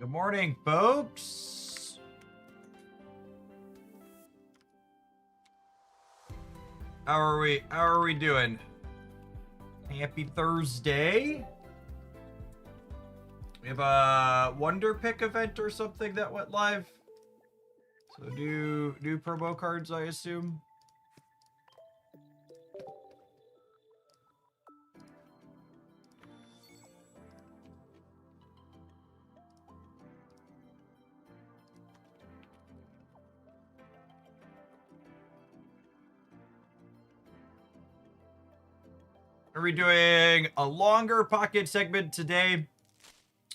Good morning, folks. How are we doing? Happy Thursday. We have a Wonder Pick event or something that went live. So new promo cards, I assume. Are we doing a longer pocket segment today?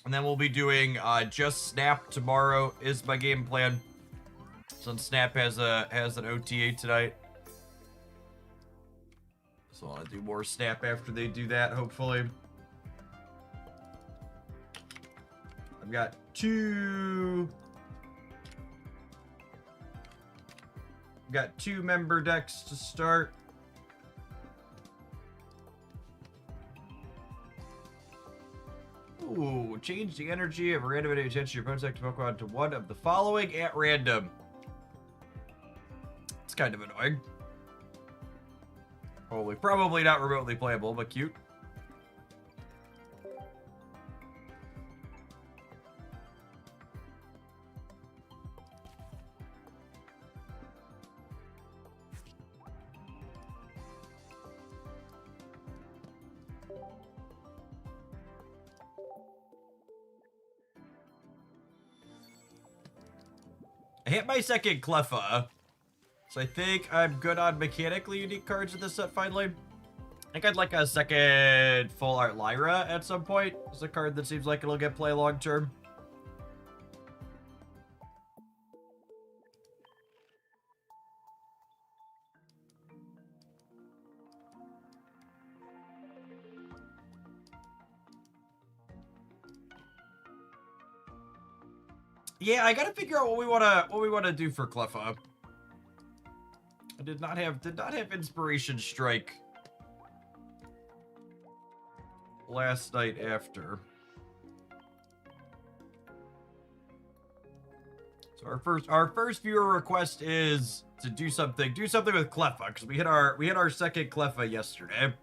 And then we'll be doing just Snap tomorrow is my game plan. Since Snap has an OTA tonight. So I'll do more Snap after they do that, hopefully. I've got two member decks to start. Ooh, change the energy of a random enemy attention your opponent's active Pokemon to one of the following at random. It's kind of annoying. Probably not remotely playable, but cute. I hit my second Cleffa, so I think I'm good on mechanically unique cards in this set finally. I think I'd like a second full art Lyra at some point. It's a card that seems like it'll get play long term. Yeah, I gotta figure out what we wanna do for Cleffa. I did not have Inspiration Strike last night after. So our first viewer request is to do something with Cleffa, because we hit our second Cleffa yesterday.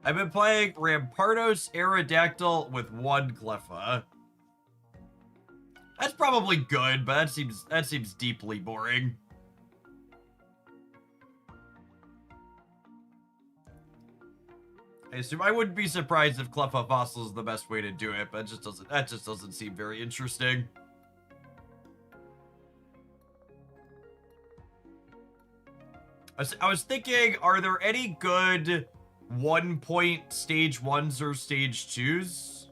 I've been playing Rampardos Aerodactyl with one Cleffa. That's probably good, but that seems deeply boring. I assume I wouldn't be surprised if Cleffa Fossil is the best way to do it, but that just doesn't seem very interesting. I was thinking, are there any good 1-point stage 1s or stage 2s?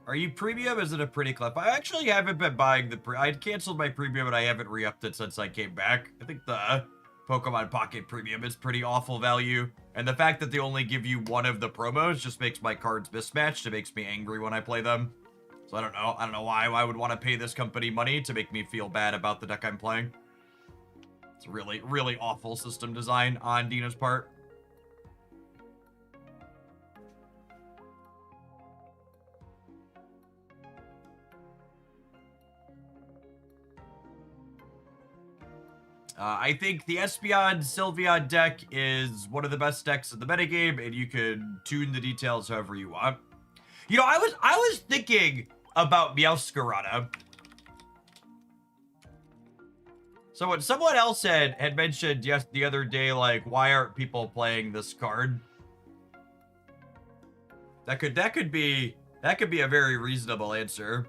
Are you premium? Is it a pretty Cleffa? I actually haven't been buying I'd canceled my premium and I haven't re-upped it since I came back. I think the Pokemon Pocket Premium is pretty awful value. And the fact that they only give you one of the promos just makes my cards mismatched. It makes me angry when I play them. So I don't know why I would want to pay this company money to make me feel bad about the deck I'm playing. It's a really, really awful system design on Dina's part. I think the Espeon Sylveon deck is one of the best decks in the metagame, and you can tune the details however you want. You know, I was thinking about Meowscarada. So when someone else had mentioned the other day, like, why aren't people playing this card? That could be a very reasonable answer.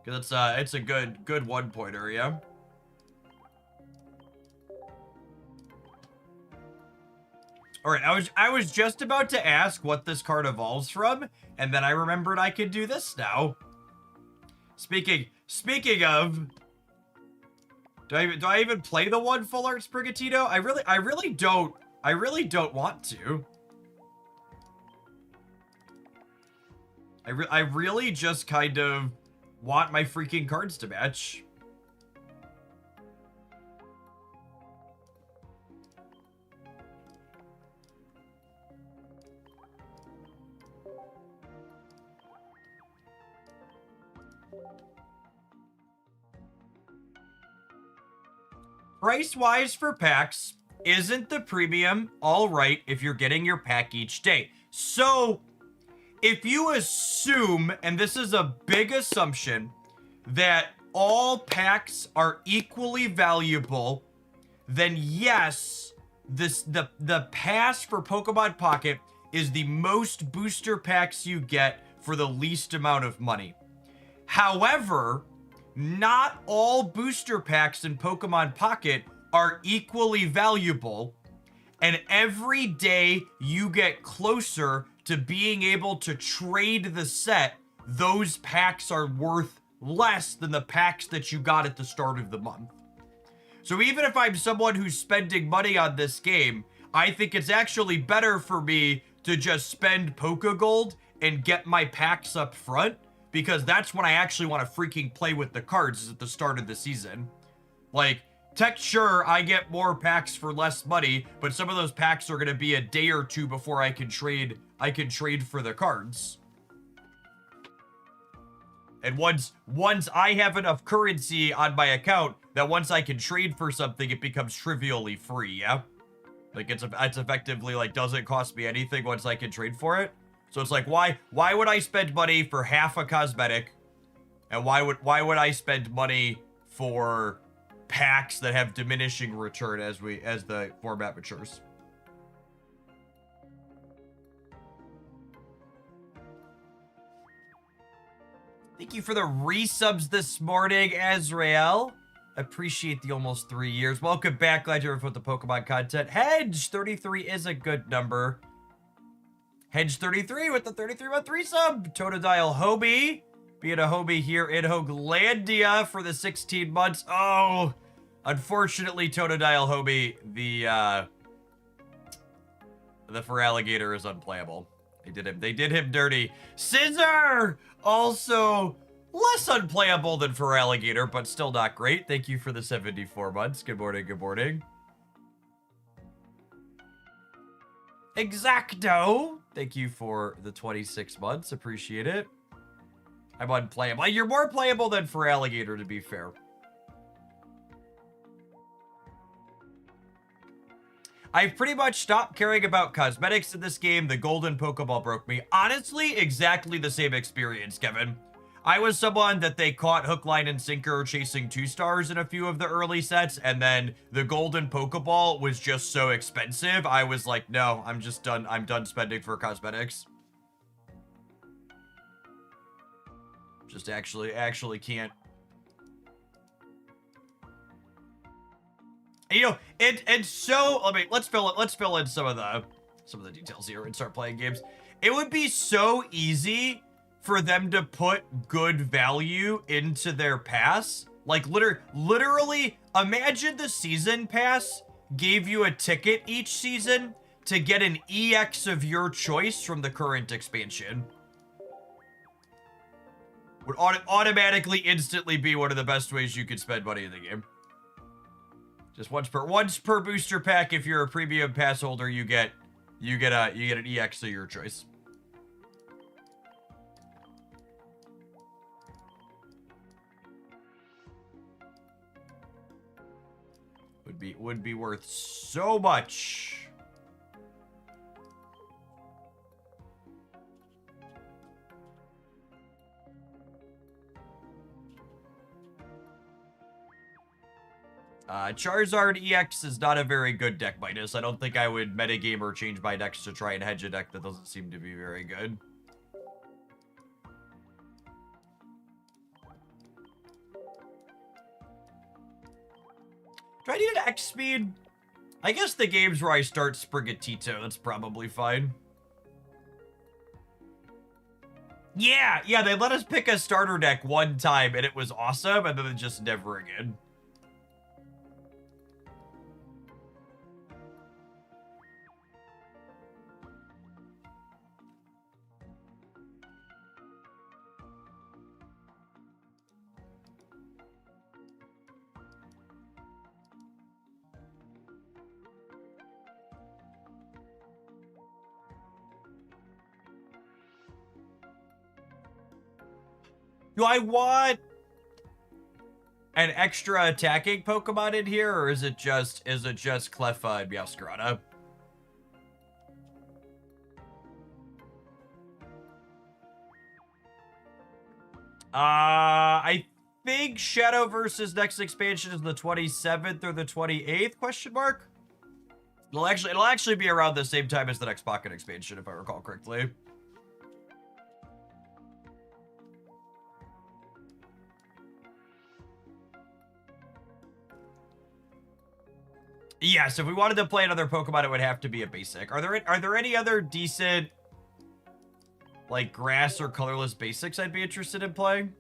Because it's a good 1-pointer, yeah. All right, I was just about to ask what this card evolves from, and then I remembered I could do this now. Speaking of, do I even play the one full art Sprigatito? I really don't want to. I really just kind of want my freaking cards to match. price-wise for packs, isn't the premium all right if you're getting your pack each day? So, if you assume, and this is a big assumption, that all packs are equally valuable, then yes, the pass for Pokemon Pocket is the most booster packs you get for the least amount of money. However, not all booster packs in Pokemon Pocket are equally valuable, and every day you get closer to being able to trade the set, those packs are worth less than the packs that you got at the start of the month. So even if I'm someone who's spending money on this game, I think it's actually better for me to just spend Pokegold and get my packs up front, because that's when I actually want to freaking play with the cards, is at the start of the season. Like, sure, I get more packs for less money, but some of those packs are going to be a day or two before I can trade for the cards. And once I have enough currency on my account that once I can trade for something, it becomes trivially free, yeah? Like, it's effectively, like, doesn't cost me anything once I can trade for it. So it's like, why would I spend money for half a cosmetic? And why would I spend money for packs that have diminishing return as the format matures? Thank you for the resubs this morning, Azrael. Appreciate the almost 3 years. Welcome back. Glad you're with the Pokemon content. Hedge 33 is a good number. Hedge 33 with the 33-month resub. Totodile Hobie. Being a Hobie here in Hoaglandia for the 16 months. Oh, unfortunately, Totodile Hobie, the Feraligatr is unplayable. They did him dirty. Scissor! Also less unplayable than Feraligatr, but still not great. Thank you for the 74 months. Good morning, good morning. Exacto! Thank you for the 26 months. Appreciate it. I'm unplayable. You're more playable than Feraligatr, to be fair. I've pretty much stopped caring about cosmetics in this game. The golden Pokeball broke me. Honestly, exactly the same experience, Kevin. I was someone that they caught hook, line, and sinker chasing 2-stars in a few of the early sets, and then the golden Pokeball was just so expensive. I was like, no, I'm just done. I'm done spending for cosmetics. Just actually can't. You know, and so let's fill in some of the details here and start playing games. It would be so easy for them to put good value into their pass. Like literally imagine the season pass gave you a ticket each season to get an EX of your choice from the current expansion. Would automatically instantly be one of the best ways you could spend money in the game. Just once per booster pack. If you're a premium pass holder, you get an EX of your choice. Would be worth so much. Charizard EX is not a very good deck minus. I don't think I would metagame or change my decks to try and hedge a deck that doesn't seem to be very good. Do I need an X speed? I guess the games where I start Sprigatito, that's probably fine. Yeah, they let us pick a starter deck one time and it was awesome, and then just never again. Do I want... an extra attacking Pokemon in here, or is it just Cleffa and Meowscarada? I think Shadowverse's next expansion is the 27th or the 28th, question mark? It'll actually be around the same time as the next Pocket expansion, if I recall correctly. Yes, if we wanted to play another Pokemon, it would have to be a basic. Are there any other decent, like, grass or colorless basics I'd be interested in playing?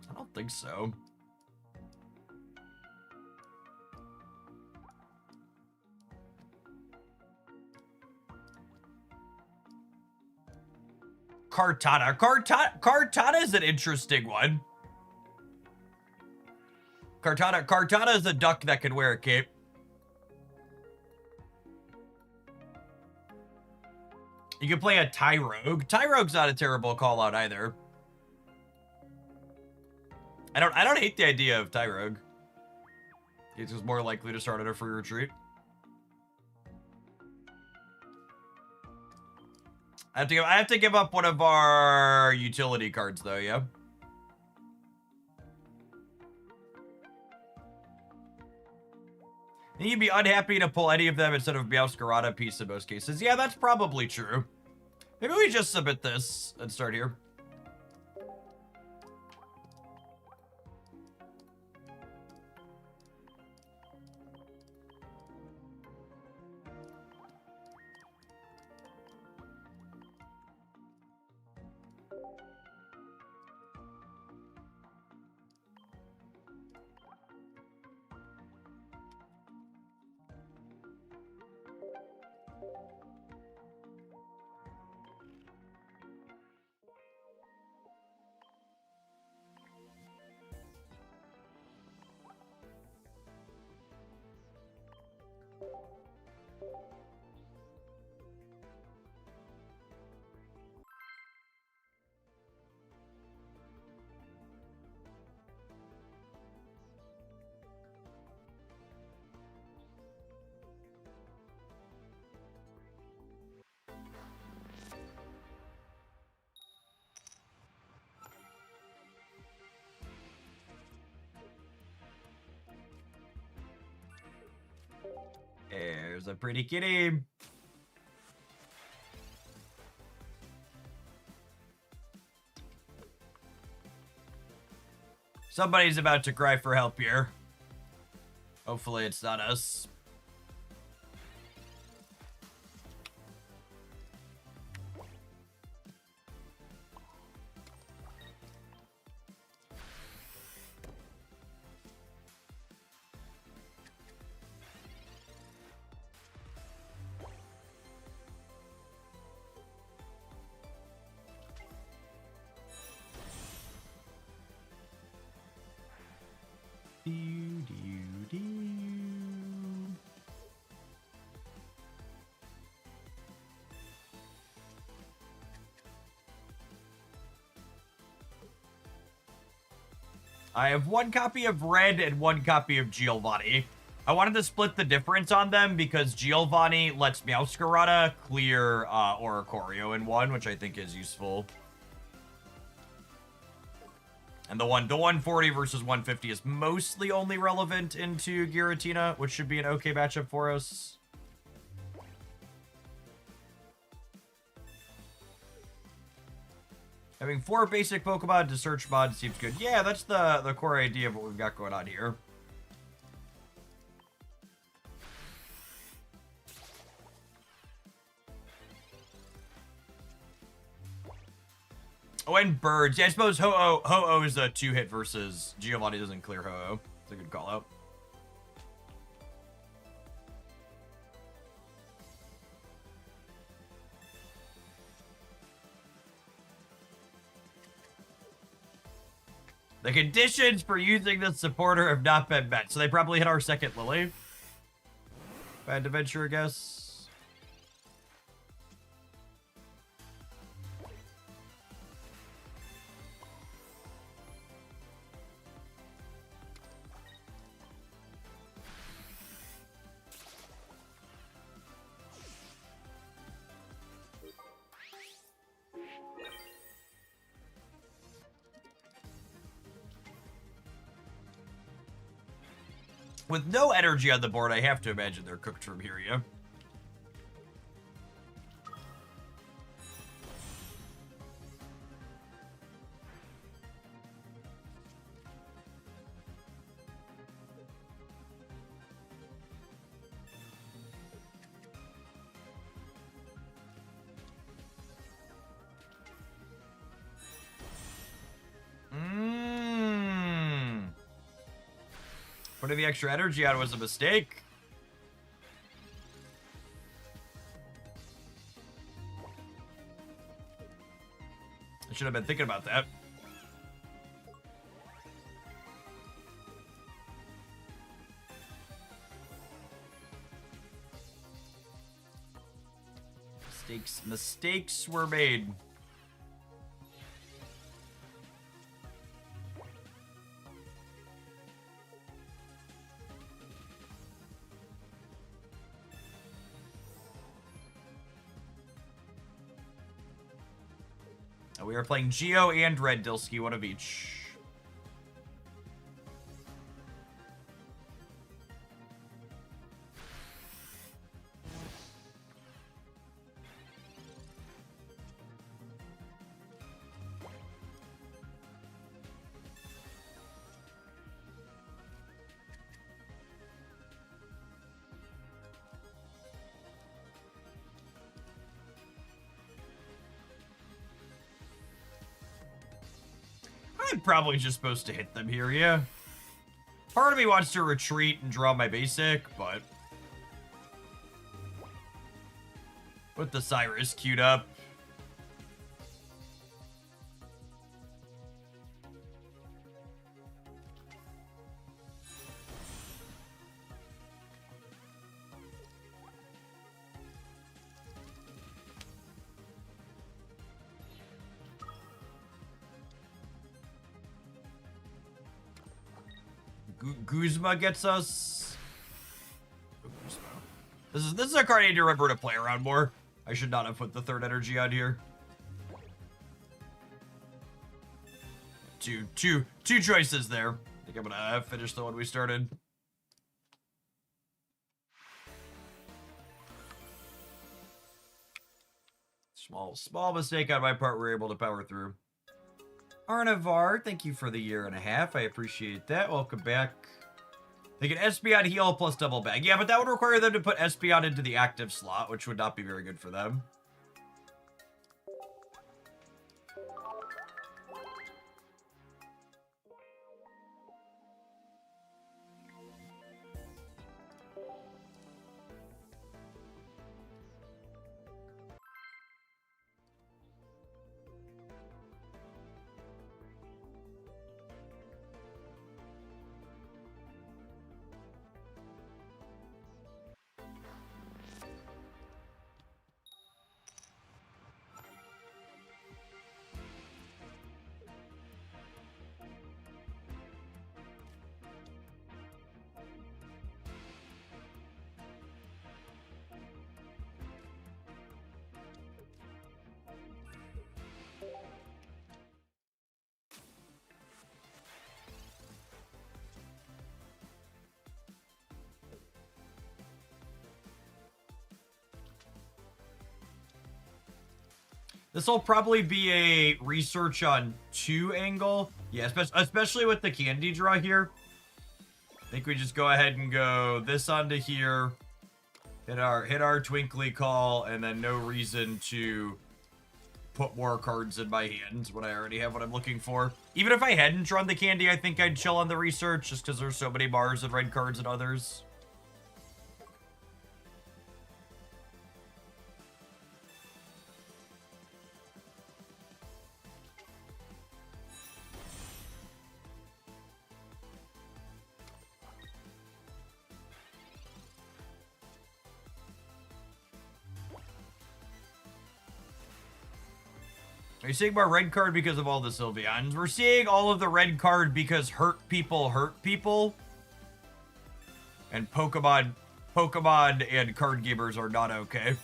I don't think so. Kartana is an interesting one. Kartana is a duck that can wear a cape. You can play a Tyrogue. Tyrogue's not a terrible call out either. I don't hate the idea of Tyrogue. It's just more likely to start at a free retreat. I have to give up one of our utility cards though, yeah. And you'd be unhappy to pull any of them instead of Meowscarada piece in most cases. Yeah, that's probably true. Maybe we just submit this and start here. There's a pretty kitty. Somebody's about to cry for help here. Hopefully it's not us. I have one copy of Red and one copy of Giovanni. I wanted to split the difference on them because Giovanni lets Meowscarada clear Oricorio in one, which I think is useful. And the 140 versus 150 is mostly only relevant into Giratina, which should be an okay matchup for us. Having 4 basic Pokemon to search mod seems good. Yeah, that's the core idea of what we've got going on here. Oh, and birds. Yeah, I suppose Ho-Oh is a 2-hit versus Giovanni doesn't clear Ho-Oh. It's a good call out. The conditions for using this supporter have not been met, so they probably hit our second Lily. If I had to venture a guess. With no energy on the board, I have to imagine they're cooked from here, yeah? Putting the extra energy out was a mistake. I should have been thinking about that. Mistakes were made. We are playing Geo and Red Dilsky, one of each. I'm probably just supposed to hit them here, yeah. Part of me wants to retreat and draw my basic, but... With the Cyrus queued up. Guzma gets us. This is a card I need to remember to play around more. I should not have put the third energy on here. Two choices there. I think I'm gonna finish the one we started. Small mistake on my part. We're able to power through. Arnavar, thank you for the 1.5 years. I appreciate that. Welcome back. They get Espeon heal plus double bag. Yeah, but that would require them to put Espeon into the active slot, which would not be very good for them. This will probably be a research on 2 angle. Yeah, especially with the candy draw here. I think we just go ahead and go this onto here. Hit our Twinkly Call, and then no reason to put more cards in my hand when I already have what I'm looking for. Even if I hadn't drawn the candy, I think I'd chill on the research just because there's so many bars and red cards and others. Are you seeing more red card because of all the Sylveons? We're seeing all of the red card because hurt people. And Pokemon and card gamers are not okay.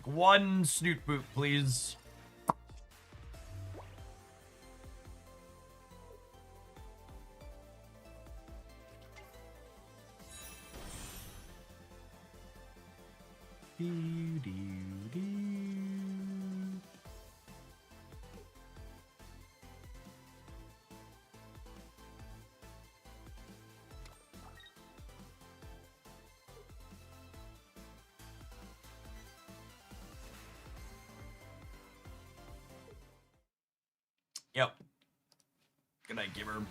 Like, one snoot boot, please. Yep. Good night, gamer.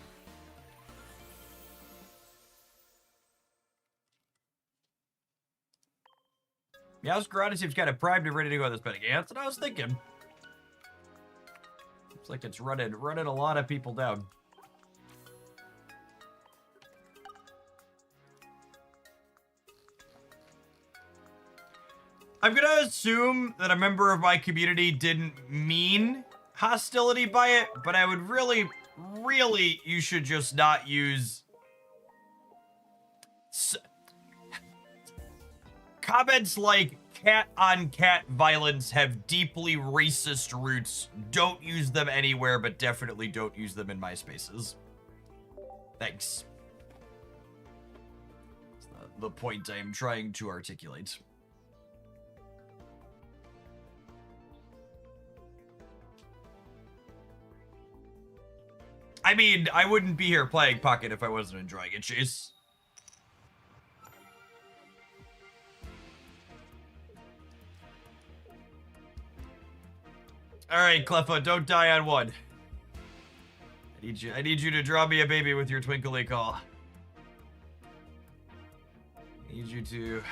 Meow's Karate seems kind of primed and ready to go on this betting. Yeah, that's what I was thinking. Looks like it's running a lot of people down. I'm gonna assume that a member of my community didn't mean hostility by it, but I would really, you should just not use... Comments like cat-on-cat violence have deeply racist roots. Don't use them anywhere, but definitely don't use them in my spaces. Thanks. That's the point I am trying to articulate. I mean, I wouldn't be here playing Pocket if I wasn't enjoying it, Chase. Alright, Cleffa, don't die on one. I need you to draw me a baby with your twinkly call. I need you to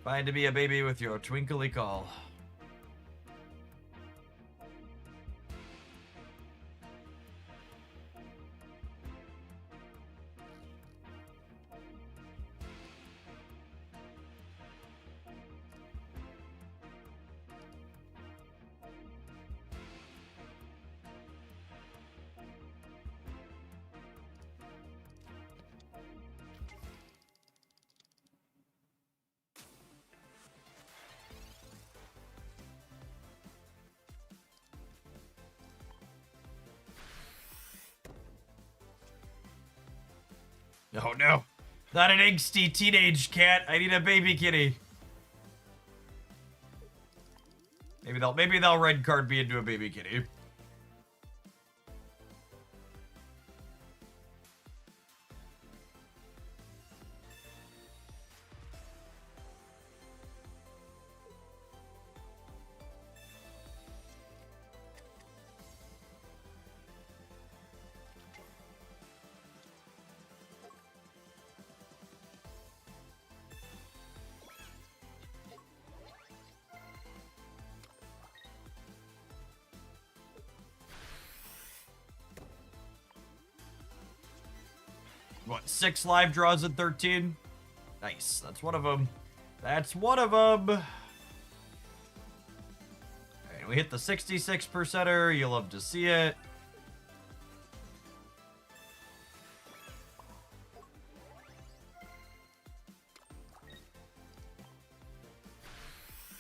find me a baby with your twinkly call. Oh no, not an angsty teenage cat. I need a baby kitty. Maybe they'll red card me into a baby kitty. What, 6 live draws in 13? Nice, that's one of them. That's one of them. Alright, we hit the 66%er. You'll love to see it.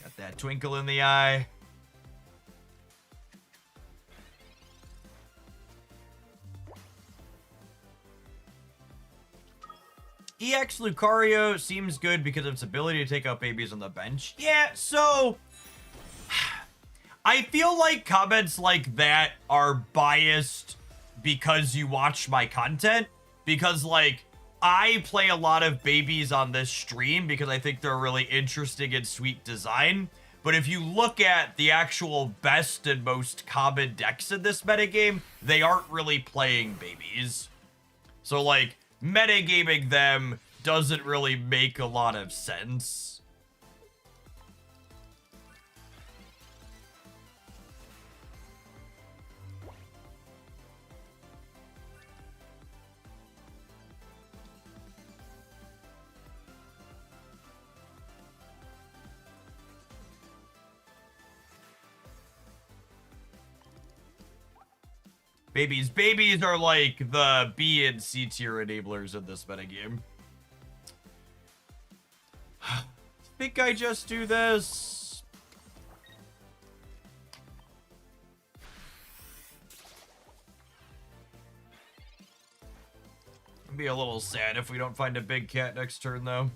Got that twinkle in the eye. EX Lucario seems good because of its ability to take out babies on the bench. Yeah, so... I feel like comments like that are biased because you watch my content. Because, like, I play a lot of babies on this stream because I think they're really interesting and sweet design. But if you look at the actual best and most common decks in this metagame, they aren't really playing babies. So, like... metagaming them doesn't really make a lot of sense. Babies are like the B and C tier enablers in this metagame. Think I just do this? Be a little sad if we don't find a big cat next turn, though.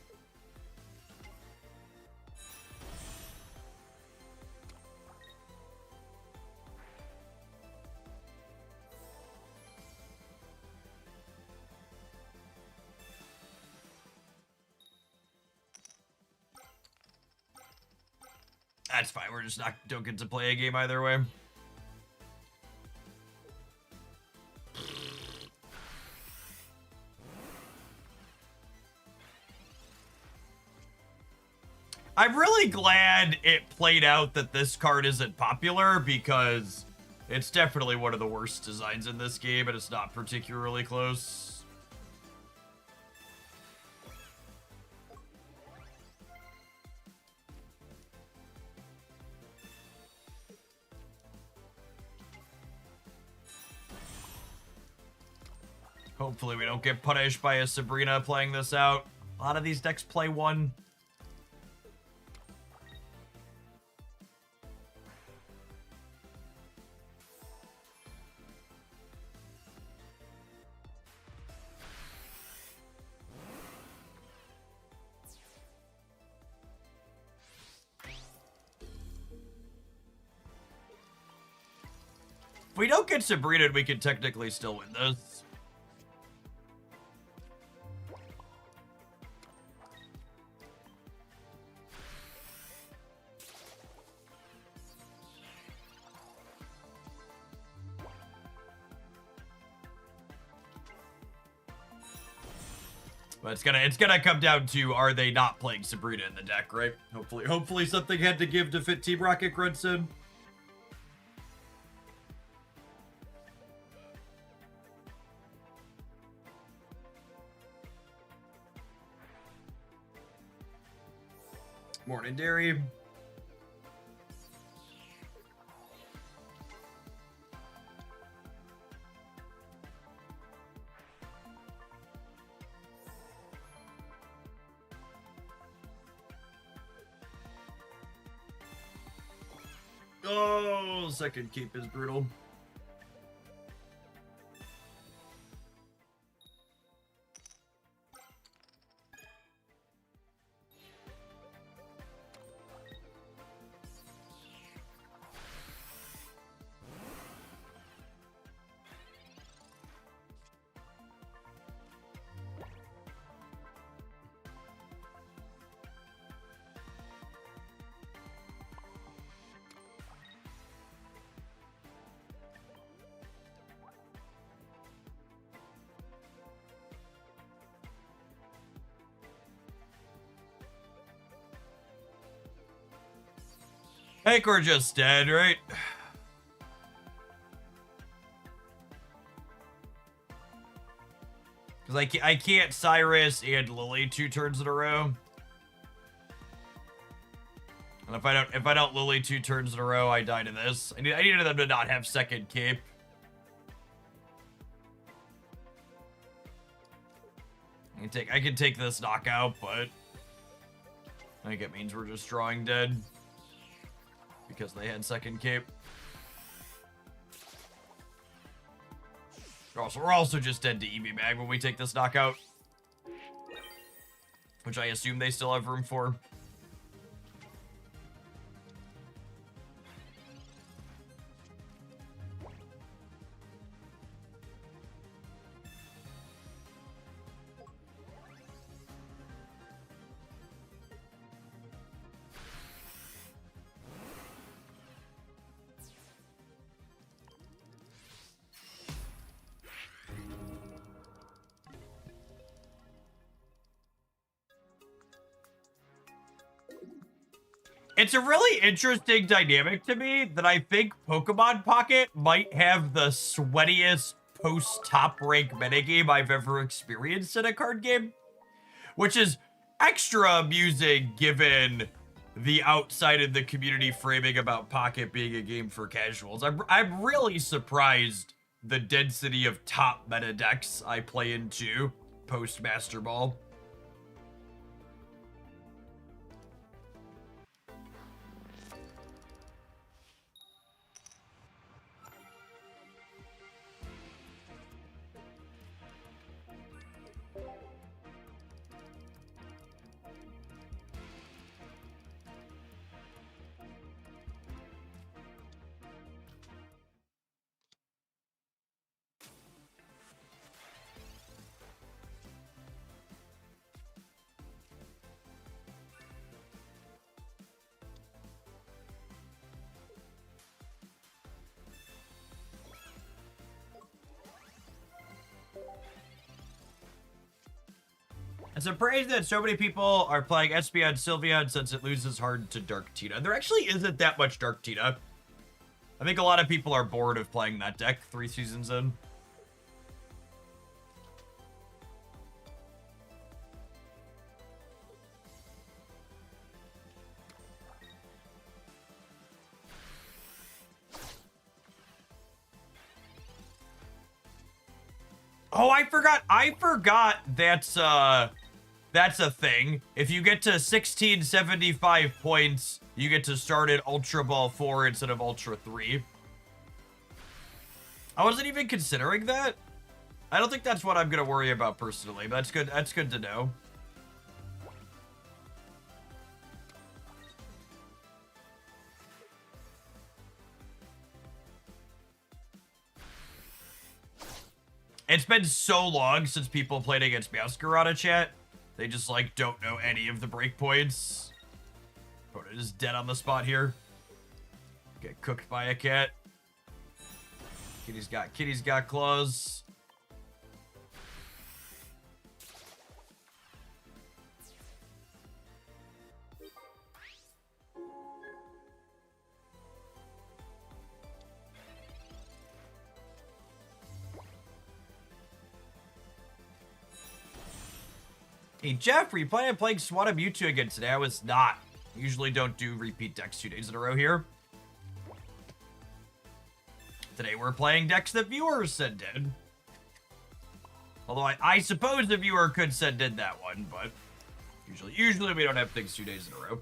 That's fine. We're just don't get to play a game either way. I'm really glad it played out that this card isn't popular, because it's definitely one of the worst designs in this game, and it's not particularly close. Hopefully we don't get punished by a Sabrina playing this out. A lot of these decks play one. If we don't get Sabrina, we can technically still win this. But it's gonna come down to, are they not playing Sabrina in the deck, right? Hopefully something had to give to fit Team Rocket Grunson. Morning, Dairy. Oh, second keep is brutal. I think we're just dead, right? Because I can't Cyrus and Lily 2 turns in a row. And if I don't Lily 2 turns in a row, I die to this. I needed them to not have second cape. I can take this knockout, but I think it means we're just drawing dead. Because they had second cape. We're also just dead to EV Mag when we take this knockout. Which I assume they still have room for. It's a really interesting dynamic to me that I think Pokemon Pocket might have the sweatiest post-top rank metagame I've ever experienced in a card game. Which is extra amusing given the outside of the community framing about Pocket being a game for casuals. I'm really surprised the density of top meta decks I play into post-Master Ball. I'm surprised that so many people are playing Espeon Sylveon since it loses hard to Dark Tina. There actually isn't that much Dark Tina. I think a lot of people are bored of playing that deck 3 seasons in. Oh, I forgot that's a thing. If you get to 1675 points, you get to start at Ultra Ball 4 instead of Ultra 3. I wasn't even considering that. I don't think that's what I'm gonna worry about personally, but that's good. That's good to know. It's been so long since people played against Meowscarada chat. They just, like, don't know any of the breakpoints. Opponent is dead on the spot here. Get cooked by a cat. Kitty's got claws. Hey, Jeff, were you planning on playing Swata Mewtwo again today? I was not. Usually don't do repeat decks 2 days in a row here. Today we're playing decks that viewers sent in. Although I suppose the viewer could send in that one, but usually we don't have things 2 days in a row.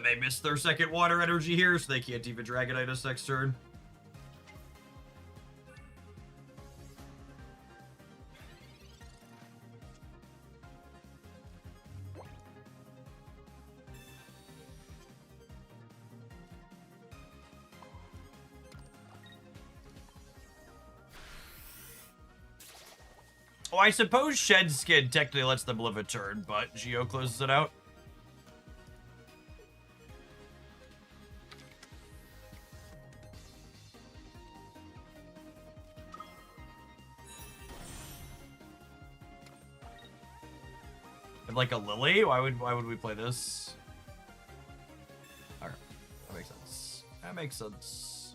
They missed their second water energy here, so they can't even Dragonite us next turn. Oh, I suppose Shed Skin technically lets them live a turn, but Geo closes it out. Like a Lily? Why would we play this? Alright. That makes sense. That makes sense.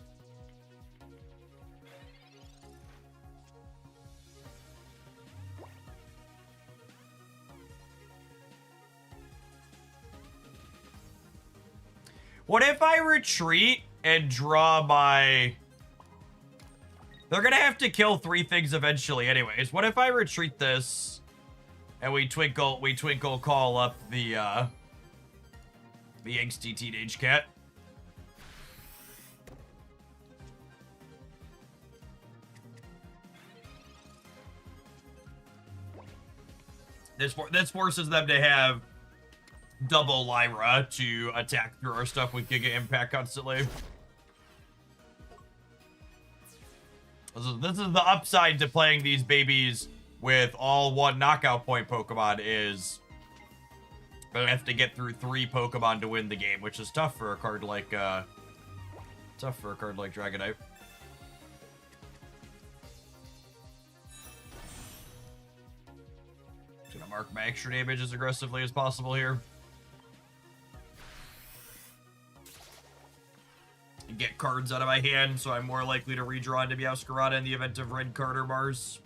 What if I retreat and draw my... They're gonna have to kill 3 things eventually anyways. What if I retreat this... And we twinkle call up the angsty teenage cat. This forces them to have double Lyra to attack through our stuff with Giga Impact constantly. This is the upside to playing these babies with all 1 knockout point Pokemon is we have to get through 3 Pokemon to win the game, which is tough for a card like Dragonite. Just gonna mark my extra damage as aggressively as possible here. And get cards out of my hand, so I'm more likely to redraw into Meowscarada in the event of red card or Mars.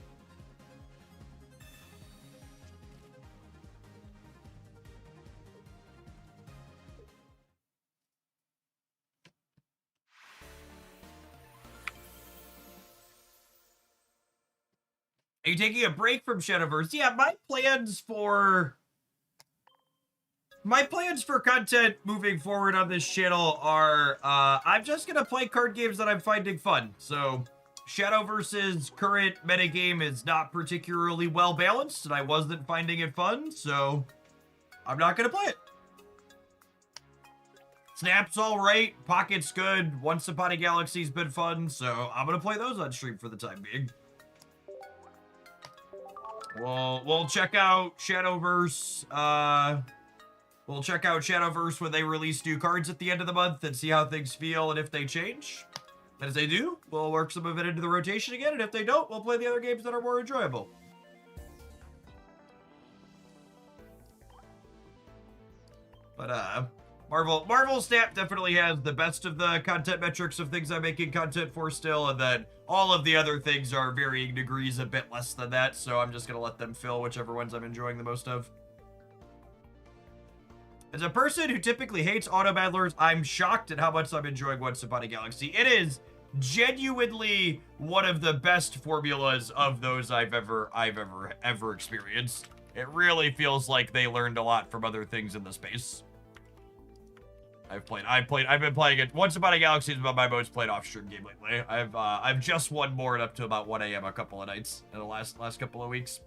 Are you taking a break from Shadowverse? Yeah, my plans for content moving forward on this channel are, I'm just gonna play card games that I'm finding fun. So, Shadowverse's current metagame is not particularly well balanced, and I wasn't finding it fun, so I'm not gonna play it. Snap's alright, Pocket's good, Once Upon a Galaxy's been fun, so I'm gonna play those on stream for the time being. We'll check out Shadowverse. We'll check out Shadowverse when they release new cards at the end of the month and see how things feel and if they change. And if they do, we'll work some of it into the rotation again. And if they don't, we'll play the other games that are more enjoyable. But Marvel Snap definitely has the best of the content metrics of things I'm making content for still, and then all of the other things are varying degrees a bit less than that, so I'm just gonna let them fill whichever ones I'm enjoying the most of. As a person who typically hates auto battlers, I'm shocked at how much I'm enjoying Once Upon a Galaxy. It is genuinely one of the best formulas of those I've ever experienced. It really feels like they learned a lot from other things in the space. I've been playing it. Once Upon a Galaxy is about my most played off-stream game lately. I've just won more up to about 1 a.m. a couple of nights in the last couple of weeks.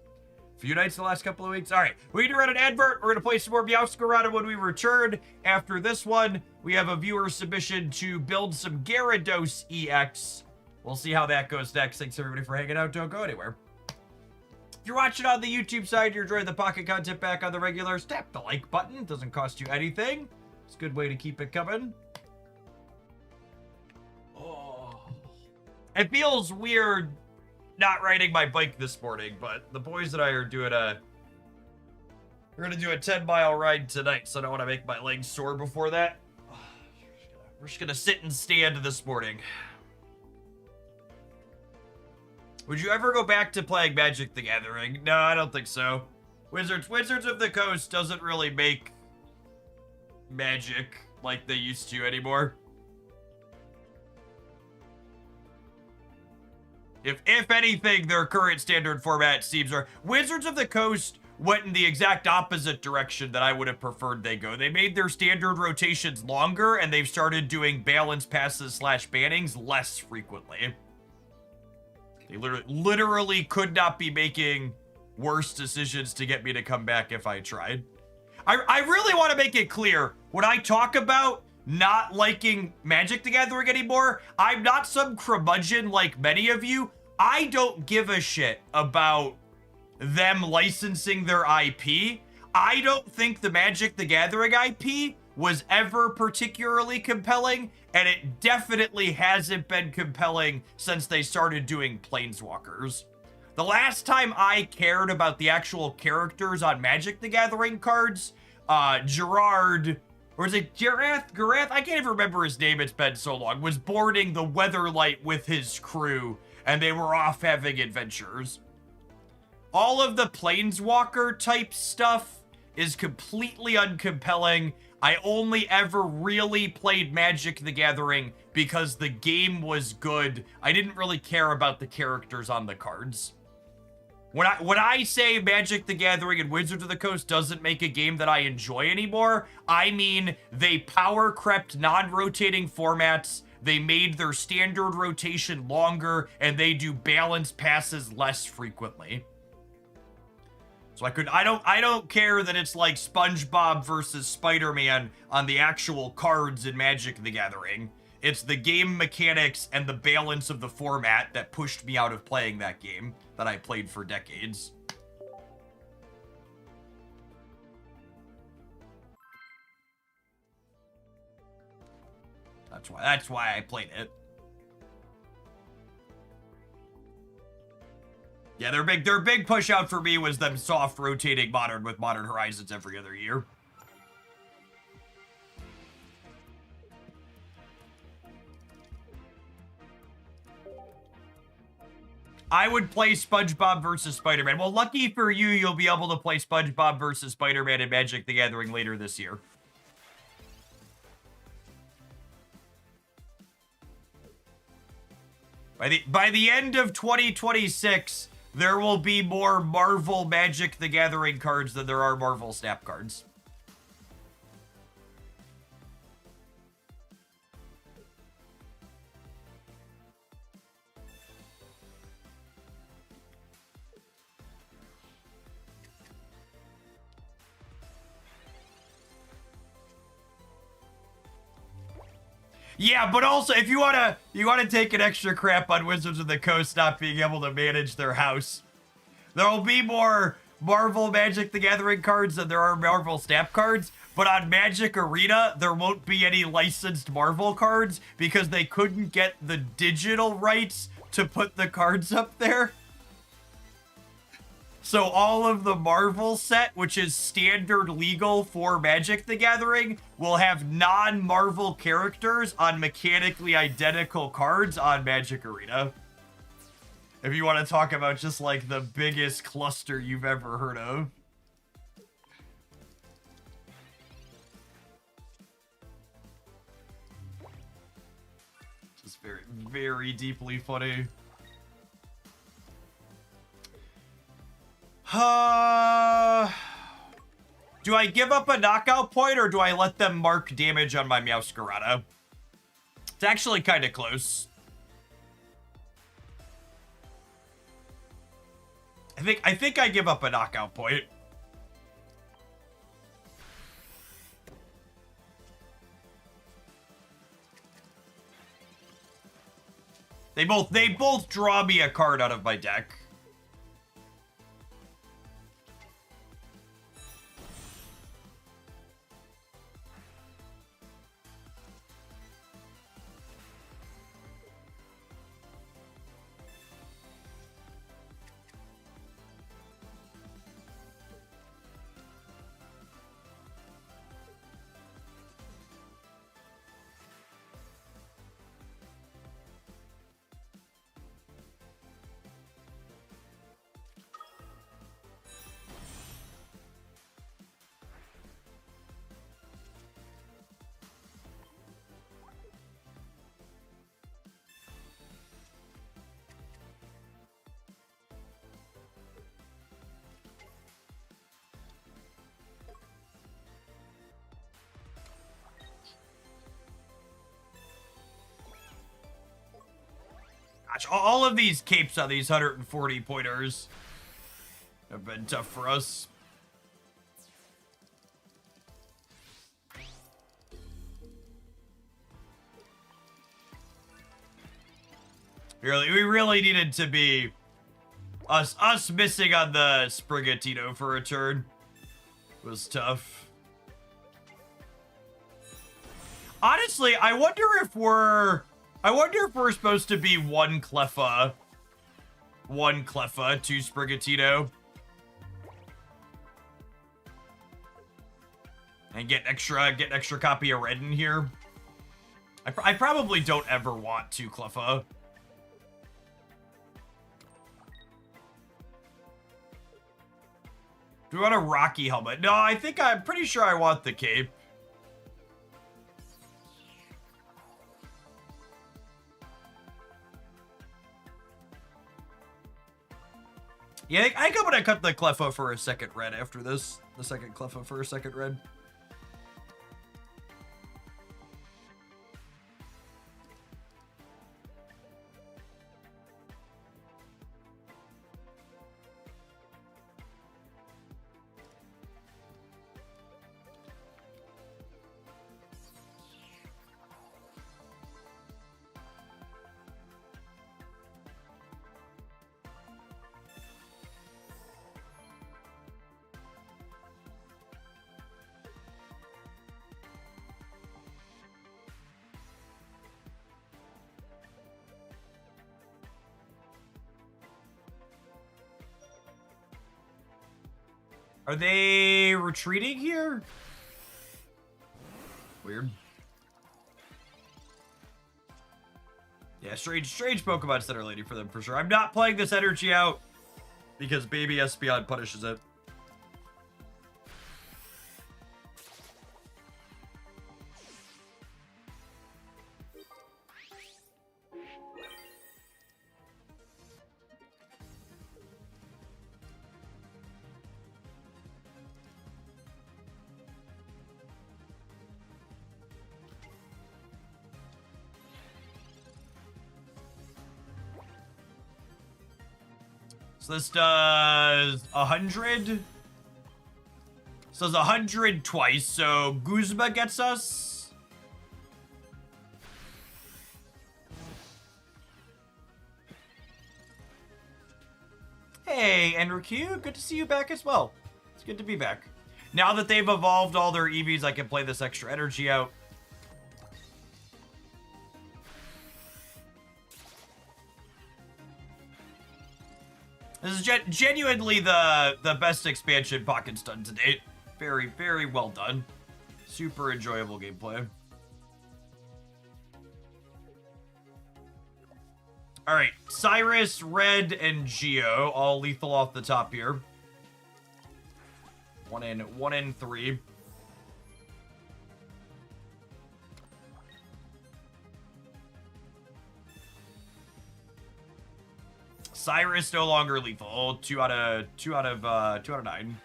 Few nights in the last couple of weeks. All right, we need to run an advert. We're gonna play some more Meowscarada when we return. After this one, we have a viewer submission to build some Gyarados EX. We'll see how that goes next. Thanks everybody for hanging out. Don't go anywhere. If you're watching on the YouTube side, you're enjoying the Pocket content back on the regulars, tap the like button. It doesn't cost you anything. It's a good way to keep it coming. Oh, it feels weird not riding my bike this morning, but the boys and I are doing we're gonna do a 10-mile ride tonight, so I don't want to make my legs sore before that. We're just gonna sit and stand this morning. Would you ever go back to playing Magic the Gathering? No, I don't think so. Wizards of the Coast doesn't really make Magic like they used to anymore. If anything, their current standard format seems... Wizards of the Coast went in the exact opposite direction that I would have preferred they go. They made their standard rotations longer, and they've started doing balance passes / bannings less frequently. They literally could not be making worse decisions to get me to come back if I tried. I really want to make it clear, when I talk about not liking Magic the Gathering anymore, I'm not some curmudgeon like many of you. I don't give a shit about them licensing their IP. I don't think the Magic the Gathering IP was ever particularly compelling, and it definitely hasn't been compelling since they started doing Planeswalkers. The last time I cared about the actual characters on Magic the Gathering cards, Gerard, or is it Garath? I can't even remember his name, it's been so long, was boarding the Weatherlight with his crew, and they were off having adventures. All of the Planeswalker type stuff is completely uncompelling. I only ever really played Magic the Gathering because the game was good. I didn't really care about the characters on the cards. When I say Magic the Gathering and Wizards of the Coast doesn't make a game that I enjoy anymore, I mean they power crept non-rotating formats, they made their standard rotation longer, and they do balance passes less frequently. So I don't care that it's like SpongeBob versus Spider-Man on the actual cards in Magic the Gathering. It's the game mechanics and the balance of the format that pushed me out of playing that game that I played for decades. That's why I played it. Yeah, their big push out for me was them soft rotating Modern with Modern Horizons every other year. I would play SpongeBob versus Spider-Man. Well, lucky for you, you'll be able to play SpongeBob versus Spider-Man in Magic the Gathering later this year. By the end of 2026, there will be more Marvel Magic the Gathering cards than there are Marvel Snap cards. Yeah, but also if you wanna take an extra crap on Wizards of the Coast not being able to manage their house, There'll be more Marvel Magic the Gathering cards than there are Marvel Snap cards, but on Magic Arena, there won't be any licensed Marvel cards because they couldn't get the digital rights to put the cards up there. So all of the Marvel set, which is standard legal for Magic the Gathering, will have non-Marvel characters on mechanically identical cards on Magic Arena. If you want to talk about just like the biggest cluster you've ever heard of. Just very, very deeply funny. Do I give up a knockout point or do I let them mark damage on my Meowscarada? It's actually kind of close. I think I give up a knockout point. They both draw me a card out of my deck. Gosh, all of these capes on these 140 pointers have been tough for us. We really needed to be us missing on the Sprigatito for a turn was tough. Honestly, I wonder if we're supposed to be one Cleffa, two Sprigatito. And get extra copy of red in here. I probably don't ever want two Cleffa. Do we want a Rocky helmet? No, I'm pretty sure I want the cape. Yeah, I think I'm gonna cut the Cleffa for a second red after this. The second Cleffa for a second red. Are they retreating here? Weird. Yeah, strange Pokemon Center Lady for them for sure. I'm not playing this energy out because Baby Espeon punishes it. So this does 100. So it's 100 twice. So Guzma gets us. Hey, Enrique, good to see you back as well. It's good to be back. Now that they've evolved all their EVs, I can play this extra energy out. This is genuinely the best expansion Pocket's done to date. Very, very well done. Super enjoyable gameplay. All right, Cyrus, Red, and Geo, all lethal off the top here. One in 3. Cyrus no longer lethal. 2 out of 9.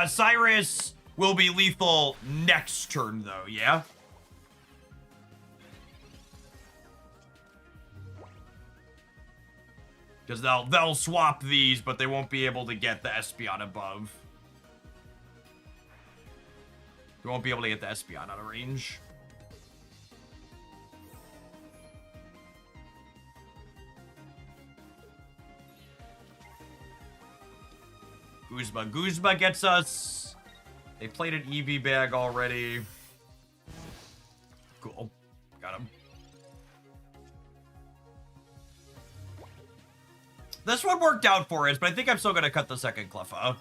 Cyrus will be lethal next turn though, yeah? Because they'll swap these, but they won't be able to get the Espeon above. They won't be able to get the Espeon out of range. Guzma gets us. They played an EV bag already. Cool. Got him. This one worked out for us, but I think I'm still going to cut the second Cleffa.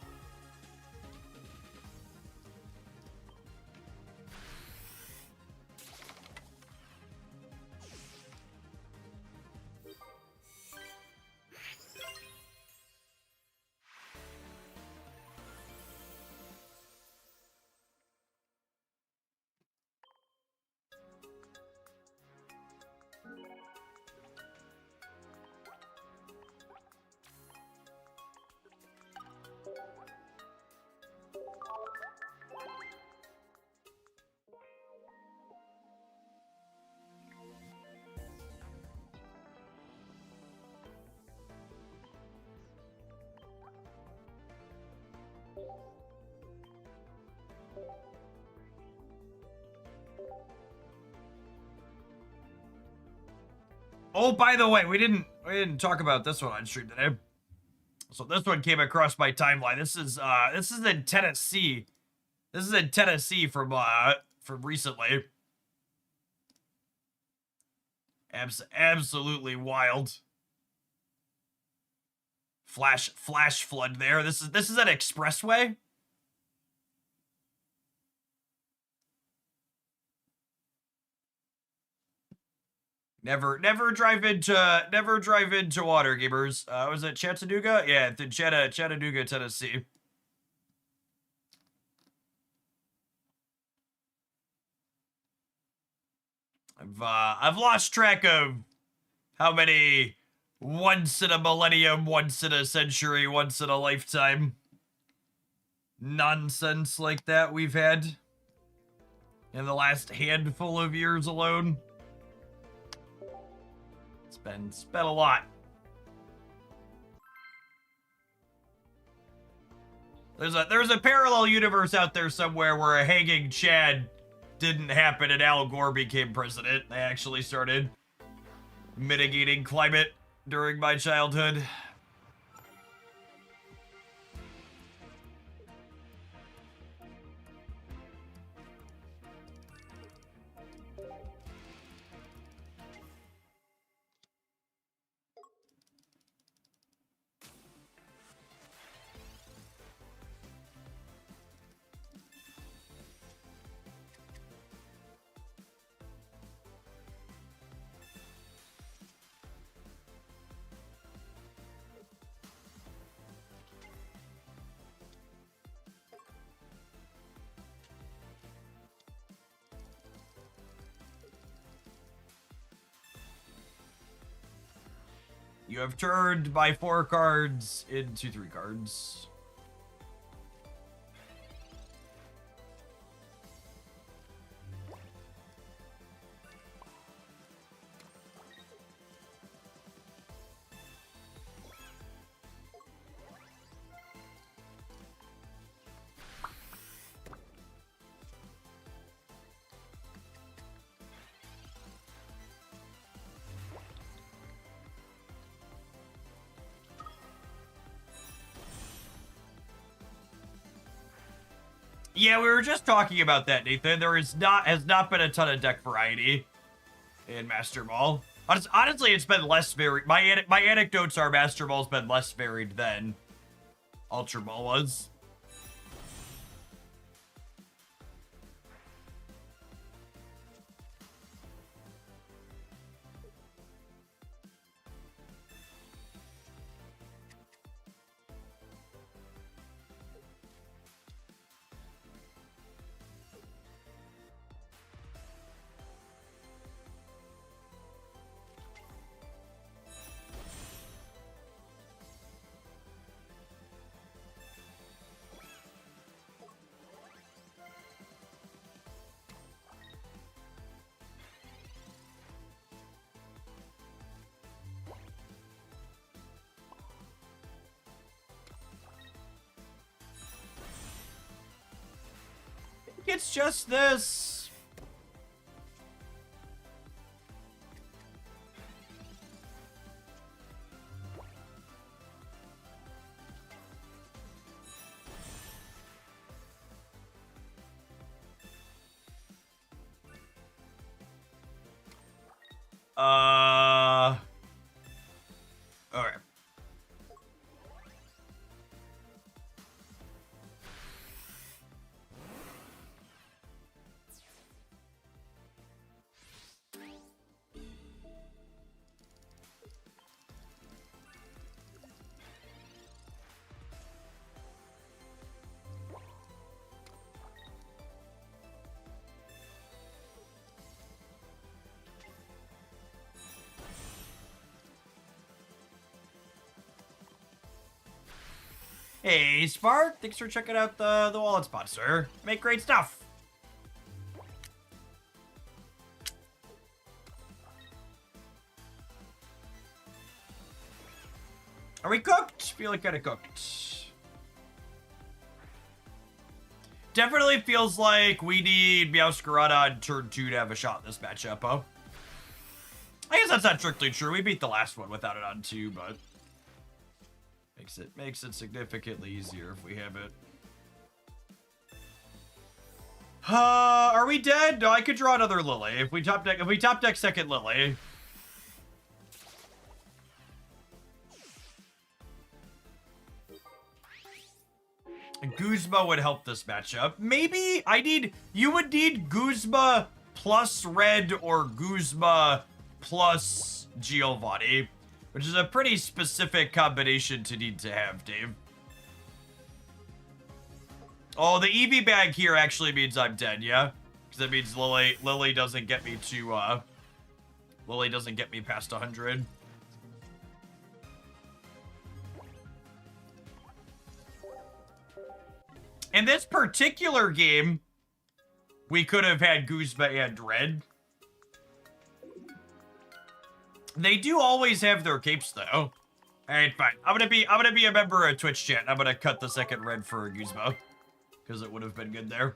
Oh, by the way, we didn't talk about this one on stream today. So this one came across my timeline. This is in Tennessee. This is in Tennessee from recently. Absolutely wild. Flash flood there. This is an expressway. Never drive into water, gamers. Was it Chattanooga? Yeah, the Chattanooga, Tennessee. I've lost track of how many once in a millennium, once in a century, once in a lifetime nonsense like that we've had in the last handful of years alone. It's been a lot. There's a parallel universe out there somewhere where a hanging Chad didn't happen and Al Gore became president. They actually started mitigating climate during my childhood. You have turned my 4 cards into 3 cards. Yeah, we were just talking about that, Nathan. There has not been a ton of deck variety in Master Ball. Honestly, it's been less varied. My anecdotes are Master Ball's been less varied than Ultra Ball was. It's just this. Okay. Hey, Spark. Thanks for checking out the wallet sponsor. Make great stuff. Are we cooked? Feel like kinda cooked. Definitely feels like we need Meowscarada on turn 2 to have a shot in this matchup, huh? I guess that's not strictly true. We beat the last one without it on 2, but makes it significantly easier if we have it. Are we dead? No, I could draw another Lily. If we top deck second Lily. Guzma would help this matchup. Maybe you would need Guzma plus red or Guzma plus Giovanni, which is a pretty specific combination to need to have, Dave. Oh, the EV bag here actually means I'm dead, yeah? Because that means Lily doesn't get me to, Lily doesn't get me past 100. In this particular game, we could have had Guzma and Red. They do always have their capes, though. Alright, fine. I'm gonna be a member of Twitch chat. I'm gonna cut the second Red for Guzma. Because it would have been good there.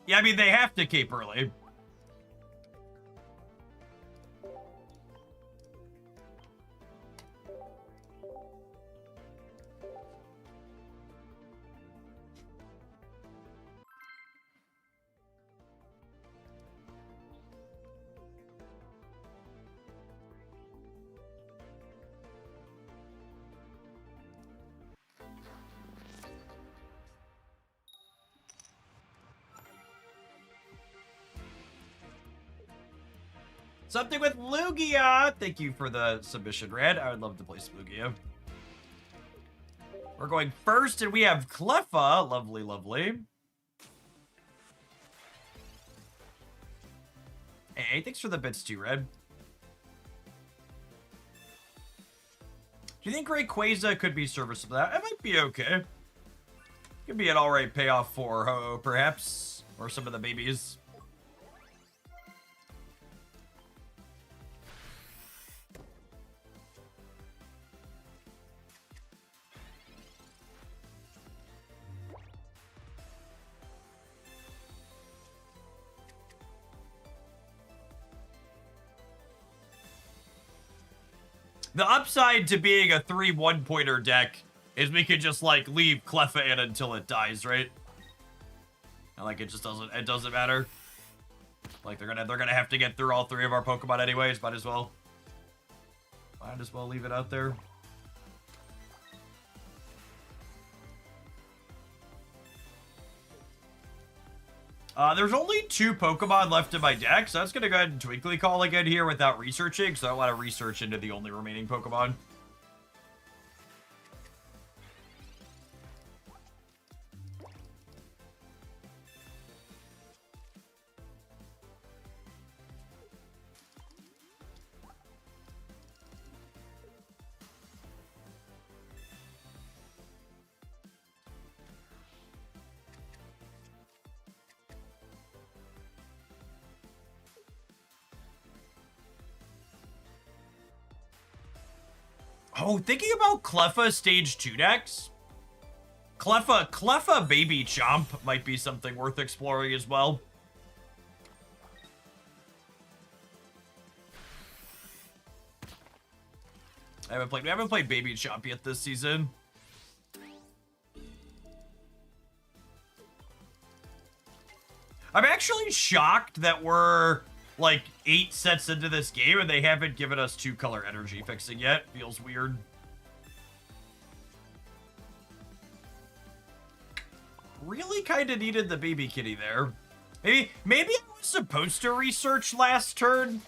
Yeah, I mean, they have to cape early. Something with Lugia. Thank you for the submission, Red. I would love to play some Lugia. We're going first, and we have Cleffa. Lovely, lovely. Hey, thanks for the bits too, Red. Do you think Rayquaza could be serviceable? It might be okay. Could be an alright payoff for Ho, perhaps. Or some of the babies. The upside to being a 3 1-pointer deck is we could just, like, leave Cleffa in until it dies, right? And, like, it just doesn't matter. Like, they're gonna have to get through all 3 of our Pokemon anyways. Might as well leave it out there. There's only 2 Pokemon left in my deck, so that's gonna go ahead and Twinkly Call again here without researching, so I don't want to research into the only remaining Pokemon. Oh, thinking about Cleffa Stage 2 decks? Cleffa Baby Chomp might be something worth exploring as well. We haven't played Baby Chomp yet this season. I'm actually shocked that we're like 8 sets into this game and they haven't given us 2-color energy fixing yet. Feels weird. Really kind of needed the baby kitty there. Maybe I was supposed to research last turn,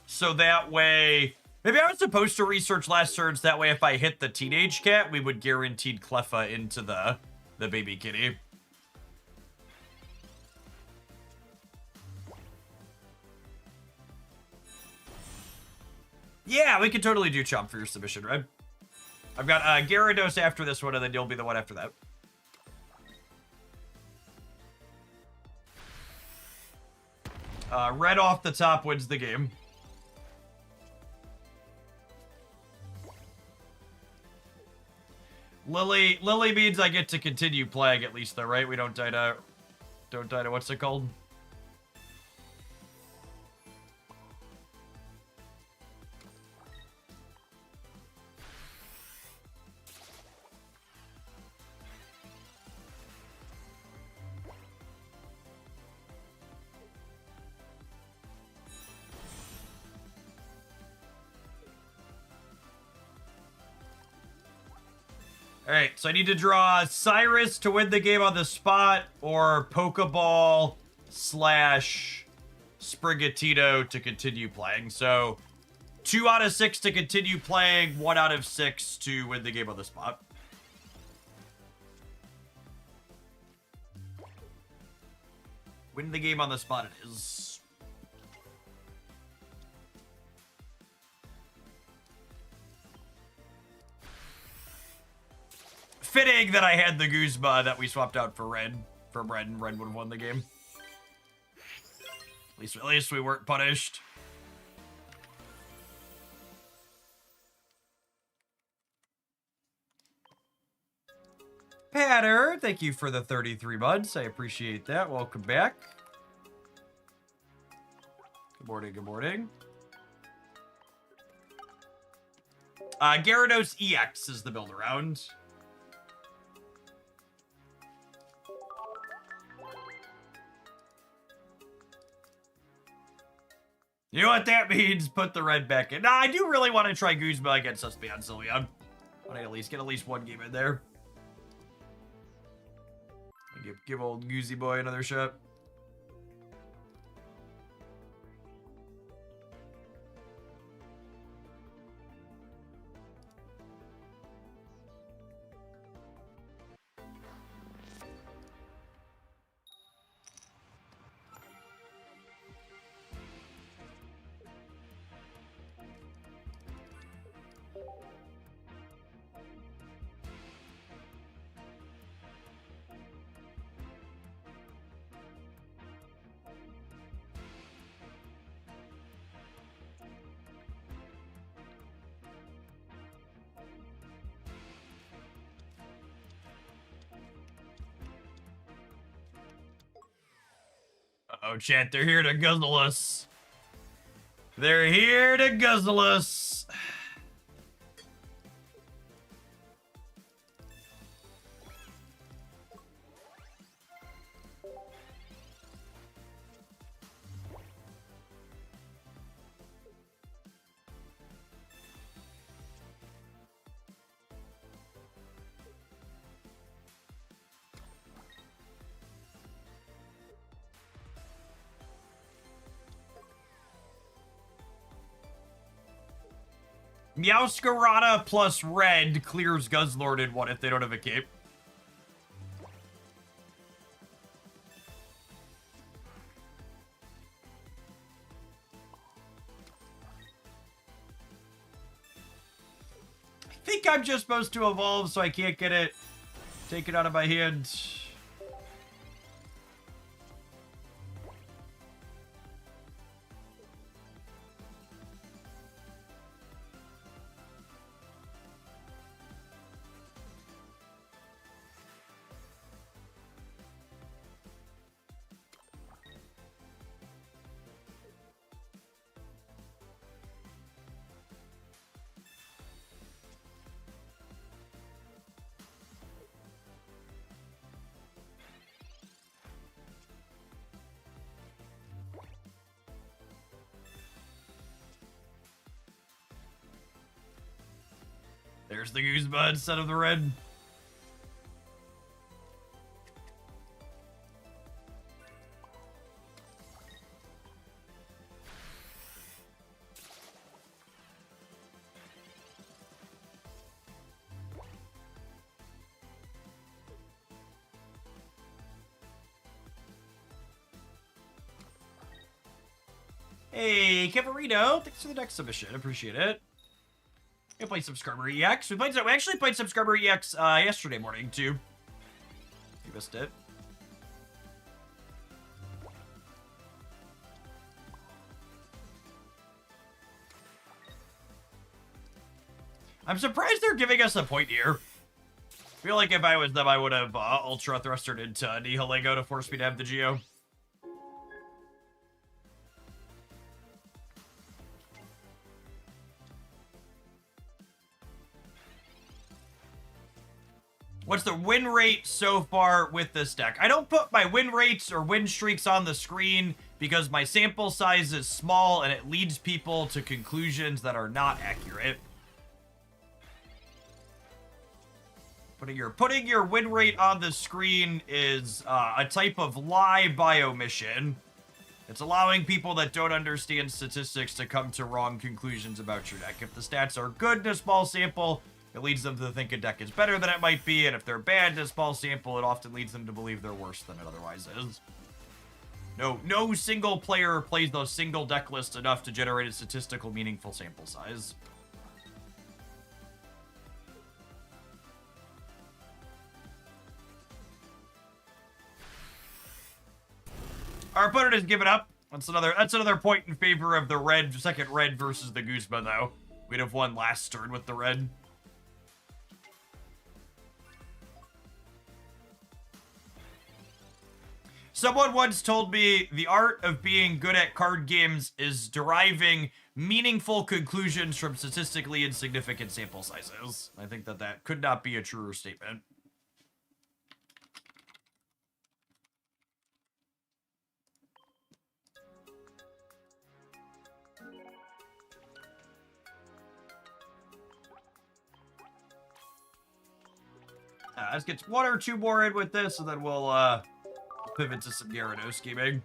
so that way... Maybe I was supposed to research last turns, that way if I hit the teenage cat, we would guaranteed Cleffa into the baby kitty. Yeah, we could totally do Chomp for your submission, right? I've got Gyarados after this one, and then you'll be the one after that. Red off the top wins the game. Lily means I get to continue playing at least though, right? We don't die to what's it called? Alright, so I need to draw Cyrus to win the game on the spot, or Pokeball / Sprigatito to continue playing. So, 2 out of 6 to continue playing, 1 out of 6 to win the game on the spot. Win the game on the spot it is. Fitting that I had the Guzma that we swapped out for Red, from Red, and Red would have won the game. At least we weren't punished. Patter, thank you for the 33 months. I appreciate that. Welcome back. Good morning, good morning. Gyarados EX is the build around. You know what that means? Put the red back in. Nah, I do really want to try Guzma against Espeon Sylveon. I want to get at least 1 game in there. Give old Goozy Boy another shot. Uh-oh, chat, they're here to guzzle us. They're here to guzzle us. Meowscarada plus red clears Guzzlord in one if they don't have a cape. I think I'm just supposed to evolve so I can't get it taken out of my hand. There's the Goosebud instead of the red. Hey, Cavarino, thanks for the next submission. Appreciate it. We played some Scrubber EX. We actually played some Scrubber EX yesterday morning, too. You missed it. I'm surprised they're giving us a point here. I feel like if I was them, I would have Ultra Thrustered into Nihilego to force me to have the Geo. What's the win rate so far with this deck? I don't put my win rates or win streaks on the screen because my sample size is small and it leads people to conclusions that are not accurate. Putting your win rate on the screen is a type of lie by omission. It's allowing people that don't understand statistics to come to wrong conclusions about your deck. If the stats are good in a small sample, it leads them to think a deck is better than it might be, and if they're bad in a small sample, it often leads them to believe they're worse than it otherwise is. No single player plays those single deck lists enough to generate a statistical meaningful sample size. Our opponent has given up. That's another point in favor of the second red versus the Guzma, though. We'd have won last turn with the red. Someone once told me the art of being good at card games is deriving meaningful conclusions from statistically insignificant sample sizes. I think that could not be a truer statement. Let's get one or two more in with this, and then we'll pivot to some Gyarados scheming.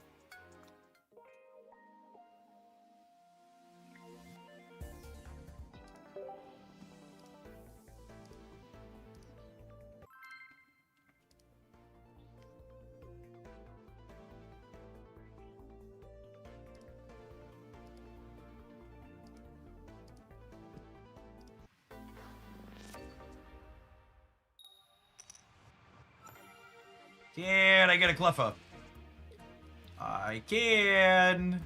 Can I get a Cleffa? I can.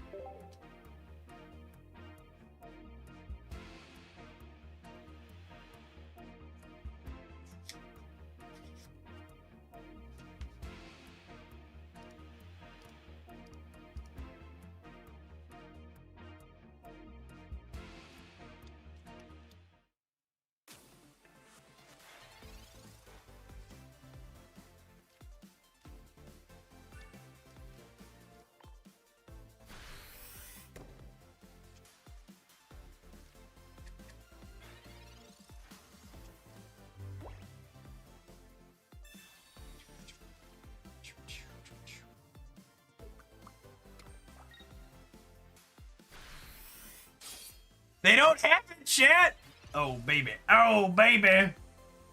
They don't have it, chat! Oh, baby. Oh, baby.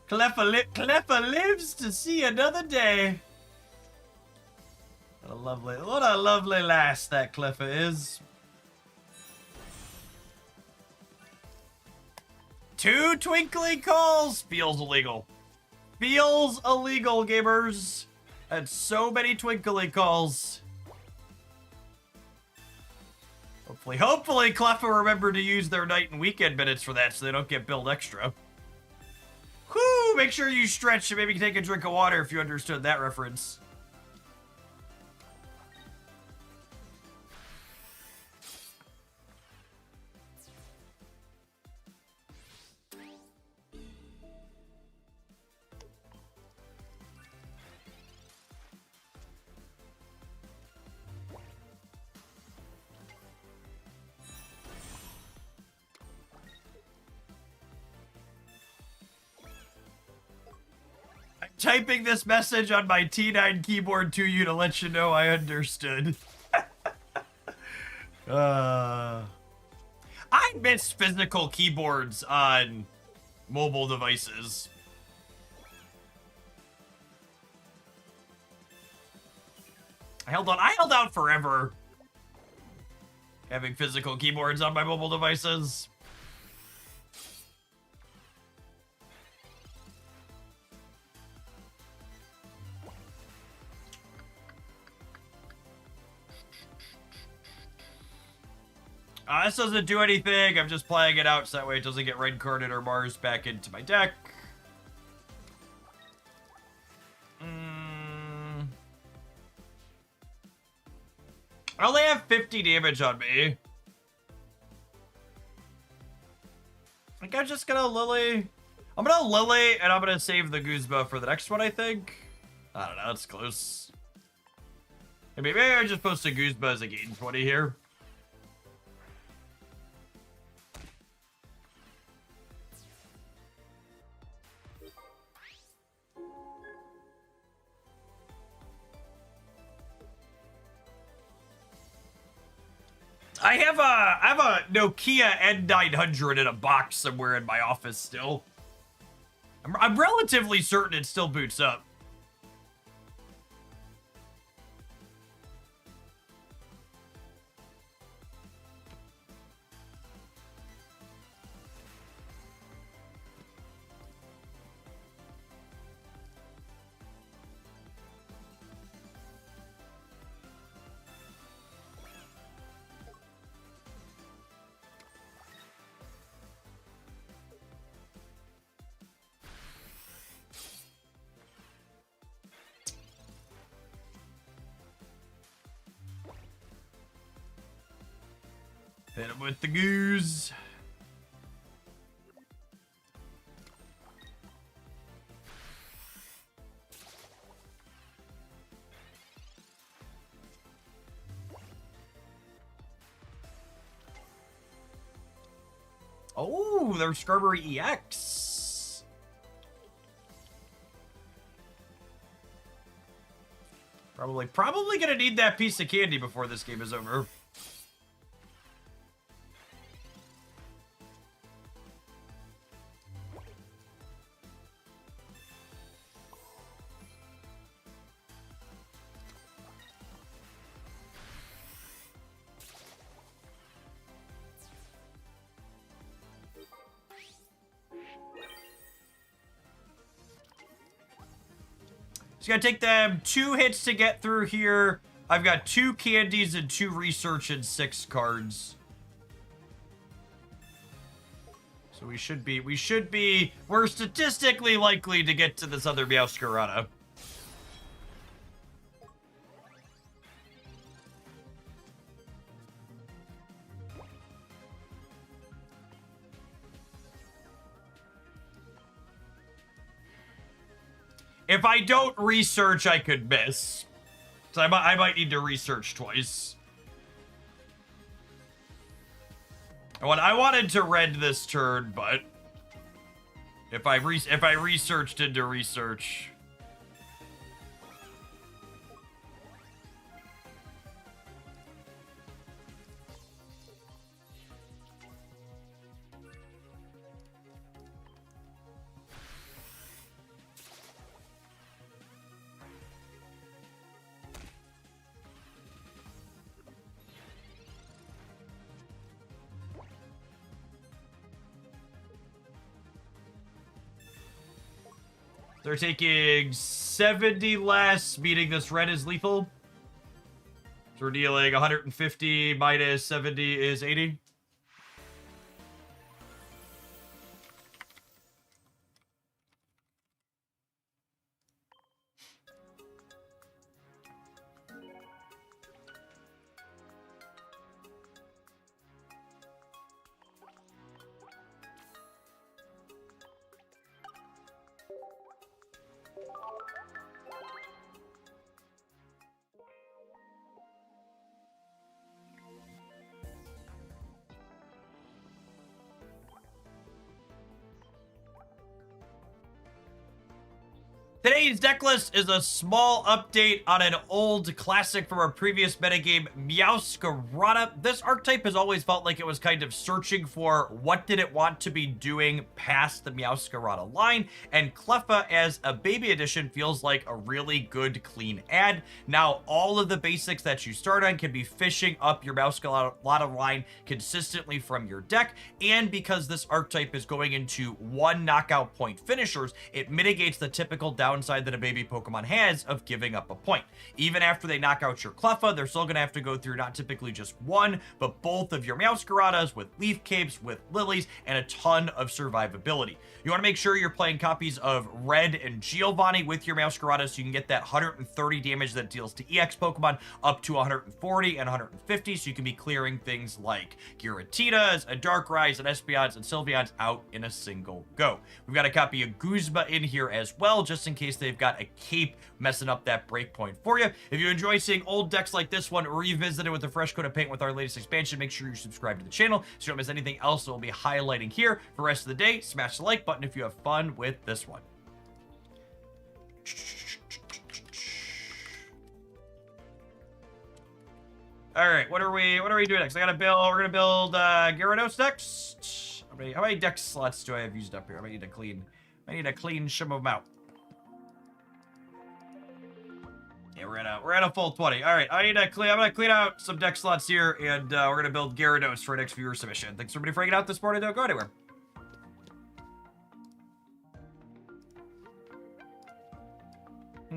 Cleffa lives to see another day. What a lovely lass that Cleffa is. 2 twinkly calls. Feels illegal. Feels illegal, gamers. That's so many twinkly calls. Hopefully Cleffa remember to use their night and weekend minutes for that so they don't get billed extra. Whew, make sure you stretch and maybe take a drink of water if you understood that reference. Typing this message on my T9 keyboard to you to let you know I understood. I miss physical keyboards on mobile devices. I held out forever having physical keyboards on my mobile devices. This doesn't do anything. I'm just playing it out so that way it doesn't get red carded or Mars back into my deck. I only have 50 damage on me. I think I'm just gonna Lily. I'm gonna Lily and I'm gonna save the Guzma for the next one, I think. I don't know, it's close. Maybe I just post a Guzma as a gain 20 here. I have a Nokia N900 in a box somewhere in my office still. I'm relatively certain it still boots up. Hit him with the goose. Oh, there's Skarmory EX. Probably gonna need that piece of candy before this game is over. It's gonna take them 2 hits to get through here. I've got 2 candies and 2 research and 6 cards. So we're statistically likely to get to this other Meowscarada. If I don't research, I could miss. So I might need to research twice. I wanted to red this turn, but if I researched into research. They're taking 70 less, meaning this red is lethal. So we're dealing 150 minus 70 is 80. Today's deck list is a small update on an old classic from our previous metagame, Meowscarada. This archetype has always felt like it was kind of searching for what did it want to be doing past the Meowscarada line, and Cleffa as a baby edition feels like a really good, clean add. Now, all of the basics that you start on can be fishing up your Meowscarada line consistently from your deck, and because this archetype is going into 1 knockout point finishers, it mitigates the typical downside that a baby Pokemon has of giving up a point. Even after they knock out your Cleffa, they're still going to have to go through not typically just one, but both of your Meowscaradas with Leaf Capes, with Lilies, and a ton of survivability. You want to make sure you're playing copies of Red and Giovanni with your Meowscarada so you can get that 130 damage that deals to EX Pokemon up to 140 and 150, so you can be clearing things like Giratinas, and Darkrai's, and Espeons, and Sylveons out in a single go. We've got a copy of Guzma in here as well, just in case they've got a cape messing up that breakpoint for you. If you enjoy seeing old decks like this one revisited with a fresh coat of paint with our latest expansion, make sure you subscribe to the channel so you don't miss anything else that we'll be highlighting here. For the rest of the day, smash the like button if you have fun with this one. All right, what are we doing next? We're gonna build Gyarados next. How many deck slots do I have used up here? I need to clean some of them out. Yeah, we're at a full 20. All right, I'm gonna clean out some deck slots here, and we're gonna build Gyarados for our next viewer submission. Thanks everybody for hanging out this morning. Don't go anywhere. I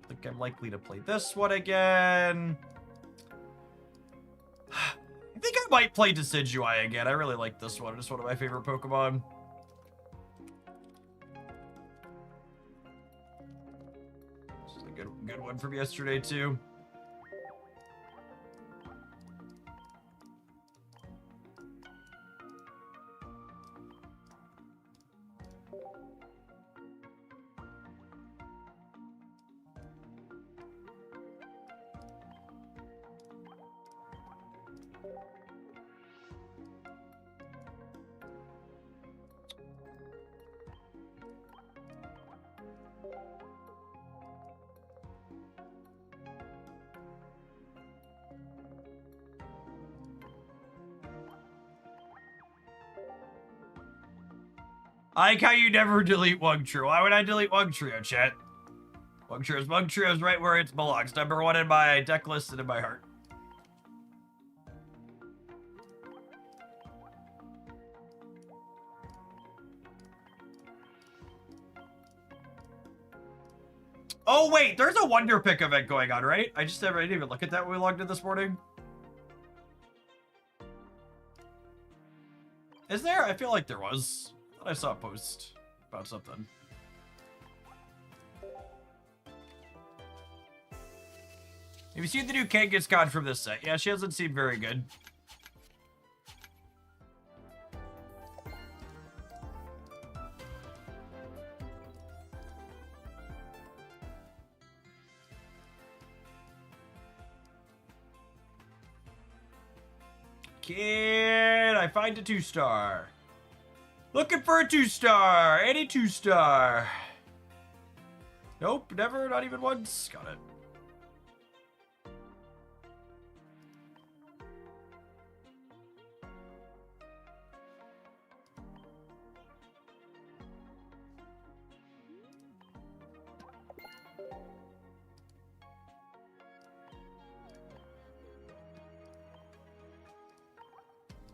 think I'm likely to play this one again. I think I might play Decidueye again. I really like this one. It's one of my favorite Pokemon. Good one from yesterday, too. I like how you never delete Wugtrio. Why would I delete Wugtrio, chat? Wugtrio's right where it belongs. Number 1 in my deck list and in my heart. Oh, wait, there's a Wonder Pick event going on, right? I didn't even look at that when we logged in this morning. Is there? I feel like there was. I thought I saw a post about something. Have you seen the new Kangaskhan from this set? Yeah, she doesn't seem very good. Can I find a 2-star? Looking for a 2-star. Any 2-star. Nope, never, not even once. Got it.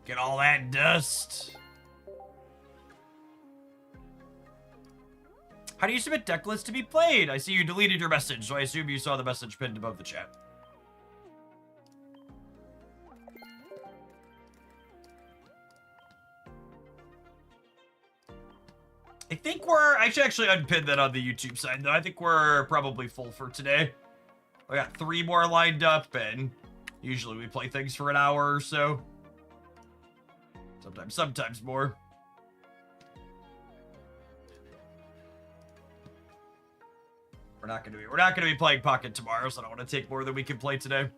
Get all that dust. How do you submit deck lists to be played? I see you deleted your message, so I assume you saw the message pinned above the chat. I think I should actually unpin that on the YouTube side, though. I think we're probably full for today. I got 3 more lined up, and usually we play things for an hour or so. Sometimes more. We're not gonna be playing Pocket tomorrow, so I don't want to take more than we can play today.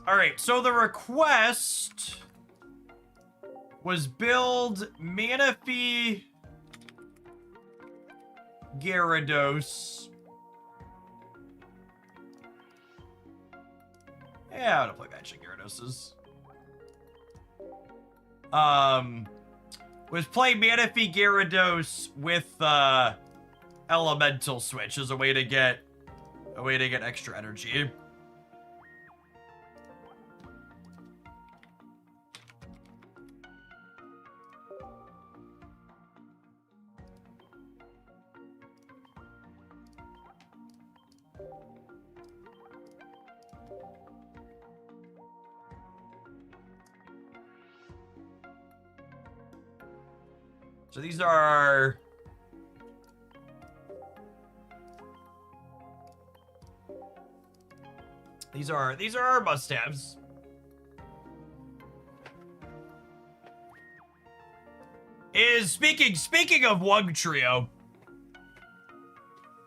All right, so the request was build Manaphy Gyarados. Yeah, I'm gonna play Magic Gyaradoses. Was play Manaphy Gyarados with Elemental Switch as a way to get extra energy. So these are our must-haves. Speaking of Wug Trio,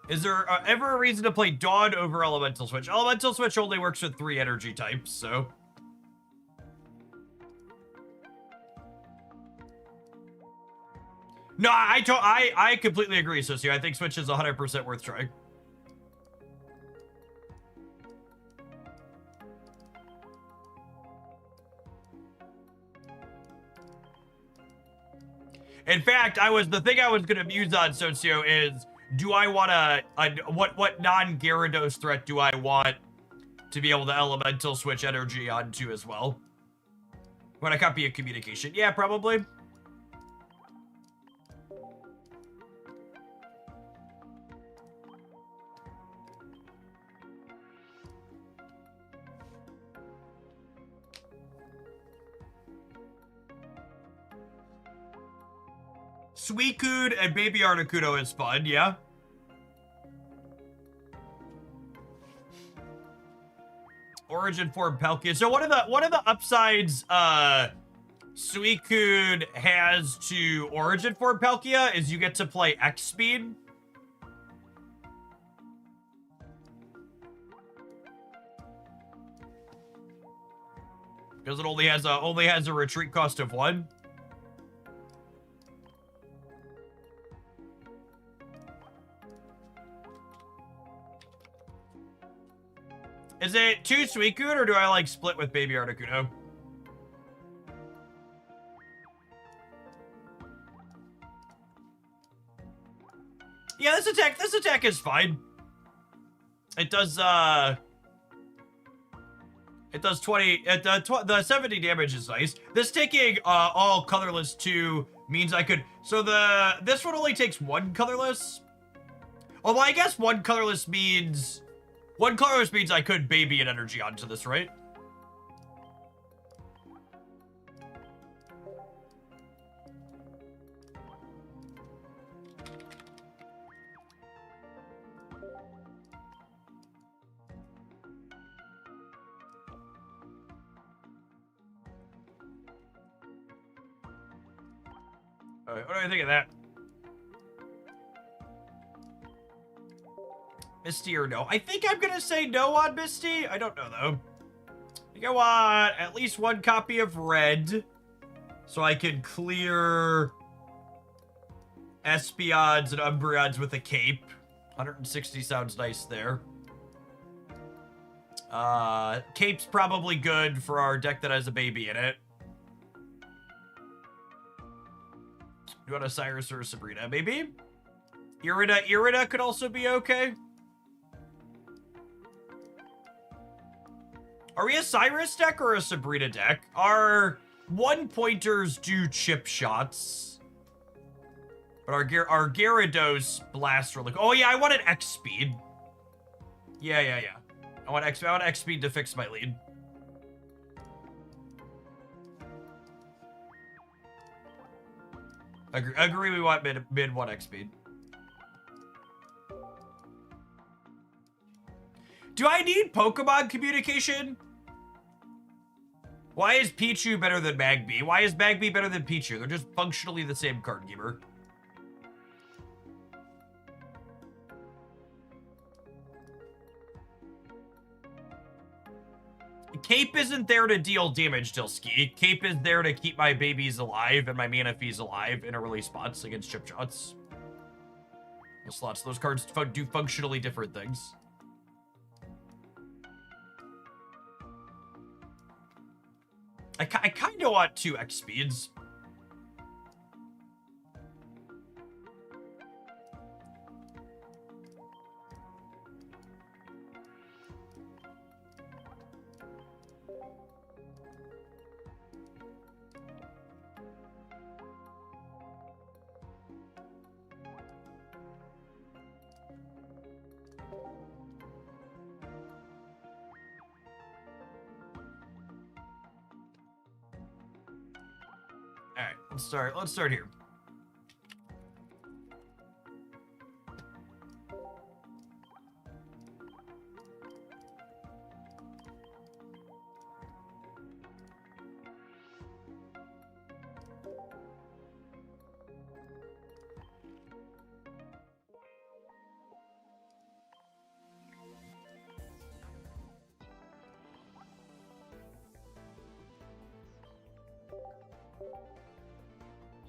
is there ever a reason to play Dawn over Elemental Switch? Elemental Switch only works with 3 energy types, so. No, I completely agree, Socio. I think Switch is 100% worth trying. In fact, the thing I was gonna muse on, Socio, is do I want what non-Gyarados threat do I want to be able to Elemental Switch energy onto as well? When I copy a communication. Yeah, probably. Suicune and Baby Articuno is fun, yeah. Origin form Palkia. So one of the upsides Suicune has to Origin form Palkia is you get to play X speed. Because it only has a retreat cost of 1. Is it 2 Suicune, or do I, like, split with Baby Articuno? Yeah, this attack is fine. It does 20, the 70 damage is nice. This taking, all colorless 2 means I could, so this one only takes 1 colorless. Although I guess 1 colorless means I could baby an energy onto this, right? Alright, what do I think of that? Misty or no? I think I'm gonna say no on Misty. I don't know, though. I think I want at least 1 copy of red, so I can clear Espeons and Umbreons with a cape. 160 sounds nice there. Cape's probably good for our deck that has a baby in it. Do you want a Cyrus or a Sabrina, maybe? Irida could also be okay. Are we a Cyrus deck or a Sabrina deck? Our one-pointers do chip shots. But our Gyarados blasts are like... Oh, yeah, I want an X-Speed. Yeah. I want X-Speed to fix my lead. Agree we want mid 1 X-Speed. Do I need Pokemon communication? Why is Pichu better than Magby? Why is Magby better than Pichu? They're just functionally the same card keeper. Cape isn't there to deal damage, Dilski. Cape is there to keep my babies alive and my Manaphy's alive in early spots against chip shots. Those cards do functionally different things. I kind of want 2 X speeds. All right, let's start here.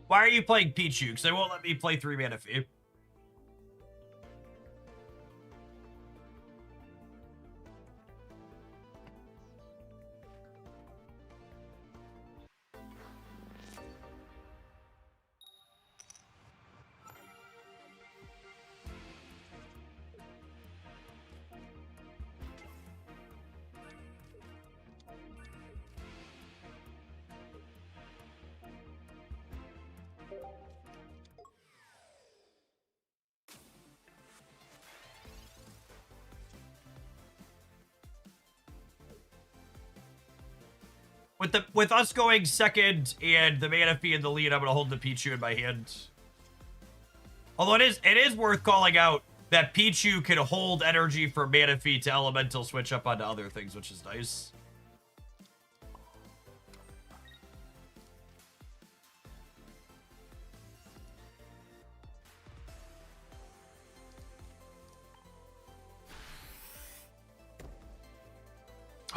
Why are you playing Pichu? Because they won't let me play 3 Manaphy. With us going second and the Manaphy in the lead, I'm gonna hold the Pichu in my hand. Although it is worth calling out that Pichu can hold energy from Manaphy to Elemental switch up onto other things, which is nice.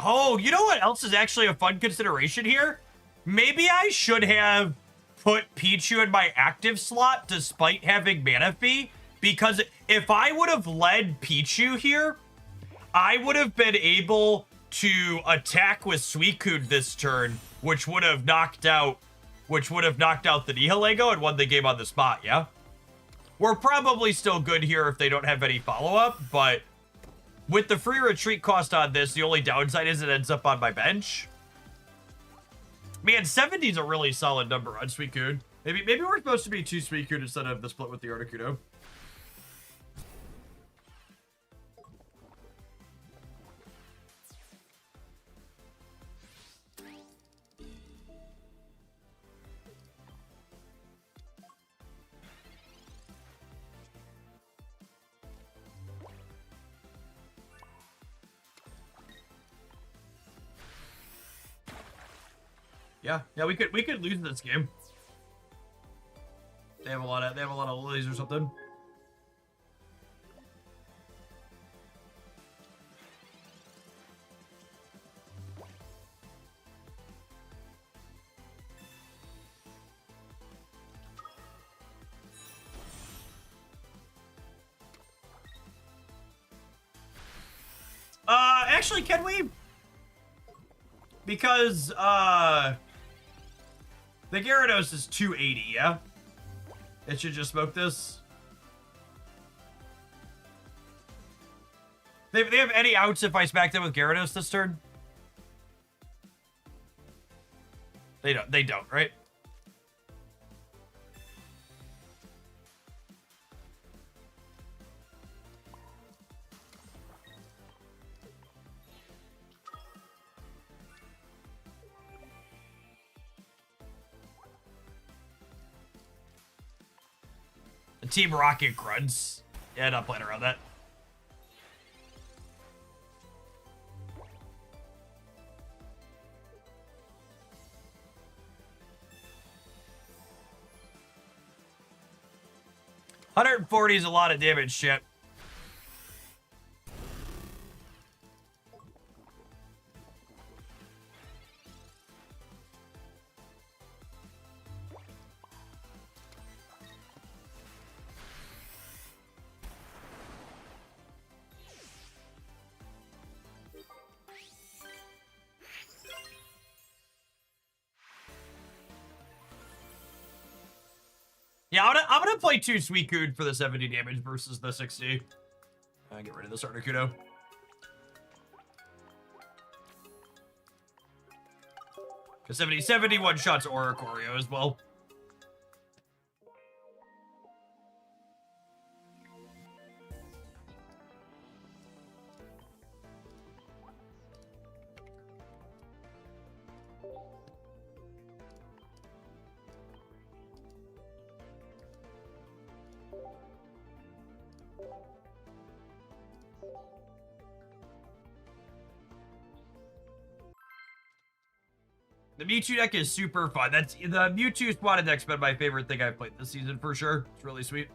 Oh, you know what else is actually a fun consideration here? Maybe I should have put Pichu in my active slot despite having Manaphy, because if I would have led Pichu here, I would have been able to attack with Suicune this turn, which would have knocked out the Nihilego and won the game on the spot, yeah? We're probably still good here if they don't have any follow-up, but with the free retreat cost on this, the only downside is it ends up on my bench. Man, 70 is a really solid number on Suicune. Maybe we're supposed to be 2 Suicune instead of the split with the Articuno. Yeah, we could lose this game. They have a lot of lilies or something. Actually, can we? Because the Gyarados is 280, yeah? It should just smoke this. They have any outs if I smack them with Gyarados this turn? They don't, right? The Team Rocket grunts. Yeah, not playing around that. $140 is a lot of damage, shit. Yeah, I'm gonna play 2 Suicune for the 70 damage versus the 60. Get rid of this Articuno. Because 70 one-shots Oricorio as well. The Mewtwo deck is super fun. That's the Mewtwo spotted deck's been my favorite thing I've played this season for sure. It's really sweet.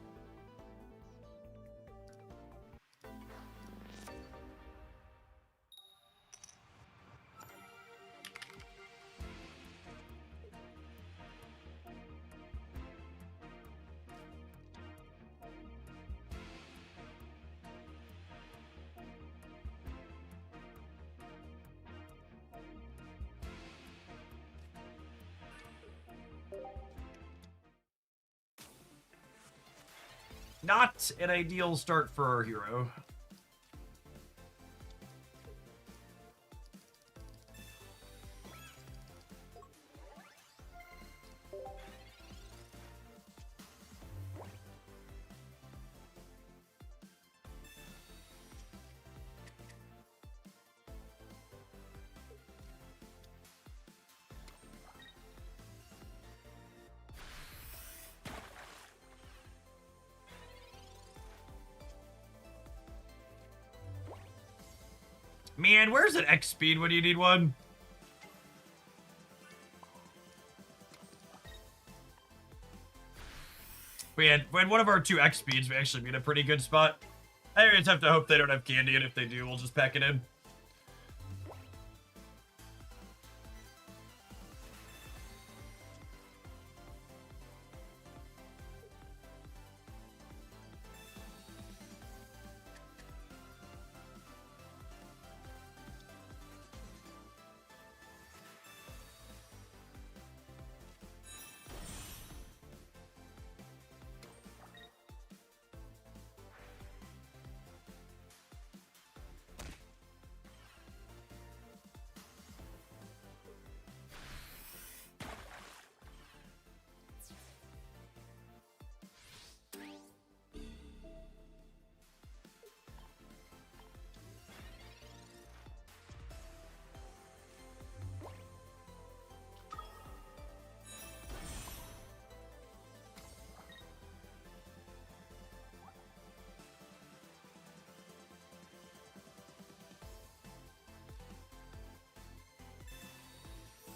Not an ideal start for our hero. Man, where's an X speed when you need one? When one of our 2 X speeds, we actually be in a pretty good spot. I just have to hope they don't have candy, and if they do, we'll just pack it in.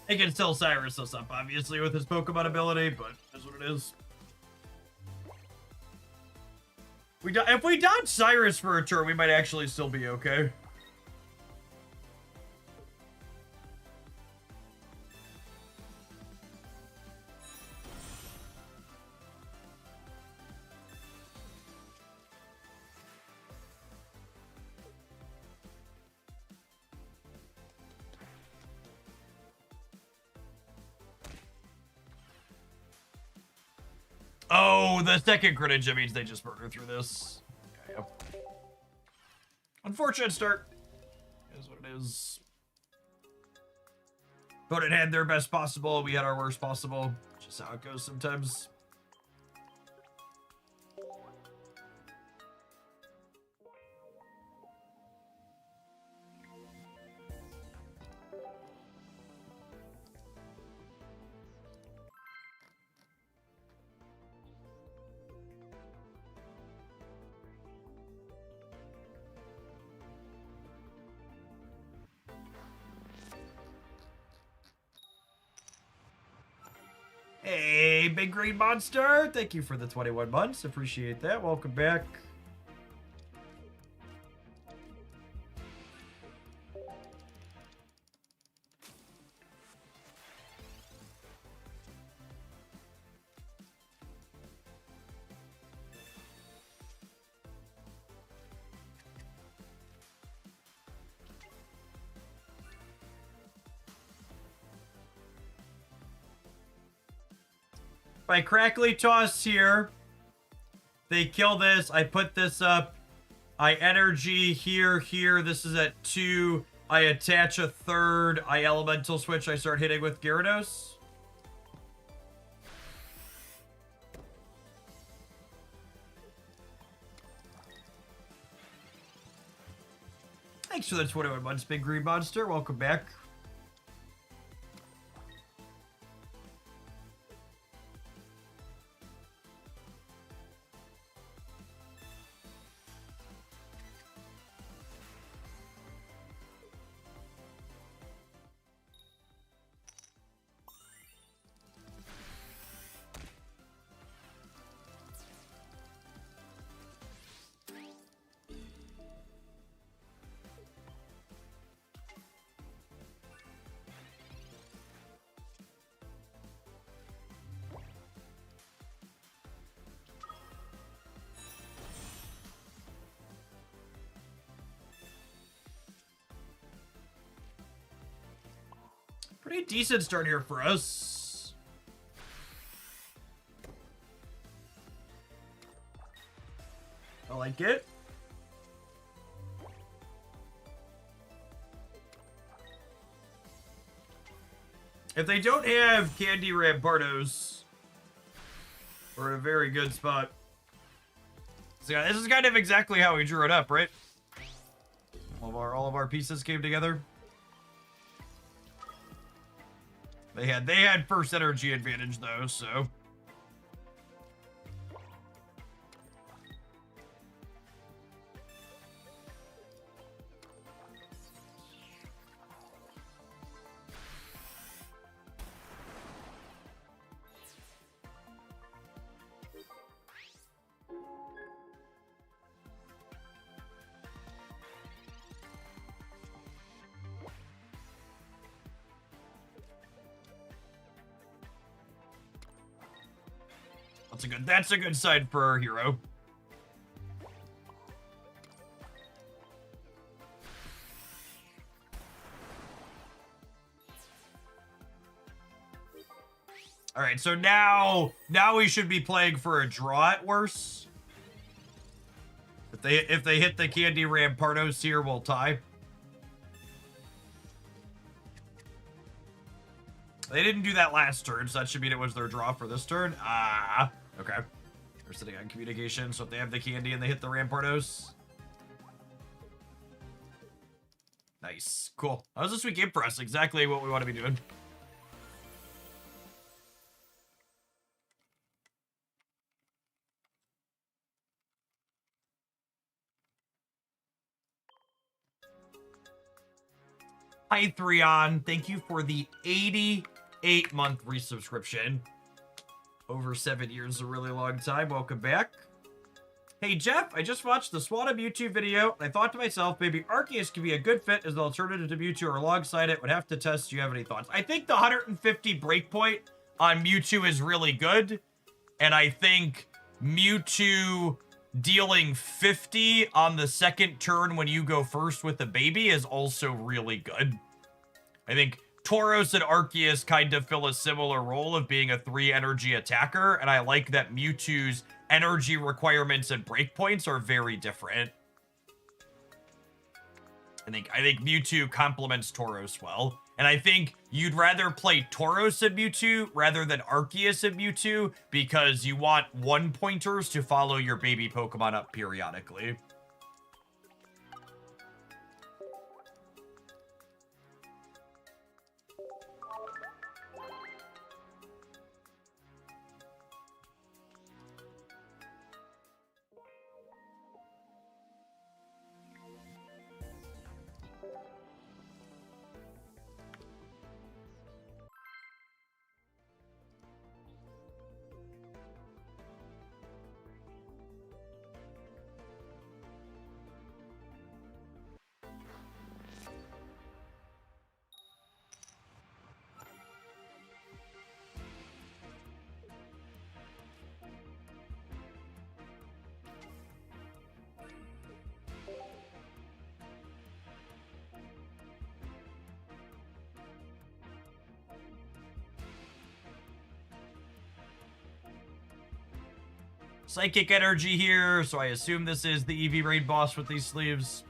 He can still Cyrus us up, obviously, with his Pokemon ability, but that's what it is. If we dodge Cyrus for a turn, we might actually still be okay. Oh, the second Greninja means they just murder through this. Okay, yep. Unfortunate start. Is what it is. Opponent had their best possible, we had our worst possible. Just how it goes sometimes. Hey, Big Green Monster! Thank you for the 21 months. Appreciate that. Welcome back. By Crackly Toss here. They kill this. I put this up. I energy here, here. This is at 2. I attach a 3rd. I elemental switch. I start hitting with Gyarados. Thanks for the 21 months, Big Green Monster. Welcome back. Pretty decent start here for us. I like it. If they don't have Candy Rampardos, we're in a very good spot. So yeah, this is kind of exactly how we drew it up, right? All of our pieces came together. They had first energy advantage though, so. That's a good sign for our hero. All right, so now we should be playing for a draw at worst. If they hit the Candy Rampardos here, we'll tie. They didn't do that last turn, so that should mean it was their draw for this turn. Ah, okay. They're sitting on communication, so if they have the candy and they hit the Rampardos. Nice. Cool. That was a sweet game for us. Exactly what we want to be doing. Hi, Threon. Thank you for the 88-month resubscription. Over 7 years is a really long time. Welcome back. Hey, Jeff, I just watched the SWAT Mewtwo video, and I thought to myself, maybe Arceus could be a good fit as an alternative to Mewtwo or alongside it. Would have to test. Do you have any thoughts? I think the 150 breakpoint on Mewtwo is really good, and I think Mewtwo dealing 50 on the second turn when you go first with the baby is also really good. I think Tauros and Arceus kind of fill a similar role of being a 3 energy attacker, and I like that Mewtwo's energy requirements and breakpoints are very different. I think Mewtwo complements Tauros well. And I think you'd rather play Tauros and Mewtwo rather than Arceus and Mewtwo because you want one-pointers to follow your baby Pokemon up periodically. Psychic energy here, so I assume this is the EV raid boss with these sleeves.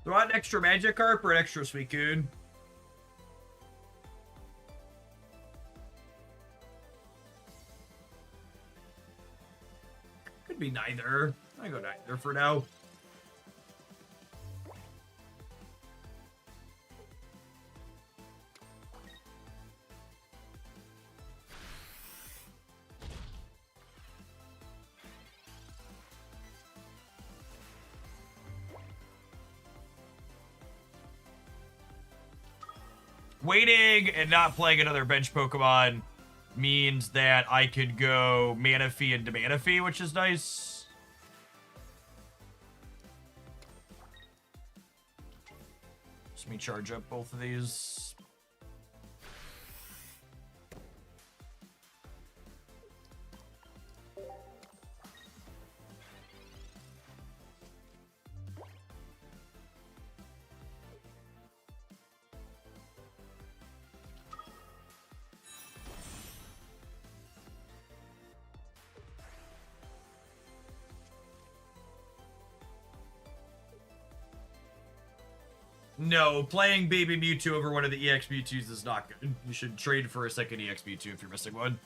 Do I want an extra Magikarp or an extra Suicune? Could be neither. I go neither for now. Waiting and not playing another bench Pokemon means that I could go Manaphy into Manaphy, which is nice. Let me charge up both of these. No, playing Baby Mewtwo over one of the EX Mewtwo's is not good. You should trade for a second EX Mewtwo if you're missing one.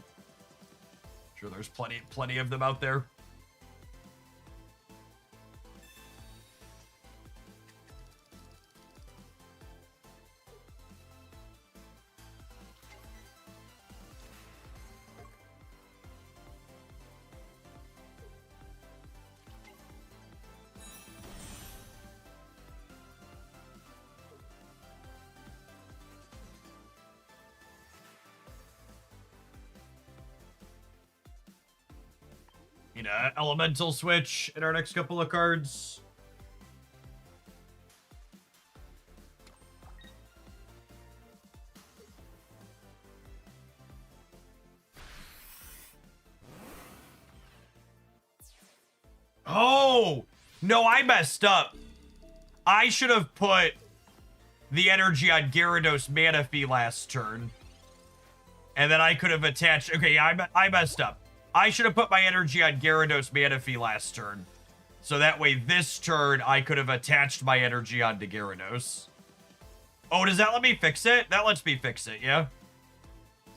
Sure, there's plenty of them out there. Elemental switch in our next couple of cards. Oh! No, I messed up. I should have put the energy on Gyarados Manaphy last turn. And then I could have attached... Okay, I messed up. I should have put my energy on Gyarados Manaphy last turn. So that way this turn, I could have attached my energy onto Gyarados. Oh, does that let me fix it? That lets me fix it, yeah?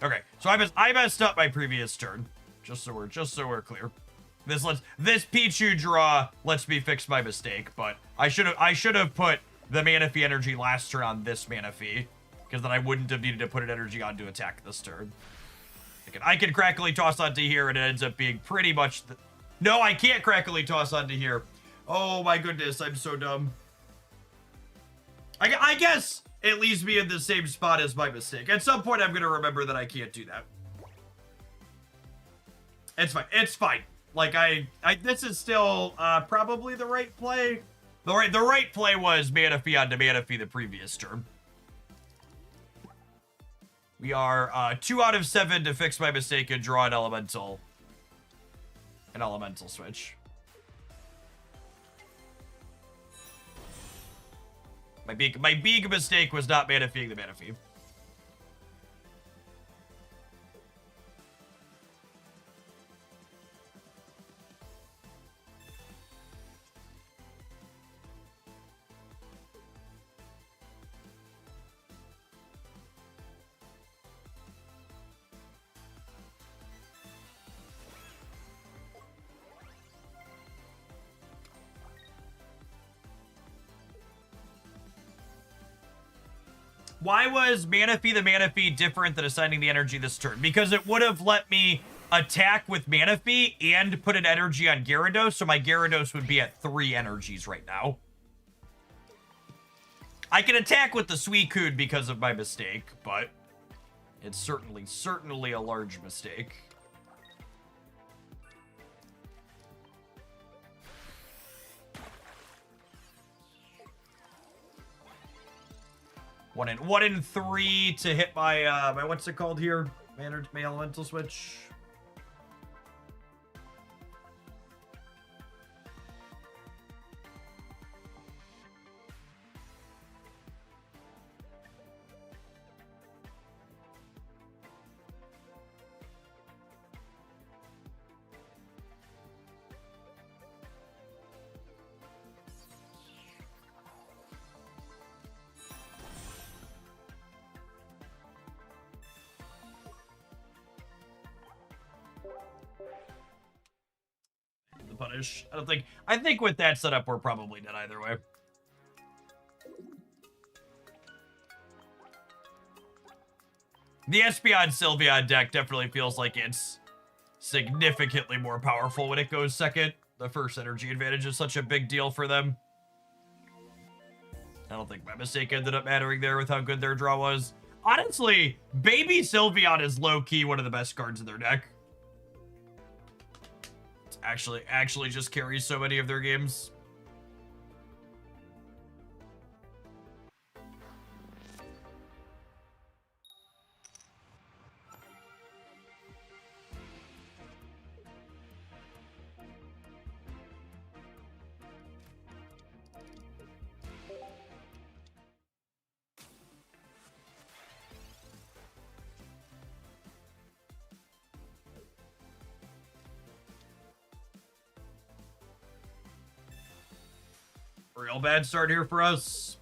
Okay, so I messed up my previous turn. Just so we're clear. This Pichu draw lets me fix my mistake, but I should have put the Manaphy energy last turn on this Manaphy. Because then I wouldn't have needed to put an energy on to attack this turn. I can Crackly Toss onto here, and it ends up being pretty much... No, I can't Crackly Toss onto here. Oh my goodness, I'm so dumb. I guess it leaves me in the same spot as my mistake. At some point, I'm going to remember that I can't do that. It's fine. It's fine. Like, this is still probably the right play. The right play was Manaphy onto Manaphy the previous turn. We are 2 out of 7 to fix my mistake and draw an elemental switch. My big mistake was not Manaphying the Manaphy. Why was Manaphy the Manaphy different than assigning the energy this turn? Because it would have let me attack with Manaphy and put an energy on Gyarados, so my Gyarados would be at 3 energies right now. I can attack with the Suicune because of my mistake, but it's certainly a large mistake. One in 3 to hit my my what's it called here? My elemental switch. Punish. I think with that setup, we're probably dead either way. The Espeon Sylveon deck definitely feels like it's significantly more powerful when it goes second. The first energy advantage is such a big deal for them. I don't think my mistake ended up mattering there with how good their draw was. Honestly, Baby Sylveon is low-key one of the best cards in their deck. Actually just carries so many of their games. Real bad start here for us.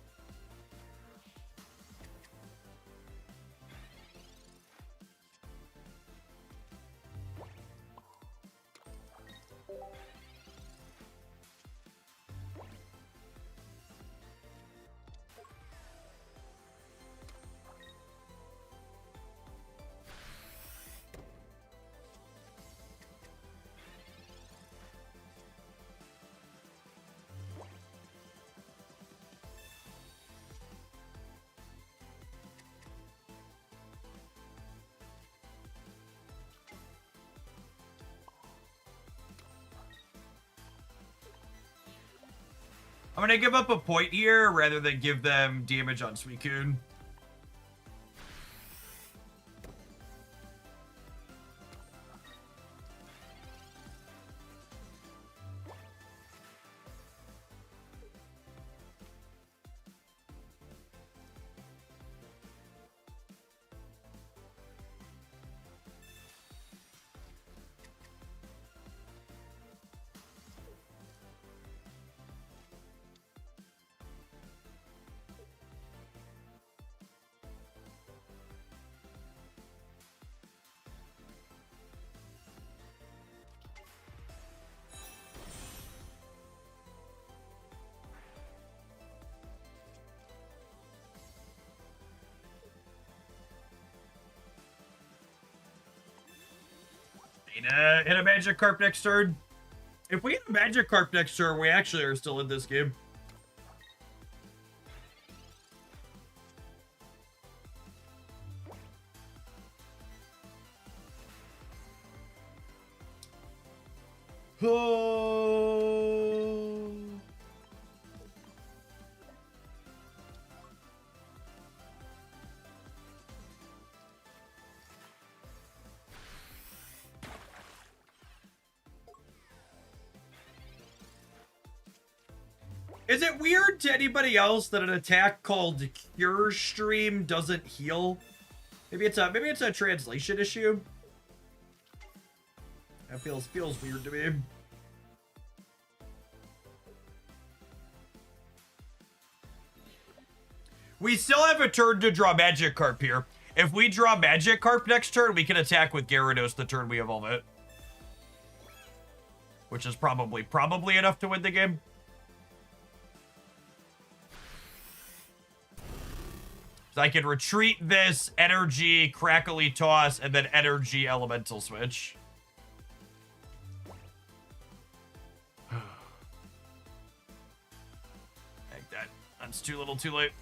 I'm gonna give up a point here rather than give them damage on Suicune. Hit a Magikarp next turn. If we hit a Magikarp next turn, we actually are still in this game. Oh. Is it weird to anybody else that an attack called Cure Stream doesn't heal? Maybe it's a translation issue. That feels weird to me. We still have a turn to draw Magikarp here. If we draw Magikarp next turn, we can attack with Gyarados the turn we evolve it. Which is probably enough to win the game. So I can retreat this, energy, crackly toss, and then energy elemental switch. Like that. That's too little too late.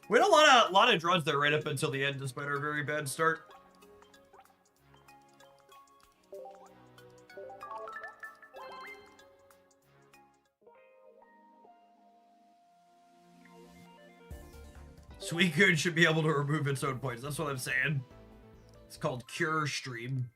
We had a lot of draws there right up until the end, despite our very bad start. Suicune should be able to remove its own points. That's what I'm saying. It's called Cure Stream.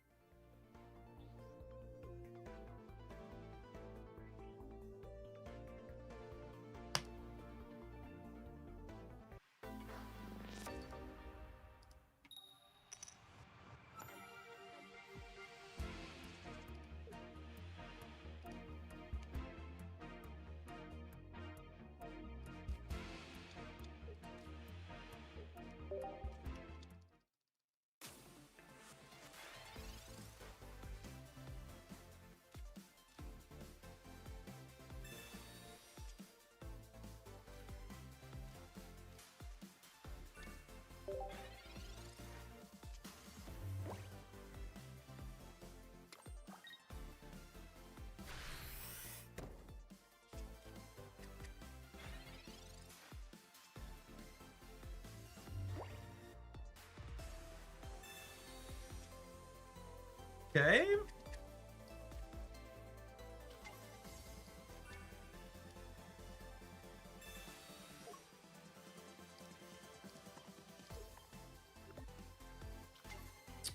Okay.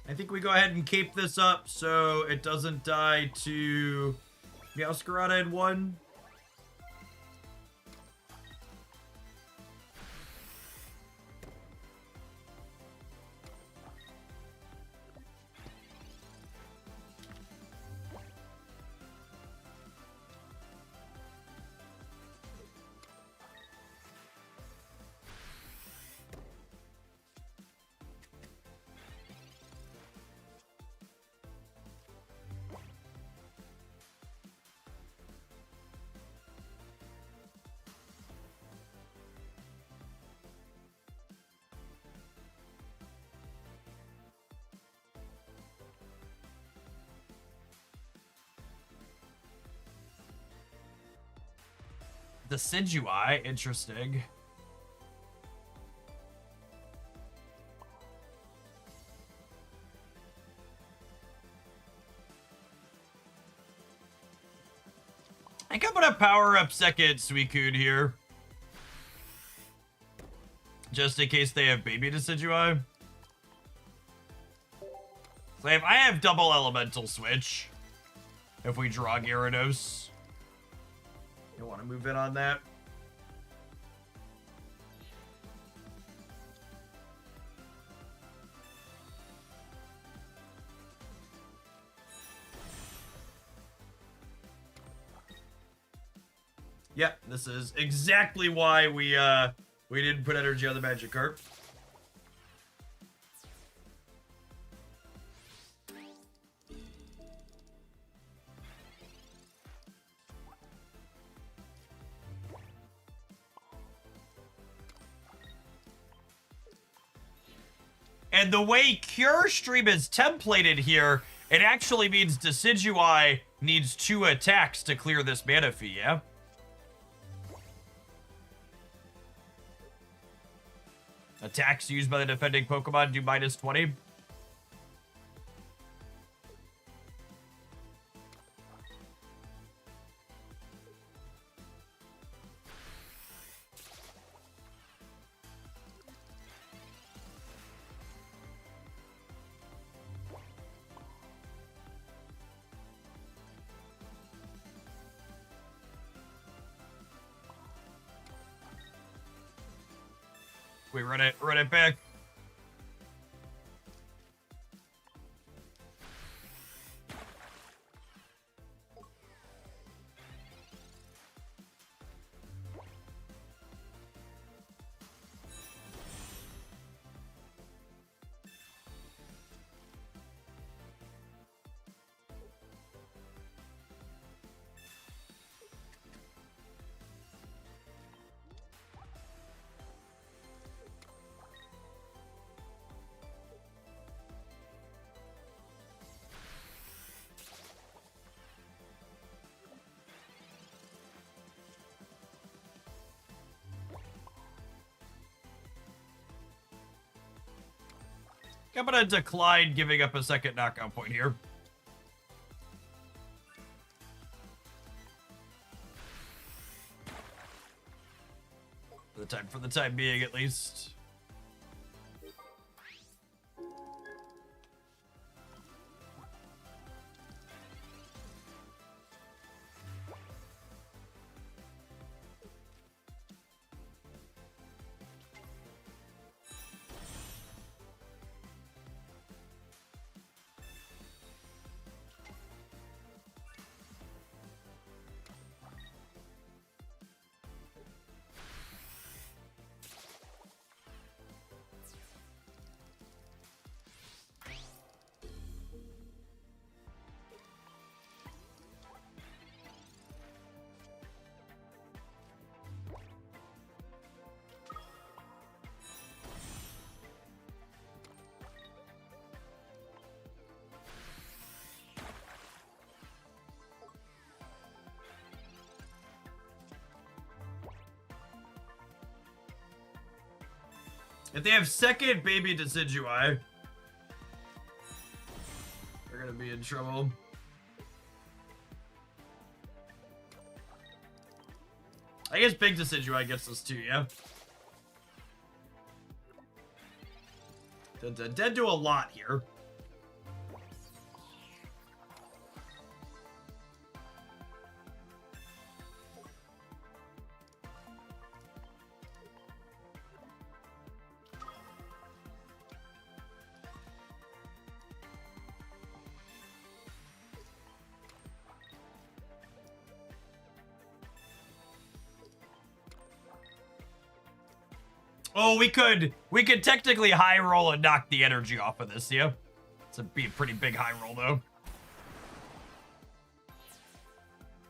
I think we go ahead and cape this up so it doesn't die to Meowscarada in 1. The Decidueye, interesting. I think I'm gonna power up second Suicune here. Just in case they have baby Decidueye. So if I have double elemental switch, if we draw Gyarados. You want to move in on that? Yeah, this is exactly why we didn't put energy on the Magikarp. And the way Cure Stream is templated here, it actually means Decidueye needs 2 attacks to clear this mana fee, yeah? Attacks used by the defending Pokemon do minus 20. We run it back. I'm gonna decline giving up a second knockout point here. For the time being, at least. If they have second baby Decidueye, they're gonna be in trouble. I guess big Decidueye gets this too, yeah? Dead do a lot here. Oh, we could technically high roll and knock the energy off of this, yeah? It's a pretty big high roll, though.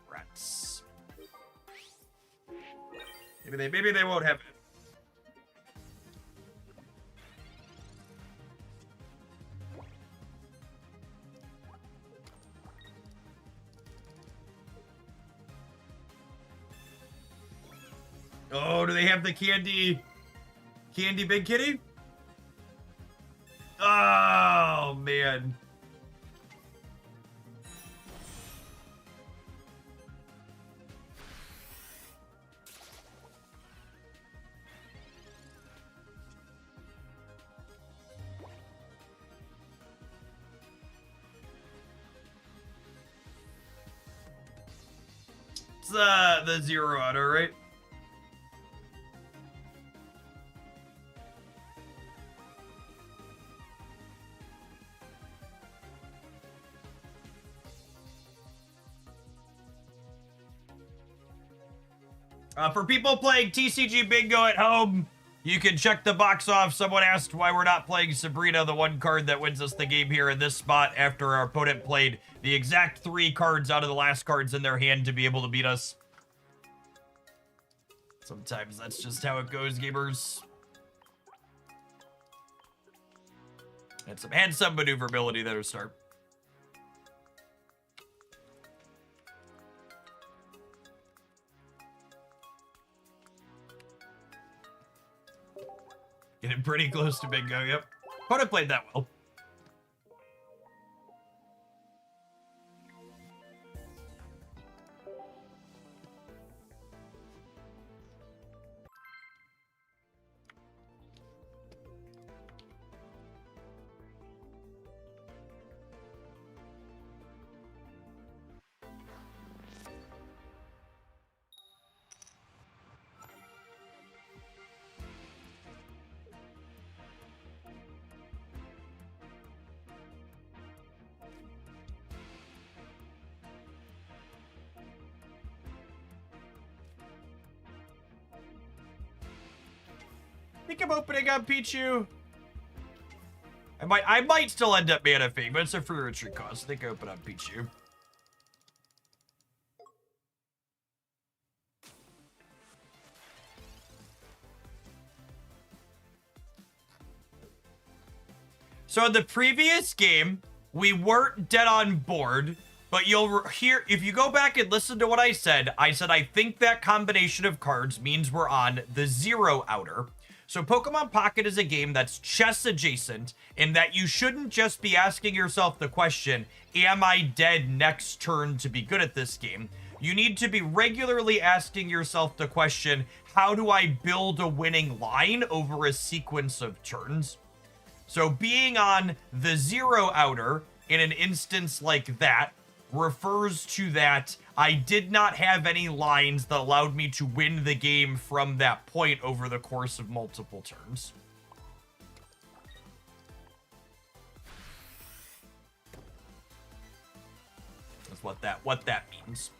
Rats. Maybe they won't have it. Oh, do they have the candy big kitty? Oh, man. It's the zero auto, right? For people playing TCG Bingo at home, you can check the box off. Someone asked why we're not playing Sabrina, the one card that wins us the game here in this spot after our opponent played the exact 3 cards out of the last cards in their hand to be able to beat us. Sometimes that's just how it goes, gamers. And some maneuverability there to start. Getting pretty close to bingo, yep. Opponent played that well. think I'm opening up Pichu. I might still end up manifing, but it's a free retreat cost. I think I open up Pichu. So in the previous game, we weren't dead on board, but you'll hear, if you go back and listen to what I said I think that combination of cards means we're on the 0 outer. So Pokemon Pocket is a game that's chess adjacent in that you shouldn't just be asking yourself the question, am I dead next turn to be good at this game? You need to be regularly asking yourself the question, how do I build a winning line over a sequence of turns? So being on the 0 outer in an instance like that refers to that I did not have any lines that allowed me to win the game from that point over the course of multiple turns. That's what that means.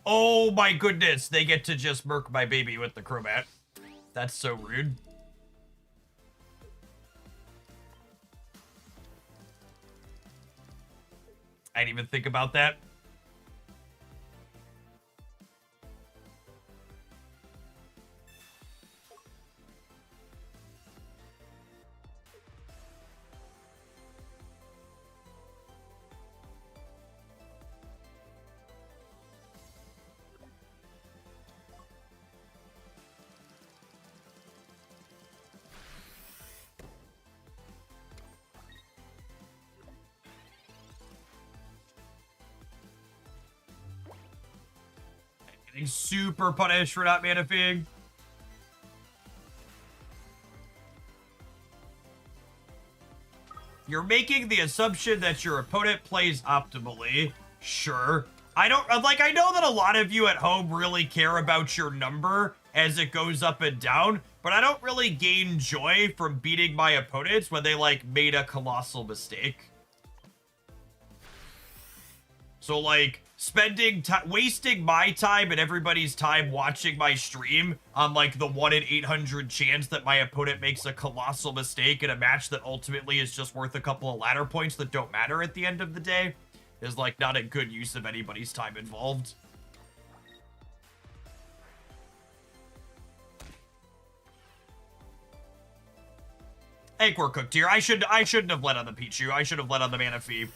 Oh my goodness, they get to just murk my baby with the Crobat. That's so rude. I didn't even think about that. Getting super punished for not manifying. You're making the assumption that your opponent plays optimally. Sure. I know that a lot of you at home really care about your number as it goes up and down, but I don't really gain joy from beating my opponents when they, like, made a colossal mistake. So, like, wasting my time and everybody's time watching my stream on, like, the 1 in 800 chance that my opponent makes a colossal mistake in a match that ultimately is just worth a couple of ladder points that don't matter at the end of the day is, like, not a good use of anybody's time involved. I think we're cooked here. I shouldn't have led on the Pichu. I should have led on the Manaphy.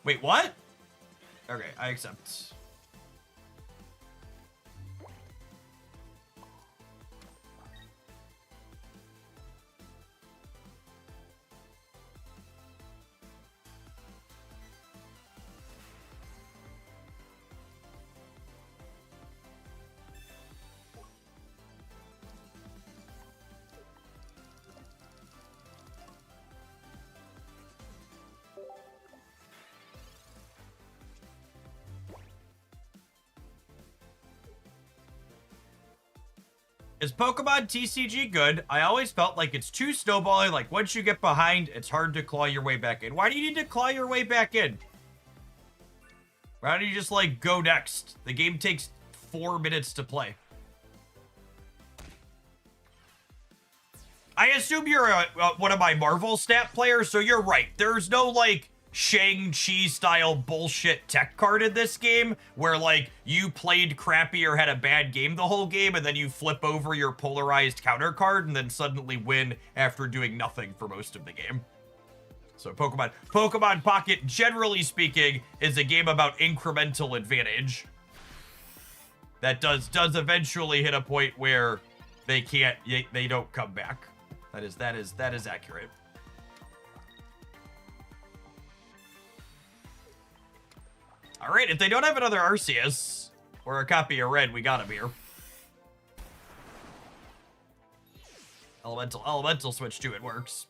Wait, what? Okay, I accept. Is Pokemon TCG good? I always felt like it's too snowballing, like once you get behind, it's hard to claw your way back in. Why do you need to claw your way back in? Why don't you just, like, go next? The game takes 4 minutes to play. I assume you're one of my Marvel stat players, so you're right. There's no, like, Shang-Chi style bullshit tech card in this game where, like, you played crappy or had a bad game the whole game and then you flip over your polarized counter card and then suddenly win after doing nothing for most of the game. So Pokemon Pocket, generally speaking, is a game about incremental advantage that does eventually hit a point where they don't come back. That is accurate. All right, if they don't have another Arceus or a copy of Red, we got him here. Elemental switch to it works.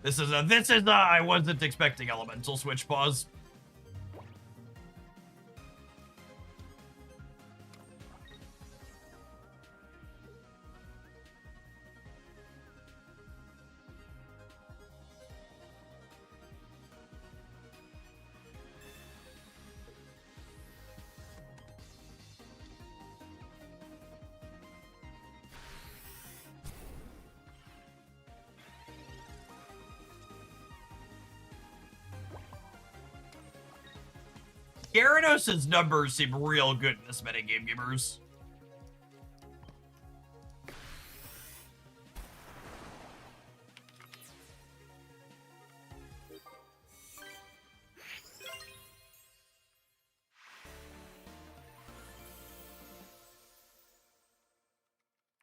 This is a I wasn't expecting elemental switch pause. Gyarados' numbers seem real good in this metagame, gamers.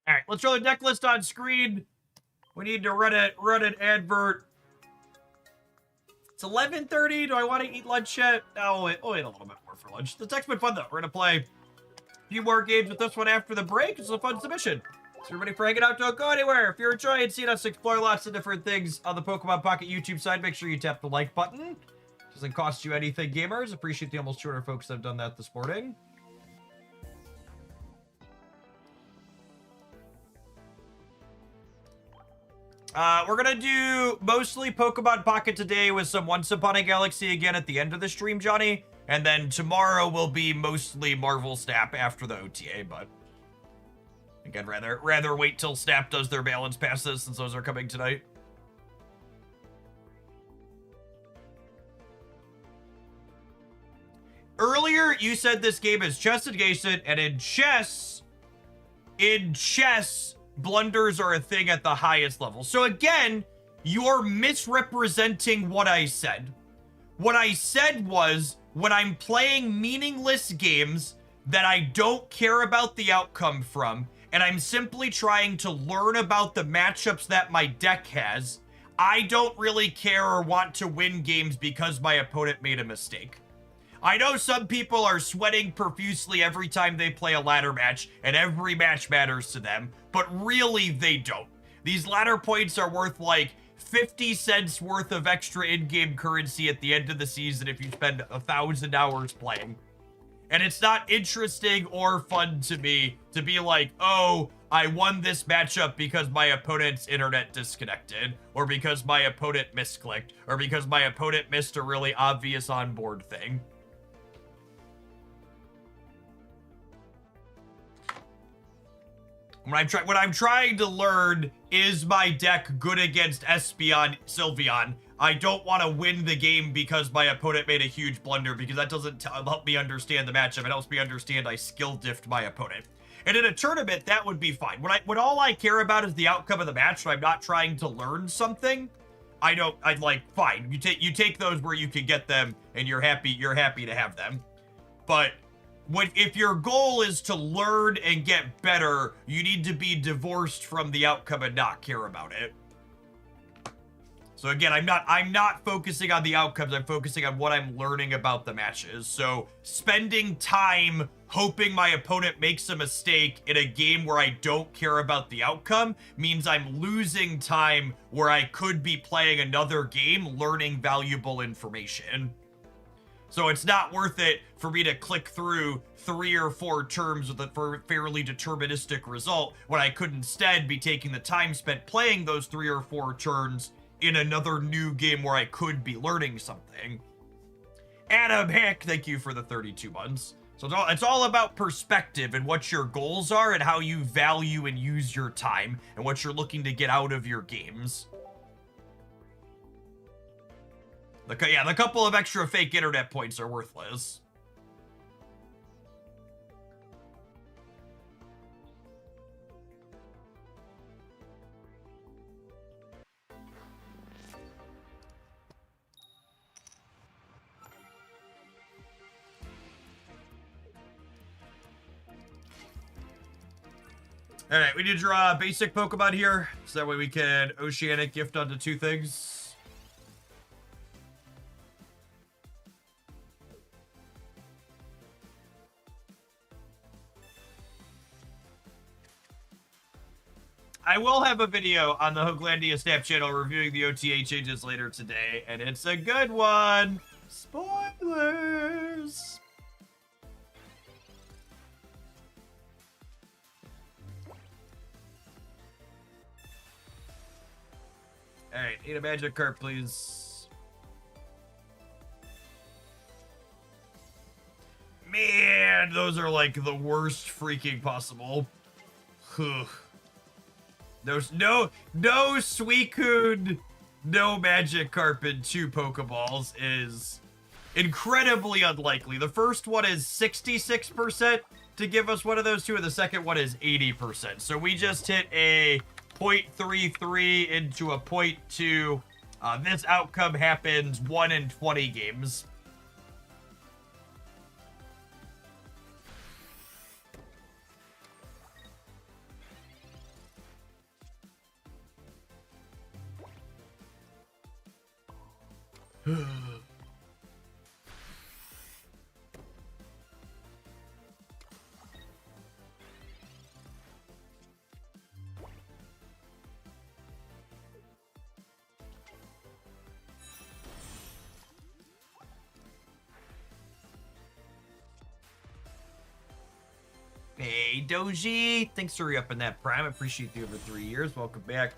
All right, let's show the deck list on screen. We need to run an advert. It's 11:30. Do I want to eat lunch yet? No, wait a little bit more for lunch. The deck's been fun, though. We're going to play a few more games with this one after the break. It's a fun submission. So everybody for hanging out. Don't go anywhere. If you're enjoying seeing us explore lots of different things on the Pokemon Pocket YouTube side, make sure you tap the like button. Doesn't cost you anything, gamers. Appreciate the almost 200 folks that have done that this morning. We're gonna do mostly Pokemon Pocket today with some Once Upon a Galaxy again at the end of the stream, Johnny. And then tomorrow will be mostly Marvel Snap after the OTA, but again, rather wait till Snap does their balance passes since those are coming tonight. Earlier, you said this game is chess adjacent, and in chess, blunders are a thing at the highest level. So again, you're misrepresenting what I said. What I said was, when I'm playing meaningless games that I don't care about the outcome from, and I'm simply trying to learn about the matchups that my deck has, I don't really care or want to win games because my opponent made a mistake. I know some people are sweating profusely every time they play a ladder match, and every match matters to them, but really they don't. These ladder points are worth like 50 cents worth of extra in-game currency at the end of the season if you spend 1,000 hours playing. And it's not interesting or fun to me to be like, oh, I won this matchup because my opponent's internet disconnected, or because my opponent misclicked, or because my opponent missed a really obvious onboard thing. What I'm trying to learn is my deck good against Espeon, Sylveon. I don't want to win the game because my opponent made a huge blunder, because that doesn't help me understand the matchup. It helps me understand I skill diffed my opponent. And in a tournament, that would be fine. When all I care about is the outcome of the match, so I'm not trying to learn something, I'd like, fine. You take those where you can get them, and you're happy to have them. But if your goal is to learn and get better, you need to be divorced from the outcome and not care about it. So again, I'm not focusing on the outcomes, I'm focusing on what I'm learning about the matches. So spending time hoping my opponent makes a mistake in a game where I don't care about the outcome means I'm losing time where I could be playing another game, learning valuable information. So it's not worth it for me to click through 3 or 4 terms with a fairly deterministic result when I could instead be taking the time spent playing those 3 or 4 turns in another new game where I could be learning something. Adam Heck, thank you for the 32 months. So it's all about perspective and what your goals are and how you value and use your time and what you're looking to get out of your games. The couple of extra fake internet points are worthless. All right, we need to draw a basic Pokemon here, so that way we can Oceanic Gift onto 2 things. I will have a video on the Hooglandia Snap channel reviewing the OTA changes later today, and it's a good one. Spoilers. All right, need a magic card, please. Man, those are like the worst freaking possible. There's no Suicune, no Magic Carpet, 2 Pokeballs is incredibly unlikely. The first one is 66% to give us one of those two, and the second one is 80%. So we just hit a 0.33 into a 0.2. This outcome happens 1 in 20 games. Hey, Doji. Thanks for re-upping that Prime. Appreciate you over 3 years. Welcome back.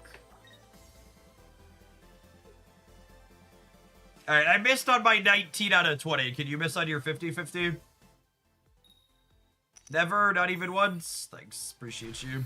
All right, I missed on my 19 out of 20. Can you miss on your 50-50? Never? Not even once? Thanks. Appreciate you.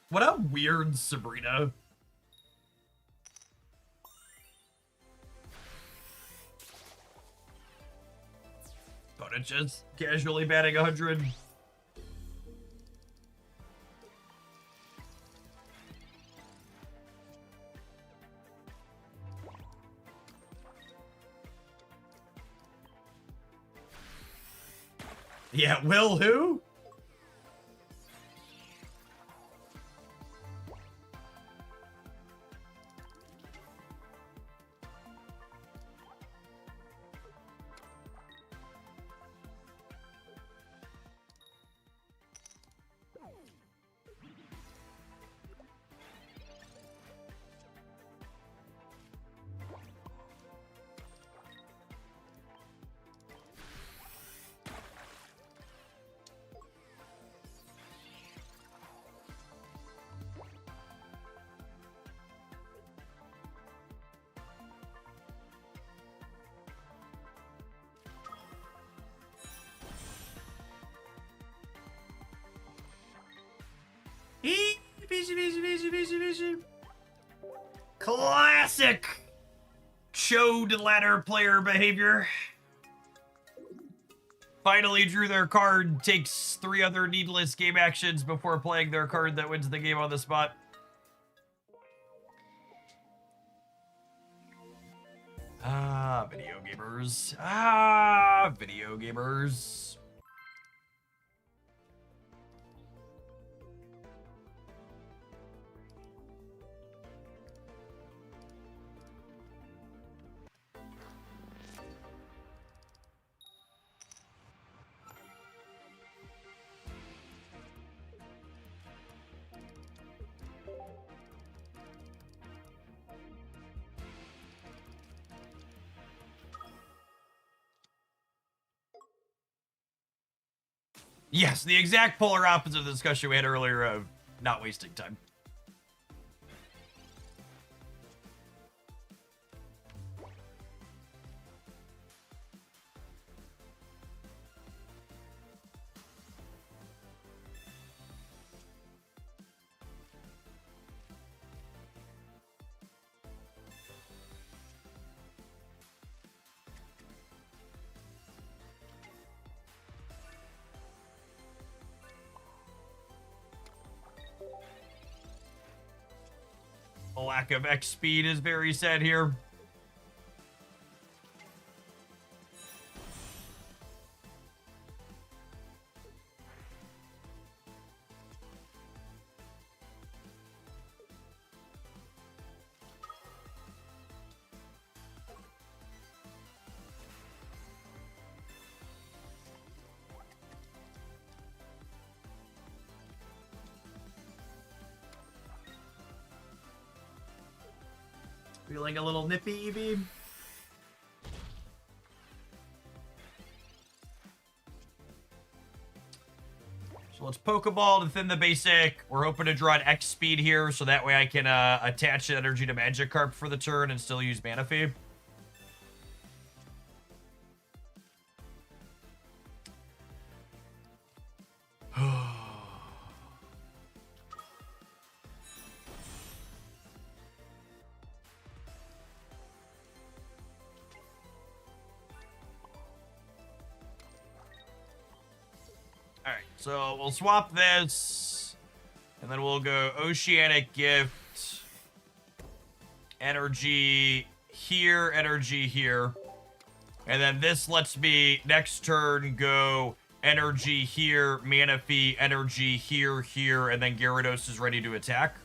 What a weird Sabrina. But it's just casually batting 100. Yeah, Will who? Classic chode ladder player behavior. Finally drew their card, takes 3 other needless game actions before playing their card that wins the game on the spot. Video gamers. Video gamers. Yes, the exact polar opposite of the discussion we had earlier of not wasting time. lack of X speed is very sad here. Feeling a little nippy, Eevee? So let's Pokeball to thin the basic. We're hoping to draw an X speed here, so that way I can attach energy to Magikarp for the turn and still use Manaphy. Alright, so we'll swap this, and then we'll go Oceanic Gift, energy here, and then this lets me, next turn, go energy here, Manaphy, energy here, and then Gyarados is ready to attack.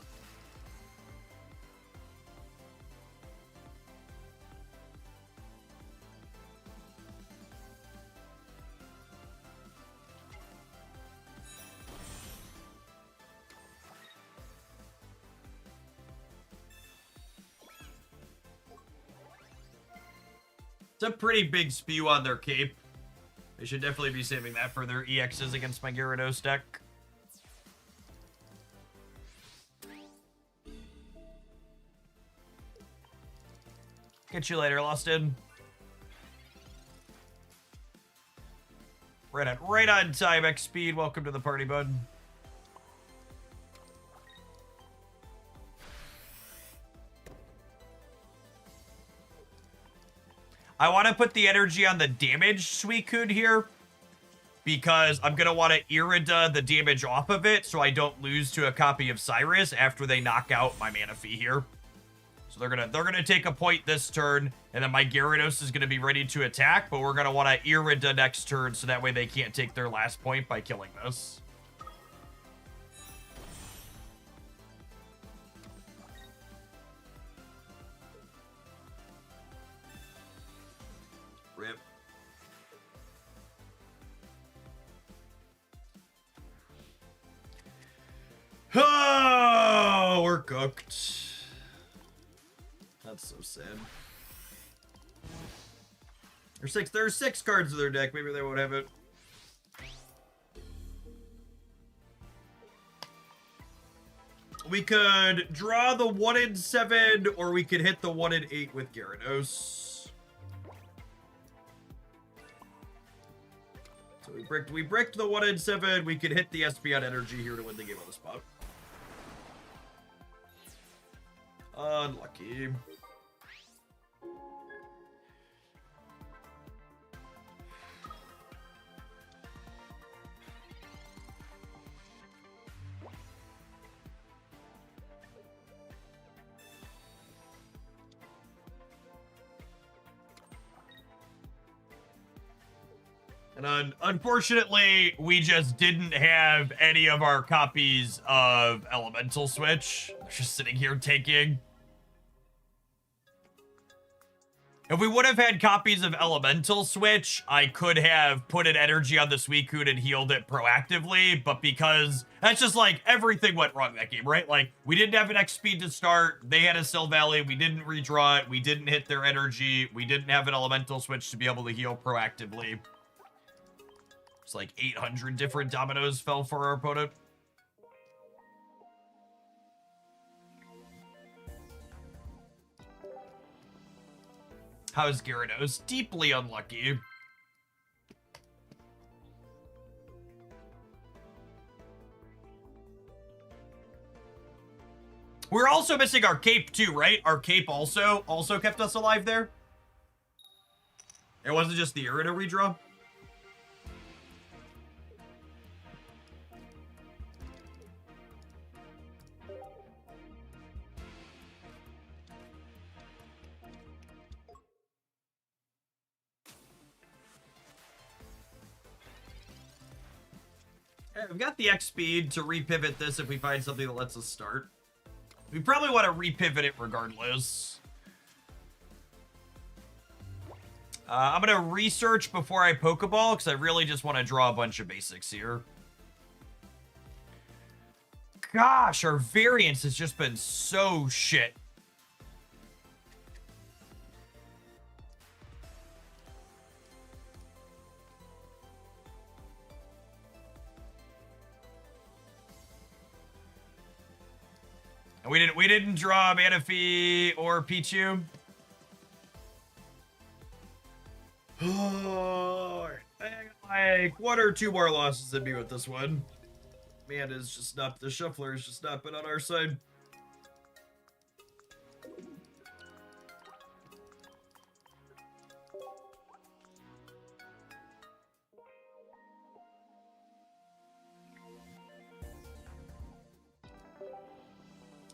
It's a pretty big spew on their cape. They should definitely be saving that for their EXs against my Gyarados deck. Catch you later, Lostin. Right on time, X speed. Welcome to the party, bud. I want to put the energy on the damage Suicune here, because I'm going to want to Irida the damage off of it so I don't lose to a copy of Cyrus after they knock out my Manaphy here. So they're gonna take a point this turn, and then my Gyarados is going to be ready to attack, but we're going to want to Irida next turn so that way they can't take their last point by killing this. Rip. Oh, we're cooked. That's so sad. There's six cards in their deck. Maybe they won't have it. We could draw the 1 in 7, or we could hit the 1 in 8 with Gyarados. So we bricked the 1 in 7. We could hit the Espeon energy here to win the game on the spot. Unlucky. And unfortunately, we just didn't have any of our copies of Elemental Switch. They're just sitting here taking. If we would have had copies of Elemental Switch, I could have put an energy on the Suicune and healed it proactively, but because that's just like everything went wrong that game, right? Like, we didn't have an X speed to start, they had a Still Valley, we didn't redraw it, we didn't hit their energy, we didn't have an Elemental Switch to be able to heal proactively. It's like 800 different dominoes fell for our opponent. How's Gyarados? Deeply unlucky. We're also missing our cape too, right? Our cape also kept us alive there. It wasn't just the Irida redraw. We've got the X speed to repivot this if we find something that lets us start. We probably want to repivot it regardless. I'm going to research before I Pokeball because I really just want to draw a bunch of basics here. Gosh, our variance has just been so shit. We didn't draw Manaphy or Pichu. Oh, like 1 or 2 more losses in me with this one. Man, is just not, the shuffler has just not been on our side.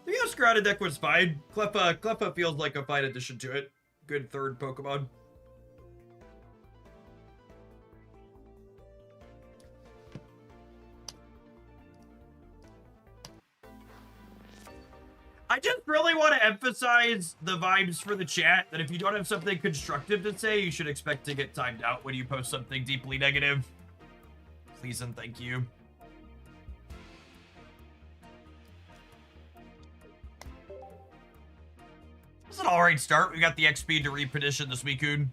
The Chaos Grounded deck was fine. Cleffa feels like a fine addition to it. Good third Pokemon. I just really want to emphasize the vibes for the chat that if you don't have something constructive to say, you should expect to get timed out when you post something deeply negative. Please and thank you. It's an alright start. We got the XP to repetition the Suicune.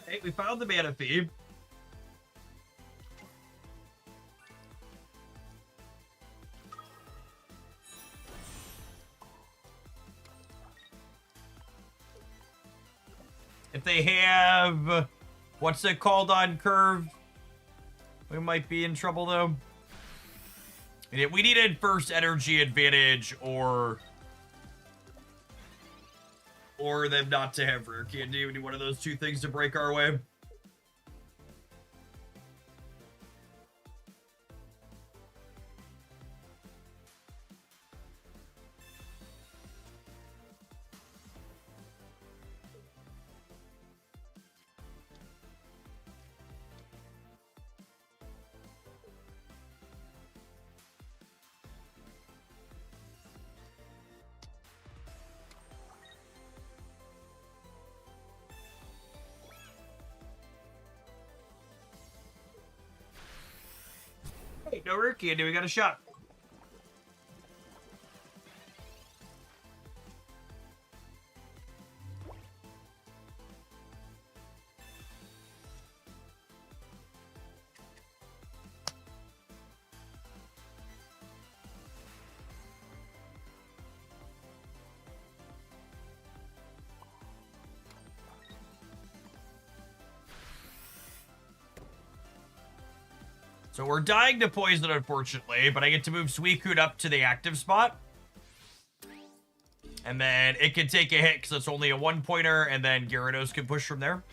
Hey, we found the Manaphy. If they have... what's it called on curve? We might be in trouble, though. We needed first energy advantage or them not to have rare candy. We need one of those two things to break our way. Hey, no rare candy. We got a shot. So we're dying to poison, unfortunately, but I get to move Suicune up to the active spot. And then it can take a hit because it's only a 1-pointer, and then Gyarados can push from there.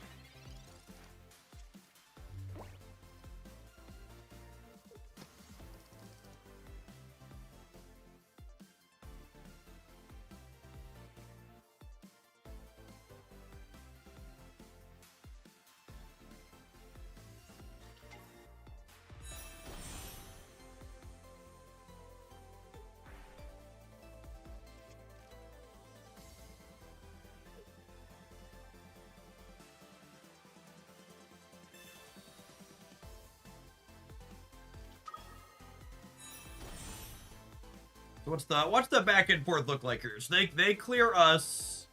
What's the back and forth look like here? So they clear us.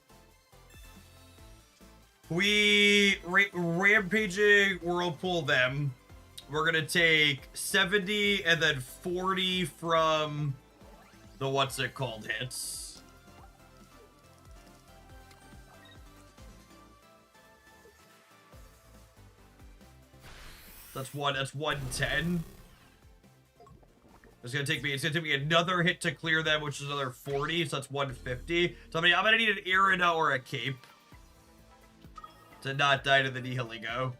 We rampaging whirlpool them. We're gonna take 70 and then 40 from the what's it called hits. That's 110. It's gonna take me another hit to clear them, which is another 40, so that's 150. So I'm gonna need an Irina or a cape to not die to the Nihiligo.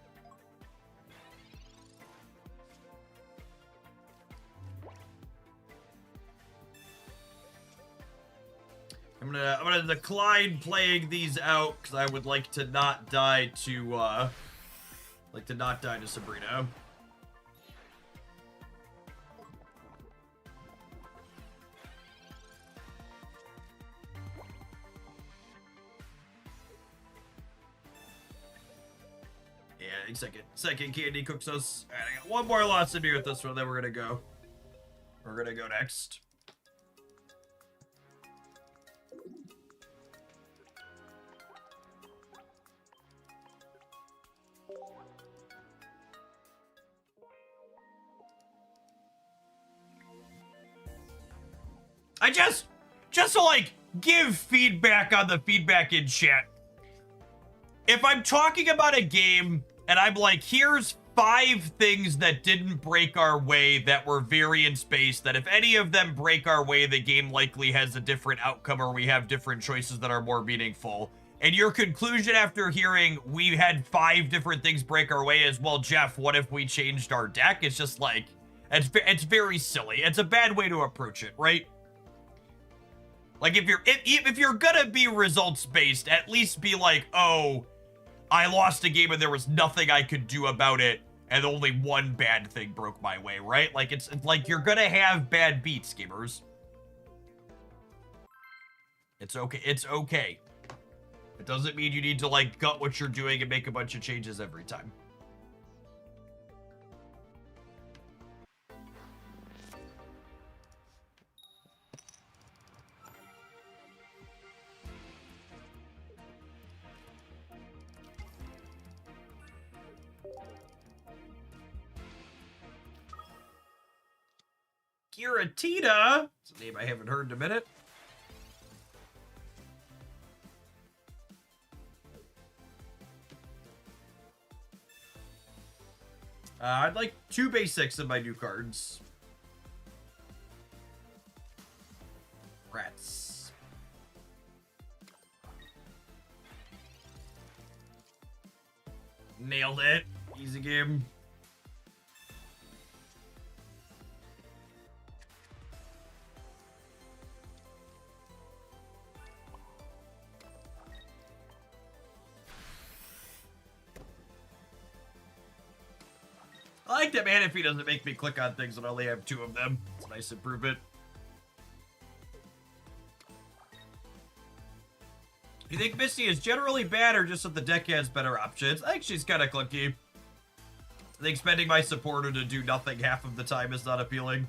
I'm gonna decline playing these out because I would like to not die to Sabrina. Yeah, I think second candy cooks us. Alright, I got one more loss to do with this one, then we're gonna go. We're gonna go next. I just to like give feedback on the feedback in chat. If I'm talking about a game and I'm like, here's 5 things that didn't break our way that were variance-based, that if any of them break our way, the game likely has a different outcome or we have different choices that are more meaningful. And your conclusion after hearing we had 5 different things break our way is, well, Jeff, what if we changed our deck? It's just like, it's very silly. It's a bad way to approach it, right? Like, if you're gonna be results-based, at least be like, oh, I lost a game and there was nothing I could do about it, and only one bad thing broke my way, right? Like, it's like you're gonna have bad beats, gamers. It's okay. It's okay. It doesn't mean you need to, like, gut what you're doing and make a bunch of changes every time. Giratina. It's a name I haven't heard in a minute. I'd like 2 basics in my new cards. Rats. Nailed it. Easy game. I like that Manaphy doesn't make me click on things when I only have 2 of them. It's a nice improvement. You think Misty is generally bad or just that the deck has better options? I think she's kind of clunky. I think spending my supporter to do nothing half of the time is not appealing.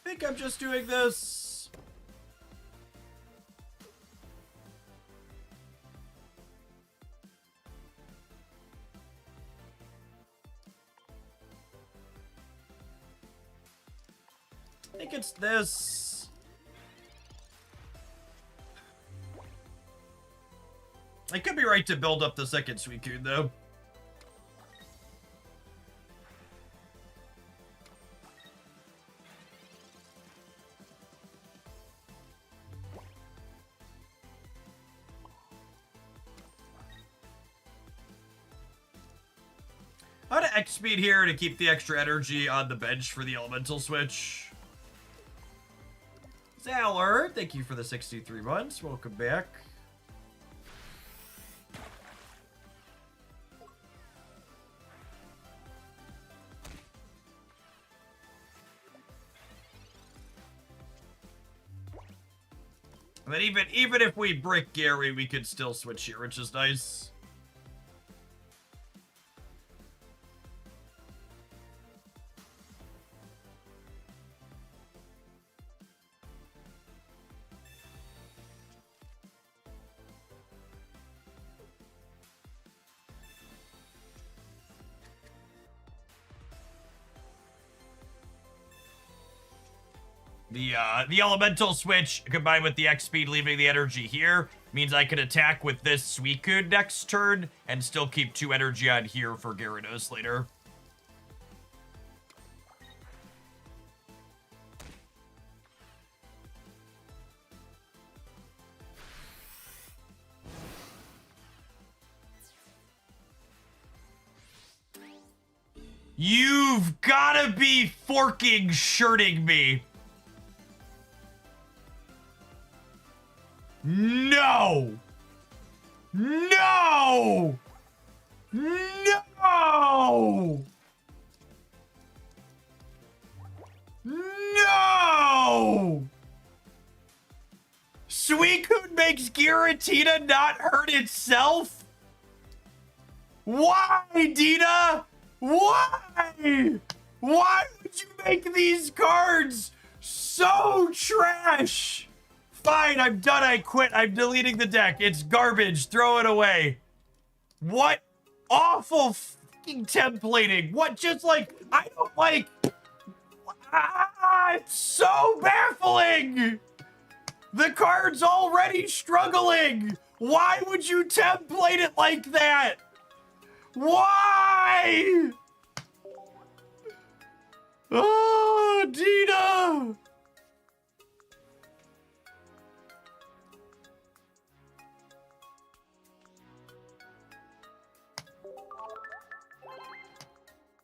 I think I'm just doing this. I think it's this. I could be right to build up the second Suicune, though. I'm gonna X-Speed here to keep the extra energy on the bench for the Elemental switch. Zaller, thank you for the 63 months. Welcome back. But even if we brick Gary, we could still switch here, which is nice. The elemental switch combined with the X speed leaving the energy here means I can attack with this Suicune next turn and still keep 2 energy on here for Gyarados later. You've gotta be forking shirting me. No! No! No! No! Suicune makes Giratina not hurt itself? Why, Dina? Why? Why would you make these cards so trash? Fine, I'm done. I quit. I'm deleting the deck. It's garbage. Throw it away. What awful fucking templating. What just like, I don't like. It's so baffling. The card's already struggling. Why would you template it like that? Why? Oh, Dina.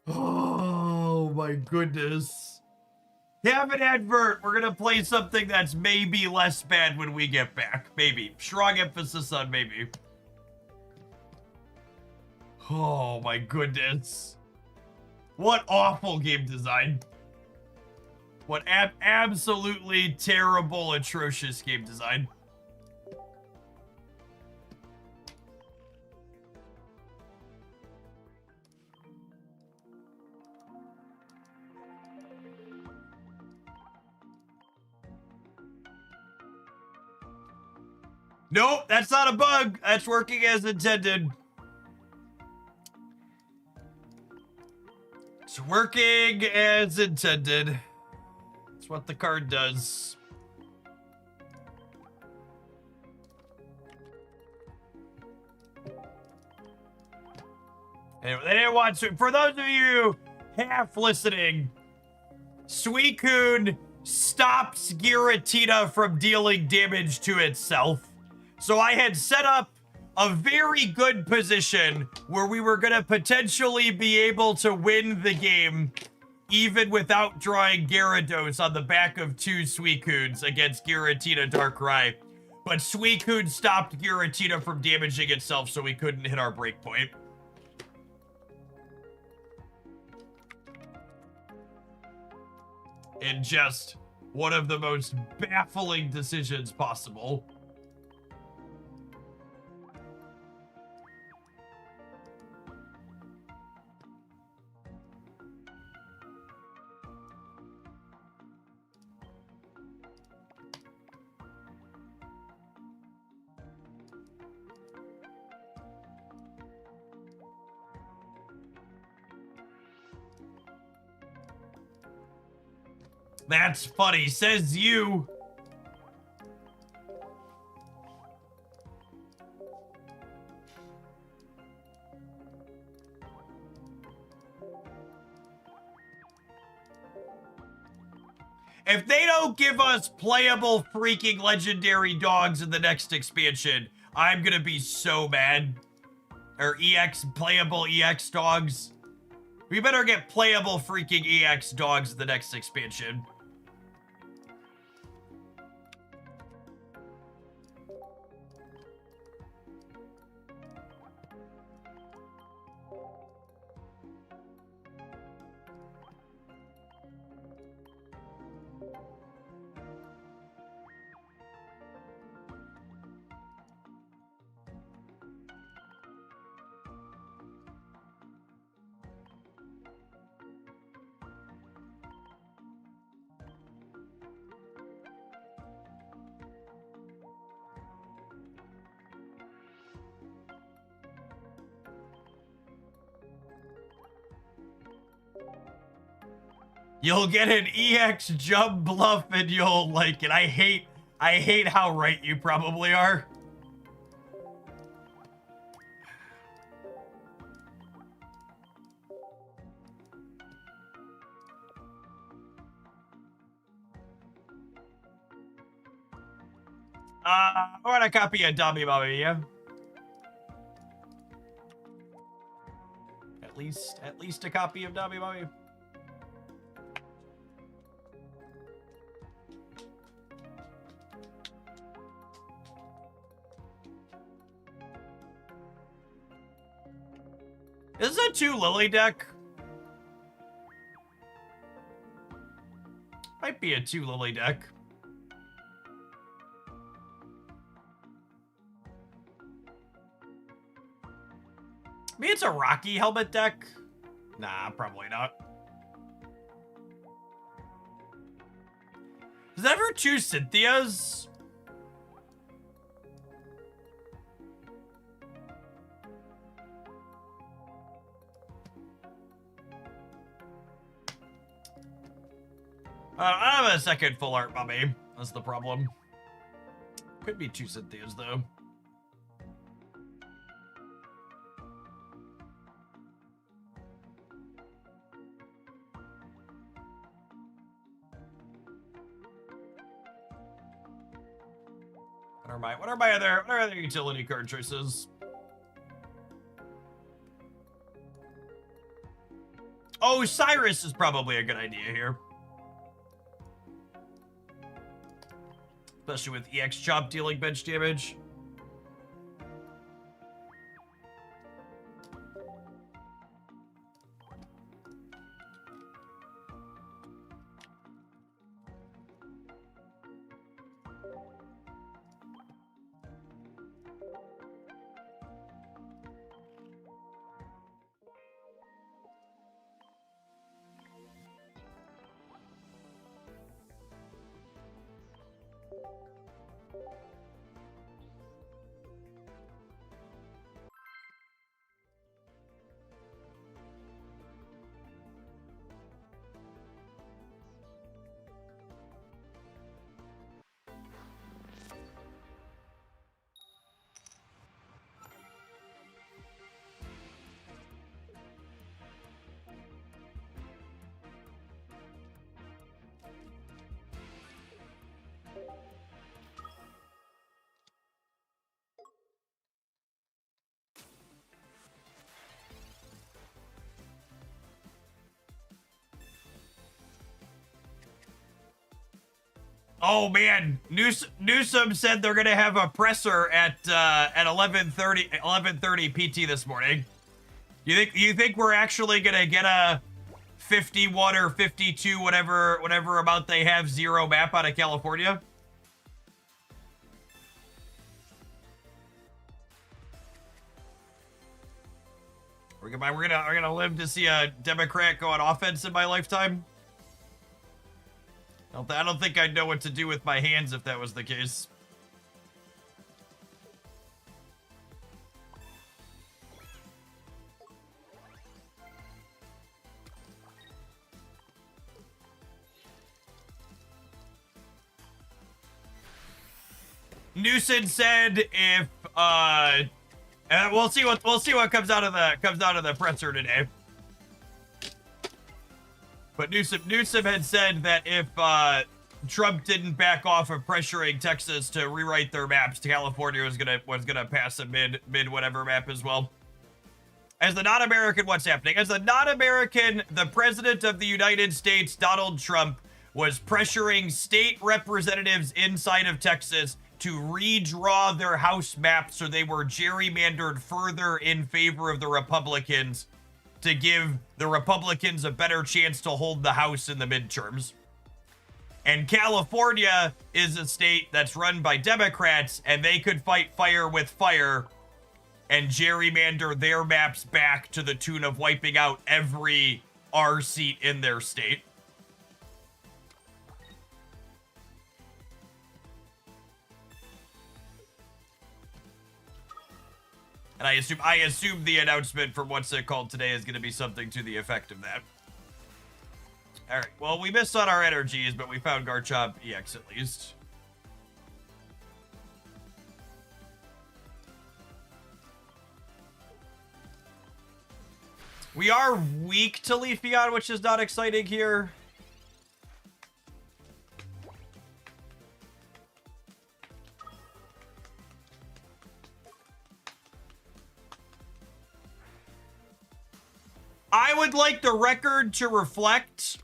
Oh my goodness. Have an advert. We're gonna play something that's maybe less bad when we get back. Maybe. Strong emphasis on maybe. Oh my goodness. What awful game design. What absolutely terrible, atrocious game design. Nope, that's not a bug. That's working as intended. It's working as intended. That's what the card does. Anyway, they didn't want to. For those of you half listening, Suicune stops Giratina from dealing damage to itself. So I had set up a very good position where we were going to potentially be able to win the game even without drawing Gyarados on the back of 2 Suicunes against Giratina Darkrai. But Suicune stopped Giratina from damaging itself, so we couldn't hit our breakpoint. In just one of the most baffling decisions possible. That's funny, says you. If they don't give us playable freaking legendary dogs in the next expansion, I'm gonna be so mad. Or playable EX dogs. We better get playable freaking EX dogs in the next expansion. You'll get an EX jump bluff and you'll like it. I hate how right you probably are. I want a copy of Dummy Mummy, yeah? At least a copy of Dummy Mummy. Is this a 2 Lily deck? Might be a 2 Lily deck. Maybe it's a Rocky helmet deck. Nah, probably not. Does that ever choose Cynthia's? I don't have a second full art mummy. That's the problem. Could be 2 Cynthia's though. What are my other utility card choices? Oh, Cyrus is probably a good idea here. Especially with EX Chop dealing bench damage. Oh man, Newsom said they're gonna have a presser at 11:30 PT this morning. You think we're actually gonna get a 51 or 52 whatever amount they have 0 map out of California? We're gonna live to see a Democrat go on offense in my lifetime. I don't think I'd know what to do with my hands if that was the case. Newsom said if we'll see what comes out of the presser today. But Newsom had said that if Trump didn't back off of pressuring Texas to rewrite their maps, California was gonna pass a mid whatever map as well. As the non-American, what's happening? As the non-American, the president of the United States, Donald Trump, was pressuring state representatives inside of Texas to redraw their House maps so they were gerrymandered further in favor of the Republicans, to give the Republicans a better chance to hold the House in the midterms. And California is a state that's run by Democrats, and they could fight fire with fire and gerrymander their maps back to the tune of wiping out every R seat in their state. And I assume the announcement from what's it called today is going to be something to the effect of that. All right. Well, we missed on our energies, but we found Garchomp EX at least. We are weak to Leafeon, which is not exciting here. I would like the record to reflect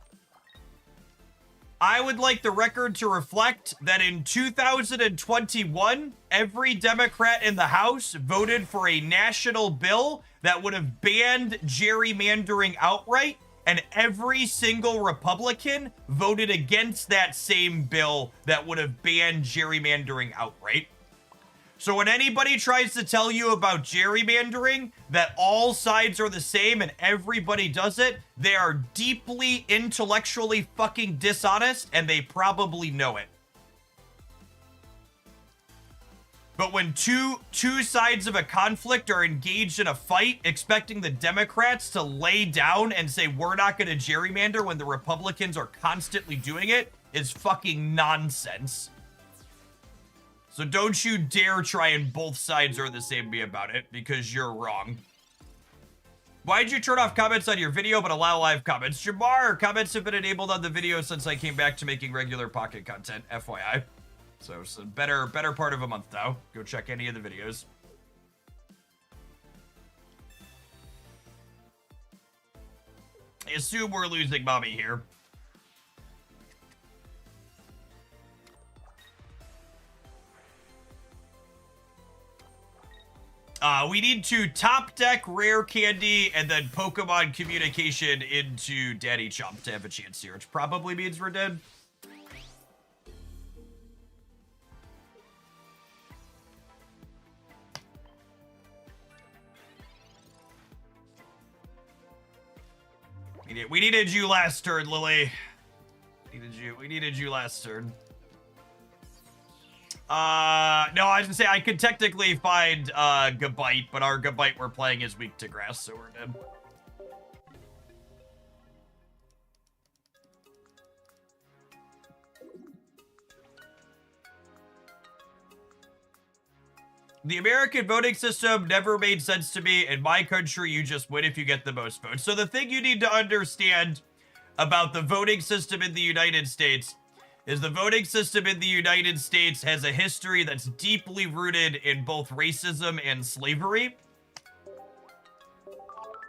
that in 2021, every Democrat in the House voted for a national bill that would have banned gerrymandering outright, and every single Republican voted against that same bill that would have banned gerrymandering outright. So when anybody tries to tell you about gerrymandering, that all sides are the same and everybody does it, they are deeply intellectually fucking dishonest, and they probably know it. But when two sides of a conflict are engaged in a fight, expecting the Democrats to lay down and say we're not going to gerrymander when the Republicans are constantly doing it is fucking nonsense. So don't you dare try and both sides are the same me about it, because you're wrong. Why'd you turn off comments on your video but allow live comments? Jamar, comments have been enabled on the video since I came back to making regular Pocket content, FYI. So it's a better part of a month now. Go check any of the videos. I assume we're losing mommy here. We need to top deck Rare Candy and then Pokemon Communication into Daddy Chomp to have a chance here, which probably means we're dead. We needed you last turn, Lily. We needed you last turn. No, I was gonna say I could technically find Gabite, but our Gabite we're playing is weak to grass, so we're dead. The American voting system never made sense to me. In my country, you just win if you get the most votes. So the thing you need to understand about the voting system in the United States is the voting system in the United States has a history that's deeply rooted in both racism and slavery.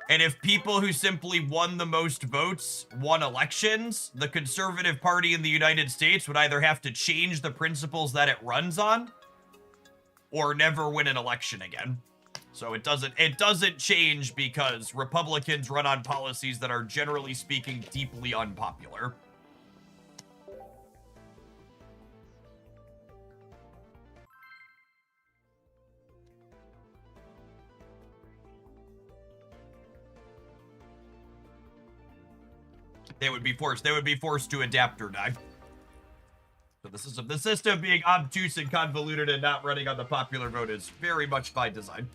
And if people who simply won the most votes won elections, the Conservative Party in the United States would either have to change the principles that it runs on or never win an election again. So it doesn't change because Republicans run on policies that are, generally speaking, deeply unpopular. They would be forced to adapt or die. So the system being obtuse and convoluted and not running on the popular vote is very much by design.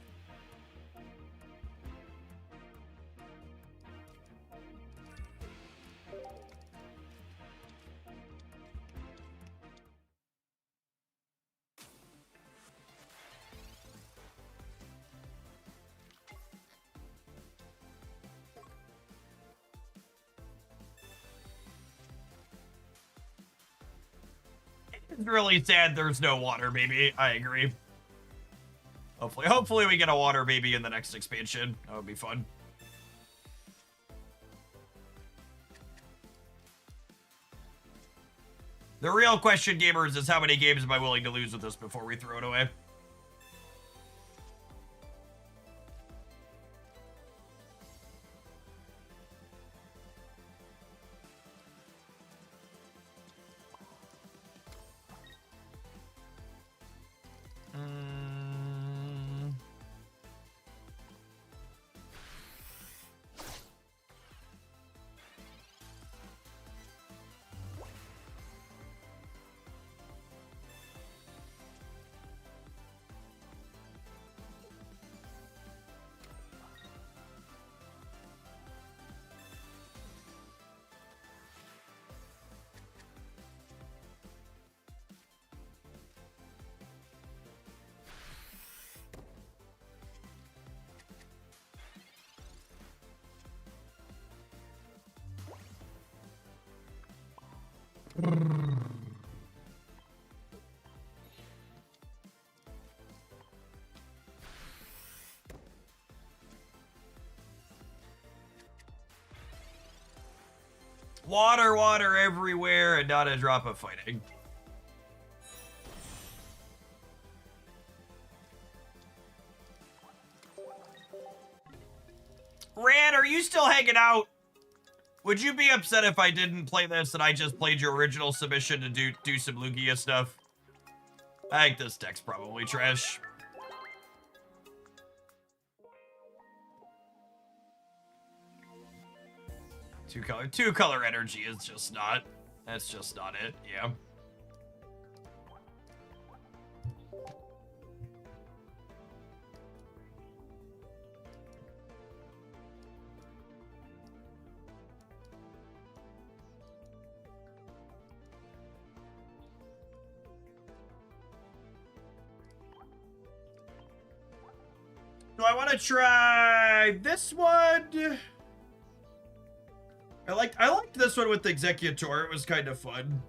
It's really sad there's no water baby. I agree. Hopefully we get a water baby in the next expansion. That would be fun. The real question, gamers, is how many games am I willing to lose with this before we throw it away? Water, water everywhere, and not a drop of fighting. Ran, are you still hanging out? Would you be upset if I didn't play this and I just played your original submission to do some Lugia stuff? I think this deck's probably trash. Two color energy is just not. That's just not it. Yeah. Do I want to try this one? I liked this one with the Executor. It was kind of fun.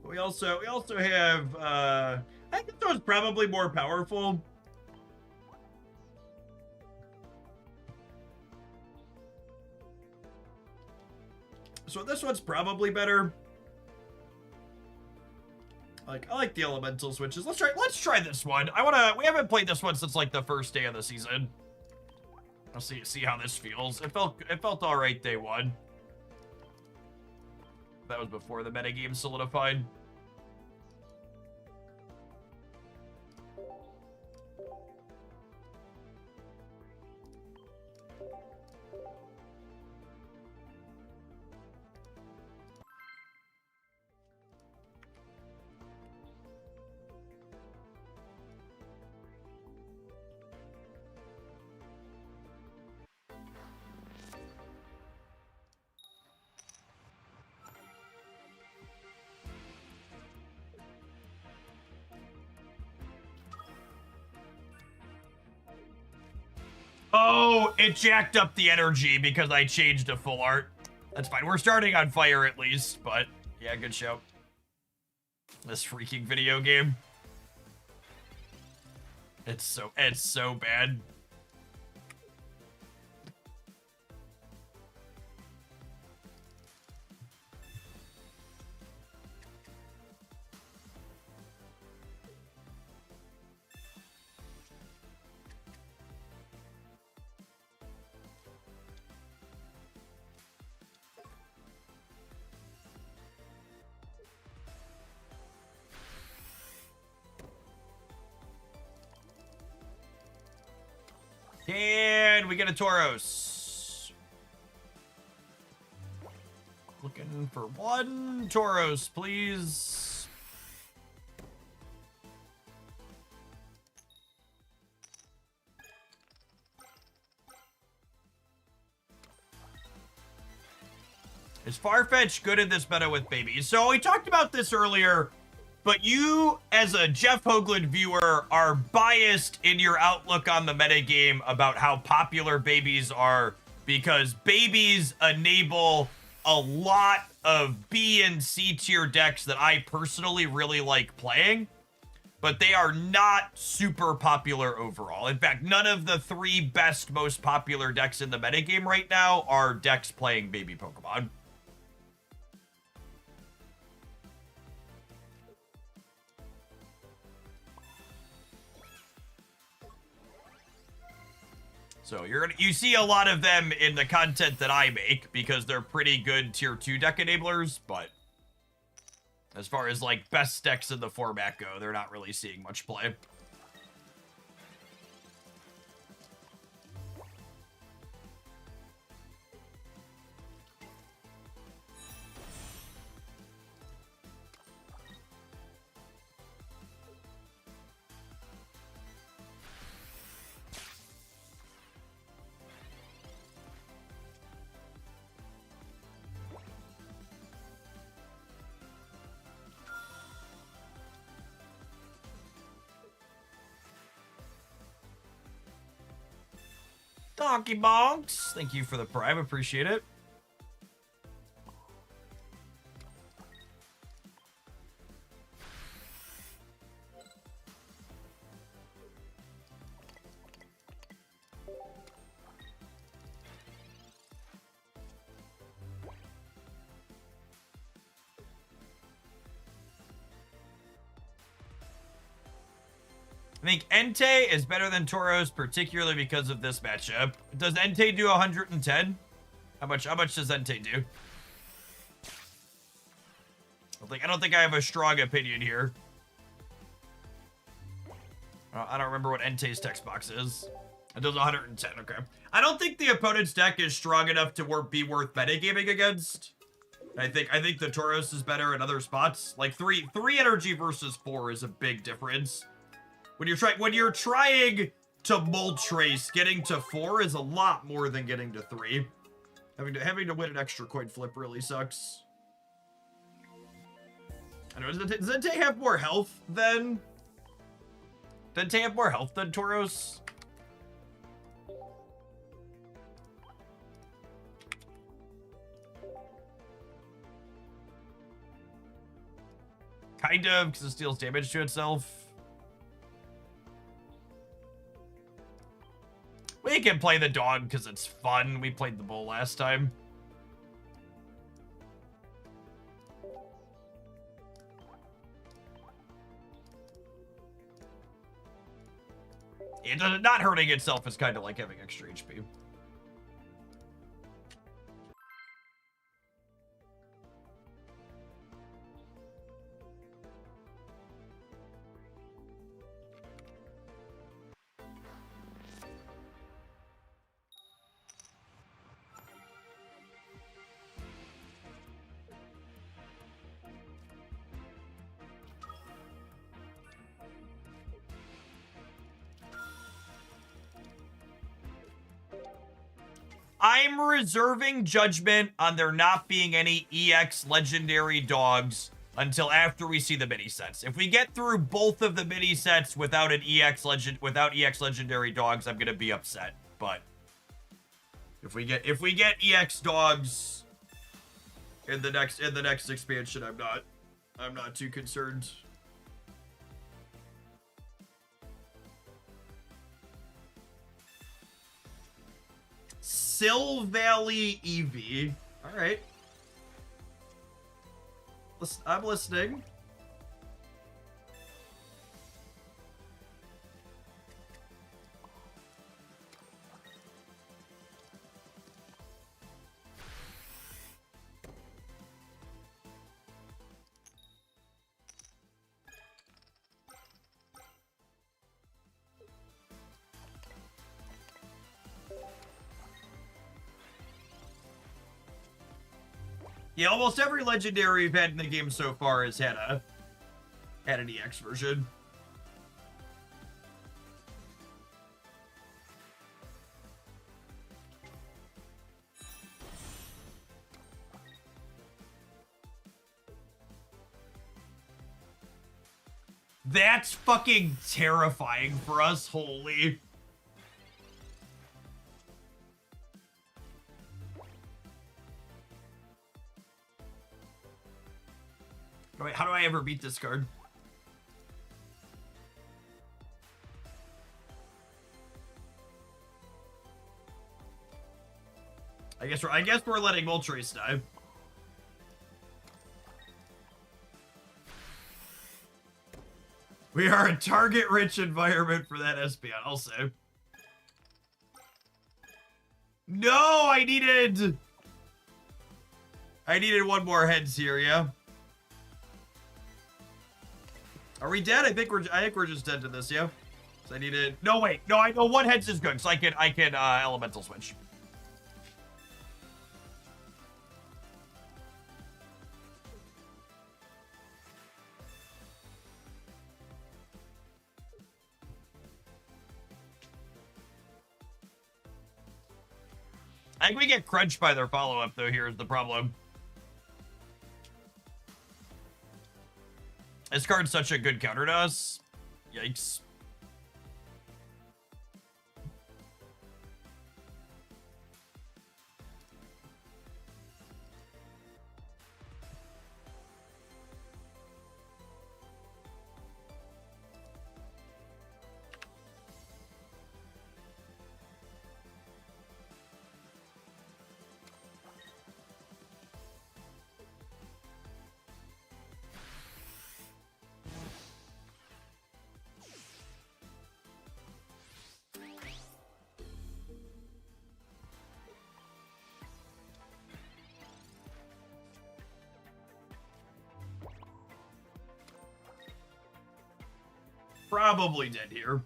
We also have I think this one's probably more powerful. So this one's probably better. I like the elemental switches. Let's try this one. We haven't played this one since like the first day of the season. I'll see how this feels. It felt all right day one. That was before the metagame solidified. Oh, it jacked up the energy because I changed to full art. That's fine. We're starting on fire at least, but yeah, good show. This freaking video game. It's so bad. And we get a Tauros. Looking for one Tauros, please. Is Farfetch good in this meta with babies? So we talked about this earlier, but you, as a Jeff Hoagland viewer, are biased in your outlook on the metagame about how popular babies are because babies enable a lot of B and C tier decks that I personally really like playing, but they are not super popular overall. In fact, none of the 3 best, most popular decks in the metagame right now are decks playing baby Pokemon. So you see a lot of them in the content that I make because they're pretty good tier 2 deck enablers, but as far as like best decks in the format go, they're not really seeing much play. Donkey Bonks, thank you for the prime, appreciate it. I think Entei is better than Tauros, particularly because of this matchup. Does Entei do 110? How much does Entei do? I don't think I have a strong opinion here. I don't remember what Entei's text box is. It does 110, okay. I don't think the opponent's deck is strong enough to be worth metagaming against. I think the Tauros is better in other spots. Like three energy versus 4 is a big difference. When you're trying to Moltres, getting to 4 is a lot more than getting to 3. Having to win an extra coin flip really sucks. I don't know, does Entei have more health than... Does Entei have more health than Tauros? Kind of, because it deals damage to itself. We can play the dog because it's fun. We played the bull last time. Not hurting itself is kind of like having extra HP. I'm reserving judgment on there not being any EX legendary dogs until after we see the mini sets. If we get through both of the mini sets without EX legendary dogs, I'm gonna be upset. But if we get EX dogs in the next expansion, I'm not too concerned. Sill Valley Eevee. All right. I'm listening. Yeah, almost every legendary we've had in the game so far has had an EX version. That's fucking terrifying for us, holy. How do I ever beat this card? I guess we're letting Moltres die. We are a target-rich environment for that Espeon, I'll say. No, I needed one more heads here, yeah. Are we dead? I think we're just dead to this, yeah. So I needed. No, wait. No, I know one heads is good, so I can elemental switch. I think we get crunched by their follow-up, though. Here's the problem. This card's such a good counter to us. Yikes. Probably dead here.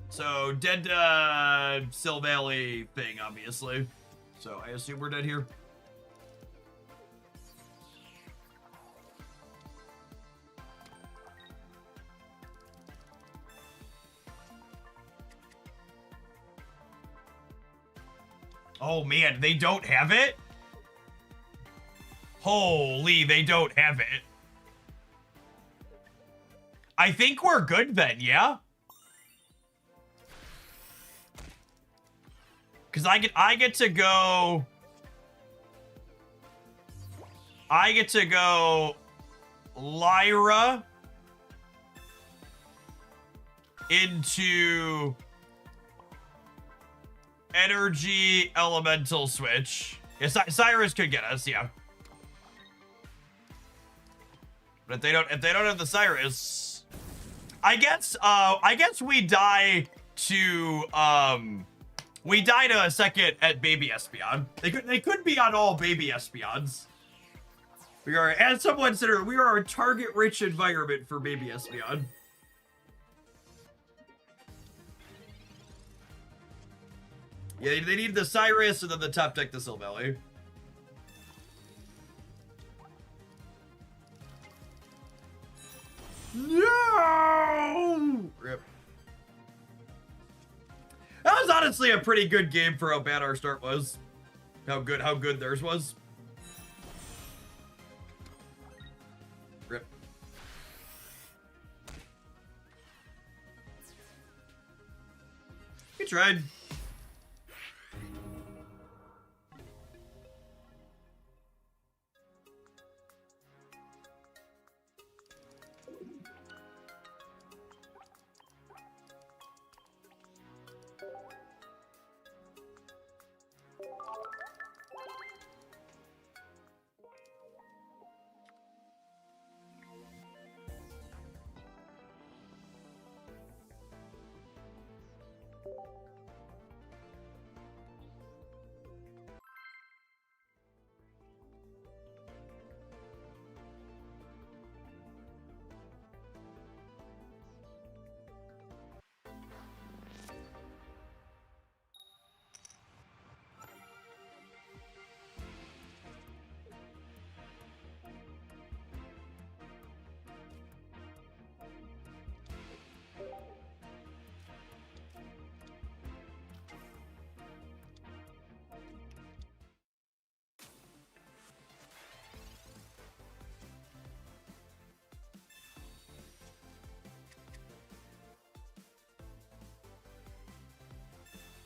So, dead Sylvale thing, obviously. So, I assume we're dead here. Oh, man, they don't have it? Holy, they don't have it. I think we're good then, yeah? Because I get to go Lyra into energy elemental switch. Yeah, Cyrus could get us, yeah. But if they don't have the Cyrus, I guess we die to a second at Baby Espeon. They could be on all Baby Espeons. We are, as someone said, we are a target-rich environment for Baby Espeon. Yeah, they need the Cyrus and then the top deck the Sylvale. No! Rip. That was honestly a pretty good game for how bad our start was. How good theirs was. Rip. We tried.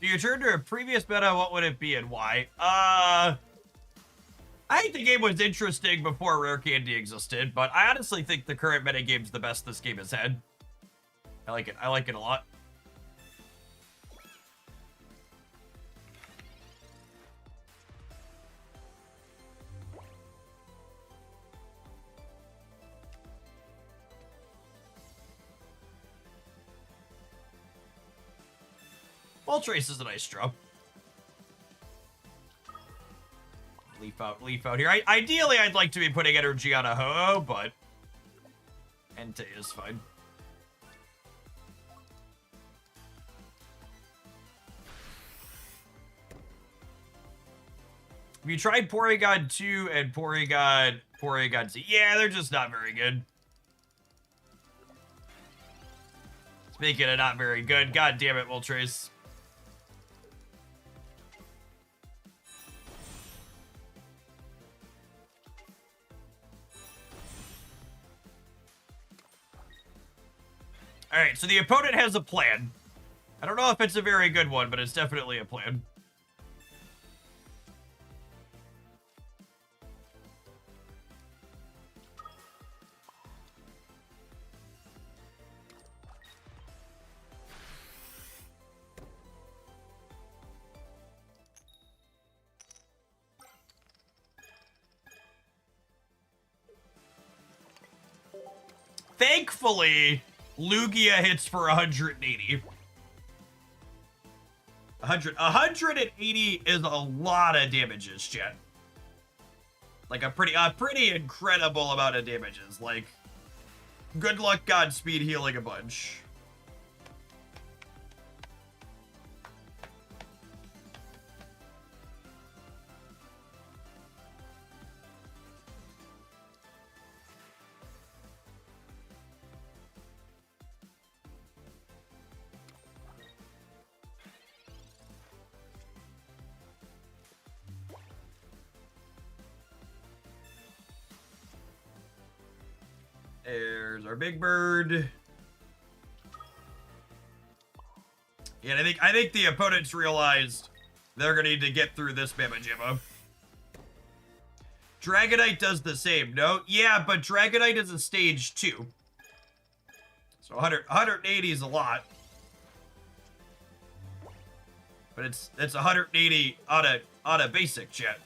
Do you turn to a previous meta? What would it be and why? I think the game was interesting before Rare Candy existed, but I honestly think the current metagame's the best this game has had. I like it. I like it a lot. Trace is a nice drop. Leaf out here. Ideally, I'd like to be putting energy on a Ho-Oh, but Entei is fine. Have you tried Porygon 2 and Porygon Z? Yeah, they're just not very good. Speaking of not very good, god damn it, Moltres. Alright, so the opponent has a plan. I don't know if it's a very good one, but it's definitely a plan. Thankfully, Lugia hits for 180. 180 is a lot of damages, chat. Like a pretty incredible amount of damages. Like, good luck, Godspeed healing a bunch. There's our big bird. Yeah, I think the opponents realized they're gonna need to get through this Bama Jamma. Dragonite does the same, no? Yeah, but Dragonite is a stage 2. So 180 is a lot. But it's 180 on a basic, chat.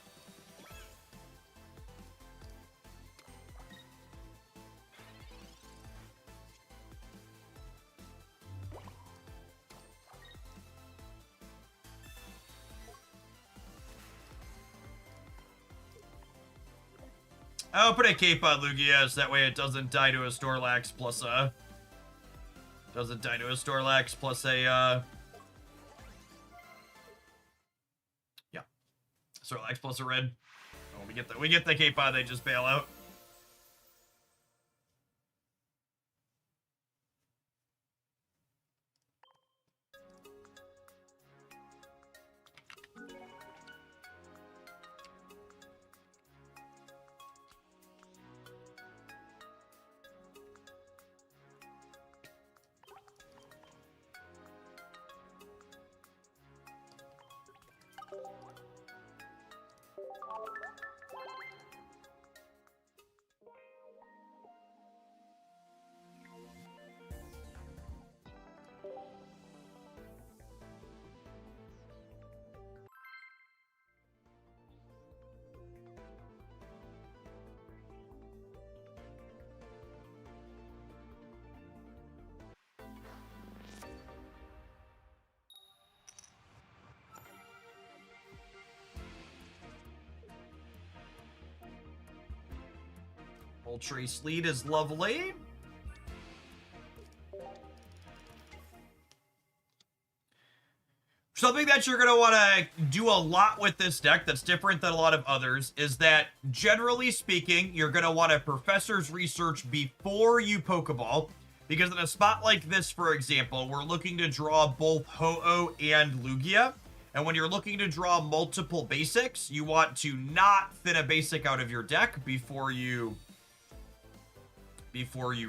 I'll put a cape on Lugia, so that way it doesn't die to a Snorlax plus a... Doesn't die to a Snorlax plus a, yeah. Snorlax plus a red. Oh, we get the cape on, they just bail out. Moltres lead is lovely. Something that you're going to want to do a lot with this deck that's different than a lot of others is that, generally speaking, you're going to want a Professor's Research before you Pokeball, because in a spot like this, for example, we're looking to draw both Ho-Oh and Lugia, and when you're looking to draw multiple basics, you want to not thin a basic out of your deck before you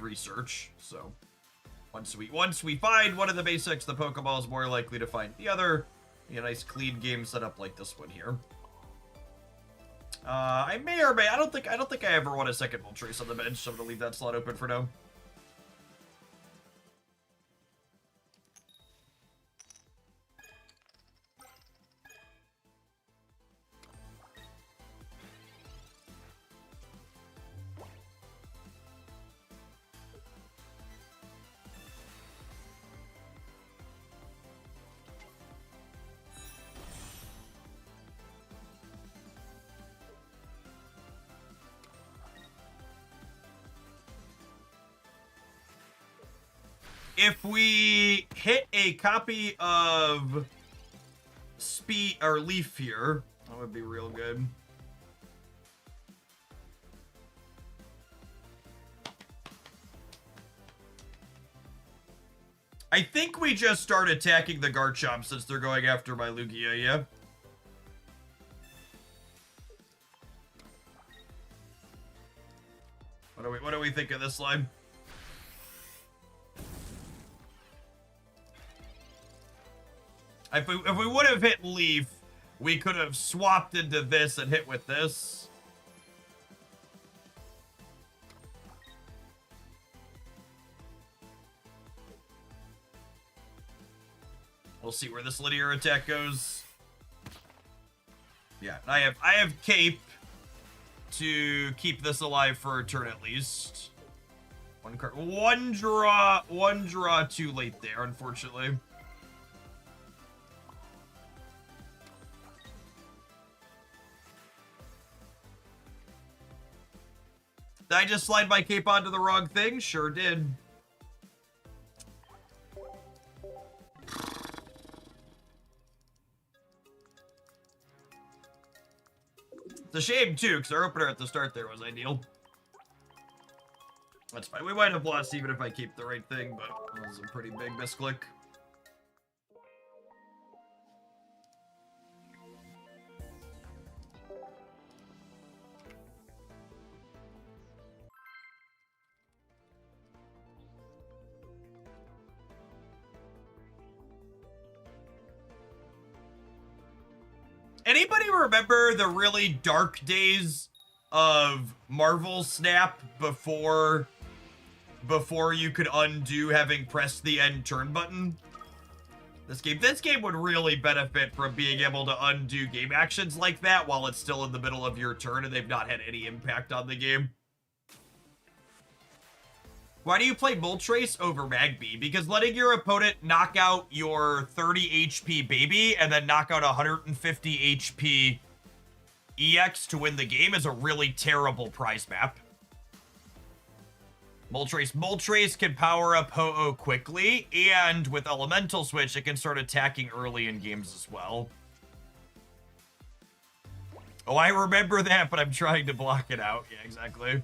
research. So once we find one of the basics, the Pokeball is more likely to find the other. A nice clean game setup like this one here. I may or may I don't think I ever want a second Moltres on the bench, so I'm gonna leave that slot open for now. If we hit a copy of Speed or Leaf here, that would be real good. I think we just start attacking the Garchomp since they're going after my Lugia, yeah? What do we think of this line? If we would have hit Leaf, we could have swapped into this and hit with this. We'll see where this linear attack goes. Yeah, I have Cape to keep this alive for a turn at least. One card. One draw too late there, unfortunately. Did I just slide my cape onto the wrong thing? Sure did. It's a shame, too, because our opener at the start there was ideal. That's fine. We might have lost even if I keep the right thing, but that was a pretty big misclick. Anybody remember the really dark days of Marvel Snap before you could undo having pressed the end turn button? This game would really benefit from being able to undo game actions like that while it's still in the middle of your turn and they've not had any impact on the game. Why do you play Moltres over Magby? Because letting your opponent knock out your 30 HP baby and then knock out 150 HP EX to win the game is a really terrible prize map. Moltres can power up Ho-Oh quickly, and with Elemental Switch, it can start attacking early in games as well. Oh, I remember that, but I'm trying to block it out. Yeah, exactly.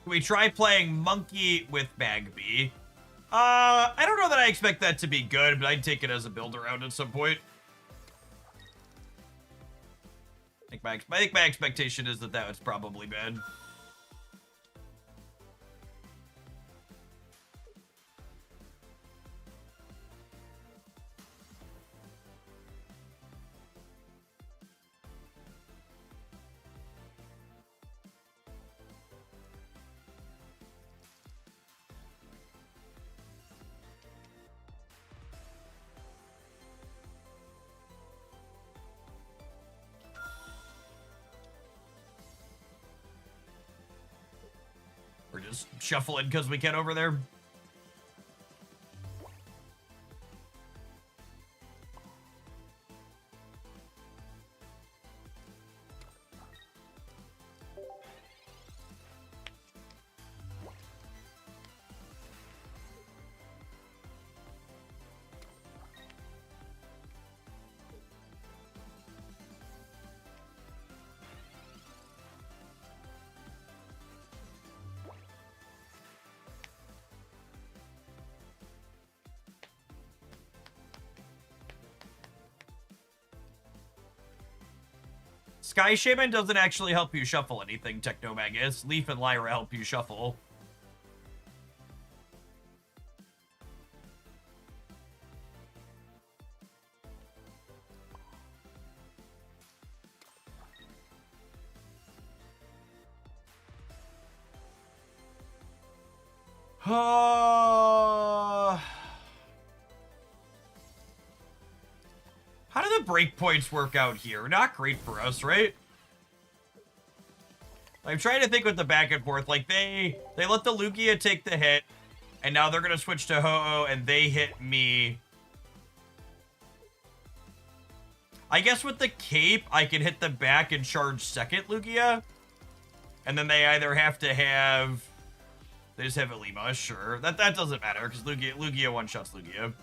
We try playing Monkey with Magby. I don't know that I expect that to be good, but I'd take it as a build around at some point. I think my expectation is that was probably bad. We're just shuffling because we can over there. Sky Shaman doesn't actually help you shuffle anything, Technomagus. Leaf and Lyra help you shuffle. How do the breakpoints work out here? Not great for us, right? I'm trying to think with the back and forth. Like, they let the Lugia take the hit, and now they're going to switch to Ho-Oh, and they hit me. I guess with the cape, I can hit the back and charge second Lugia. And then they either have to have... They just have Elima, sure. That doesn't matter, because Lugia one-shots Lugia.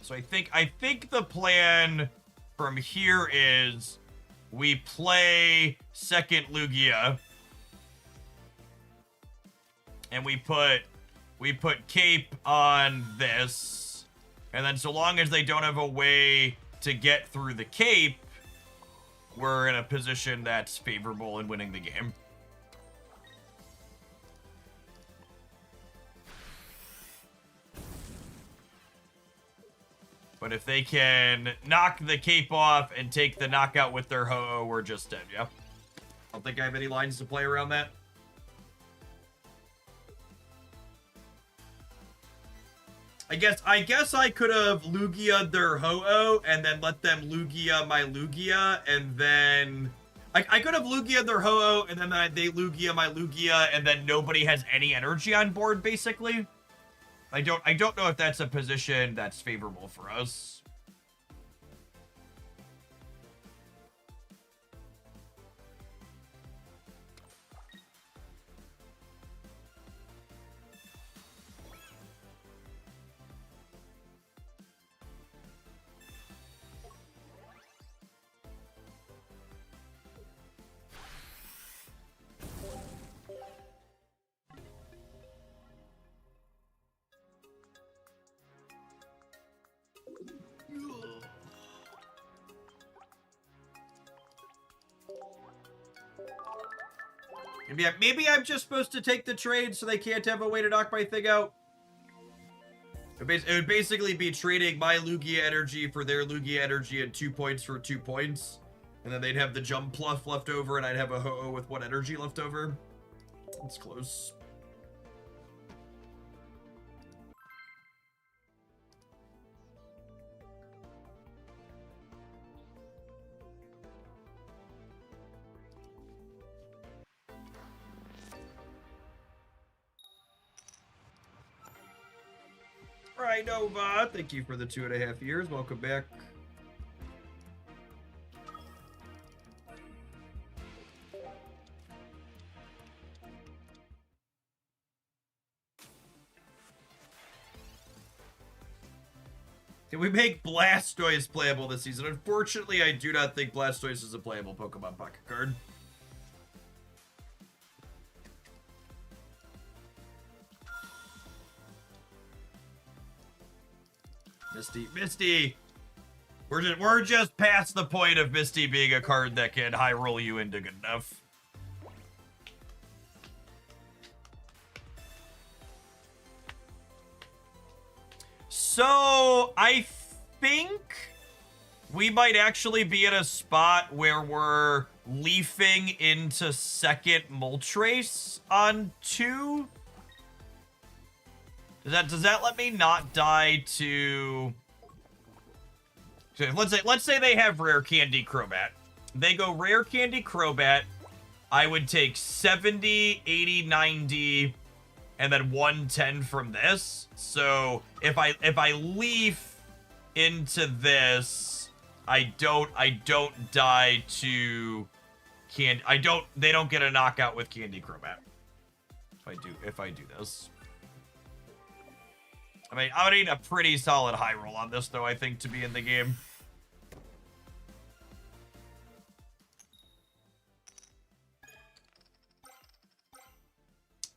So I think the plan from here is we play second Lugia. and we put Cape on this, and then so long as they don't have a way to get through the Cape, we're in a position that's favorable in winning the game. But if they can knock the Cape off and take the knockout with their Ho-Oh, we're just dead, yeah? I don't think I have any lines to play around that. I guess I could have Lugia'd their Ho-Oh and then let them Lugia my Lugia, and then I could have Lugia'd their Ho-Oh and then they Lugia my Lugia, and then nobody has any energy on board, basically. I don't know if that's a position that's favorable for us. Maybe I'm just supposed to take the trade so they can't have a way to knock my thing out. It would basically be trading my Lugia energy for their Lugia energy and 2 points for 2 points. And then they'd have the jump pluff left over, and I'd have a Ho-Oh with 1 energy left over. It's close. Right, Nova. Thank you for the 2.5 years. Welcome back. Can we make Blastoise playable this season? Unfortunately, I do not think Blastoise is a playable Pokemon pocket card. Misty! We're just past the point of Misty being a card that can high roll you into good enough. So, I think we might actually be in a spot where we're leafing into second Moltres on 2. Does that let me not die to... Let's say they have Rare Candy Crobat. They go Rare Candy Crobat. I would take 70, 80, 90, and then 110 from this. So if I leaf into this, I don't die to Candy. They don't get a knockout with Candy Crobat. If I do this. I mean, I would need a pretty solid high roll on this, though, I think, to be in the game.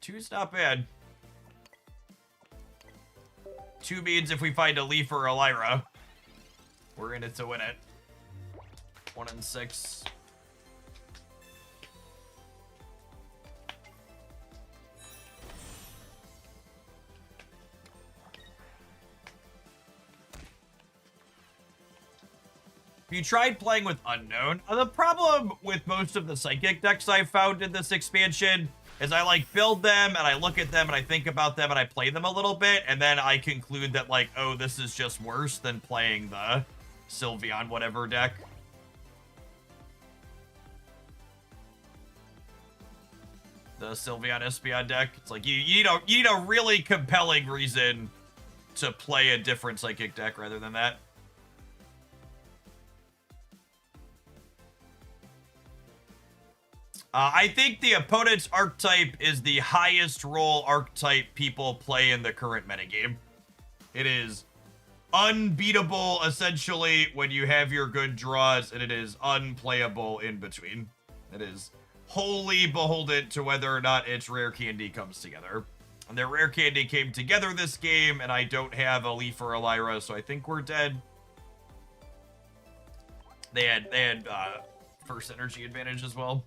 Two's not bad. 2 means if we find a Leaf or a Lyra, we're in it to win it. 1 and 6. Have you tried playing with Unknown? The problem with most of the Psychic decks I've found in this expansion is I, like, build them, and I look at them, and I think about them, and I play them a little bit, and then I conclude that, like, oh, this is just worse than playing the Sylveon whatever deck. The Sylveon Espeon deck. It's like, you need a really compelling reason to play a different Psychic deck rather than that. I think the opponent's archetype is the highest roll archetype people play in the current metagame. It is unbeatable, essentially, when you have your good draws, and it is unplayable in between. It is wholly beholden to whether or not its Rare Candy comes together. And their rare candy came together this game, and I don't have a Leaf or a Lyra, so I think we're dead. They had first energy advantage as well.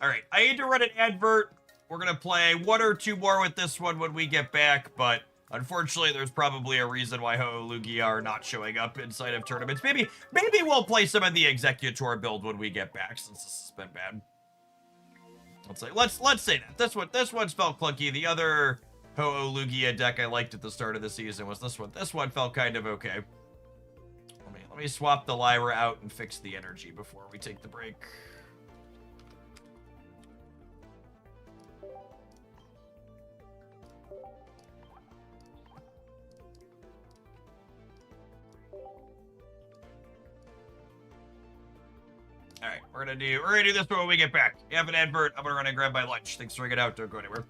All right, I need to run an advert. We're gonna play 1 or 2 more with this one when we get back, but unfortunately, there's probably a reason why Ho-Oh-Lugia are not showing up inside of tournaments. Maybe we'll play some of the Executor build when we get back, since this has been bad. Let's say that this one's felt clunky. The other Ho-Oh-Lugia deck I liked at the start of the season was this one. This one felt kind of okay. Let me swap the Lyra out and fix the energy before we take the break. All right, we're gonna do this when we get back. You have an advert. I'm gonna run and grab my lunch. Thanks for hanging out. Don't go anywhere.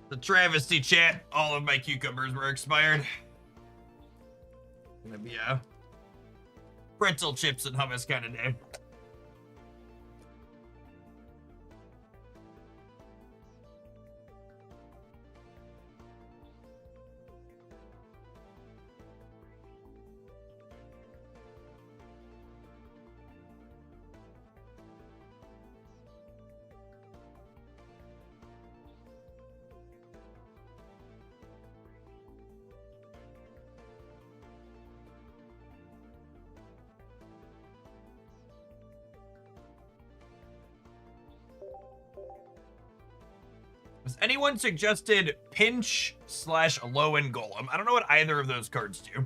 The travesty, chat. All of my cucumbers were expired. Gonna be a pretzel chips and hummus kind of day. Has anyone suggested Pinch / Low and Golem? I don't know what either of those cards do.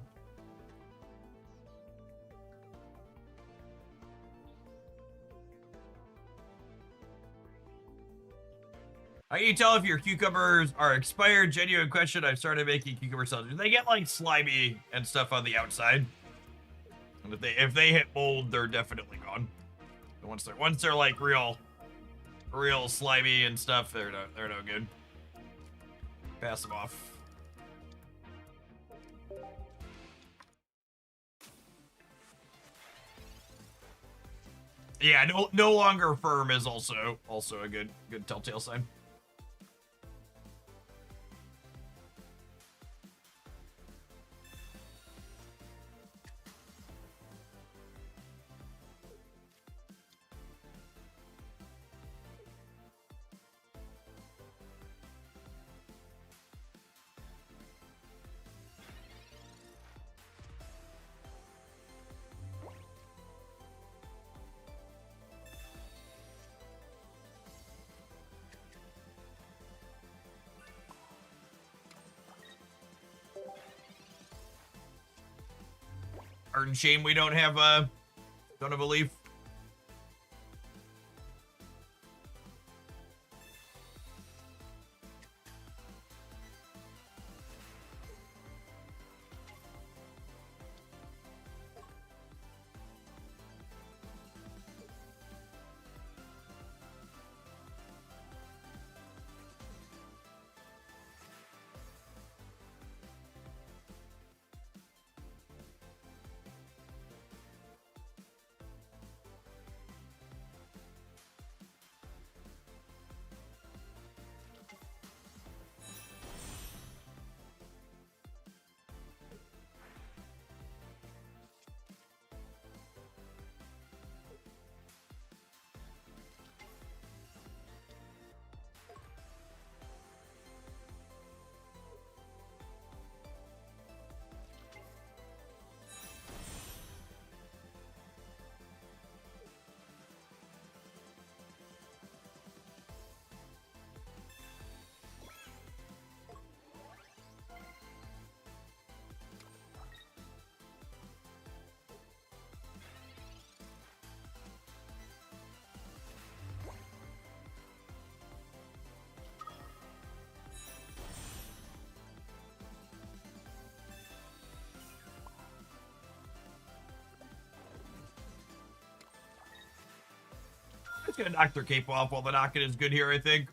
How do you tell if your cucumbers are expired? Genuine question. I've started making cucumber salads. Do they get like slimy and stuff on the outside? And if they hit mold, they're definitely gone. And once they're like real slimy and stuff, they're no good. Pass them off. Yeah, no longer firm is also a good telltale sign. Darn shame we don't have a leaf. It's gonna knock their cape off while the knocking is good here, I think.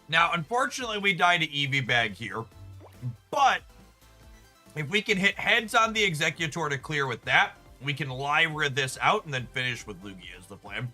Now, unfortunately, we died to Eevee Bag here, but if we can hit heads on the Executor to clear with that, we can Lyra this out and then finish with Lugia is the plan.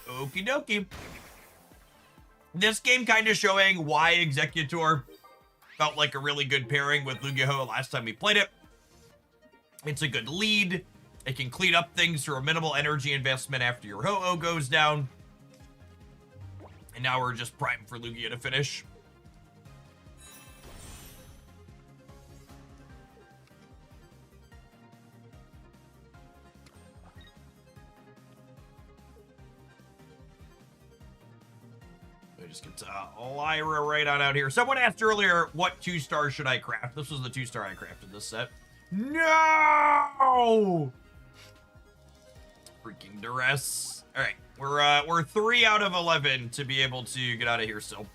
Okie dokie. This game kind of showing why Executor felt like a really good pairing with Lugia-Ho last time we played it. It's a good lead. It can clean up things through a minimal energy investment after your Ho-Oh goes down. And now we're just primed for Lugia to finish. Just get Lyra right on out here. Someone asked earlier, what 2-star should I craft? This was the 2-star I crafted this set. No! Freaking duress. All right, we're 3 out of 11 to be able to get out of here still.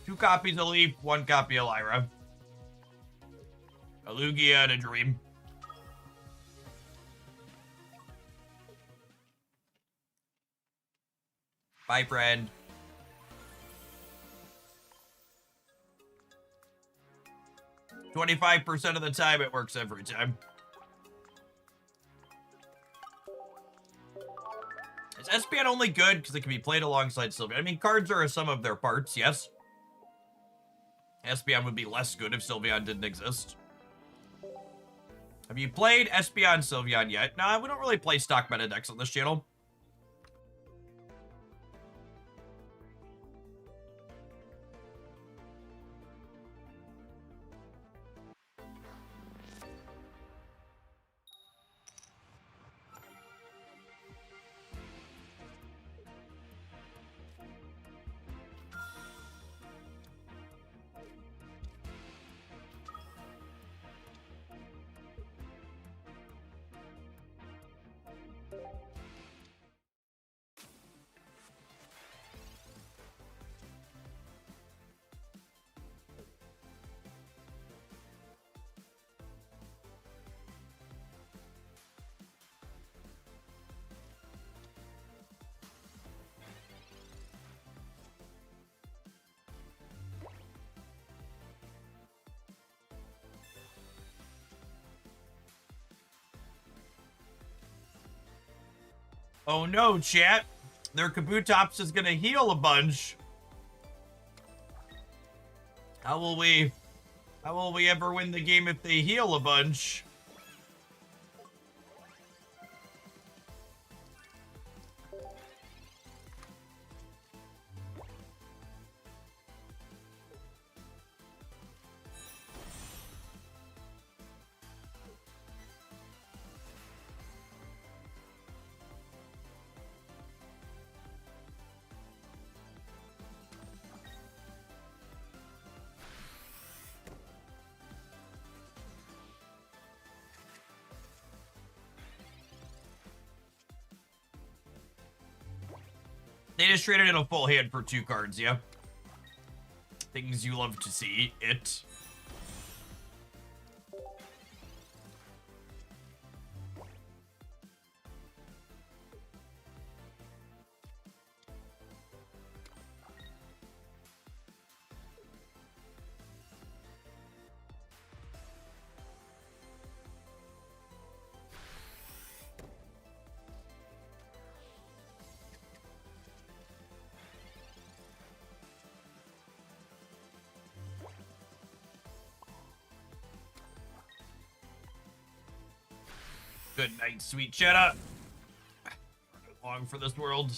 Two copies of Leaf, 1 copy of Lyra. A Lugia and a Dream. Bye, friend. 25% of the time, it works every time. Is Espeon only good because it can be played alongside Sylveon? I mean, cards are a sum of their parts, yes. Espeon would be less good if Sylveon didn't exist. Have you played Espeon Sylveon yet? Nah, we don't really play stock meta decks on this channel. Oh no, chat. Their Kabutops is gonna heal a bunch. How will we ever win the game if they heal a bunch? They just traded in a full hand for 2 cards, yeah? Things you love to see, it. Good night, sweet cheddar. Long for this world.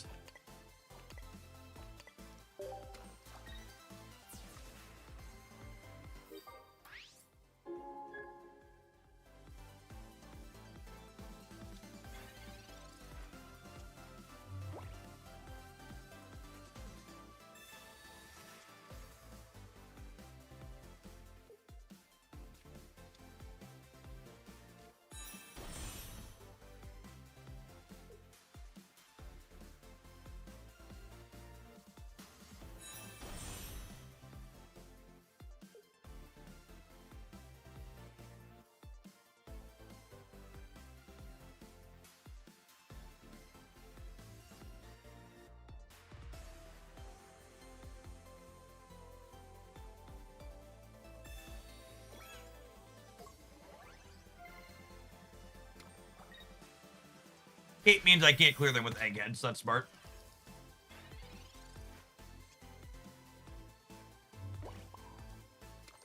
Hate means I can't clear them with eggheads. That's smart.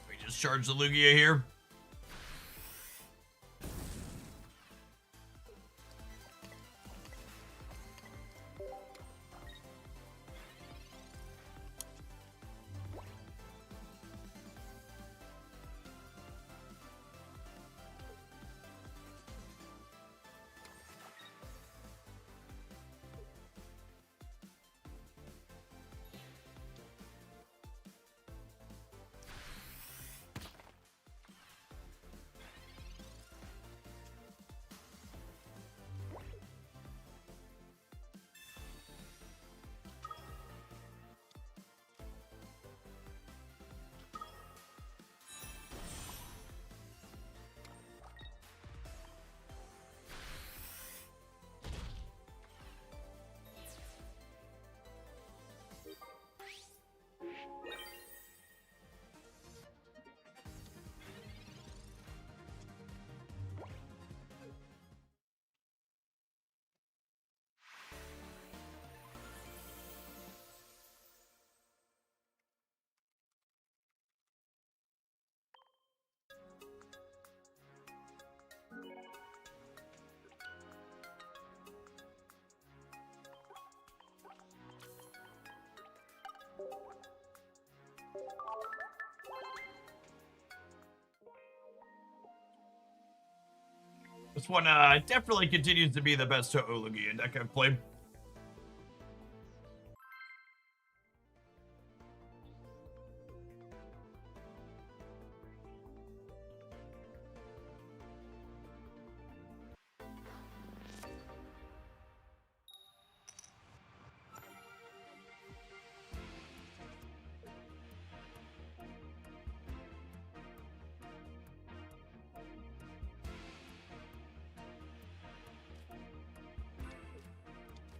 We just charge the Lugia here. This one definitely continues to be the best Ho-Oh-Lugia deck I've played.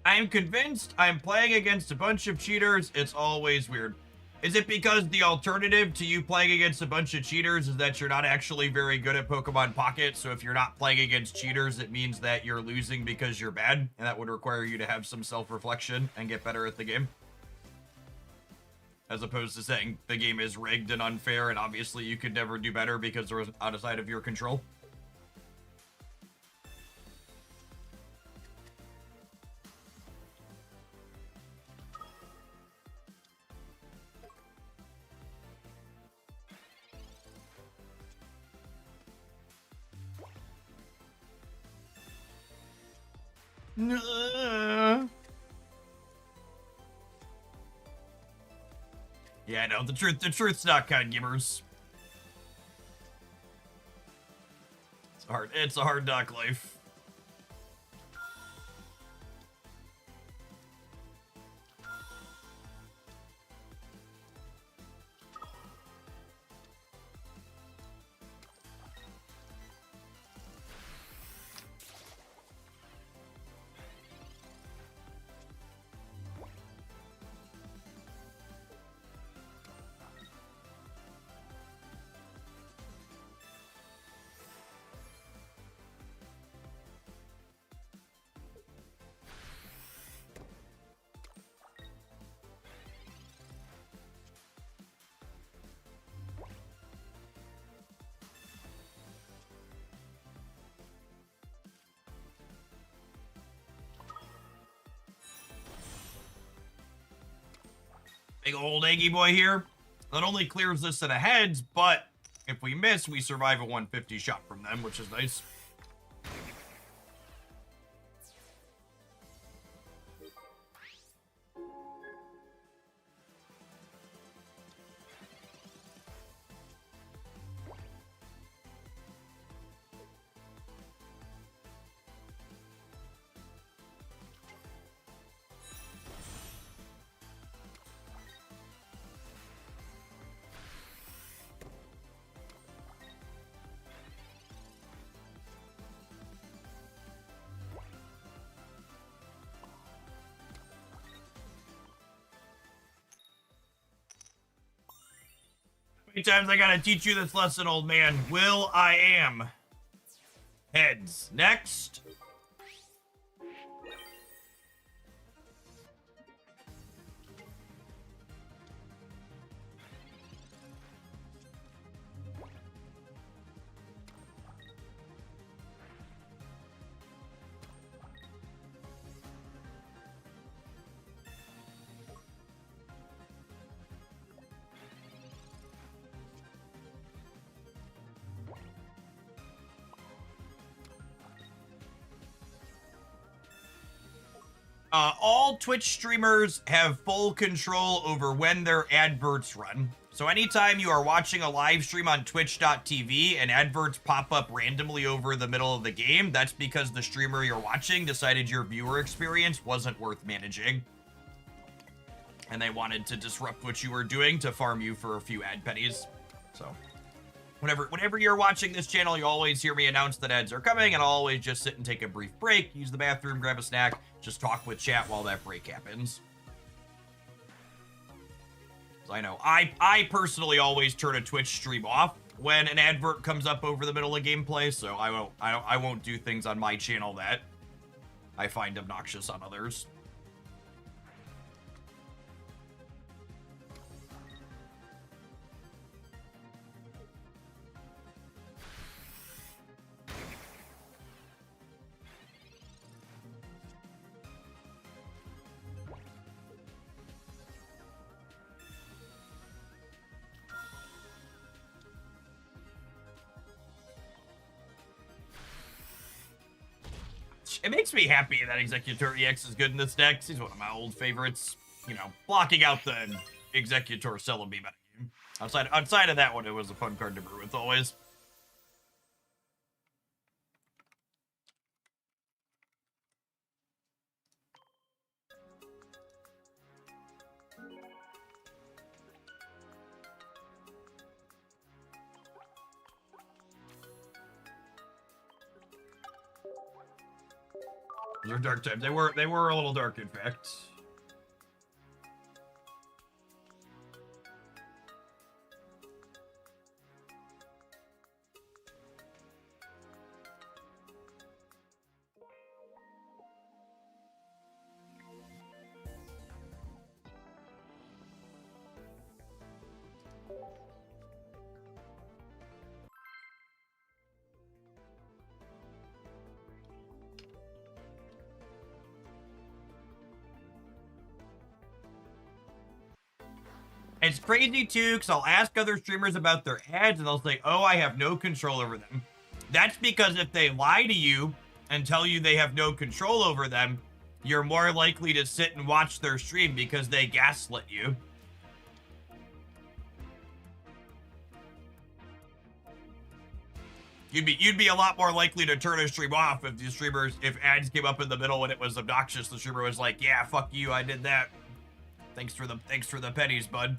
I'm convinced I'm playing against a bunch of cheaters. It's always weird. Is it because the alternative to you playing against a bunch of cheaters is that you're not actually very good at Pokemon Pocket? So if you're not playing against cheaters, it means that you're losing because you're bad, and that would require you to have some self-reflection and get better at the game. As opposed to saying the game is rigged and unfair, and obviously you could never do better because it was outside of your control. Yeah, no, the truth's not kind, gamers. It's a hard knock life. Big old Eggy boy here. Not only clears this to the heads, but if we miss, we survive a 150 shot from them, which is nice. How many times I gotta teach you this lesson, old man? Will I am. Heads. Next. All Twitch streamers have full control over when their adverts run. So anytime you are watching a live stream on twitch.tv and adverts pop up randomly over the middle of the game, that's because the streamer you're watching decided your viewer experience wasn't worth managing. And they wanted to disrupt what you were doing to farm you for a few ad pennies. So whenever you're watching this channel, you always hear me announce that ads are coming, and I'll always just sit and take a brief break, use the bathroom, grab a snack, just talk with chat while that break happens. I know I personally always turn a Twitch stream off when an advert comes up over the middle of gameplay, so I won't do things on my channel that I find obnoxious on others. It makes me happy that Executor EX is good in this deck. He's one of my old favorites. You know, blocking out the Executor Celebi metagame. Outside of that one, it was a fun card to brew with always. Those are dark times. They were a little dark, in fact. It's crazy too, because I'll ask other streamers about their ads and they'll say, oh, I have no control over them. That's because if they lie to you and tell you they have no control over them, you're more likely to sit and watch their stream because they gaslit you. You'd be a lot more likely to turn a stream off if ads came up in the middle and it was obnoxious. The streamer was like, yeah, fuck you, I did that. Thanks for the pennies, bud.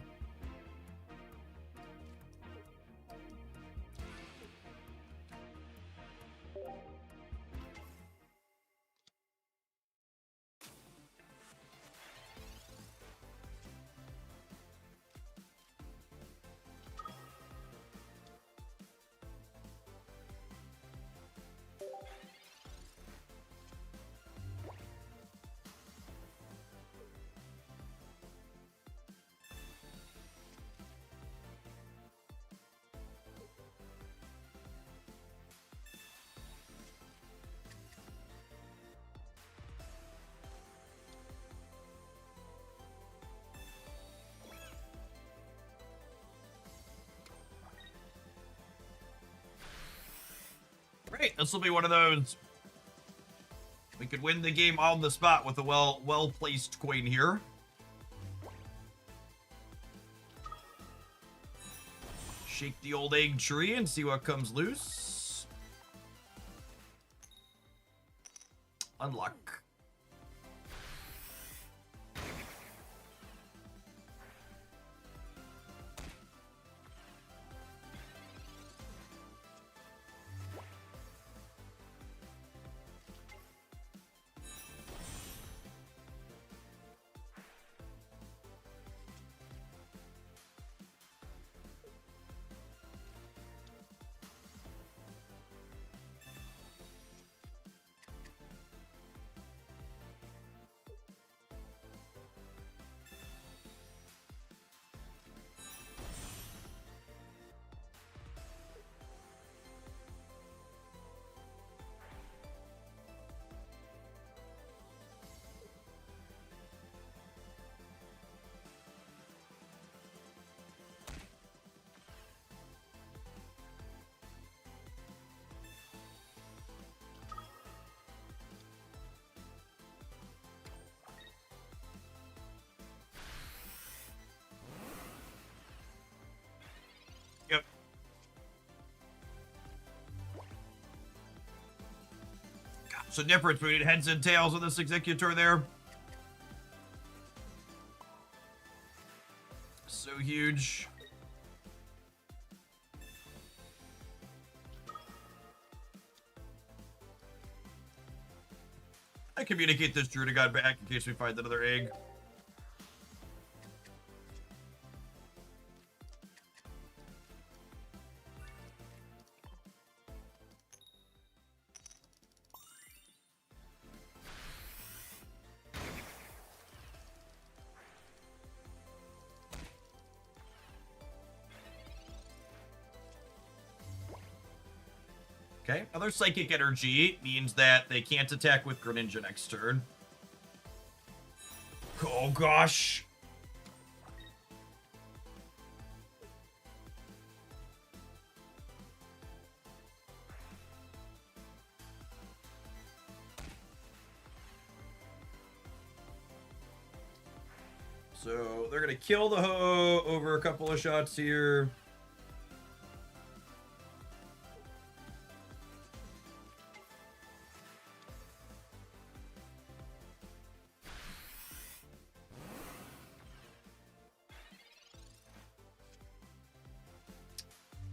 Great, this will be one of those. We could win the game on the spot with a well-placed coin here. Shake the old egg tree and see what comes loose. Unluck. Yep. What's the difference between heads and tails of this Executor there? So huge. I communicate this Druid God back in case we find another egg. Okay, other Psychic Energy means that they can't attack with Greninja next turn. Oh gosh. So they're gonna kill the Ho over a couple of shots here.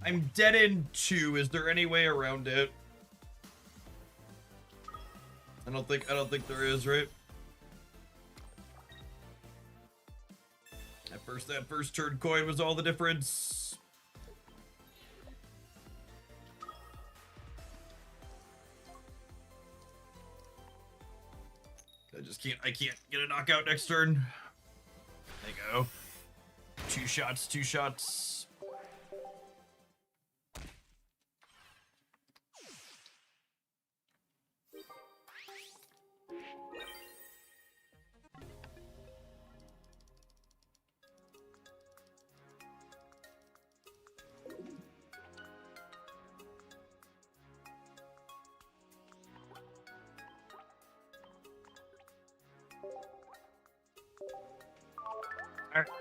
I'm dead in 2. Is there any way around it? I don't think there is, right? That first turn coin was all the difference. I can't get a knockout next turn. There you go. 2 shots, 2 shots.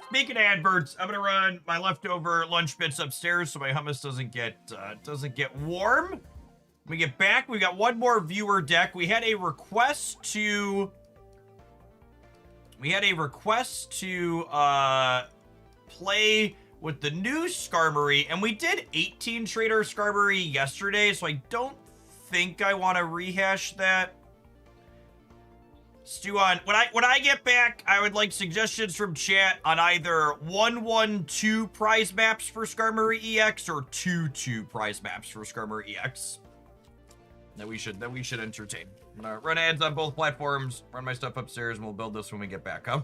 Speaking of adverts, I'm gonna run my leftover lunch bits upstairs so my hummus doesn't get warm. When we get back, we got one more viewer deck. We had a request to play with the new Skarmory, and we did 18 Trader Skarmory yesterday, so I don't think I want to rehash that. Stew on. When I get back, I would like suggestions from chat on either 1-1-2 prize maps for Skarmory EX or 2-2 prize maps for Skarmory EX. That we should entertain. I'm gonna run ads on both platforms, run my stuff upstairs, and we'll build this when we get back, huh?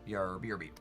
BRB.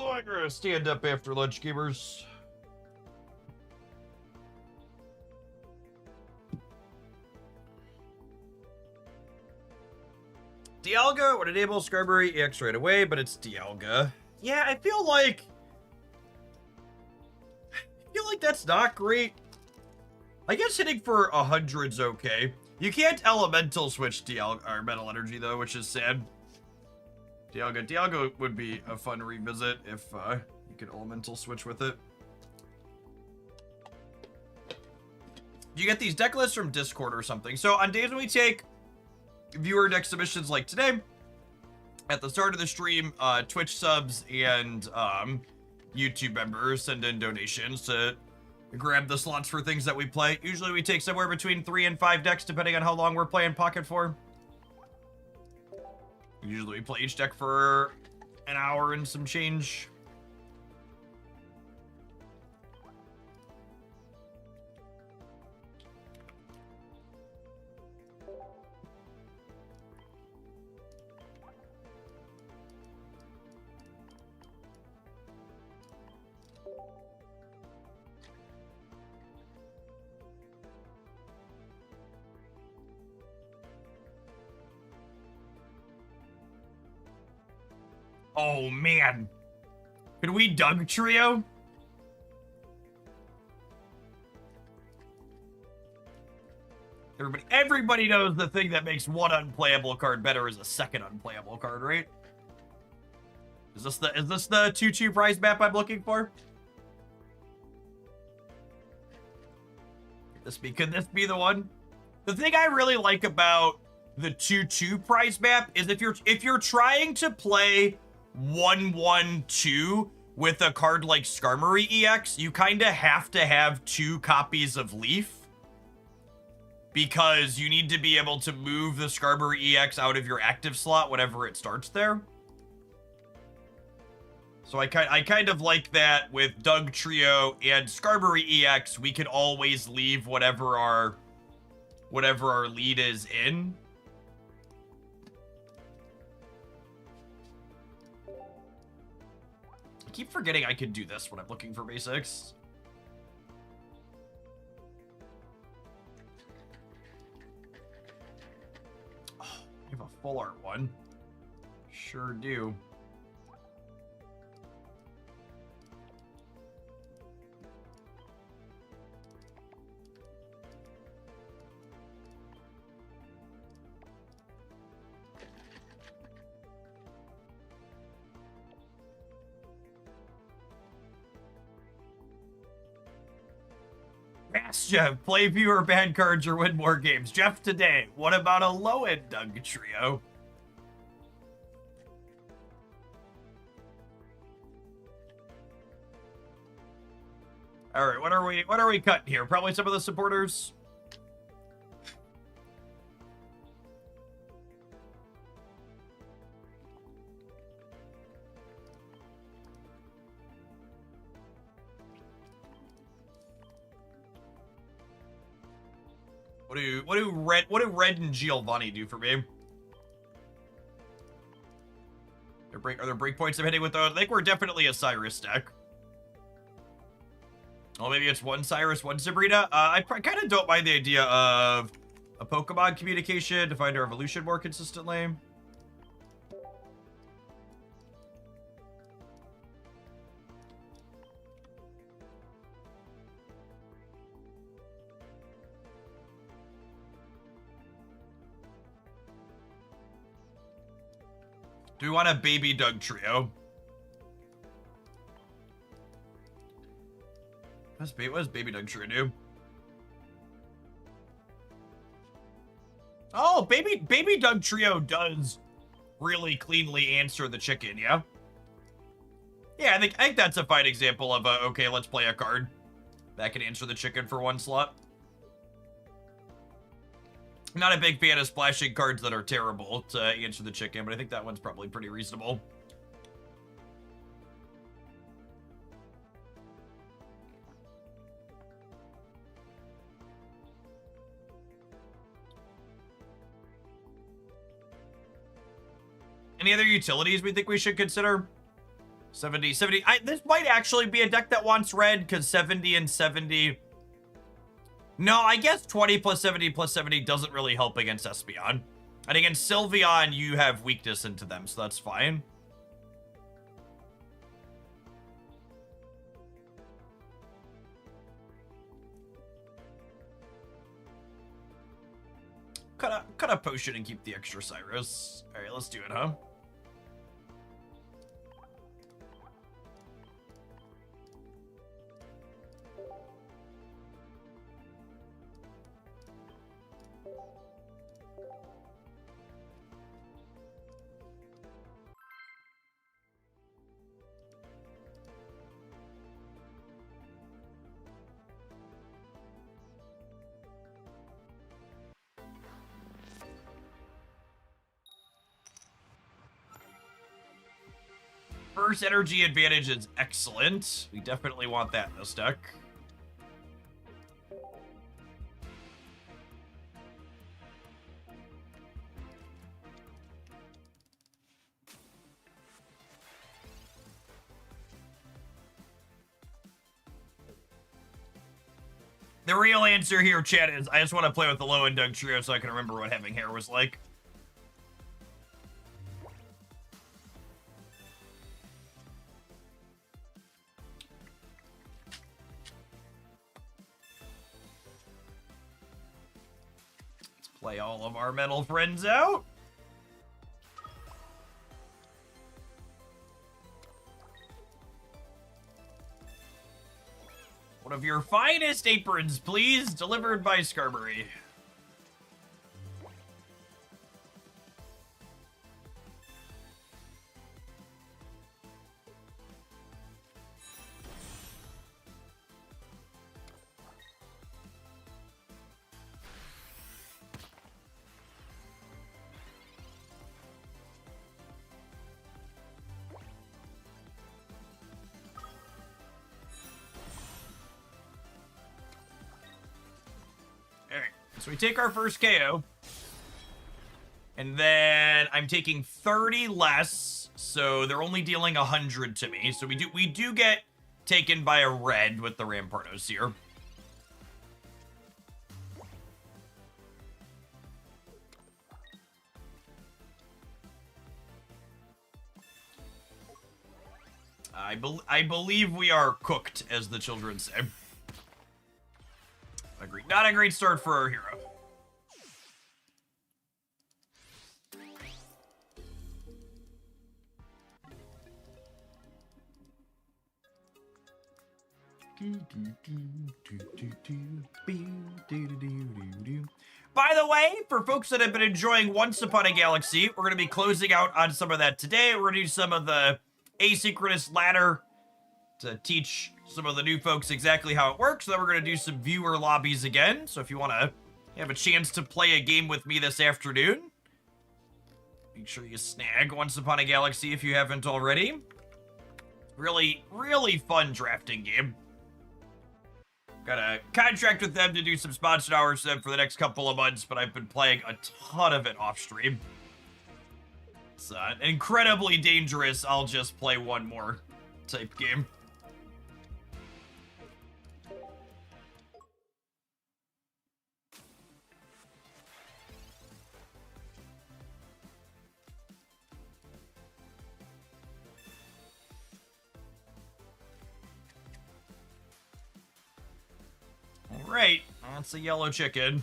Oh, I'm gonna stand up after lunch, gamers. Dialga would enable Skarmory EX right away, but it's Dialga. Yeah, I feel like that's not great. I guess hitting for 100's okay. You can't elemental switch Dialga or Metal Energy though, which is sad. Dialga would be a fun revisit if you could elemental switch with it. You get these deck lists from Discord or something. So on days when we take viewer deck submissions like today, at the start of the stream, Twitch subs and YouTube members send in donations to grab the slots for things that we play. Usually we take somewhere between 3 and 5 decks depending on how long we're playing Pocket for. Usually we play each deck for an hour and some change. Oh, man. Could we Doug Trio? Everybody knows the thing that makes one unplayable card better is a second unplayable card, right? Is this the 2-2 prize map I'm looking for? Could this be the one? The thing I really like about the 2-2 prize map is if you're trying to play 1-1-2 with a card like Skarmory EX, you kind of have to have 2 copies of Leaf, because you need to be able to move the Skarmory EX out of your active slot whenever it starts there. So I kind of like that with Doug Trio and Skarmory EX, we can always leave whatever our lead is in. I keep forgetting I can do this when I'm looking for basics. Oh, I have a full art one. Sure do. Ask Jeff, play fewer bad cards or win more games. Jeff today, what about a low-end Doug Trio? All right, what are we cutting here? Probably some of the supporters. What do Red and Giovanni do for me? Are there breakpoints I'm hitting with those? I think we're definitely a Cyrus deck. Oh, maybe it's one Cyrus, one Sabrina. I kind of don't mind the idea of a Pokemon communication to find our evolution more consistently. Do we want a baby Doug Trio? What does baby Doug Trio do? Oh, baby Doug Trio does really cleanly answer the chicken, yeah? Yeah, I think that's a fine example of a, okay, let's play a card that can answer the chicken for one slot. I'm not a big fan of splashing cards that are terrible to answer the chicken, but I think that one's probably pretty reasonable. Any other utilities we think we should consider? 70. This might actually be a deck that wants red, because 70 and 70... No, I guess 20 plus 70 doesn't really help against Espeon. And against Sylveon, you have weakness into them, so that's fine. Cut a potion and keep the extra Cyrus. Alright, let's do it, huh? Burst energy advantage is excellent. We definitely want that in this deck. The real answer here, chat, is I just want to play with the low-end Doug Trio so I can remember what having hair was like. Play all of our metal friends out. One of your finest aprons, please, delivered by Scarberry. So we take our first KO. And then I'm taking 30 less, so they're only dealing 100 to me. So we do get taken by a red with the Rampardos here. I believe we are cooked, as the children say. Agreed. Not a great start for our hero. By the way, for folks that have been enjoying Once Upon a Galaxy, we're going to be closing out on some of that today. We're going to do some of the asynchronous ladder to teach some of the new folks exactly how it works. Then we're going to do some viewer lobbies again. So if you want to have a chance to play a game with me this afternoon, make sure you snag Once Upon a Galaxy if you haven't already. Really, really fun drafting game. Got a contract with them to do some sponsored hours for them for the next couple of months, but I've been playing a ton of it off stream. It's incredibly dangerous, I'll just play one more type game. Alright, that's a yellow chicken.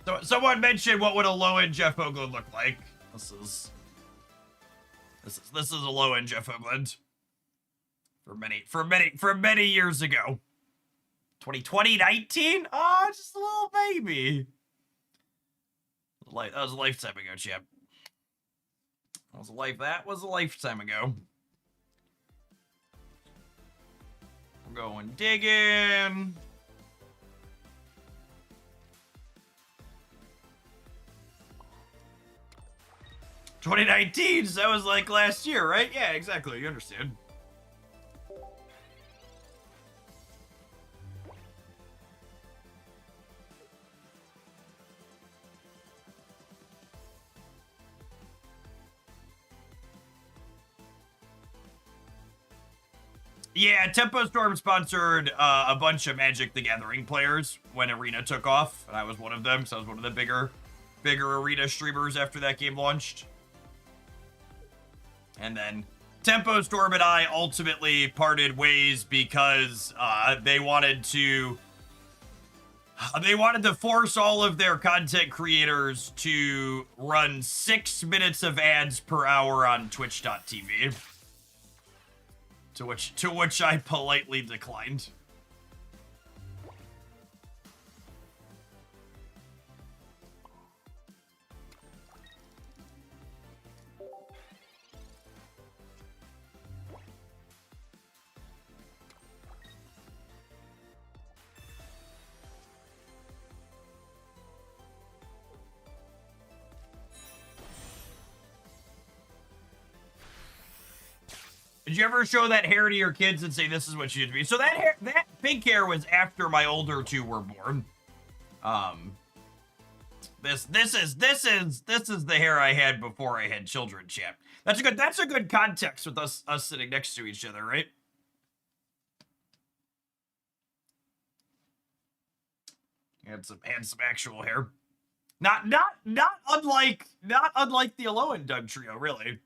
So, someone mentioned what would a low-end Jeff Hoagland look like. This is a low-end Jeff Hoagland. For many years ago. 2019? Oh, just a little baby. That was a lifetime ago, champ. That was a lifetime ago. We're going digging. '19, so that was like last year, right? Yeah, exactly. You understand. Yeah, Tempo Storm sponsored a bunch of Magic the Gathering players when Arena took off, and I was one of them, so I was one of the bigger Arena streamers after that game launched. And then Tempo Storm and I ultimately parted ways because they wanted to force all of their content creators to run 6 minutes of ads per hour on Twitch.tv. To which I politely declined. Did you ever show that hair to your kids and say this is what you did to me? So that pink hair was after my older two were born. This is the hair I had before I had children, champ. That's a good context with us sitting next to each other, right? And some actual hair. Not unlike the Alolan and Doug trio, really.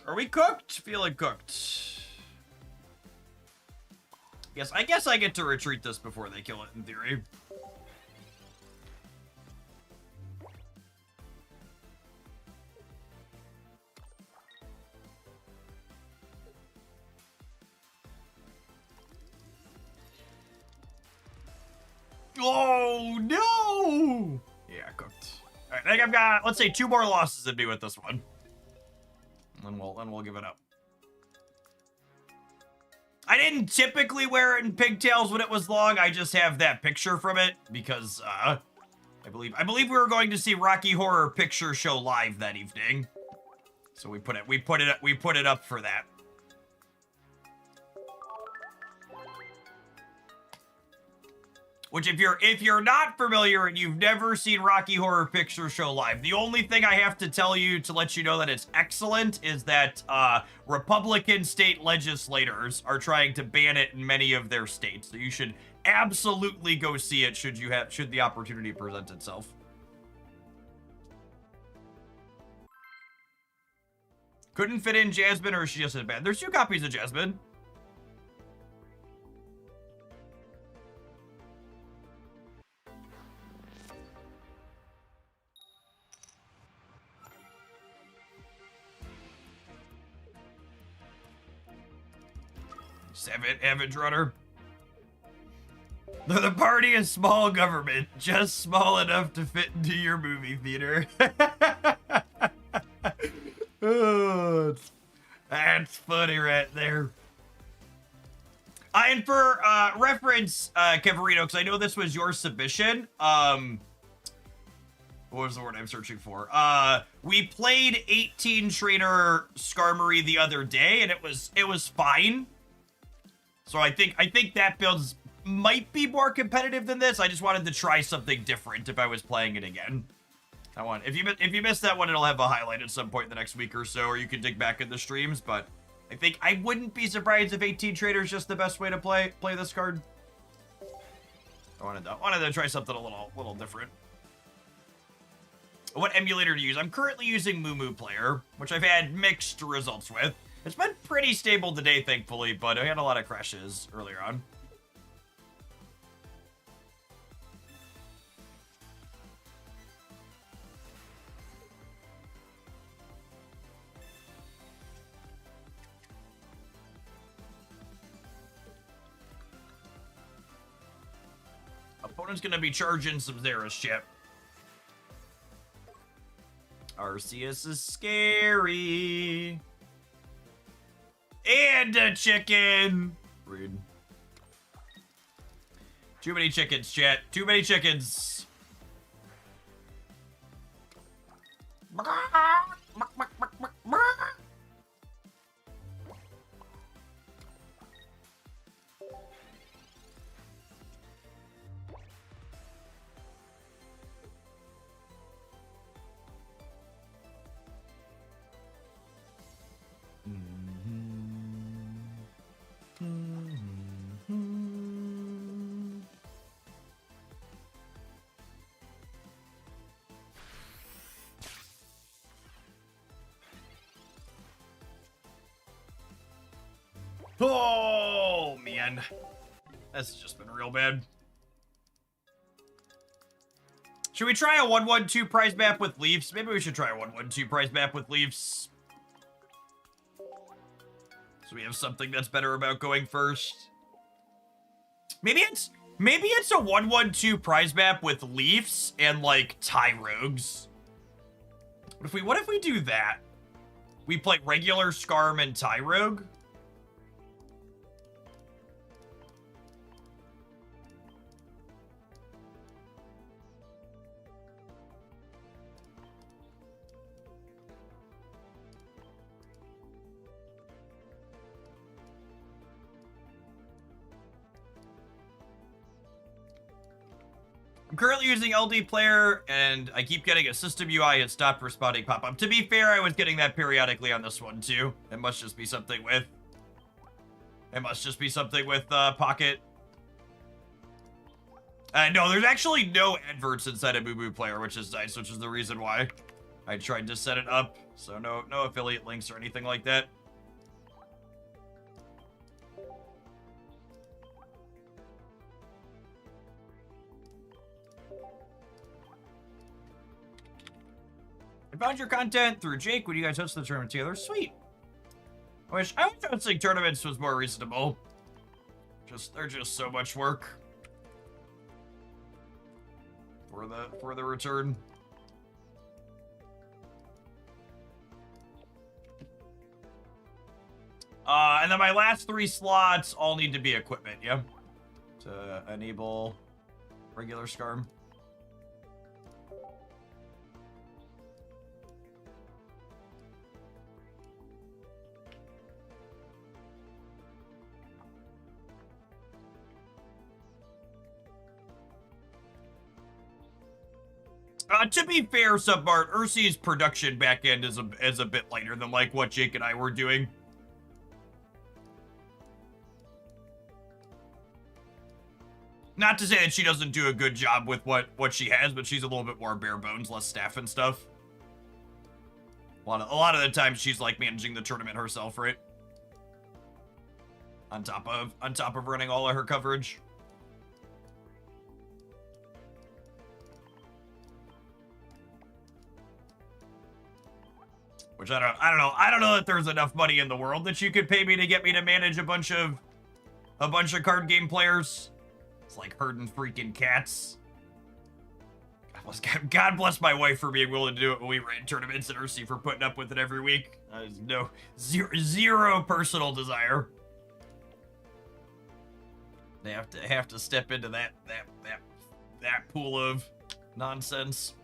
Are we cooked? Feeling cooked. Yes, I guess I get to retreat this before they kill it, in theory. Oh, no! Yeah, cooked. All right, I think I've got, let's say, 2 more losses to do with this one. And we'll give it up. I didn't typically wear it in pigtails when it was long. I just have that picture from it because I believe we were going to see Rocky Horror Picture Show live that evening. So we put it up for that. Which if you're not familiar and you've never seen Rocky Horror Picture Show live, the only thing I have to tell you to let you know that it's excellent is that Republican state legislators are trying to ban it in many of their states. So you should absolutely go see it should the opportunity present itself. Couldn't fit in Jasmine, or is she just in a band? There's 2 copies of Jasmine. Savage Runner. The party is small government, just small enough to fit into your movie theater. Oh, that's funny right there. And for reference, Keverino, because I know this was your submission. What was the word I'm searching for? We played 18 Trainer Skarmory the other day, and it was fine. So I think that build might be more competitive than this. I just wanted to try something different if I was playing it again. That one, if you missed that one, it'll have a highlight at some point in the next week or so, or you can dig back in the streams. But I think I wouldn't be surprised if 18 Trader is just the best way to play this card. I wanted to try something a little different. What emulator to use? I'm currently using Moo Player, which I've had mixed results with. It's been pretty stable today, thankfully, but I had a lot of crashes earlier on. Opponent's gonna be charging some Zera's chip. Arceus is scary. And a chicken. Rude. Too many chickens, chat. Too many chickens. Oh, man. That's just been real bad. Should we try a 1-1-2 prize map with Leafs? Maybe we should try a 1-1-2 prize map with Leafs. So we have something that's better about going first. Maybe it's a 1-1-2 prize map with Leafs and like Tyrogues. What if we do that? We play regular Skarm and Tyrogue. I'm currently using LD Player, and I keep getting a system UI and stopped responding pop-up. To be fair, I was getting that periodically on this one, too. It must just be something with... Pocket. No, there's actually no adverts inside of Boo Boo Player, which is nice, which is the reason why I tried to set it up. So no affiliate links or anything like that. I found your content through Jake when you guys hosted the tournament together. Sweet. I wish hosting tournaments was more reasonable. They're just so much work for the return. And then my last 3 slots all need to be equipment, yeah? To enable regular Scarm. To be fair, Subbart, Ursi's production backend is a bit lighter than like what Jake and I were doing. Not to say that she doesn't do a good job with what she has, but she's a little bit more bare bones, less staff and stuff. A lot of the time, she's like managing the tournament herself, right? On top of running all of her coverage. Which I don't know that there's enough money in the world that you could pay me to get me to manage a bunch of card game players. It's like herding freaking cats. God bless my wife for being willing to do it when we ran tournaments, and Ursi for putting up with it every week. Zero personal desire. They have to step into that pool of nonsense.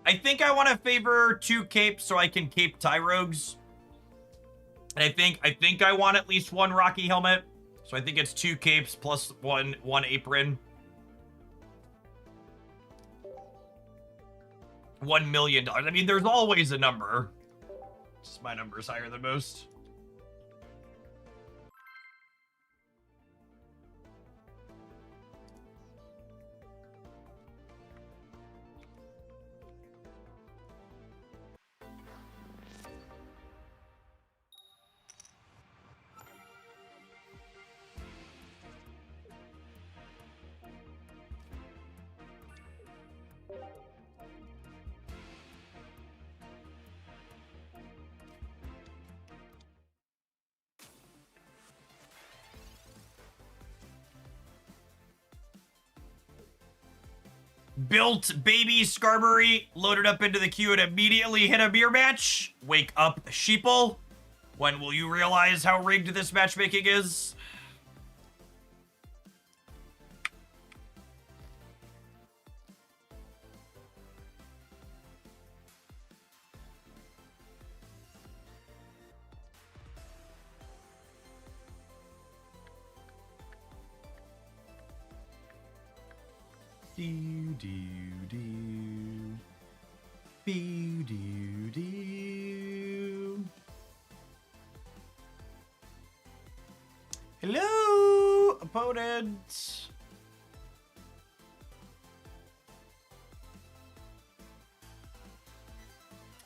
I think I want to favor 2 capes so I can cape Tyrogues. And I think I want at least 1 Rocky helmet. So I think it's 2 capes plus one apron. $1 million. I mean, there's always a number. Just my number's higher than most. Built baby Skarmory, loaded up into the queue and immediately hit a mirror match. Wake up, sheeple. When will you realize how rigged this matchmaking is? Hello, opponent.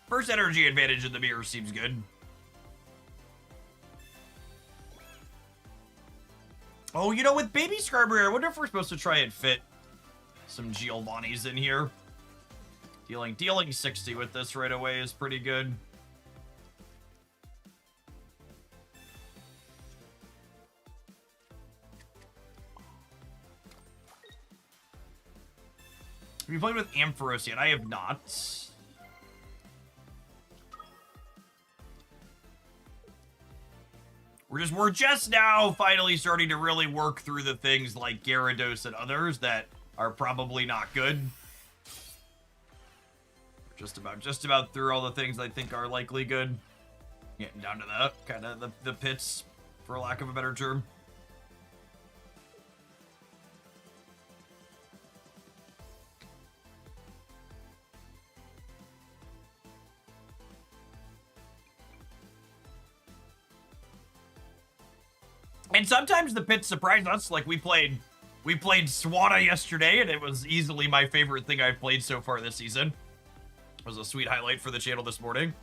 First energy advantage in the mirror seems good. Oh, you know, with baby Skarmory, I wonder if we're supposed to try and fit some Giovanni's in here. Dealing 60 with this right away is pretty good. Have you played with Ampharos yet? I have not. We're just now finally starting to really work through the things like Gyarados and others that are probably not good. Just about through all the things I think are likely good. Getting down to the kind of the pits, for lack of a better term. And sometimes the pits surprise us. Like we played Swana yesterday, and it was easily my favorite thing I've played so far this season. It was a sweet highlight for the channel this morning.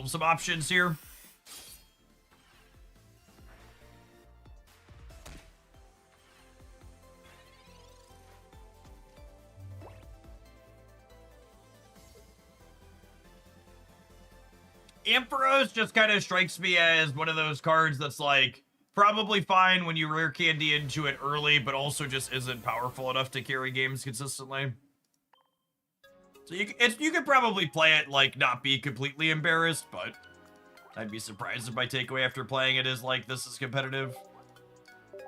Some options here. Emperors just kind of strikes me as one of those cards that's like probably fine when you rare candy into it early, but also just isn't powerful enough to carry games consistently. So you could probably play it, like, not be completely embarrassed, but I'd be surprised if my takeaway after playing it is, like, this is competitive. All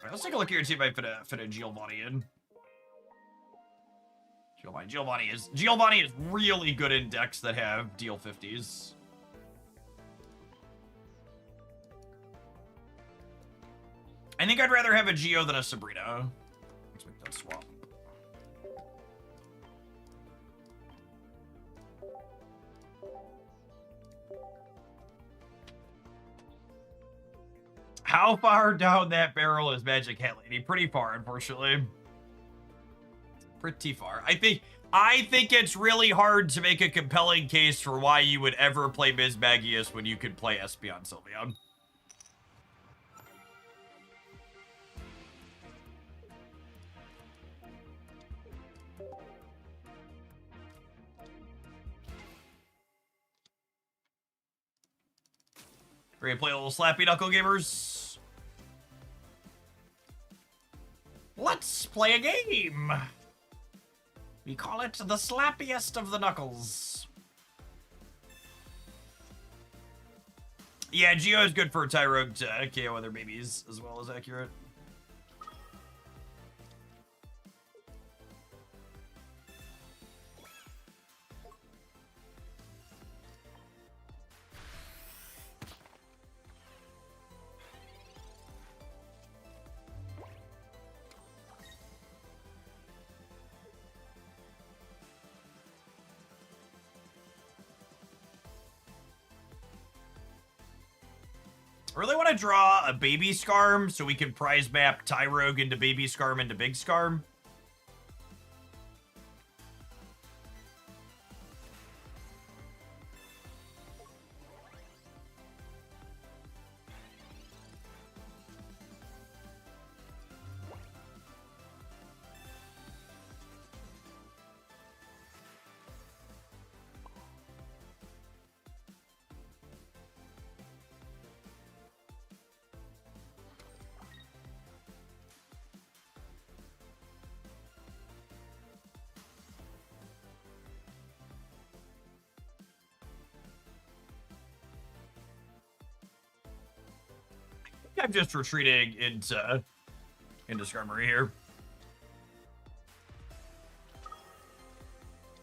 right, let's take a look here and see if I fit a Giovanni in. Giovanni is really good in decks that have deal 50s. I think I'd rather have a Geo than a Sabrina. Let's make that swap. How far down that barrel is Magic Hat Lady? Pretty far, unfortunately. Pretty far. I think it's really hard to make a compelling case for why you would ever play Ms. Magius when you could play Espeon Sylveon. We're gonna play a little Slappy Knuckle Gamers. Let's play a game. We call it the slappiest of the knuckles. Yeah, Geo is good for Tyrogue to KO other babies as well as accurate. I really want to draw a Baby Scarm so we can prize map Tyrogue into Baby Scarm into Big Scarm. I'm just retreating into Skarmory here.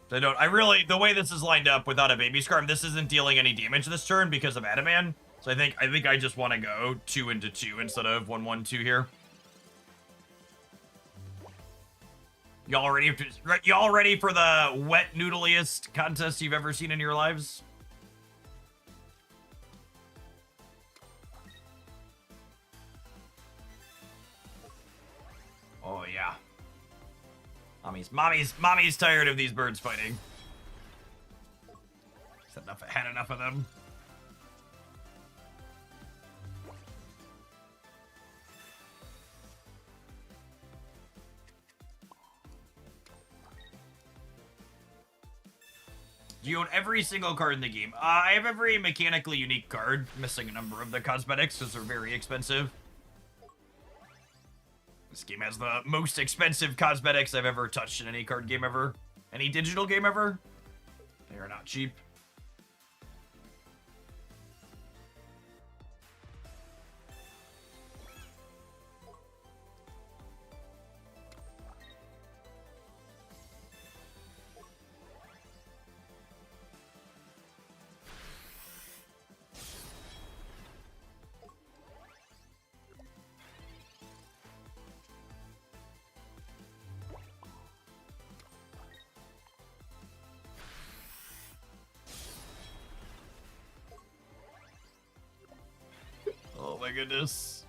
The way this is lined up without a Baby Scarm, this isn't dealing any damage this turn because of Adaman. So I think I just want to go 2 into 2 instead of 1-1-2 here. Y'all ready for the wet noodliest contest you've ever seen in your lives? Oh yeah. Mommy's tired of these birds fighting. Had enough of them. Do you own every single card in the game? I have every mechanically unique card, missing a number of the cosmetics because they're very expensive. This game has the most expensive cosmetics I've ever touched in any card game ever. Any digital game ever. They are not cheap. Oh my goodness.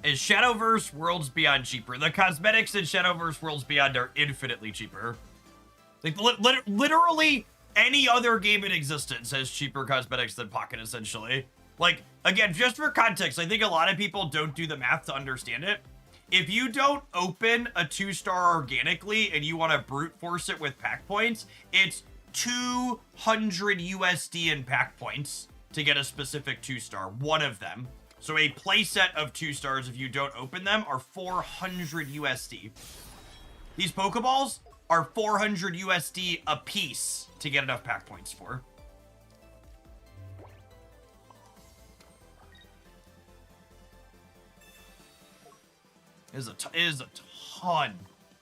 Is Shadowverse Worlds Beyond cheaper? The cosmetics in Shadowverse Worlds Beyond are infinitely cheaper. Like, literally any other game in existence has cheaper cosmetics than Pocket, essentially. Like, again, just for context, I think a lot of people don't do the math to understand it. If you don't open a 2-star organically and you want to brute force it with pack points, it's 200 USD in pack points to get a specific 2-star, one of them. So a playset of 2-stars, if you don't open them, are 400 USD. These Pokeballs are 400 USD a piece to get enough pack points for. It is a ton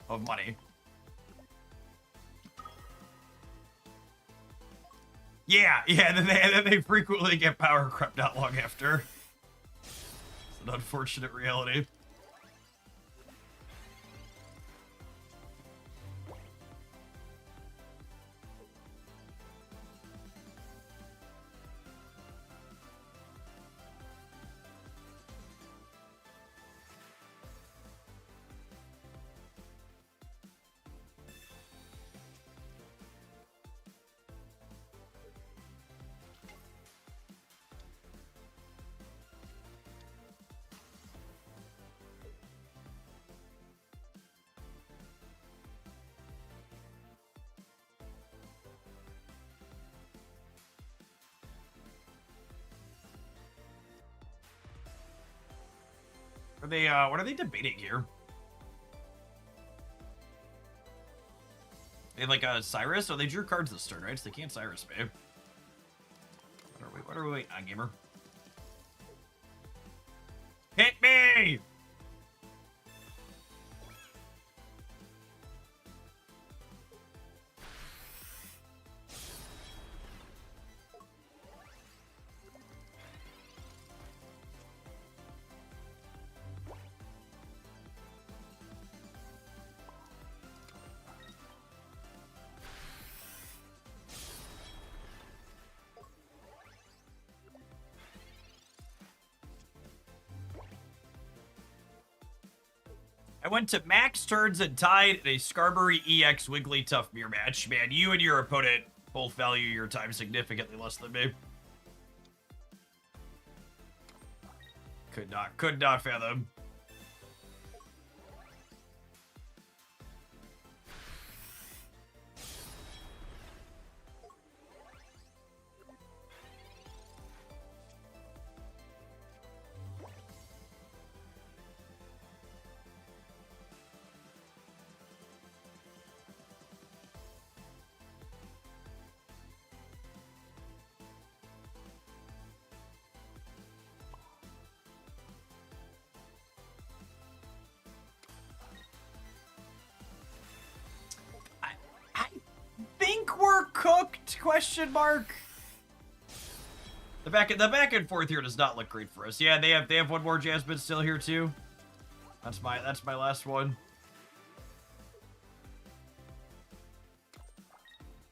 of money. Yeah, and then they frequently get power crept not long after. It's an unfortunate reality. Are they, what are they debating here? They like Cyrus? Oh, they drew cards this turn, right? So they can't Cyrus me. What are we waiting on, gamer? Hit me! I went to max turns and tied in a Skarmory EX Wigglytuff mirror match. Man, you and your opponent both value your time significantly less than me. Could not fathom. Think we're cooked? Question mark. The back and forth here does not look great for us. Yeah, they have one more Jasmine still here too. That's my last one.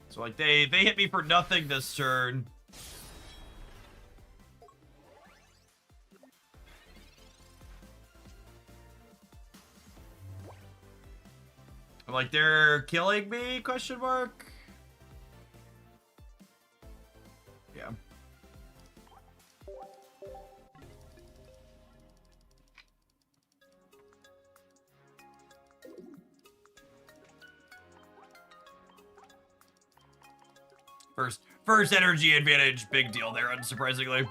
So like they hit me for nothing this turn. I'm like, they're killing me? Question mark. Yeah. First energy advantage, big deal there, unsurprisingly.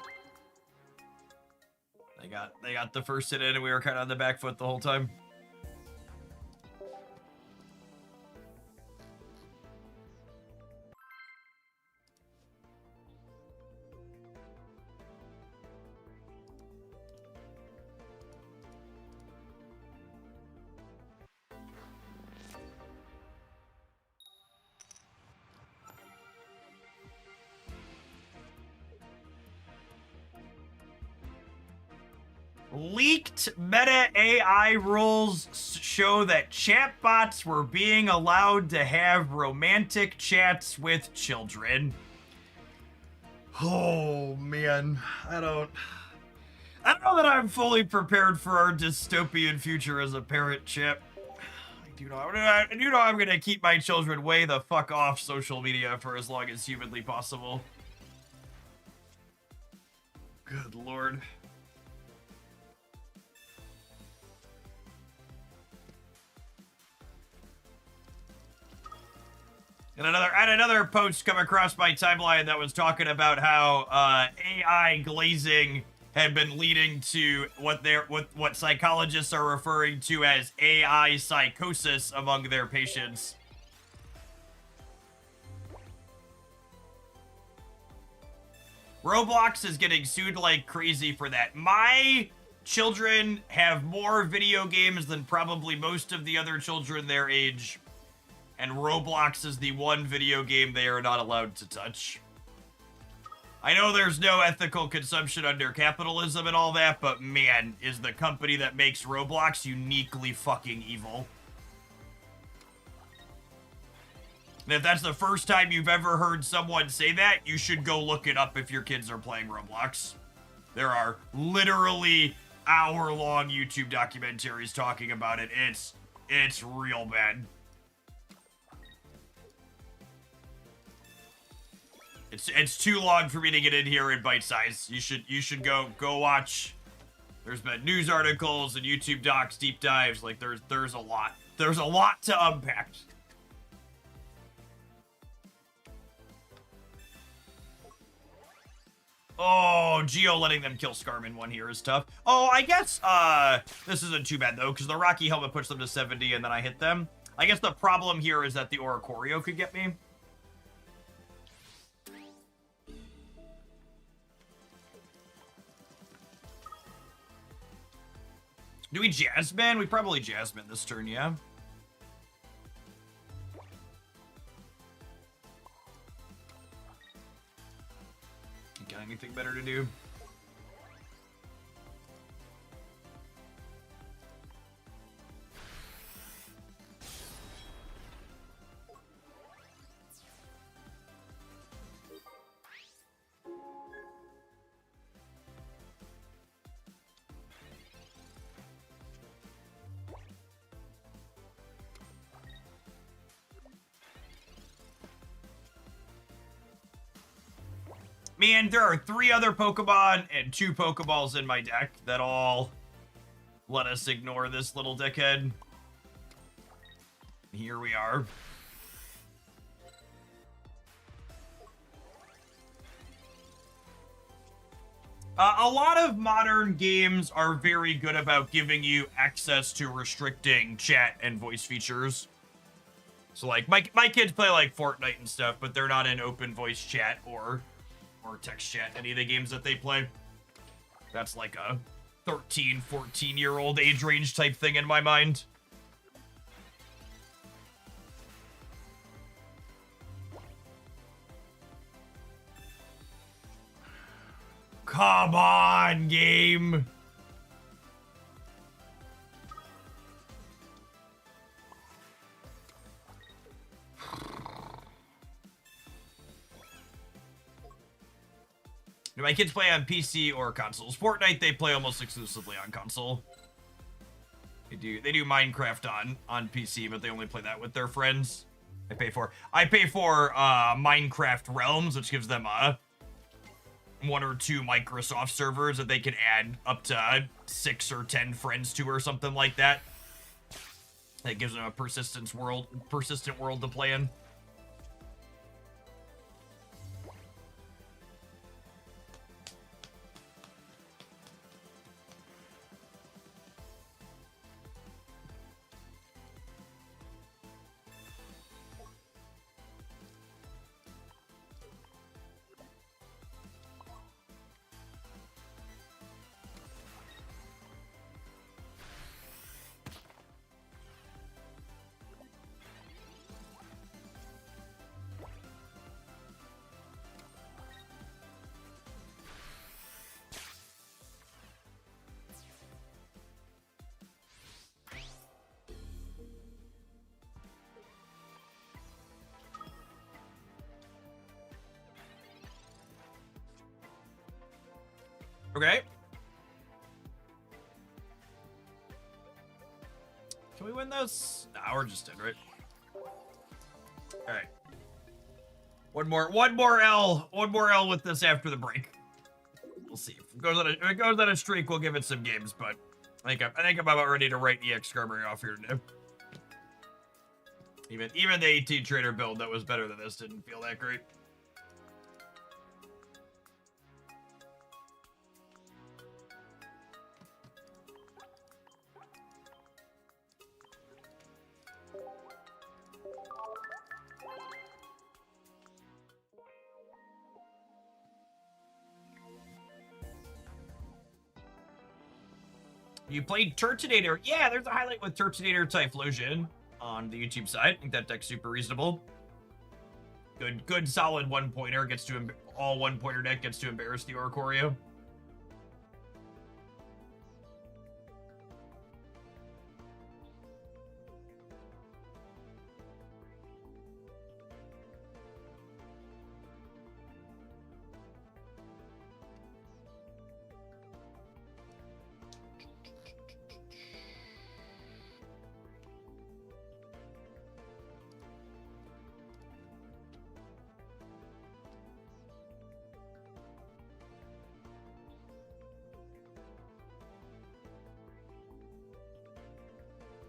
They got the first hit in, and we were kind of on the back foot the whole time. Leaked meta AI rules show that chatbots were being allowed to have romantic chats with children. Oh man, I don't know that I'm fully prepared for our dystopian future as a parent, Chip. I do know I'm gonna keep my children way the fuck off social media for as long as humanly possible. Good lord. And another post come across my timeline that was talking about how AI glazing had been leading to what psychologists are referring to as AI psychosis among their patients. Roblox is getting sued like crazy for that. My children have more video games than probably most of the other children their age. And Roblox is the one video game they are not allowed to touch. I know there's no ethical consumption under capitalism and all that, but man, is the company that makes Roblox uniquely fucking evil. And if that's the first time you've ever heard someone say that, you should go look it up if your kids are playing Roblox. There are literally hour-long YouTube documentaries talking about it. It's real bad. It's too long for me to get in here in bite size. You should go watch. There's been news articles and YouTube docs, deep dives. Like there's a lot. There's a lot to unpack. Oh, Geo letting them kill Scarman one here is tough. Oh, I guess this isn't too bad though, because the Rocky Helmet puts them to 70 and then I hit them. I guess the problem here is that the Oricorio could get me. Do we Jasmine? We probably Jasmine this turn, yeah. Got anything better to do? Man, there are 3 other Pokemon and 2 Pokeballs in my deck that all let us ignore this little dickhead. Here we are. A lot of modern games are very good about giving you access to restricting chat and voice features. So, like, my kids play, like, Fortnite and stuff, but they're not in open voice chat or text chat, any of the games that they play. That's like a 13, 14-year-old age range type thing in my mind. Come on, game. Do my kids play on PC or consoles? Fortnite, they play almost exclusively on console. They do Minecraft on PC, but they only play that with their friends. I pay for Minecraft Realms, which gives them 1 or 2 Microsoft servers that they can add up to 6 or 10 friends to or something like that. That gives them a persistent world to play in. Okay. Can we win this? Nah, we're just in, right? All right. One more L with this after the break. We'll see. If it goes on a streak, we'll give it some games, but I think I'm about ready to write EX Skarmory off here today. Even the 18 trader build that was better than this didn't feel that great. You played Turtonator. Yeah, there's a highlight with Turtonator Typhlosion on the YouTube side. I think that deck's super reasonable. Good solid one-pointer. All one-pointer deck gets to embarrass the Oricorio.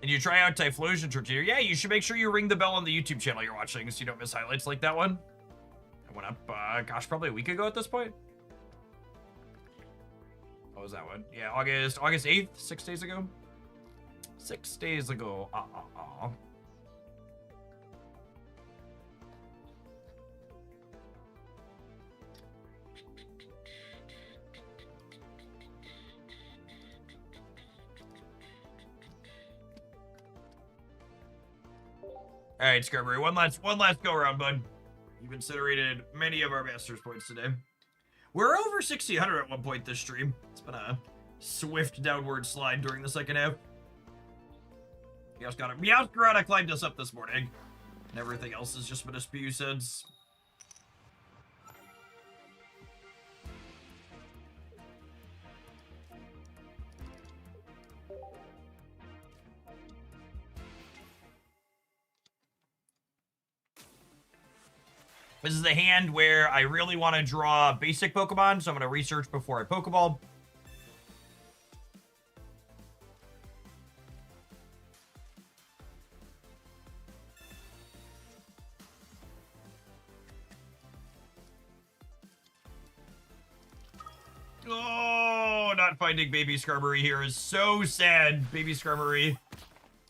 And you try out Typhlosion Turtonator. Yeah, you should make sure you ring the bell on the YouTube channel you're watching so you don't miss highlights like that one. I went up, gosh, probably a week ago at this point. What was that one? Yeah, August 8th, 6 days ago. 6 days ago. All right, Skarmory, one last go around, bud. You've incinerated many of our Masters points today. We're over 1,600 at one point this stream. It's been a swift downward slide during the second half. Meowscarada climbed us up this morning, and everything else has just been a spew since. This is the hand where I really want to draw basic Pokemon, so I'm going to research before I Pokeball. Oh, not finding Baby Skarmory here is so sad. Baby Skarmory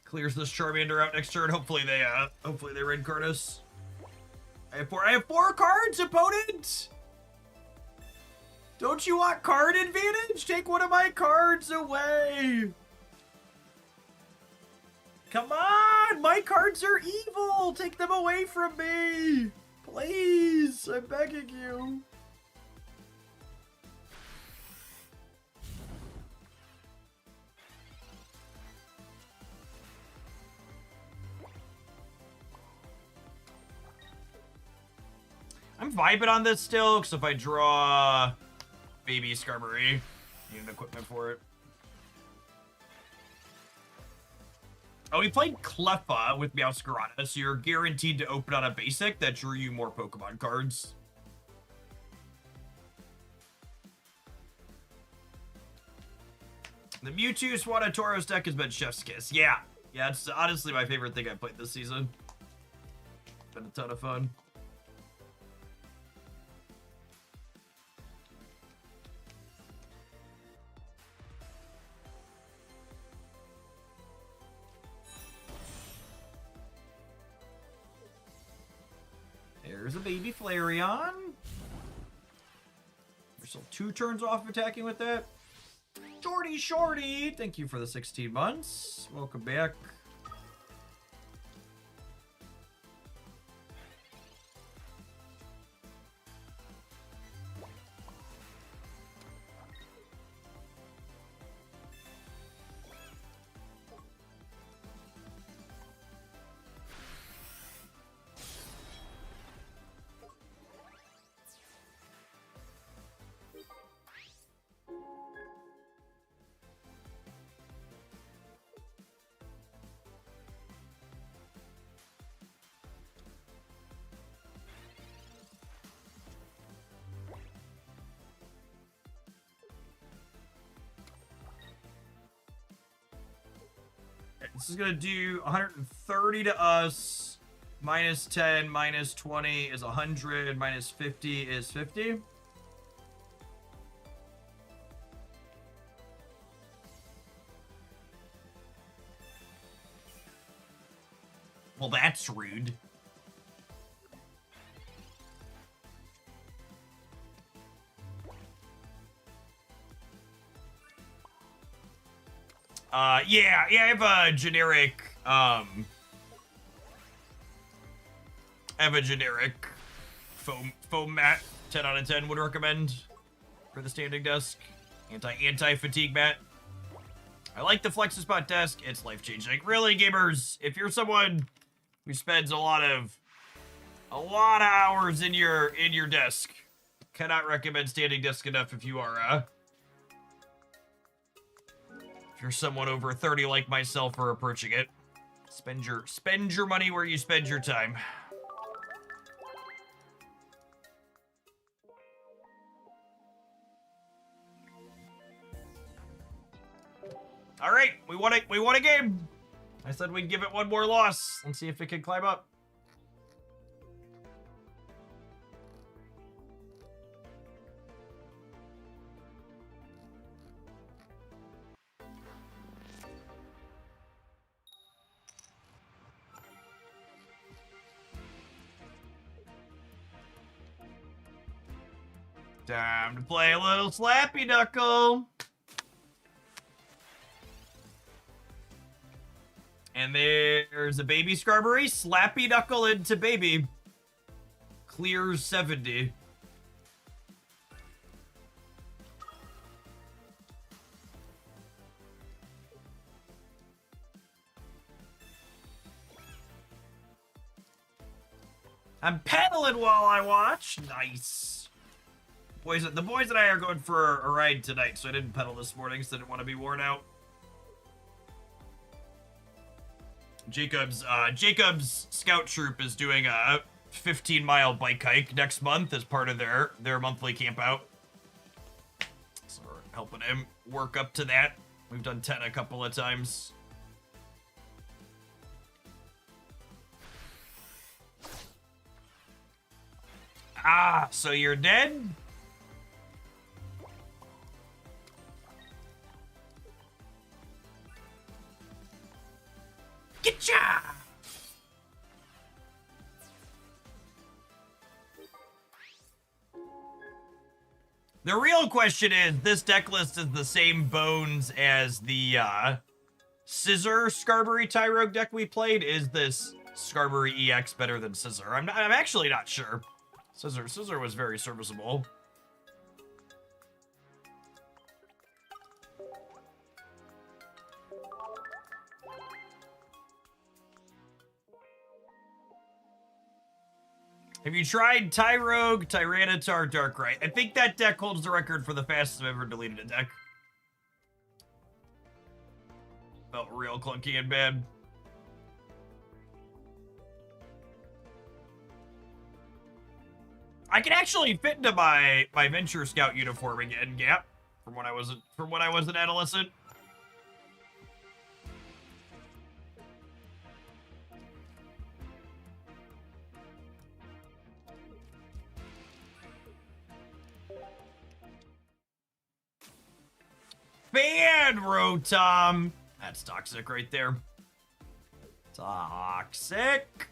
clears this Charmander out next turn. Hopefully they red card us. I have four cards, opponent! Don't you want card advantage? Take one of my cards away! Come on! My cards are evil! Take them away from me! Please! I'm begging you. I'm vibing on this still, because if I draw Baby Skarmory, need an equipment for it. Oh, we played Cleffa with Meowscarada, so you're guaranteed to open on a basic that drew you more Pokemon cards. The Mewtwo Swatatoros deck has been Chef's Kiss. Yeah, it's honestly my favorite thing I've played this season. Been a ton of fun. There's a baby Flareon. We're still 2 turns off attacking with that. Jordy Shorty, thank you for the 16 months. Welcome back. this is gonna do 130 to us. Minus 10, minus 20 is 100, minus 50 is 50. Well, that's rude. Yeah, I have a generic, foam mat. 10 out of 10 would recommend for the standing desk. Anti-fatigue mat. I like the FlexiSpot desk. It's life-changing. Really, gamers, if you're someone who spends a lot of hours in your desk, cannot recommend standing desk enough if you are, if you're someone over 30 like myself or approaching it. Spend your money where you spend your time. All right, we won a game. I said we'd give it one more loss and see if it can climb up. Time to play a little Slappy Knuckle. And there's a baby Skarmory. Slappy Knuckle into baby. Clears 70. I'm pedaling while I watch. Nice. The boys and I are going for a ride tonight, so I didn't pedal this morning because I didn't want to be worn out. Jacob's scout troop is doing a 15-mile bike hike next month as part of their monthly camp out. So we're helping him work up to that. We've done 10 a couple of times. Ah, so you're dead? Getcha! The real question is, this deck list is the same bones as the Scissor Skarmory Tyrogue deck we played. Is this Skarmory EX better than Scissor? I'm actually not sure. Scissor was very serviceable. Have you tried Tyrogue, Tyranitar, Darkrai? I think that deck holds the record for the fastest I've ever deleted a deck. Felt real clunky and bad. I can actually fit into my Venture Scout uniform again, Gap, from when I was an adolescent. Fan Rotom. That's toxic right there. Toxic.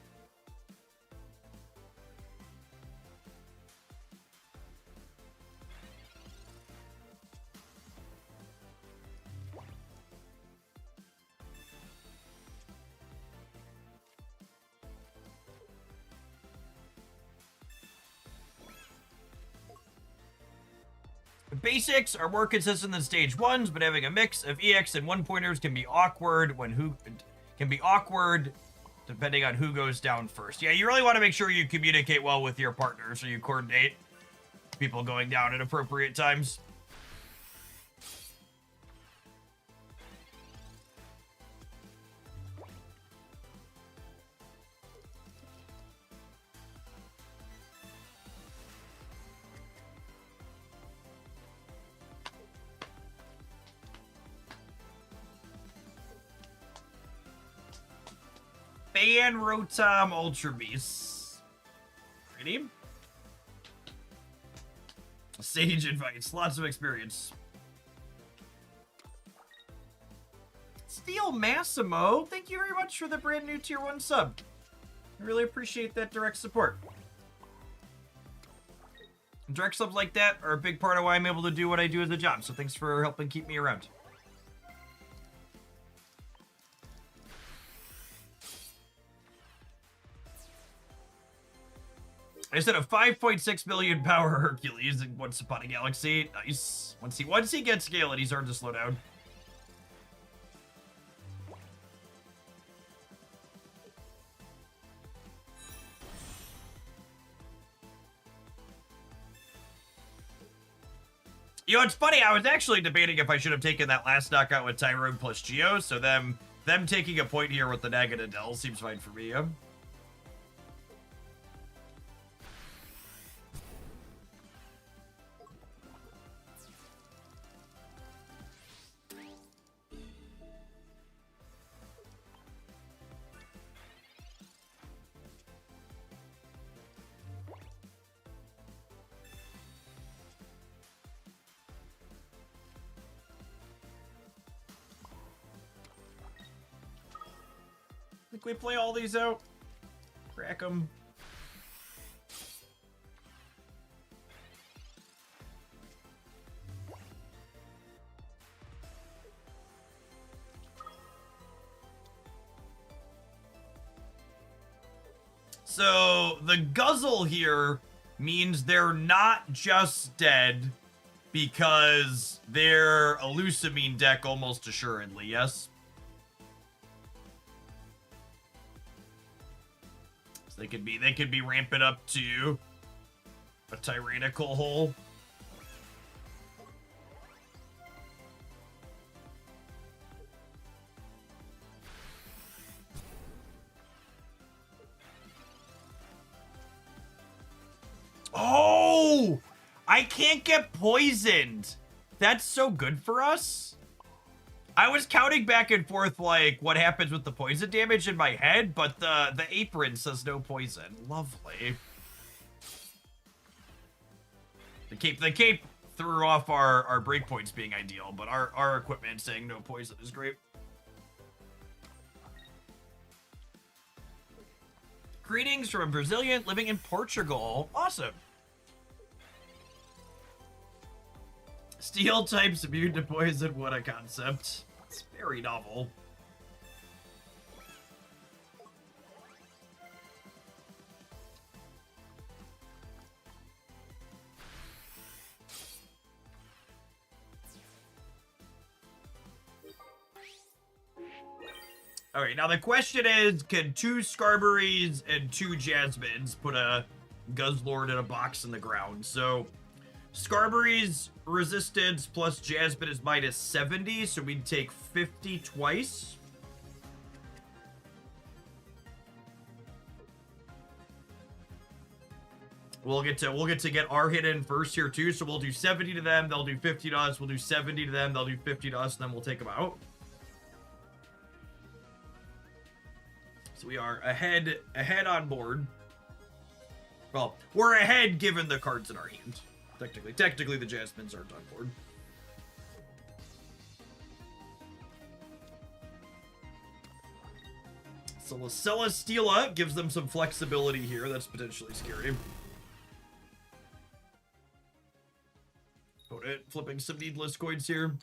The basics are more consistent than stage 1s, but having a mix of EX and one-pointers can be awkward depending on who goes down first. Yeah, you really want to make sure you communicate well with your partner so you coordinate people going down at appropriate times. Fan Rotom Ultra Beast. Ready? Sage Advice. Lots of experience. Steel Massimo, thank you very much for the brand new tier 1 sub. I really appreciate that direct support. Direct subs like that are a big part of why I'm able to do what I do as a job, so thanks for helping keep me around. I said a 5.6 million power Hercules in Once Upon a Galaxy. Nice. Once he gets scale, he's hard to slow down. You know, it's funny, I was actually debating if I should have taken that last knockout with Tyrone plus Geo, so them taking a point here with the negative Dell seems fine for me, yeah? Think we play all these out? Crack them. So, the Guzzle here means they're not just dead because they're a Lusamine deck almost assuredly, yes? They could be ramping up to a tyrannical hole. Oh! I can't get poisoned. That's so good for us. I was counting back and forth, like, what happens with the poison damage in my head, but the apron says no poison. Lovely. The cape threw off our breakpoints being ideal, but our equipment saying no poison is great. Greetings from a Brazilian living in Portugal. Awesome. Steel types immune to poison, what a concept. It's very novel. Alright, now the question is, can 2 Skarmories and 2 Jasmines put a Guzzlord in a box in the ground? So, Skarmory's resistance plus Jasmine is minus 70, so we'd take 50 twice. We'll get to get our hit in first here too, so we'll do 70 to them, they'll do 50 to us, we'll do 70 to them, they'll do 50 to us, and then we'll take them out. So we are ahead on board. Well, we're ahead given the cards in our hand. Technically the Jasmines aren't on board. So Celesteela gives them some flexibility here. That's potentially scary. Opponent flipping some needless coins here.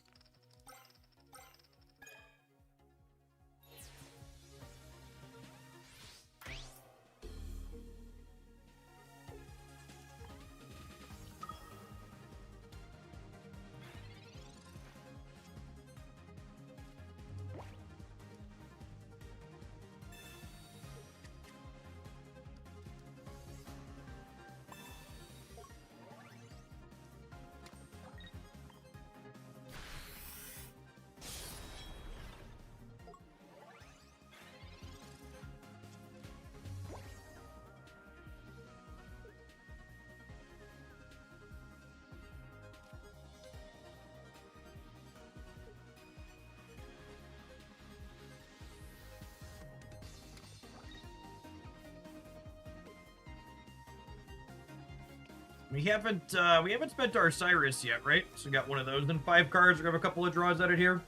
We haven't spent our Cyrus yet, right? So we got one of those and 5 cards. We're gonna have a couple of draws out of here.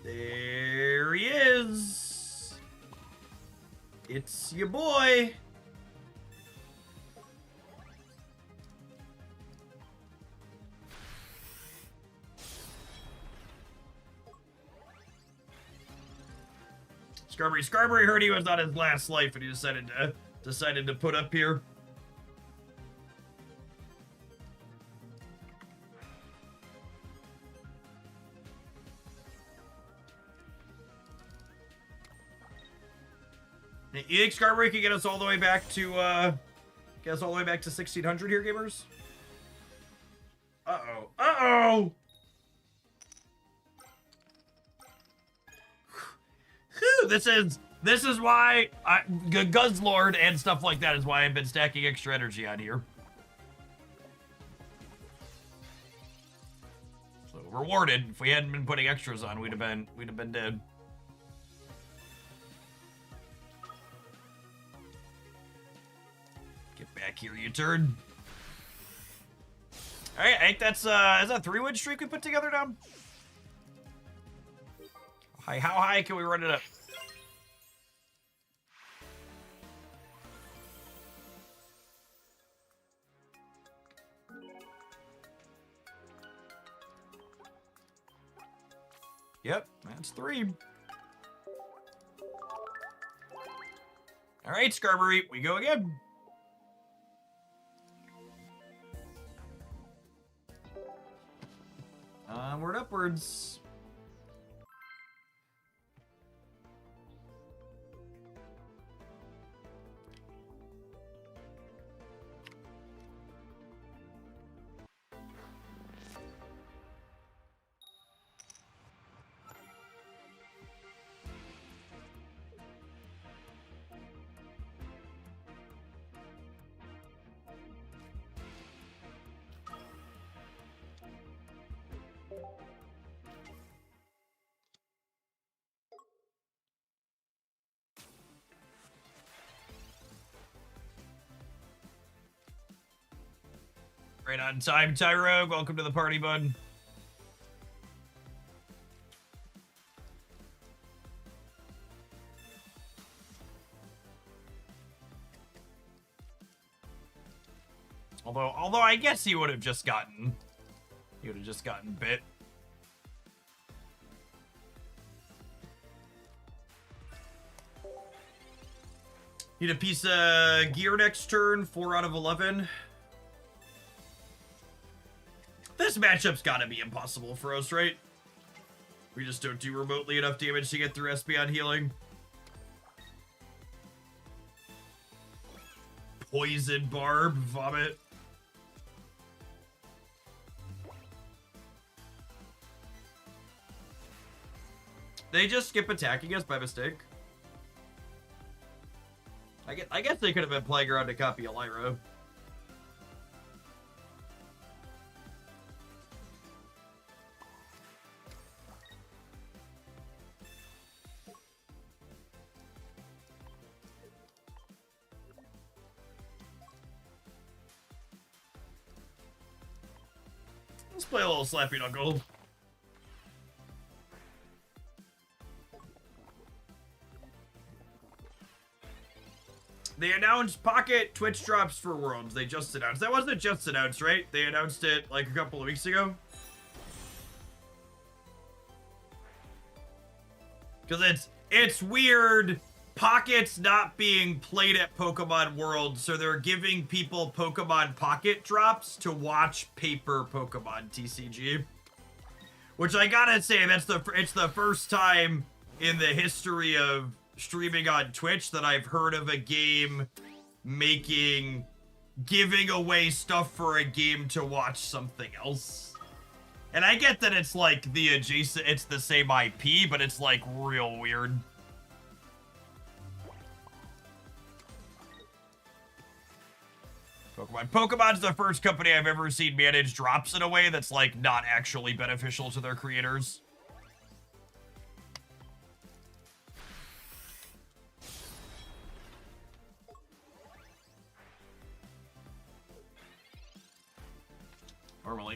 There he is. It's your boy. Scarberry heard he was on his last life and he decided to put up here. You think Scarberry can get us all the way back to 1600 here, gamers? Uh-oh. Uh-oh! Whew, this is why Guzzlord and stuff like that is why I've been stacking extra energy on here. So rewarded. If we hadn't been putting extras on, we'd have been dead. Get back here, you turd. Alright, I think that's is that a 3-win streak we put together now? How high can we run it up? Yep, that's 3. All right, Scarberry, we go again. Onward, upwards. Right on time, Tyro. Welcome to the party, bud. Although I guess he would have just gotten bit. Need a piece of gear next turn. 4 out of 11. This matchup's gotta be impossible for us, right? We just don't do remotely enough damage to get through Espeon healing. Poison Barb, Vomit. They just skip attacking us by mistake. I guess they could have been playing around to copy Elira. Let's play a little Slappy Knuckle. They announced Pocket Twitch drops for Worlds. They just announced. That wasn't just announced, right? They announced it like a couple of weeks ago. Because it's weird. Pocket's not being played at Pokemon World, so they're giving people Pokemon Pocket drops to watch paper Pokemon TCG. Which I gotta say, it's the first time in the history of streaming on Twitch that I've heard of a game giving away stuff for a game to watch something else. And I get that it's like it's the same IP, but it's like real weird. Pokemon. Pokemon's the first company I've ever seen manage drops in a way that's, like, not actually beneficial to their creators.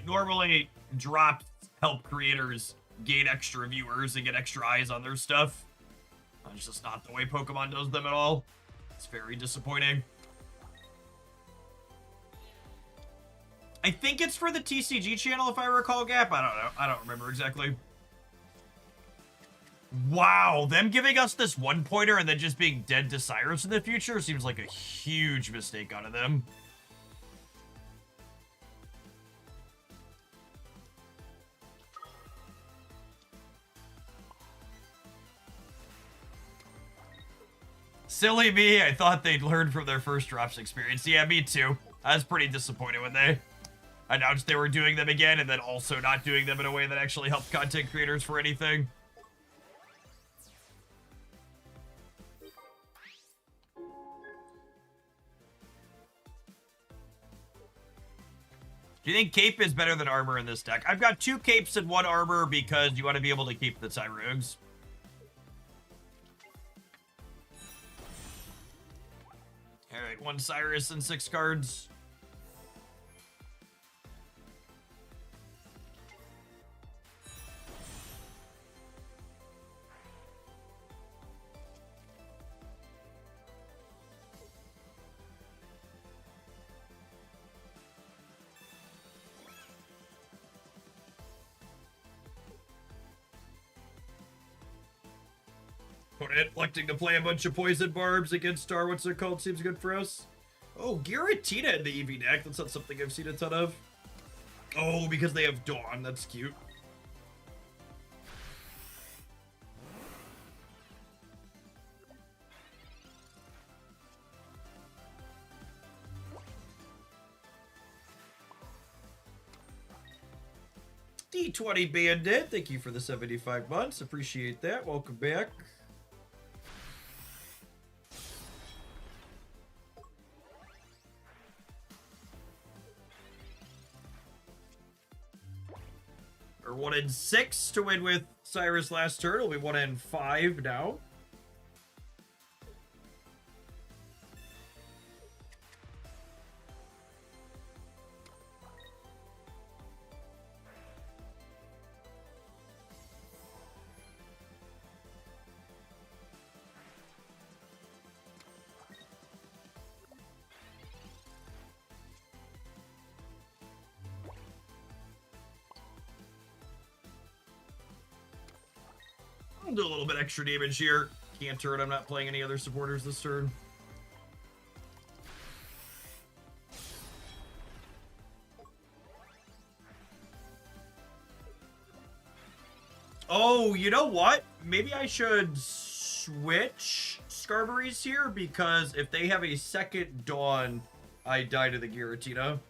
Normally, drops help creators gain extra viewers and get extra eyes on their stuff. It's just not the way Pokemon does them at all. It's very disappointing. I think it's for the TCG channel, if I recall, Gap. I don't know. I don't remember exactly. Wow, them giving us this one-pointer and then just being dead to Cyrus in the future seems like a huge mistake out of them. Silly me, I thought they'd learned from their first drops experience. Yeah, me too. I was pretty disappointed when they announced they were doing them again and then also not doing them in a way that actually helped content creators for anything. Do you think cape is better than armor in this deck? I've got 2 capes and 1 armor because you want to be able to keep the Tyrugs. Alright, 1 Cyrus and 6 cards. Opponent electing to play a bunch of poison barbs against Star. What's it called? Seems good for us. Oh, Giratina in the EV deck. That's not something I've seen a ton of. Oh, because they have Dawn. That's cute. D20 Bandit, thank you for the 75 months. Appreciate that. Welcome back. We're 1-6 to win with Cyrus last turn. It'll be 1-5 now. I'll do a little bit extra damage here. Can't turn. I'm not playing any other supporters this turn. Oh, you know what? Maybe I should switch Skarmories here, because if they have a second Dawn, I die to the Giratina.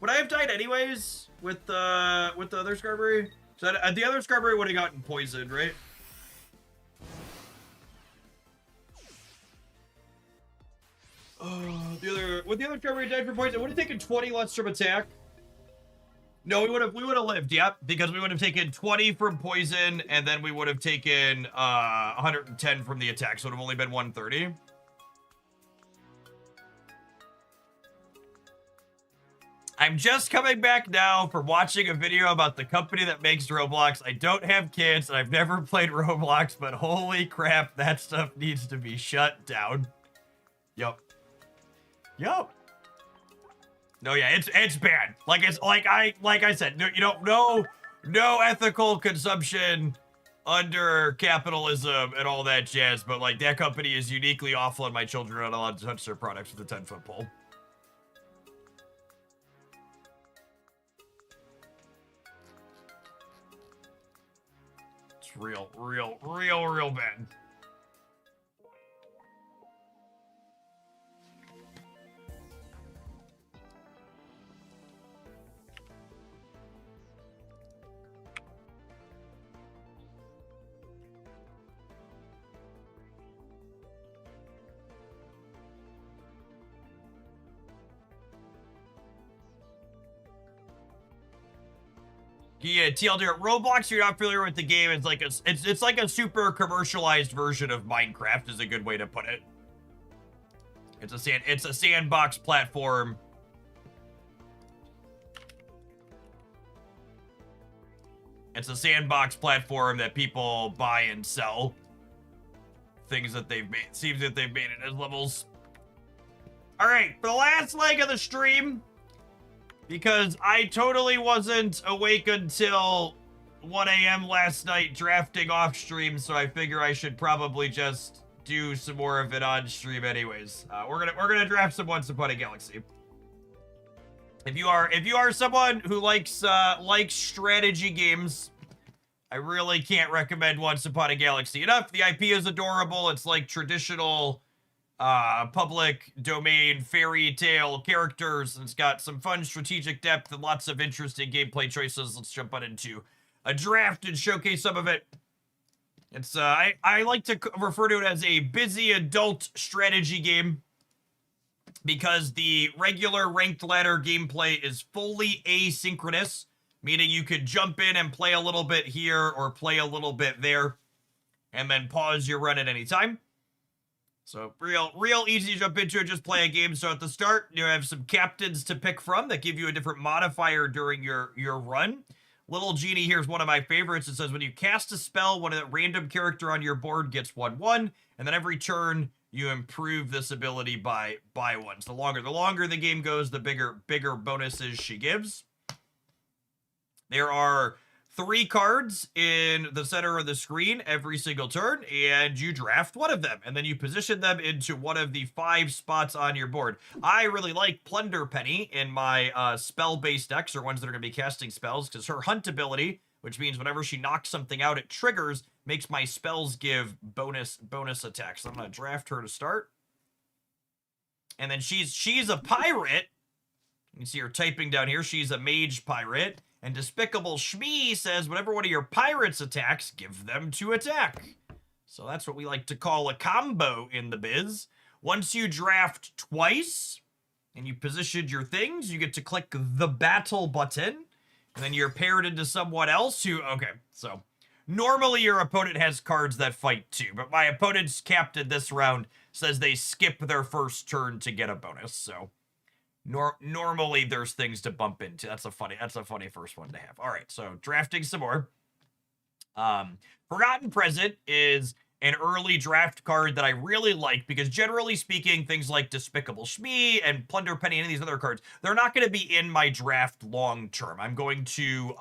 Would I have died anyways with the other Skarmory? So the other Skarmory would have gotten poisoned, right? Would the other Skarmory died from poison? It would have taken 20 less from attack. No, we would have lived, yep, because we would have taken 20 from poison, and then we would have taken 110 from the attack, so it would have only been 130. I'm just coming back now from watching a video about the company that makes Roblox. I don't have kids, and I've never played Roblox, but holy crap, that stuff needs to be shut down. Yup. Yup. No, yeah, it's bad. Like I said, no ethical consumption under capitalism and all that jazz, but like that company is uniquely awful, and my children are not allowed to touch their products with a 10-foot pole. It's real bad. Yeah, TLDR. Roblox, if you're not familiar with the game, it's like it's like a super commercialized version of Minecraft is a good way to put it. It's a sandbox platform. It's a sandbox platform that people buy and sell things that they've made. Seems that they've made it as levels. All right, for the last leg of the stream, because I totally wasn't awake until 1 a.m. last night drafting off stream, so I figure I should probably just do some more of it on stream anyways. We're gonna draft some Once Upon a Galaxy. If you are someone who likes strategy games, I really can't recommend Once Upon a Galaxy enough. The IP is adorable. It's like traditional public domain fairy tale characters, and it's got some fun strategic depth and lots of interesting gameplay choices. Let's jump on into a draft and showcase some of it. It's I like to refer to it as a busy adult strategy game because the regular ranked ladder gameplay is fully asynchronous, meaning you could jump in and play a little bit here or play a little bit there and then pause your run at any time. So real easy to jump into it, just play a game. So at the start, you have some captains to pick from that give you a different modifier during your run. Little Genie here is one of my favorites. It says when you cast a spell, one of the random character on your board gets 1/1, and then every turn you improve this ability by 1. So the longer the game goes, the bigger bonuses she gives. There are 3 cards in the center of the screen every single turn, and you draft one of them, and then you position them into one of the 5 spots on your board. I really like Plunder Penny in my spell-based decks, or ones that are going to be casting spells, because her hunt ability, which means whenever she knocks something out, it triggers, makes my spells give bonus attacks. So I'm going to draft her to start. And then she's a pirate. You can see her typing down here. She's a mage pirate. And Despicable Shmee says, whenever one of your pirates attacks, give them to attack. So that's what we like to call a combo in the biz. Once you draft twice, and you positioned your things, you get to click the battle button, and then you're paired into someone else who, okay, so normally your opponent has cards that fight too, but my opponent's captain this round says they skip their first turn to get a bonus, so normally there's things to bump into. That's a funny first one to have. All right, so drafting some more. Forgotten Present is an early draft card that I really like because generally speaking, things like Despicable Shmee and Plunder Penny and these other cards, they're not going to be in my draft long term. I'm going to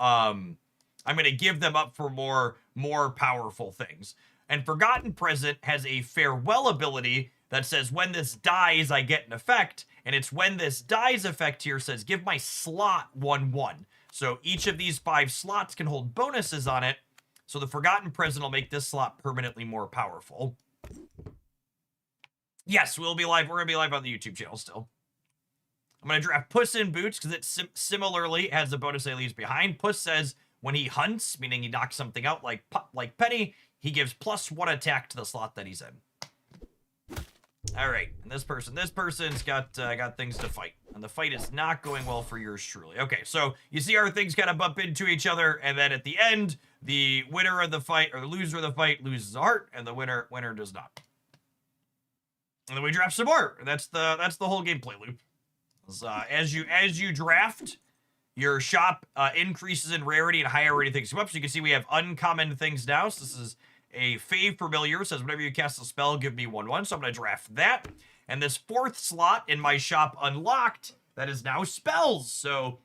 give them up for more powerful things. And Forgotten Present has a farewell ability that says when this dies, I get an effect. And it's when this dies effect here says give my slot 1/1. So each of these 5 slots can hold bonuses on it. So the Forgotten Present will make this slot permanently more powerful. Yes, we'll be live. We're going to be live on the YouTube channel still. I'm going to draft Puss in Boots because it similarly has a bonus that he leaves behind. Puss says when he hunts, meaning he knocks something out like Penny, he gives +1 attack to the slot that he's in. All right, and this person's got things to fight, and the fight is not going well for yours truly. Okay, so you see our things kind of bump into each other, and then at the end, the winner of the fight or the loser of the fight loses a heart, and the winner does not. And then we draft some more. That's the whole gameplay loop. As you draft, your shop increases in rarity and higher rated things come up. So you can see we have uncommon things now. So this is a Fave Familiar. Says whenever you cast a spell, give me 1/1. So I'm going to draft that. And this 4th slot in my shop unlocked, that is now spells. So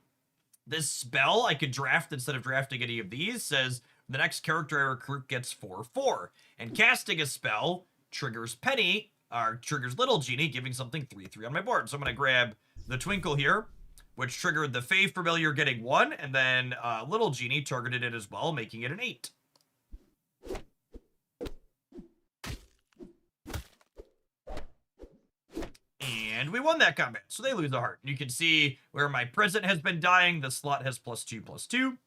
this spell I could draft instead of drafting any of these says the next character I recruit gets 4/4. And casting a spell triggers Penny, or triggers Little Genie, giving something 3/3 on my board. So I'm going to grab the Twinkle here, which triggered the Fave Familiar getting 1, and then Little Genie targeted it as well, making it an 8. And we won that combat, so they lose a heart. You can see where my present has been dying, the slot has +2/+2.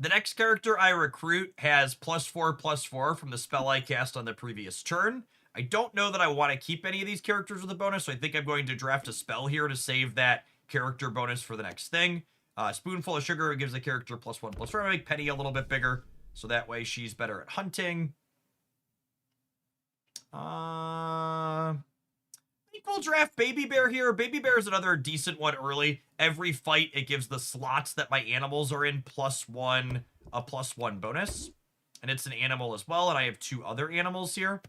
The next character I recruit has +4/+4 from the spell I cast on the previous turn. I don't know that I want to keep any of these characters with a bonus, so I think I'm going to draft a spell here to save that character bonus for the next thing. Spoonful of sugar gives the character +1/+4. I'm gonna make Penny a little bit bigger, so that way she's better at hunting. I think we'll draft Baby Bear here. Baby Bear is another decent one early. Every fight, it gives the slots that my animals are in +1, a +1 bonus. And it's an animal as well, and I have 2 other animals here.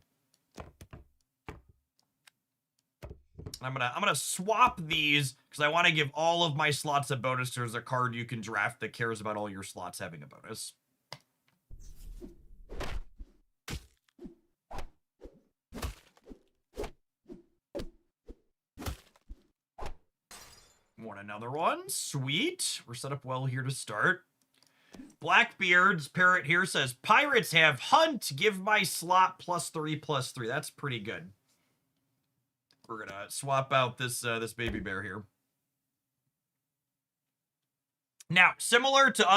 I'm gonna swap these because I want to give all of my slots a bonus. There's a card you can draft that cares about all your slots having a bonus. Want another one? Sweet. We're set up well here to start. Blackbeard's parrot here says, Pirates have hunt. Give my slot +3/+3. That's pretty good. We're gonna swap out this this Baby Bear here. Now, similar to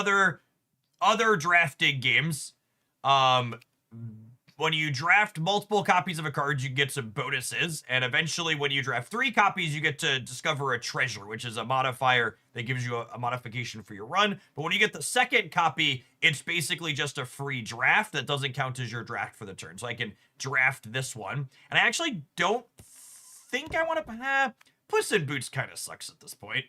other drafting games, when you draft multiple copies of a card, you get some bonuses, and eventually when you draft 3 copies, you get to discover a treasure, which is a modifier that gives you a modification for your run. But when you get the second copy, it's basically just a free draft that doesn't count as your draft for the turn. So I can draft this one, and I actually don't think I want to... Puss in Boots kind of sucks at this point.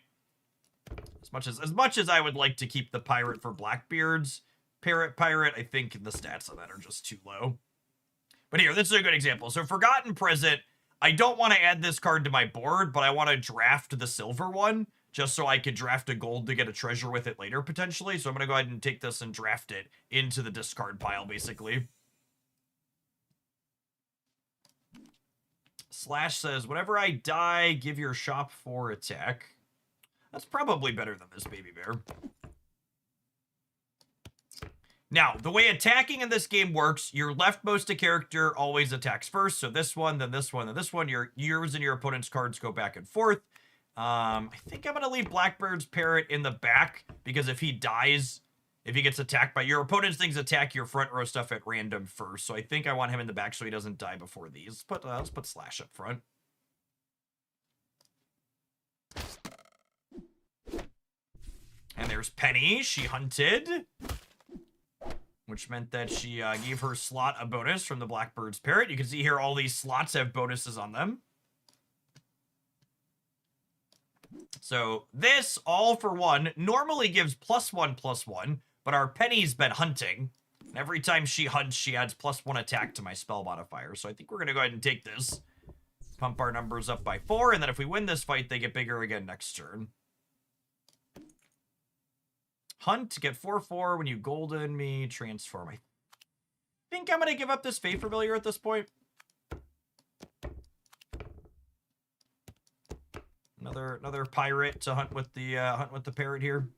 As much as I would like to keep the pirate for Blackbeard's pirate, I think the stats on that are just too low. But here, this is a good example. So Forgotten Present, I don't want to add this card to my board, but I want to draft the silver one, just so I could draft a gold to get a treasure with it later, potentially. So I'm going to go ahead and take this and draft it into the discard pile, basically. Slash says, whenever I die, give your shop 4 attack. That's probably better than this Baby Bear. Now, the way attacking in this game works, your leftmost character always attacks first. So this one, then this one, then this one. Yours and your opponent's cards go back and forth. I think I'm going to leave Blackbeard's parrot in the back, because if he dies, if he gets attacked by your opponent's things, attack your front row stuff at random first. So I think I want him in the back so he doesn't die before these. Let's put Slash up front. And there's Penny. She hunted, which meant that she gave her slot a bonus from the Blackbird's parrot. You can see here all these slots have bonuses on them. So this, all for one, normally gives +1/+1, but our Penny's been hunting. And every time she hunts, she adds +1 attack to my spell modifier. So I think we're going to go ahead and take this, pump our numbers up by 4, and then if we win this fight, they get bigger again next turn. Hunt, get 4/4 when you golden me, transform. I think I'm going to give up this Fey Familiar at this point. Another pirate to hunt with the parrot here.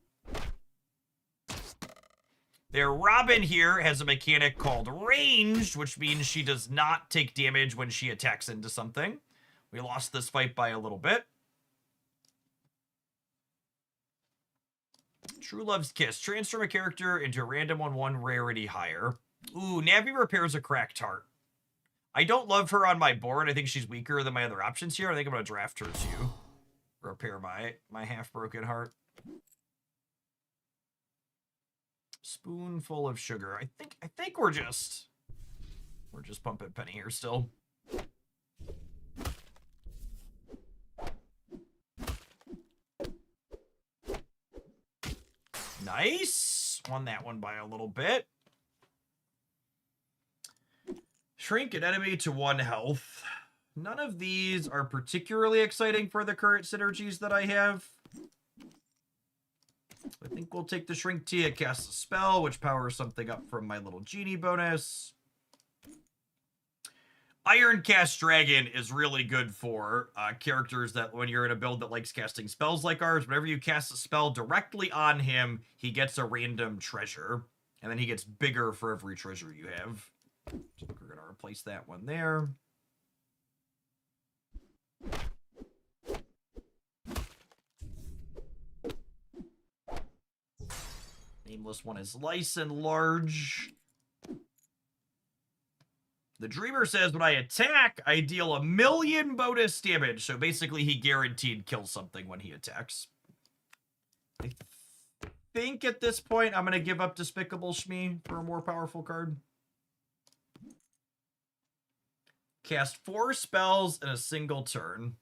Their Robin here has a mechanic called ranged, which means she does not take damage when she attacks into something. We lost this fight by a little bit. True Love's Kiss. Transform a character into a random 1/1 rarity higher. Ooh, Navi Repair's a cracked heart. I don't love her on my board. I think she's weaker than my other options here. I think I'm going to draft her too. Repair my half-broken heart. Spoonful of sugar. I think we're just pumping Penny here still. Nice. Won that one by a little bit. Shrink an enemy to 1 health. None of these are particularly exciting for the current synergies that I have. I think we'll take the Shrink Tia, cast a spell, which powers something up from my little genie bonus. Iron Cast Dragon is really good for characters that when you're in a build that likes casting spells like ours, whenever you cast a spell directly on him, he gets a random treasure, and then he gets bigger for every treasure you have. So we're going to replace that one there. Nameless one is Lice and Large. The Dreamer says, when I attack, I deal 1,000,000 bonus damage. So basically, he guaranteed kills something when he attacks. I think at this point I'm going to give up Despicable Shmee for a more powerful card. Cast 4 spells in a single turn.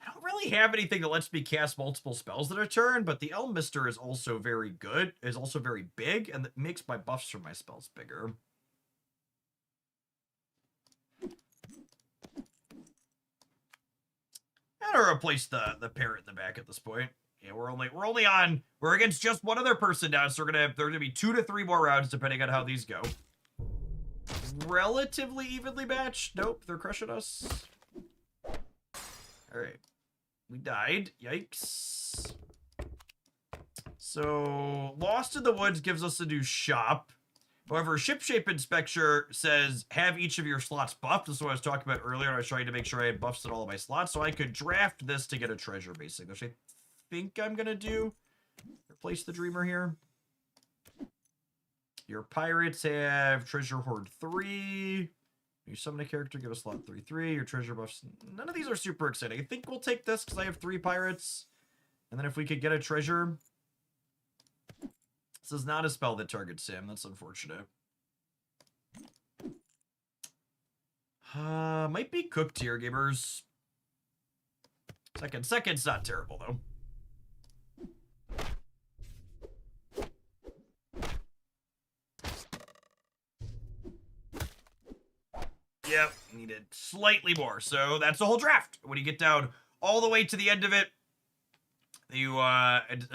I don't really have anything that lets me cast multiple spells in a turn, but the Elmister is also very good, is also very big, and it makes my buffs for my spells bigger. I'm gonna replace the parrot in the back at this point. Yeah, we're against just one other person now, so there's gonna be 2 to 3 more rounds depending on how these go. Relatively evenly matched. Nope, they're crushing us. All right. We died. Yikes. So, Lost in the Woods gives us a new shop. However, Shipshape Inspector says, have each of your slots buffed. This is what I was talking about earlier. I was trying to make sure I had buffs in all of my slots. So I could draft this to get a treasure, basically. Which I think I'm going to do. Replace the Dreamer here. Your pirates have Treasure Hoard 3. You summon a character, give a slot 3/3. Your treasure buffs. None of these are super exciting. I think we'll take this because I have 3 pirates. And then if we could get a treasure. This is not a spell that targets Sam. That's unfortunate. Might be cooked here, gamers. Second's not terrible, though. Yep, needed slightly more. So that's the whole draft. When you get down all the way to the end of it,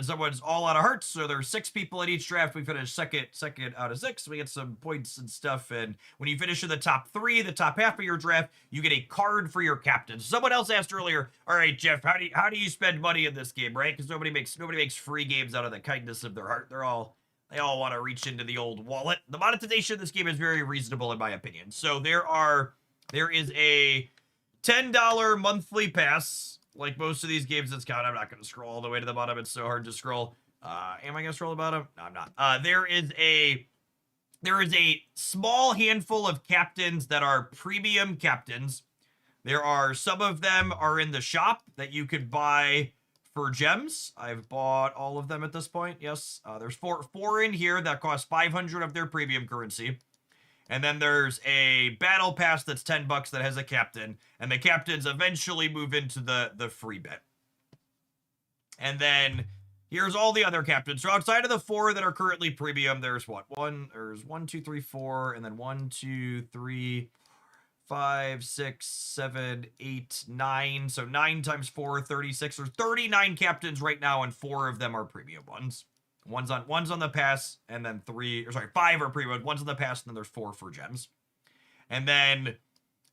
someone's all out of hearts. So there's 6 people in each draft. We finished second out of 6. We get some points and stuff. And when you finish in the top 3, the top half of your draft, you get a card for your captain. Someone else asked earlier, all right, Jeff, how do you spend money in this game, right? Because nobody makes free games out of the kindness of their heart. They all want to reach into the old wallet. The monetization of this game is very reasonable in my opinion. So there is a $10 monthly pass. Like most of these games that's count, I'm not going to scroll all the way to the bottom. It's so hard to scroll. Am I going to scroll to the bottom? No, I'm not. There is a small handful of captains that are premium captains. There are some of them are in the shop that you could buy for gems. I've bought all of them at this point. Yes. There's four in here that cost 500 of their premium currency. And then there's a battle pass that's $10 that has a captain. And the captains eventually move into the free bet. And then here's all the other captains. So outside of the 4 that are currently premium, there's what? There's 1, 2, 3, 4, and then 1, 2, 3, 5, 6, 7, 8, 9. So 9 times 4, 36. There's 39 captains right now, and 4 of them are premium ones. One's on the pass, and then 5 are premium. One's on the pass, and then there's 4 for gems. And then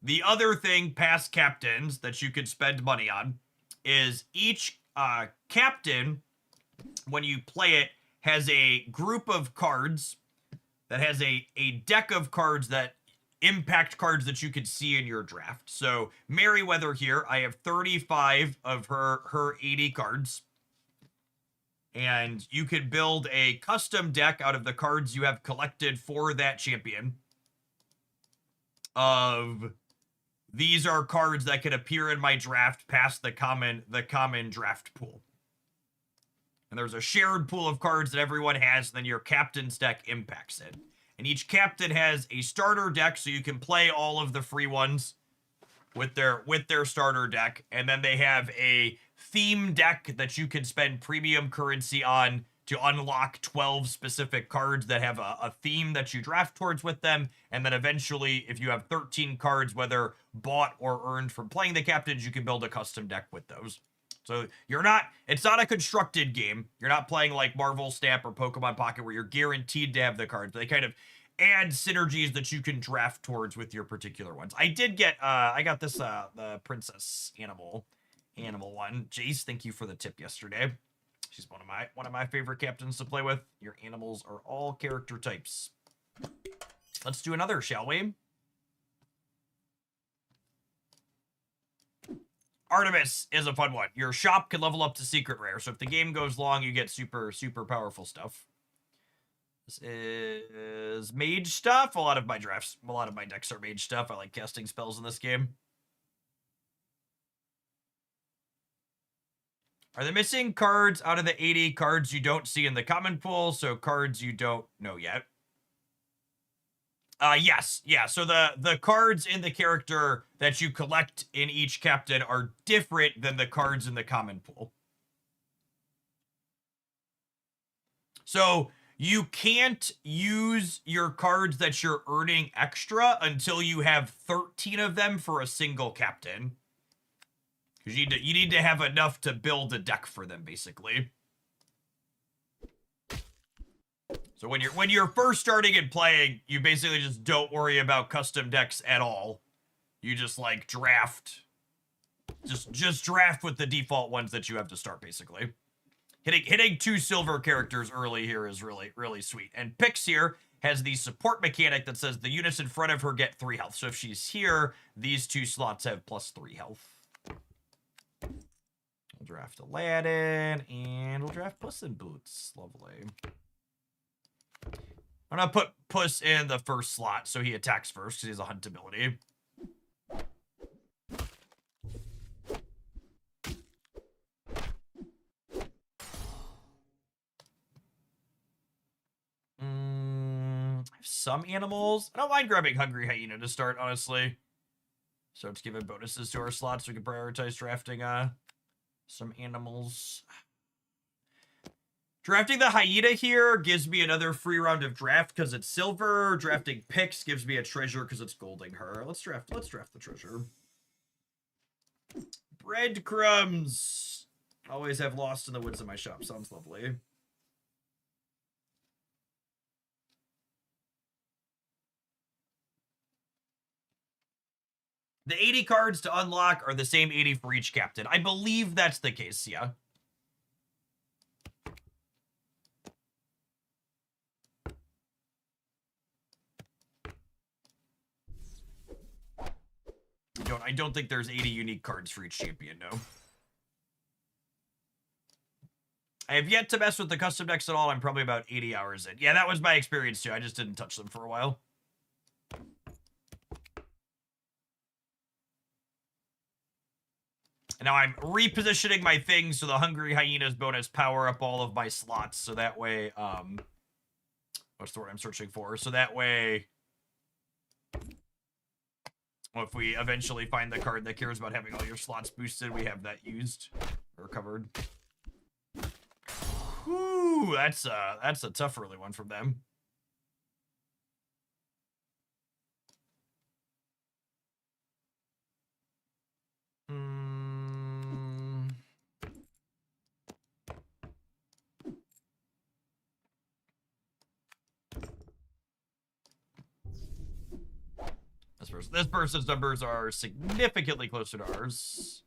the other thing, past captains, that you could spend money on is each captain, when you play it, has a group of cards that has a deck of cards that impact cards that you could see in your draft. So Merryweather here, I have 35 of her 80 cards. And you could build a custom deck out of the cards you have collected for that champion. These are cards that could appear in my draft past the common draft pool. And there's a shared pool of cards that everyone has, and then your captain's deck impacts it. And each captain has a starter deck, so you can play all of the free ones with their starter deck. And then they have a theme deck that you can spend premium currency on to unlock 12 specific cards that have a theme that you draft towards with them. And then eventually, if you have 13 cards, whether bought or earned from playing the captains, you can build a custom deck with those. So it's not a constructed game. You're not playing like Marvel Snap or Pokemon Pocket where you're guaranteed to have the cards. They kind of add synergies that you can draft towards with your particular ones. I got this, the Princess Animal one. Jace, thank you for the tip yesterday. She's one of my favorite captains to play with. Your animals are all character types. Let's do another, shall we? Artemis is a fun one. Your shop can level up to secret rare. So if the game goes long, you get super, super powerful stuff. This is mage stuff. A lot of my decks are mage stuff. I like casting spells in this game. Are the missing cards out of the 80 cards you don't see in the common pool? So cards you don't know yet. Yes. Yeah, so the cards in the character that you collect in each captain are different than the cards in the common pool. So you can't use your cards that you're earning extra until you have 13 of them for a single captain. Because you need to have enough to build a deck for them, basically. So when you're first starting and playing, you basically just don't worry about custom decks at all. You just like draft. Just draft with the default ones that you have to start, basically. Hitting 2 silver characters early here is really sweet. And Pix here has the support mechanic that says the units in front of her get 3 health. So if she's here, these 2 slots have +3 health. We'll draft Aladdin, and we'll draft Puss in Boots. Lovely. I'm gonna put Puss in the first slot so he attacks first because he has a hunt ability. I have some animals. I don't mind grabbing Hungry Hyena to start, honestly. So it's giving bonuses to our slots so we can prioritize drafting some animals. Drafting the hyena here gives me another free round of draft because it's silver. Drafting Pix gives me a treasure because it's golding her. Let's draft the treasure. Breadcrumbs. Always have Lost in the Woods in my shop. Sounds lovely. The 80 cards to unlock are the same 80 for each captain. I believe that's the case, yeah. I don't think there's 80 unique cards for each champion, no. I have yet to mess with the custom decks at all. I'm probably about 80 hours in. Yeah, that was my experience too. I just didn't touch them for a while. And now I'm repositioning my things so the Hungry Hyenas bonus power up all of my slots. So that way, what's the word I'm searching for? So that way, well, if we eventually find the card that cares about having all your slots boosted, we have that used or covered. Whew, that's a tough early one from them. This person's numbers are significantly closer to ours.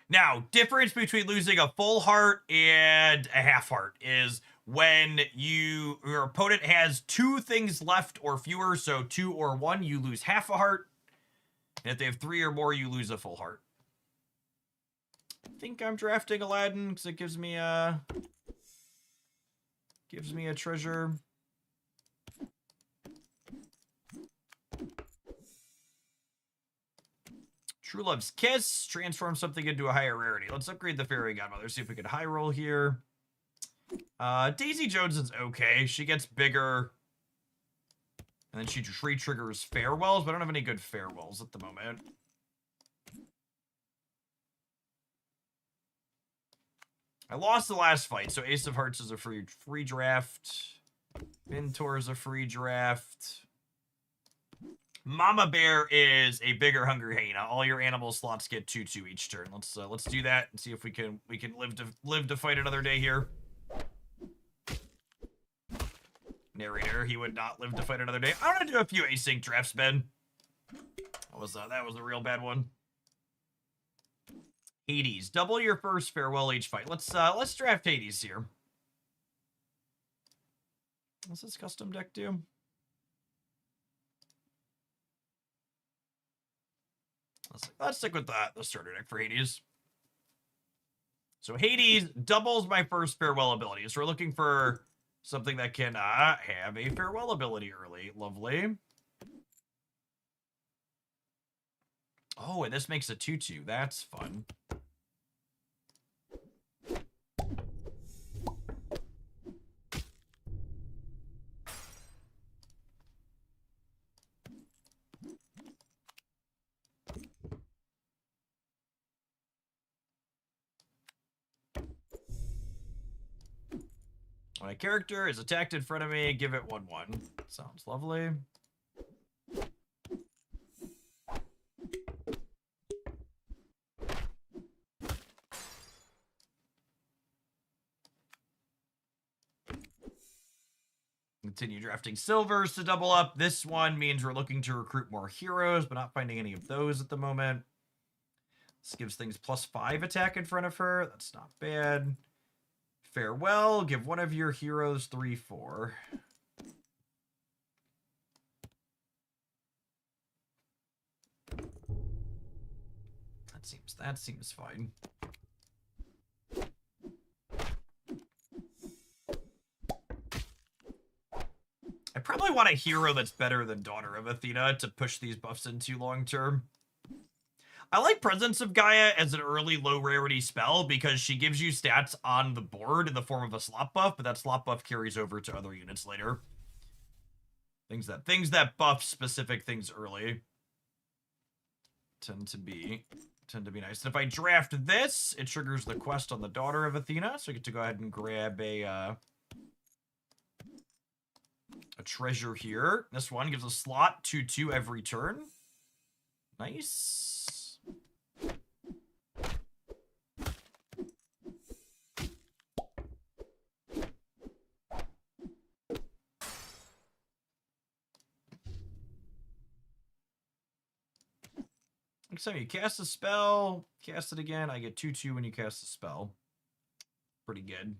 Now, difference between losing a full heart and a half heart is when your opponent has 2 things left or fewer, so 2 or 1, you lose half a heart. And if they have 3 or more, you lose a full heart. I think I'm drafting Aladdin because it gives me a treasure. True Love's Kiss. Transform something into a higher rarity. Let's upgrade the Fairy Godmother. See if we can high roll here. Daisy Jones is okay. She gets bigger. And then she triggers Farewells, but I don't have any good Farewells at the moment. I lost the last fight, so Ace of Hearts is a free draft. Mentor is a free draft. Mama Bear is a bigger Hungry Hyena. All your animal slots get 2/2 each turn. Let's do that and see if we can live to fight another day here. Narrator, he would not live to fight another day. I'm gonna do a few async drafts, Ben. That was a real bad one. Hades, double your first farewell each fight. Let's draft Hades here. What's this custom deck do? Let's stick with the starter deck for Hades. So Hades doubles my first farewell ability. So we're looking for something that can have a farewell ability early. Lovely. Oh, and this makes a 2/2. That's fun. When a character is attacked in front of me, give it 1/1. Sounds lovely. Continue drafting silvers to double up. This one means we're looking to recruit more heroes, but not finding any of those at the moment. This gives things +5 attack in front of her. That's not bad. Farewell. Give one of your heroes 3/4. That seems fine. I probably want a hero that's better than Daughter of Athena to push these buffs into long term. I like Presence of Gaia as an early low rarity spell because she gives you stats on the board in the form of a slot buff, but that slot buff carries over to other units later. Things that buff specific things early tend to be nice. And if I draft this, it triggers the quest on the Daughter of Athena, so I get to go ahead and grab a treasure here. This one gives a slot 2/2 every turn. Nice. Next time you cast a spell, cast it again, I get 2/2 when you cast a spell. Pretty good.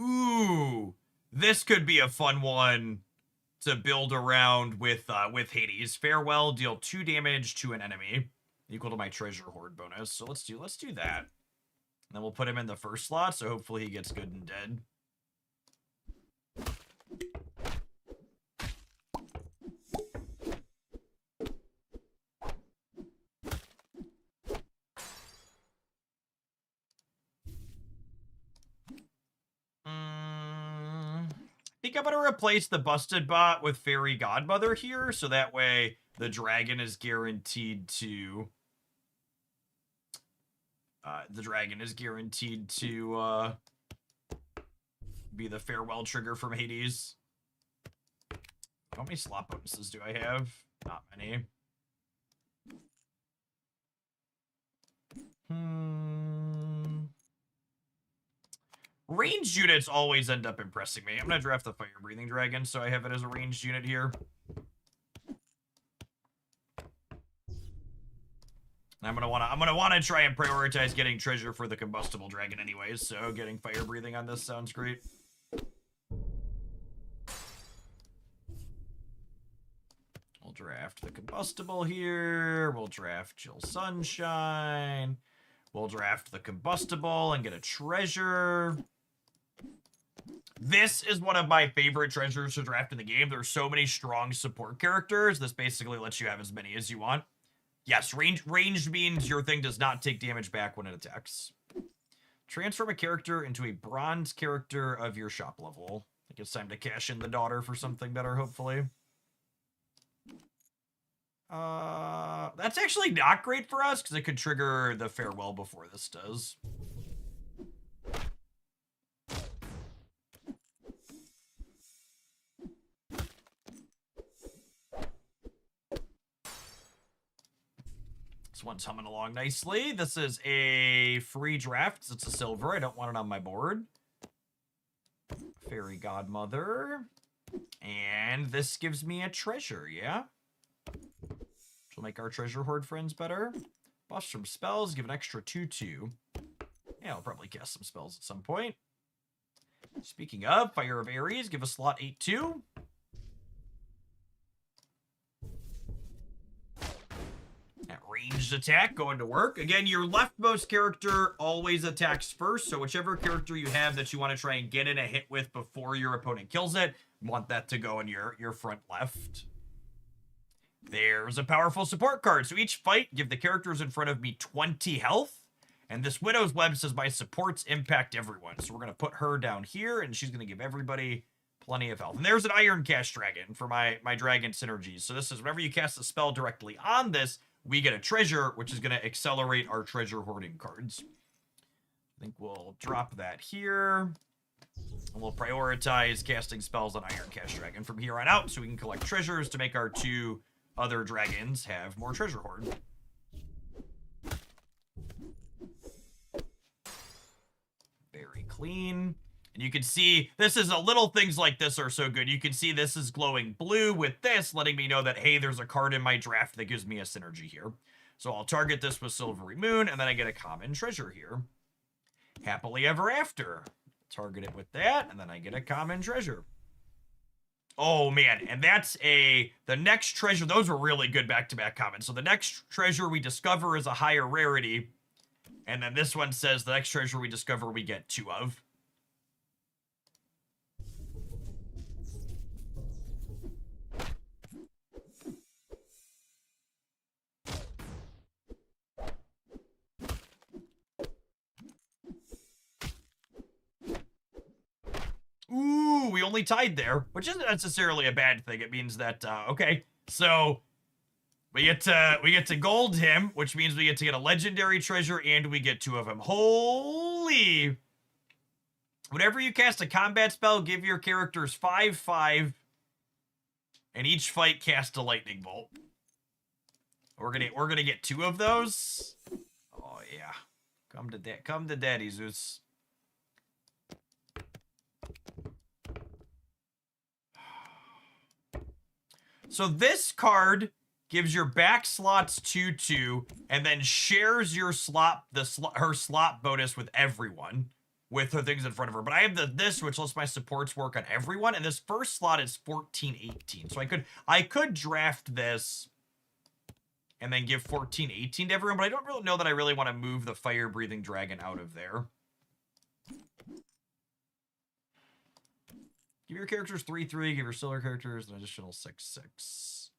Ooh, this could be a fun one to build around with Hades. Farewell, deal 2 damage to an enemy, equal to my treasure hoard bonus. So let's do that. And then we'll put him in the first slot, so hopefully he gets good and dead. I think I'm going to replace the Busted Bot with Fairy Godmother here, so that way the dragon is guaranteed to... be the farewell trigger from Hades. How many slot bonuses do I have? Not many. Ranged units always end up impressing me. I'm going to draft the Fire Breathing Dragon, so I have it as a ranged unit here. I'm gonna wanna try and prioritize getting treasure for the combustible dragon anyways, so getting fire breathing on this sounds great. We'll draft the combustible here. We'll draft Jill Sunshine. We'll draft the combustible and get a treasure. This is one of my favorite treasures to draft in the game. There's so many strong support characters. This basically lets you have as many as you want. Yes, ranged means your thing does not take damage back when it attacks. Transform a character into a bronze character of your shop level. I think it's time to cash in the Daughter for something better, hopefully. That's actually not great for us, because it could trigger the farewell before this does. This one's humming along nicely. This is a free draft. It's a silver. I don't want it on my board. Fairy Godmother. And this gives me a treasure, yeah? Which will make our treasure hoard friends better. Buffs from spells. Give an extra 2/2. Yeah, I'll probably cast some spells at some point. Speaking of, Fire of Ares. Give a slot 8/2. ranged attack going to work. Again, your leftmost character always attacks first, so whichever character you have that you want to try and get in a hit with before your opponent kills it, you want that to go in your front left. There's a powerful support card. So each fight, give the characters in front of me 20 health. And this Widow's Web says my supports impact everyone. So we're going to put her down here, and she's going to give everybody plenty of health. And there's an Iron Cast Dragon for my dragon synergies. So this is whenever you cast a spell directly on this, we get a treasure, which is going to accelerate our treasure hoarding cards. I think we'll drop that here. And we'll prioritize casting spells on Iron Cast Dragon from here on out so we can collect treasures to make our 2 other dragons have more treasure hoard. Very clean. And you can see, this is little things like this are so good. You can see this is glowing blue with this, letting me know that, hey, there's a card in my draft that gives me a synergy here. So I'll target this with Silvery Moon, and then I get a common treasure here. Happily Ever After. Target it with that, and then I get a common treasure. Oh, man, and that's the next treasure. Those were really good back-to-back commons. So the next treasure we discover is a higher rarity, and then this one says the next treasure we discover we get 2 of. Ooh, we only tied there, which isn't necessarily a bad thing. It means that, okay, so we get to gold him, which means we get to get a legendary treasure and we get 2 of them. Holy! Whenever you cast a combat spell, give your characters 5/5, and each fight cast a lightning bolt. We're gonna get 2 of those. Oh yeah, come to Daddy Zeus. So this card gives your back slots 2/2, and then shares your her slot bonus with everyone, with her things in front of her. But I have this, which lets my supports work on everyone, and this first slot is 14/18. So I could draft this and then give 14/18 to everyone, but I don't really know that I really want to move the fire-breathing dragon out of there. Give your characters 3/3, give your silver characters an additional 6/6.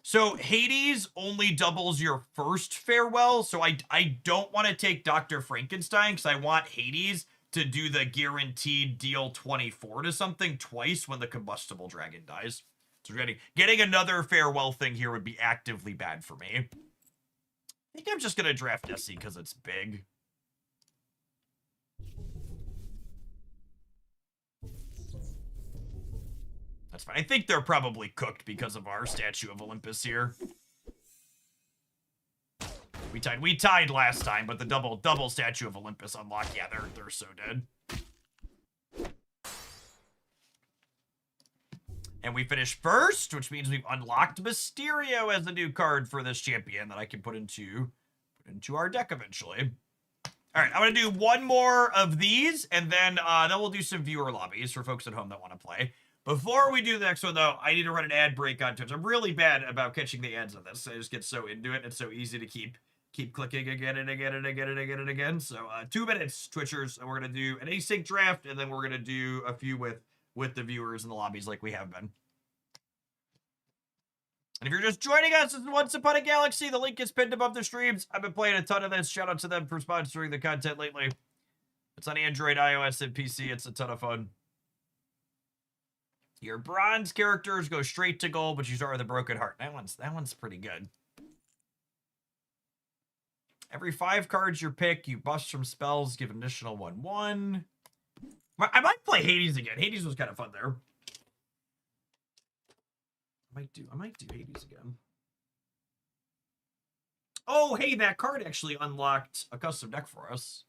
So Hades only doubles your first farewell, so I don't want to take Dr. Frankenstein because I want Hades to do the guaranteed deal 24 to something twice when the combustible dragon dies. So getting another farewell thing here would be actively bad for me. I think I'm just going to draft Nessie because it's big. That's fine. I think they're probably cooked because of our Statue of Olympus here. We tied last time, but the double Statue of Olympus unlock. Yeah, they're so dead. And we finished first, which means we've unlocked Mysterio as a new card for this champion that I can put into our deck eventually. All right, I'm gonna do one more of these, and then we'll do some viewer lobbies for folks at home that want to play. Before we do the next one, though, I need to run an ad break on Twitch. I'm really bad about catching the ads on this. I just get so into it. It's so easy to keep clicking again and again and again and again and again. So 2 minutes, Twitchers, and we're going to do an async draft, and then we're going to do a few with the viewers in the lobbies like we have been. And if you're just joining us, this is Once Upon a Galaxy. The link is pinned above the streams. I've been playing a ton of this. Shout out to them for sponsoring the content lately. It's on Android, iOS, and PC. It's a ton of fun. Your bronze characters go straight to gold, but you start with a broken heart. That one's pretty good. Every 5 cards you pick, you bust from spells, give an additional 1/1. I might play Hades again. Hades was kind of fun there. I might do Hades again. Oh, hey, that card actually unlocked a custom deck for us.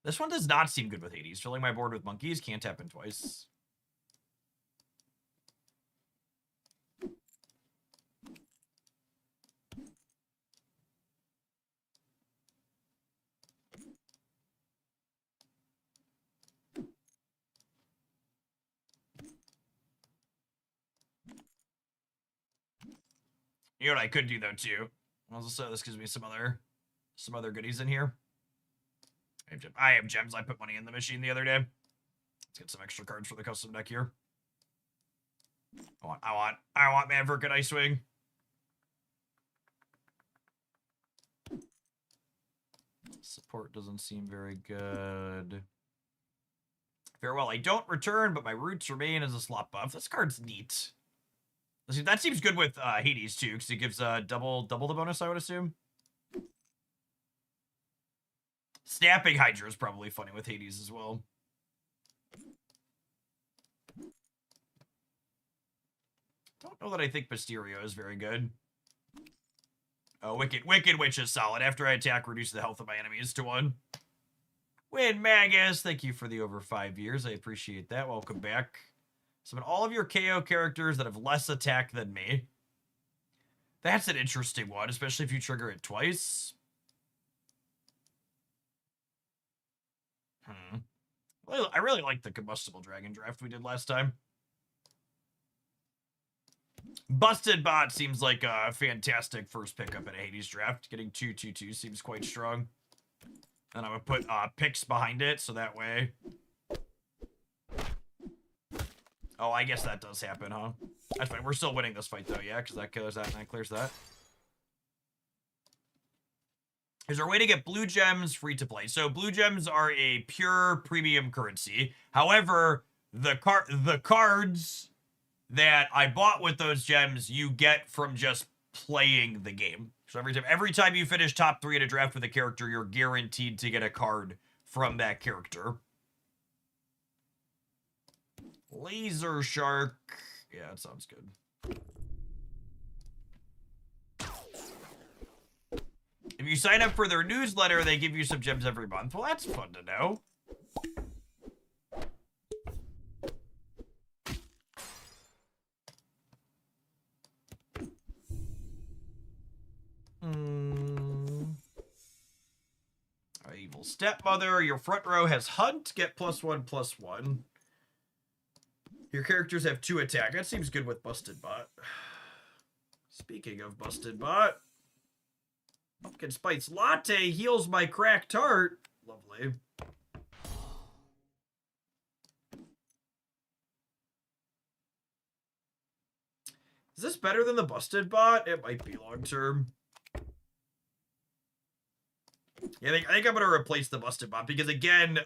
This one does not seem good with Hades. Filling my board with monkeys, can't happen twice. You know what I could do though too? Also, this gives me some other goodies in here. I have gems. I put money in the machine the other day. Let's get some extra cards for the custom deck here. I want Maverick and Icewing. Support doesn't seem very good. Farewell, I don't return, but my roots remain as a slot buff. This card's neat. That seems good with Hades too, because it gives double the bonus, I would assume. Snapping Hydra is probably funny with Hades as well. Don't know that I think Mysterio is very good. Oh, Wicked Witch is solid. After I attack, reduce the health of my enemies to 1. Win Magus, thank you for the over 5 years. I appreciate that. Welcome back. Summon all of your KO characters that have less attack than me. That's an interesting one, especially if you trigger it twice. I really like the Combustible Dragon draft we did last time. Busted Bot seems like a fantastic first pickup in a Hades draft. Getting 2/2/2 seems quite strong. And I would put picks behind it, so that way... Oh, I guess that does happen, huh? That's fine. We're still winning this fight, though, yeah? Because that clears that and that clears that. Is there a way to get blue gems free to play? So blue gems are a pure premium currency. However, the cards that I bought with those gems you get from just playing the game. So every time you finish top 3 in a draft with a character, you're guaranteed to get a card from that character. Laser Shark. Yeah, that sounds good. If you sign up for their newsletter, they give you some gems every month. Well, that's fun to know. Evil Stepmother. Your front row has Hunt. Get +1/+1. Your characters have 2 attack. That seems good with Busted Bot. Speaking of Busted Bot, Pumpkin Spice Latte heals my cracked heart. Lovely. Is this better than the Busted Bot? It might be long term. Yeah, I think I'm going to replace the Busted Bot because, again,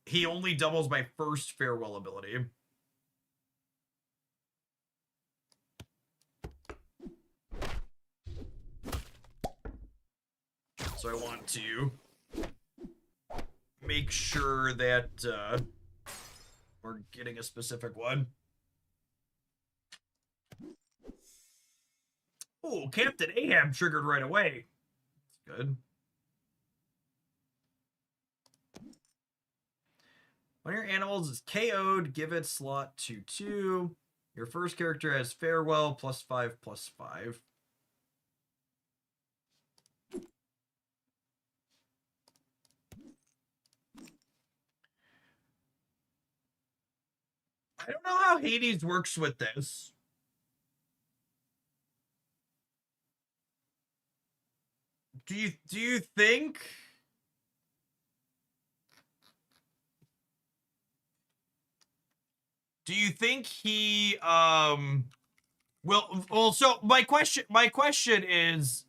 he only doubles my first Farewell ability. So I want to make sure that we're getting a specific one. Oh, Captain Ahab triggered right away. That's good. One of your animals is KO'd, give it slot 2/2. Your first character has Farewell +5/+5. I don't know how Hades works with this. Do you think? Do you think he well so my question is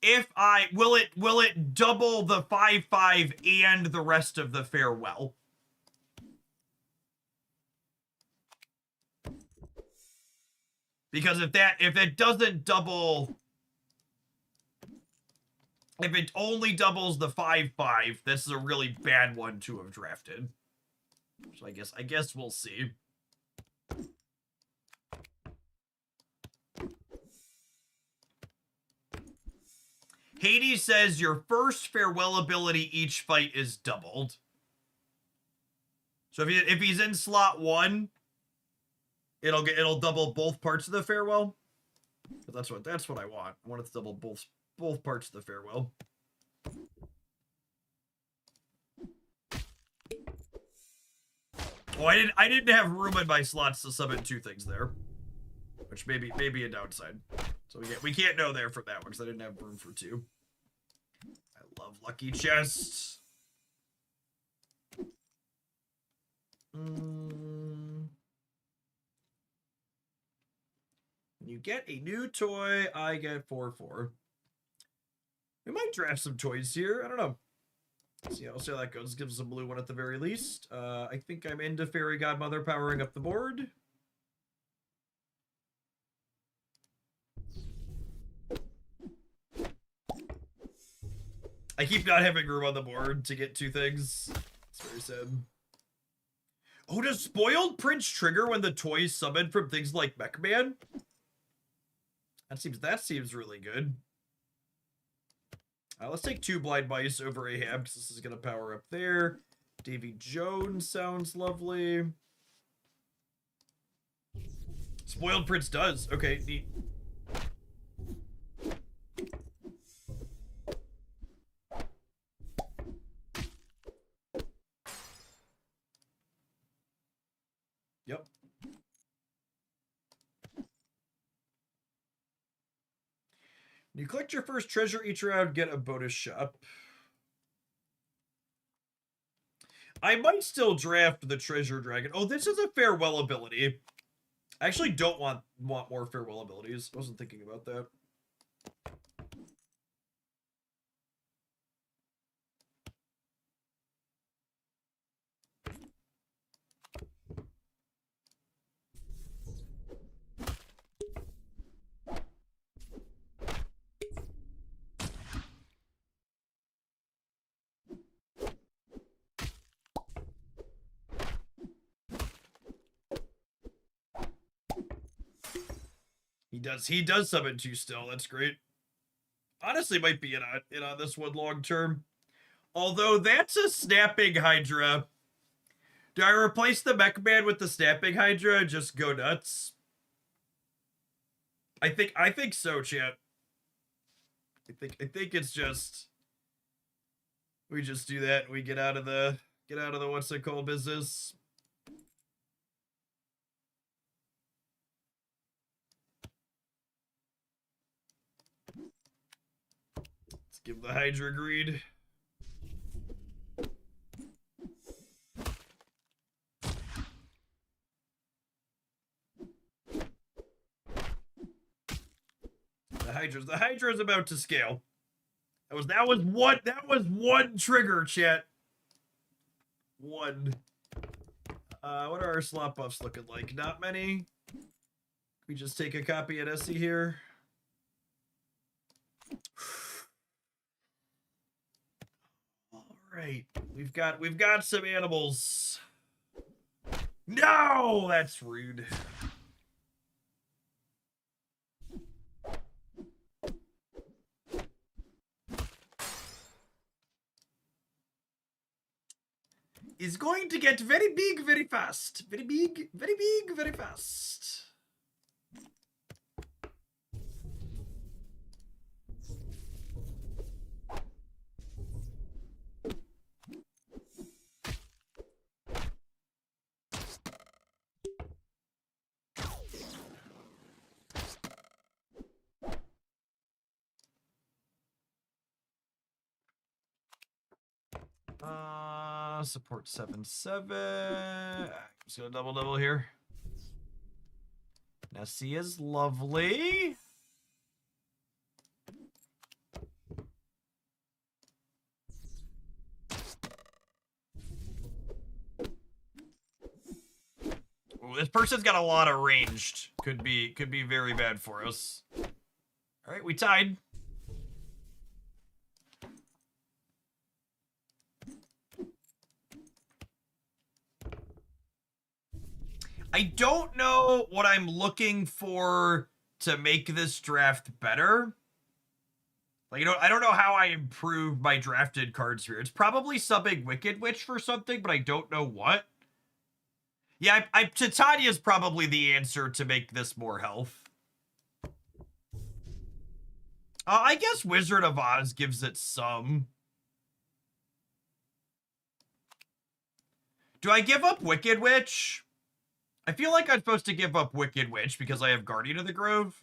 if I will it double the 5/5 and the rest of the Farewell? Because if it doesn't double, if it only doubles the 5/5, this is a really bad one to have drafted. So I guess we'll see. Hades says your first Farewell ability each fight is doubled. So if he's in slot 1, it'll double both parts of the Farewell. But that's what I want. I want it to double both parts of the Farewell. Oh, I didn't have room in my slots to summon 2 things there, which maybe a downside. So we can't know there from that one because I didn't have room for 2. I love lucky chests. When you get a new toy, I get 4/4. We might draft some toys here. I don't know. See how that goes. Give us a blue one at the very least. I think I'm into Fairy Godmother powering up the board. I keep not having room on the board to get 2 things. It's very sad. Oh, does Spoiled Prince trigger when the toys summon from things like Mech-Man? That seems really good. Let's take 2 Blind Mice over Ahab because this is going to power up there. Davy Jones sounds lovely. Spoiled Prince does. Okay, neat. Yep. When you collect your first treasure each round, get a bonus shop. I might still draft the Treasure Dragon. Oh, this is a farewell ability. I actually don't want more farewell abilities. I wasn't thinking about that. He does summon 2 still. That's great. Honestly, might be in on this one long term. Although that's a Snapping Hydra. Do I replace the Mech Man with the Snapping Hydra and just go nuts? I think so, chat. I think it's just we just do that and we get out of the what's it called business. Let's give the Hydra greed. The Hydra's about to scale. That was one trigger, chat. One. What are our slot buffs looking like? Not many. We just take a copy at SE here. All right, we've got some animals. No, that's rude. Is going to get very big very fast. Very big, very fast. Support 7/7. I'm just gonna double here. Nessie is lovely. Ooh, this person's got a lot of ranged. Could be very bad for us. All right, we tied. I don't know what I'm looking for to make this draft better. Like, I don't know how I improve my drafted cards here. It's probably subbing Wicked Witch for something, but I don't know what. Yeah, Titania's probably the answer to make this more health. I guess Wizard of Oz gives it some. Do I give up Wicked Witch? I feel like I'm supposed to give up Wicked Witch because I have Guardian of the Grove.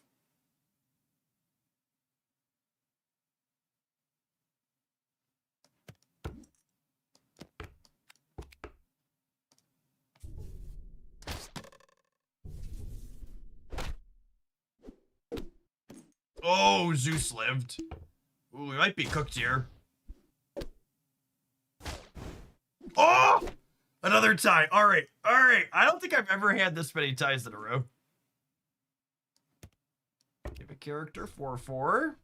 Oh, Zeus lived. Ooh, we might be cooked here. Oh! Another tie. All right. All right. I don't think I've ever had this many ties in a row. Give a character 4/4.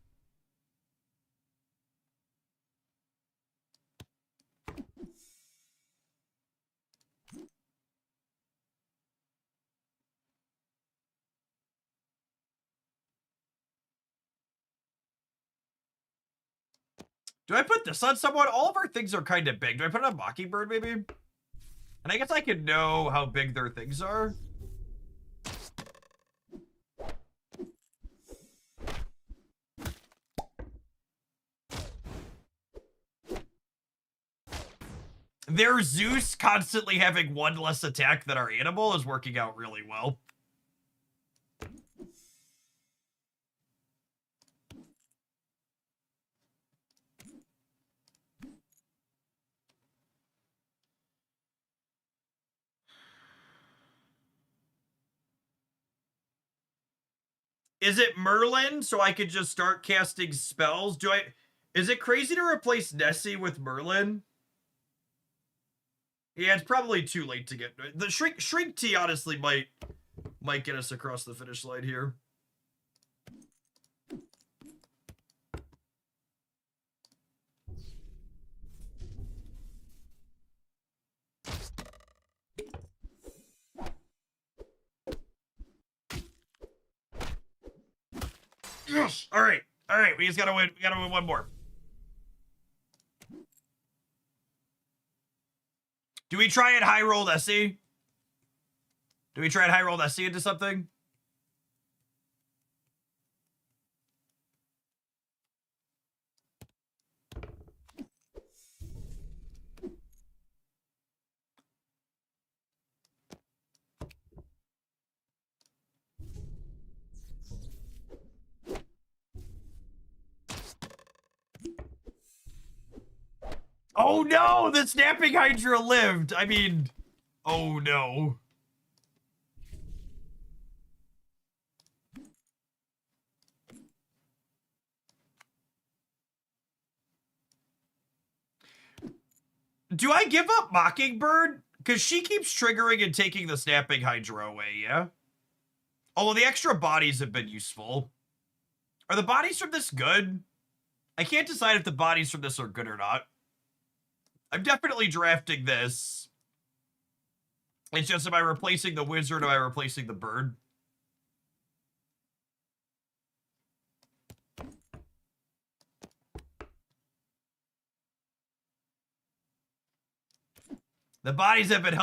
Do I put this on someone? All of our things are kind of big. Do I put it on Mockingbird, maybe? And I guess I can know how big their things are. Their Zeus constantly having one less attack than our animal is working out really well. Is it Merlin so I could just start casting spells? Is it crazy to replace Nessie with Merlin? Yeah, it's probably too late to get the Shrink Tea honestly might get us across the finish line here. Yes. All right. All right. We just gotta win. We gotta win one more. Do we try and high roll Nessie? Do we try and high roll Nessie into something? Oh no, the Snapping Hydra lived. I mean, oh no. Do I give up Mockingbird? Because she keeps triggering and taking the Snapping Hydra away, yeah? Although the extra bodies have been useful. Are the bodies from this good? I can't decide if the bodies from this are good or not. I'm definitely drafting this. It's just, am I replacing the wizard or am I replacing the bird? The bodies have been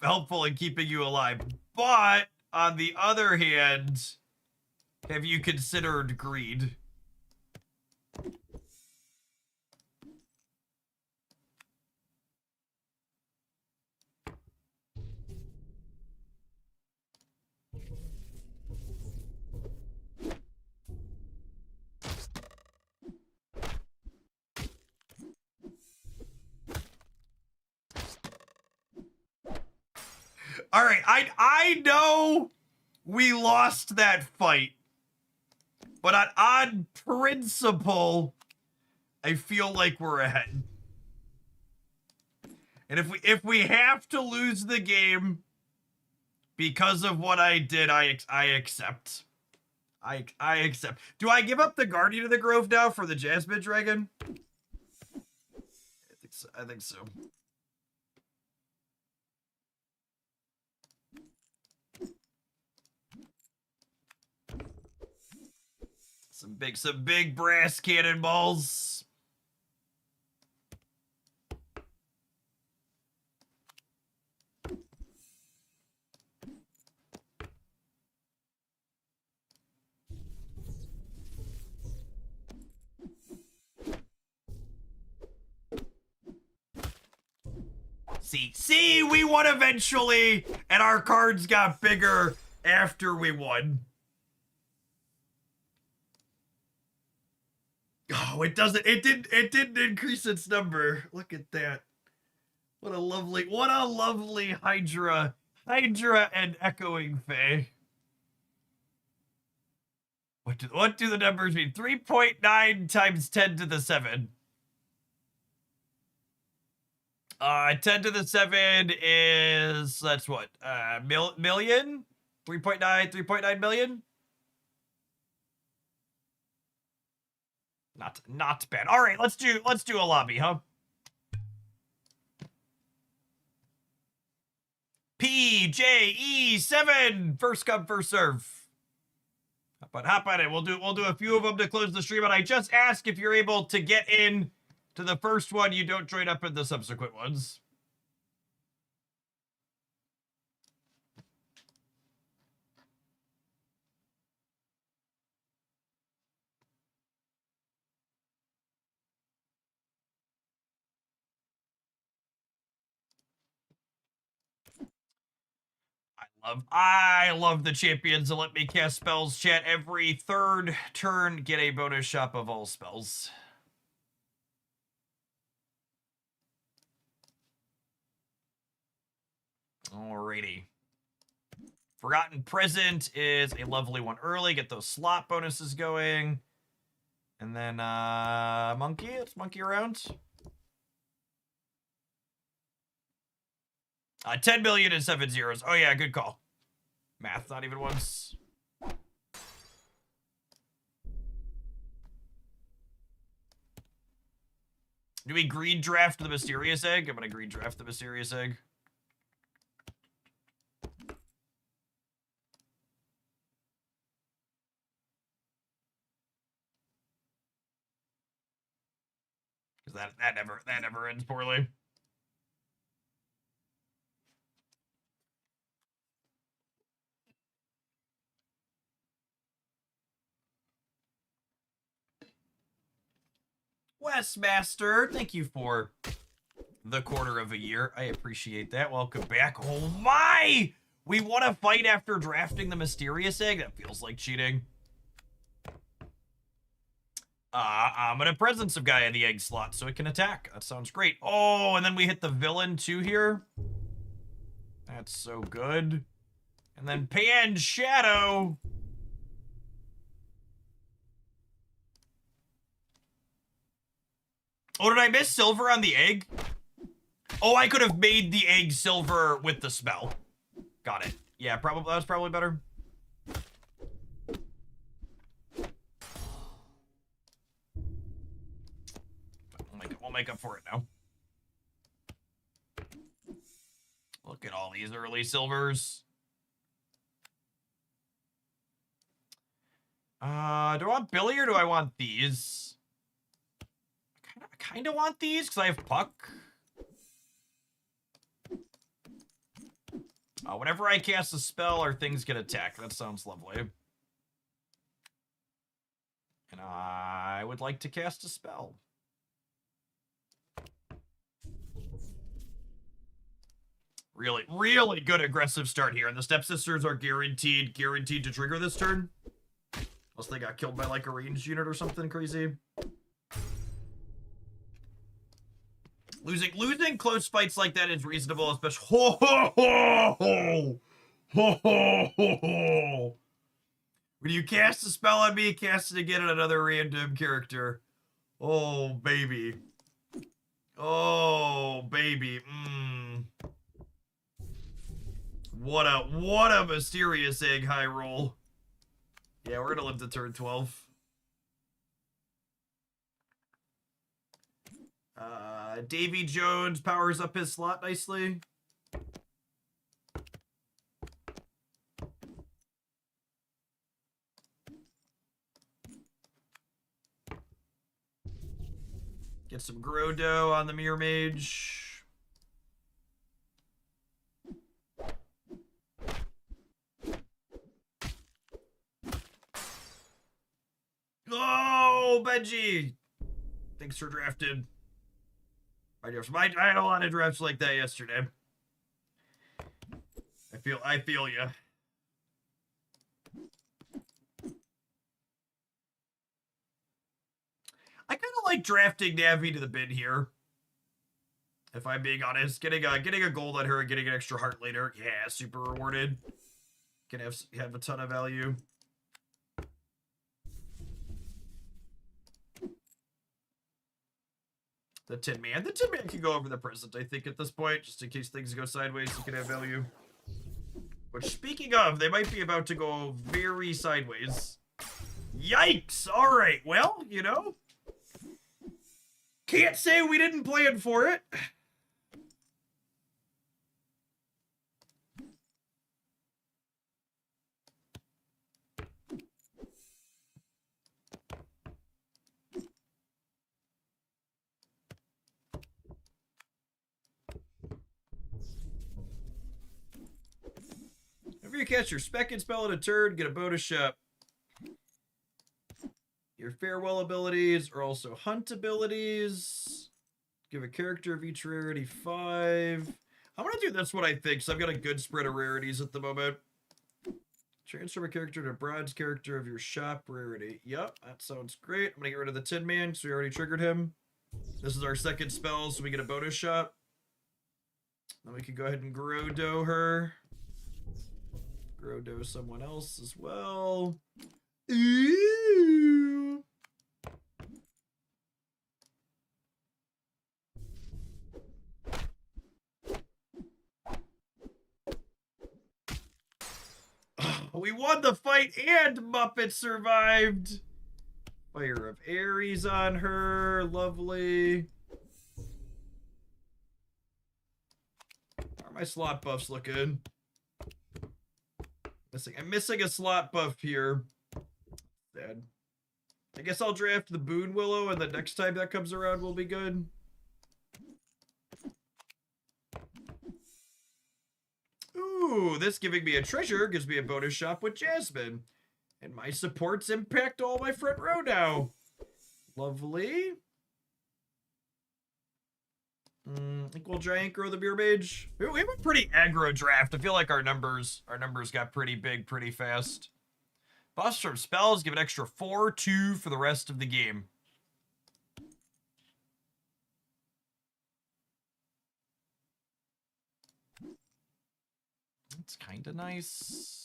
helpful in keeping you alive. But, on the other hand, have you considered greed? All right, I know we lost that fight, but on principle, I feel like we're ahead. And if we have to lose the game because of what I did, I accept. I accept. Do I give up the Guardian of the Grove now for the Jasmine Dragon? I think so. Some big brass cannonballs. See, we won eventually, and our cards got bigger after we won. Oh, it didn't increase its number. Look at that. What a lovely Hydra and Echoing Fae. What do the numbers mean? 3.9 times 10 to the 7. 10 to the 7 is, that's what? Million? 3.9 million? Not bad. All right, let's do a lobby, huh? PJE7, first come, first serve. Hop on it. We'll do a few of them to close the stream, and I just ask if you're able to get in to the first one, you don't join up in the subsequent ones. I love the champions that let me cast spells. Chat, every third turn, get a bonus shop of all spells. Alrighty. Forgotten Present is a lovely one early. Get those slot bonuses going. And then, Monkey. Let's monkey around. 10 million and 7 zeros. Oh, yeah, good call. Math, not even once. Do we green draft the Mysterious Egg? I'm gonna green draft the Mysterious Egg. Because that never ends poorly. Westmaster, thank you for the quarter of a year. I appreciate that. Welcome back. Oh my! We want to fight after drafting the Mysterious Egg? That feels like cheating. I'm gonna present some guy in the egg slot so it can attack. That sounds great. Oh, and then we hit the villain too here. That's so good. And then Pan Shadow. Oh, did I miss silver on the egg? Oh, I could have made the egg silver with the spell. Got it. Yeah, that was probably better. We'll make up for it now. Look at all these early silvers. Do I want Billy or do I want these? I kind of want these because I have Puck. Whenever I cast a spell, our things get attacked. That sounds lovely. And I would like to cast a spell. Really good aggressive start here. And the Stepsisters are guaranteed to trigger this turn. Unless they got killed by like a ranged unit or something crazy. Losing close fights like that is reasonable, especially. Ho ho ho ho ho ho ho ho. When you cast a spell on me, cast it again on another random character. Oh baby. Oh baby. What a Mysterious Egg high roll. Yeah, we're gonna live to turn 12. Davy Jones powers up his slot nicely. Get some Grodo on the Mirror Mage. Oh, Benji! Thanks for drafted. I had a lot of drafts like that yesterday. I feel you. I kind of like drafting Navi to the bin here. If I'm being honest, getting a gold on her and getting an extra heart later, yeah, super rewarded. Can have a ton of value. The Tin Man can go over the present, I think, at this point, just in case things go sideways. He can have value. Which, speaking of, they might be about to go very sideways. Yikes! All right, well, you know, can't say we didn't plan for it. Whenever you cast your spec-in spell in a turn, get a bonus shot. Your farewell abilities are also hunt abilities. Give a character of each rarity 5. I'm going to do this one, I think, so I've got a good spread of rarities at the moment. Transform a character to a bronze character of your shop rarity. Yep, that sounds great. I'm going to get rid of the Tin Man because we already triggered him. This is our second spell, so we get a bonus shot. Then we can go ahead and Grodo her. Grodo someone else as well. Ooh. We won the fight and Muppet survived. Fire of Ares on her. Lovely. How are my slot buffs looking? I'm missing a slot buff here. Sad. I guess I'll draft the Boon Willow, and the next time that comes around will be good. Ooh, this giving me a treasure gives me a bonus shop with Jasmine. And my supports impact all my front row now. Lovely. I think we'll giant grow the Beer Mage. We have a pretty aggro draft. I feel like our numbers got pretty big pretty fast. Buffs from spells give an extra 4/2 for the rest of the game. That's kind of nice.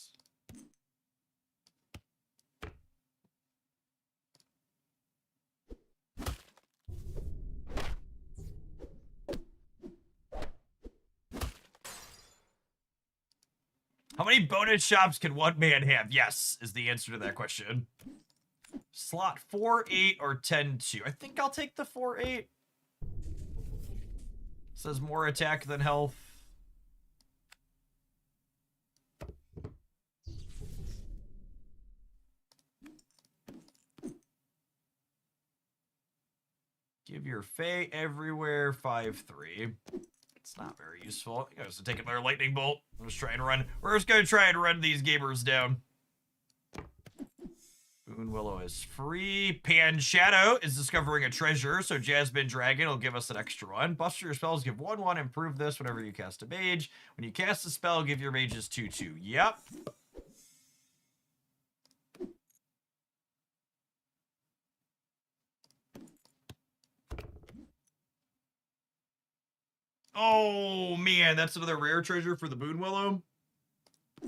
How many bonus shops can one man have? Yes, is the answer to that question. Slot 4/8 or 10/2. I think I'll take the 4/8. Says more attack than health. Give your Fae everywhere 5/3. It's not very useful. I was taking another lightning bolt. I'm just trying to run. We're just gonna try and run these gamers down. Boon Willow is free. Pan Shadow is discovering a treasure, so Jasmine Dragon will give us an extra one. Buffs for your spells give 1/1. Improve this whenever you cast a mage. When you cast a spell, give your mages 2/2. Yep. Oh man, that's another rare treasure for the Boon Willow.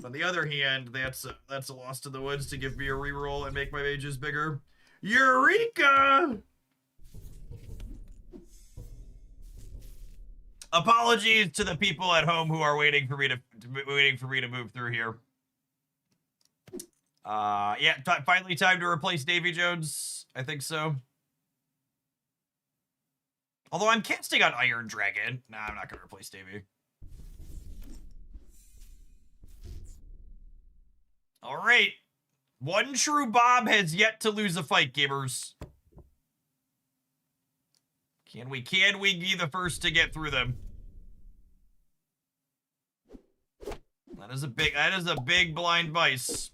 On the other hand, that's a loss to the woods to give me a reroll and make my mages bigger. Eureka! Apologies to the people at home who are waiting for me to move through here. Yeah, finally time to replace Davy Jones. I think so. Although I'm casting on Iron Dragon. Nah, I'm not going to replace Davy. All right. One true Bob has yet to lose a fight, gamers. Can we be the first to get through them? That is a big blind vice.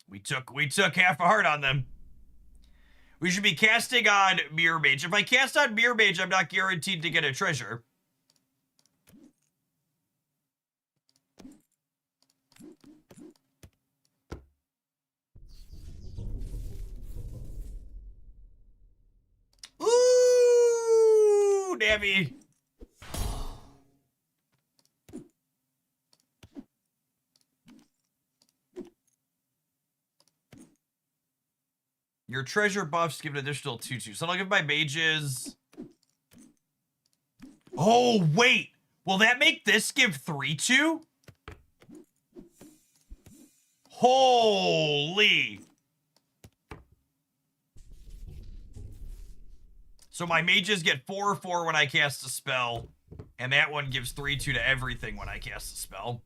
We took half a heart on them. We should be casting on Mirror Mage. If I cast on Mirror Mage, I'm not guaranteed to get a treasure. Ooh, Navy. Your treasure buffs give an additional 2/2. So I'll give my mages. Oh, wait. Will that make this give 3/2? Holy. So my mages get 4/4 when I cast a spell. And that one gives 3/2 to everything when I cast a spell.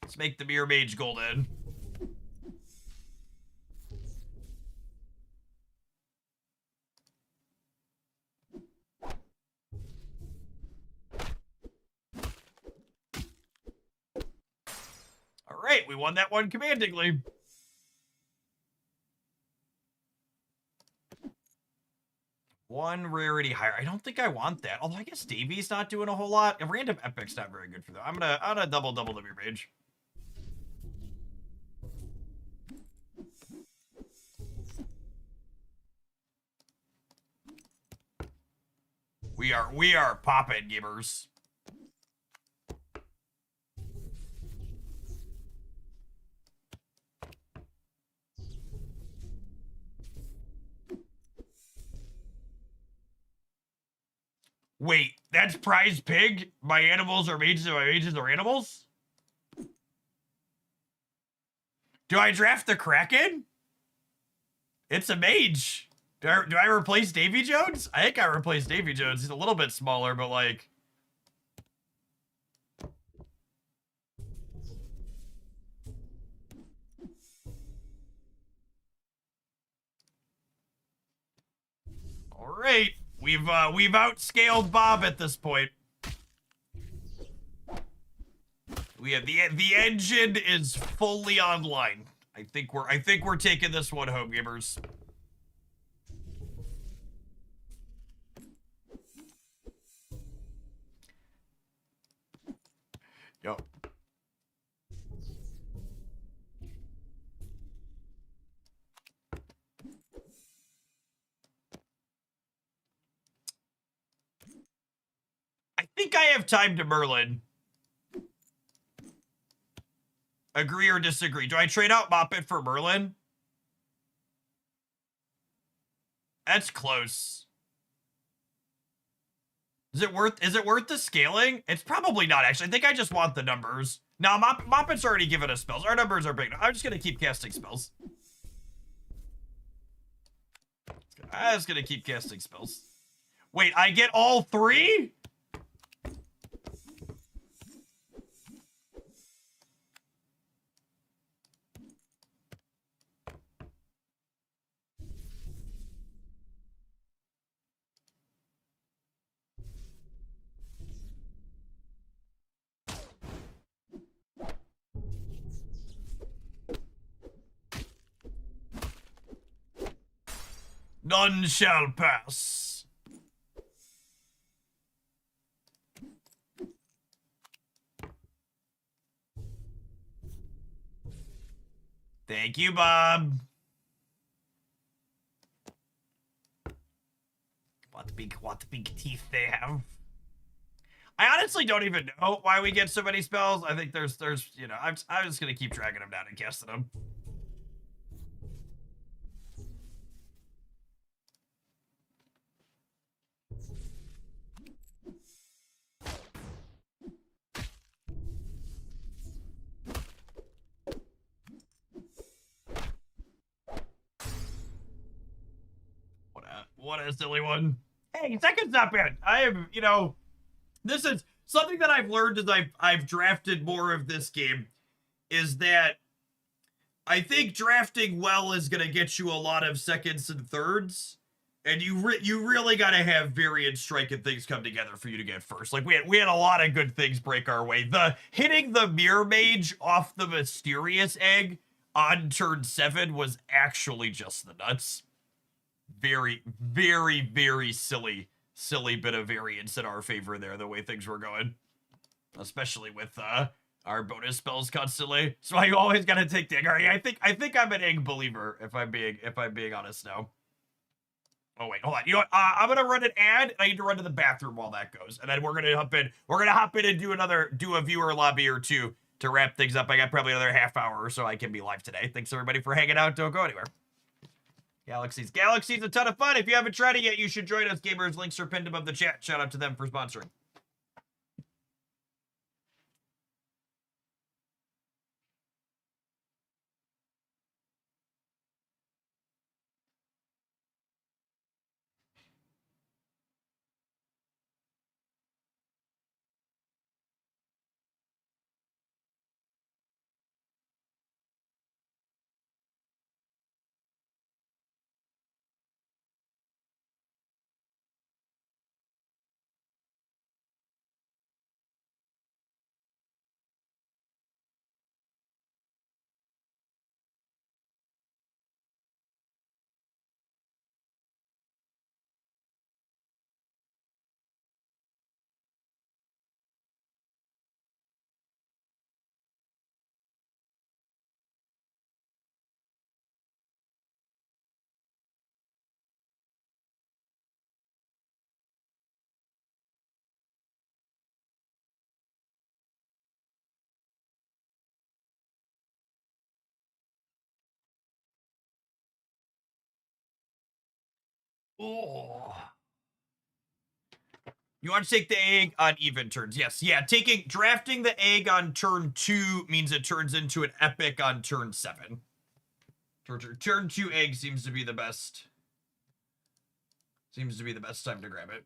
Let's make the Mirror Mage golden. All right, we won that one commandingly. One rarity higher. I don't think I want that. Although I guess Davy's not doing a whole lot. A random epic's not very good for that. I'm gonna double the Mirror Mage. We are poppin' gamers. Wait, that's prize pig? My animals are mages and my mages are animals? Do I draft the Kraken? It's a mage. Do I replace Davy Jones? I think I replaced Davy Jones. He's a little bit smaller, but like... All right. We've outscaled Bob at this point. We have the engine is fully online. I think we're taking this one home, gamers. Yo. I think I have time to Merlin. Agree or disagree? Do I trade out Moppet for Merlin? That's close. Is it worth the scaling? It's probably not, actually. I think I just want the numbers. No, Moppet's already given us spells. Our numbers are big. I'm just gonna keep casting spells. I'm just gonna keep casting spells. Wait, I get all three? None shall pass. Thank you, Bob. What big teeth they have. I honestly don't even know why we get so many spells. I think there's you know, I'm just gonna keep dragging them down and casting them. What a silly one. Hey, second's not bad. I am, you know, this is something that I've learned as I've drafted more of this game, is that I think drafting well is going to get you a lot of seconds and thirds, And you really gotta have variant strike and things come together for you to get first. Like we had a lot of good things break our way. The hitting the mirror mage off the mysterious egg on turn 7 was actually just the nuts. Very, very, very silly bit of variance in our favor there, the way things were going. Especially with our bonus spells constantly. So I always gotta take the egg. All right, I think I'm an egg believer if I'm being honest now. Oh wait, hold on. You know what? I'm gonna run an ad. And I need to run to the bathroom while that goes, and then we're gonna hop in. We're gonna hop in and do a viewer lobby or two to wrap things up. I got probably another half hour or so I can be live today. Thanks everybody for hanging out. Don't go anywhere. Galaxy's a ton of fun. If you haven't tried it yet, you should join us. Gamers, links are pinned above the chat. Shout out to them for sponsoring. Oh. You want to take the egg on even turns. Yes. Yeah. Drafting the egg on turn 2 means it turns into an epic on turn 7. Turn 2 egg seems to be the best. Seems to be the best time to grab it.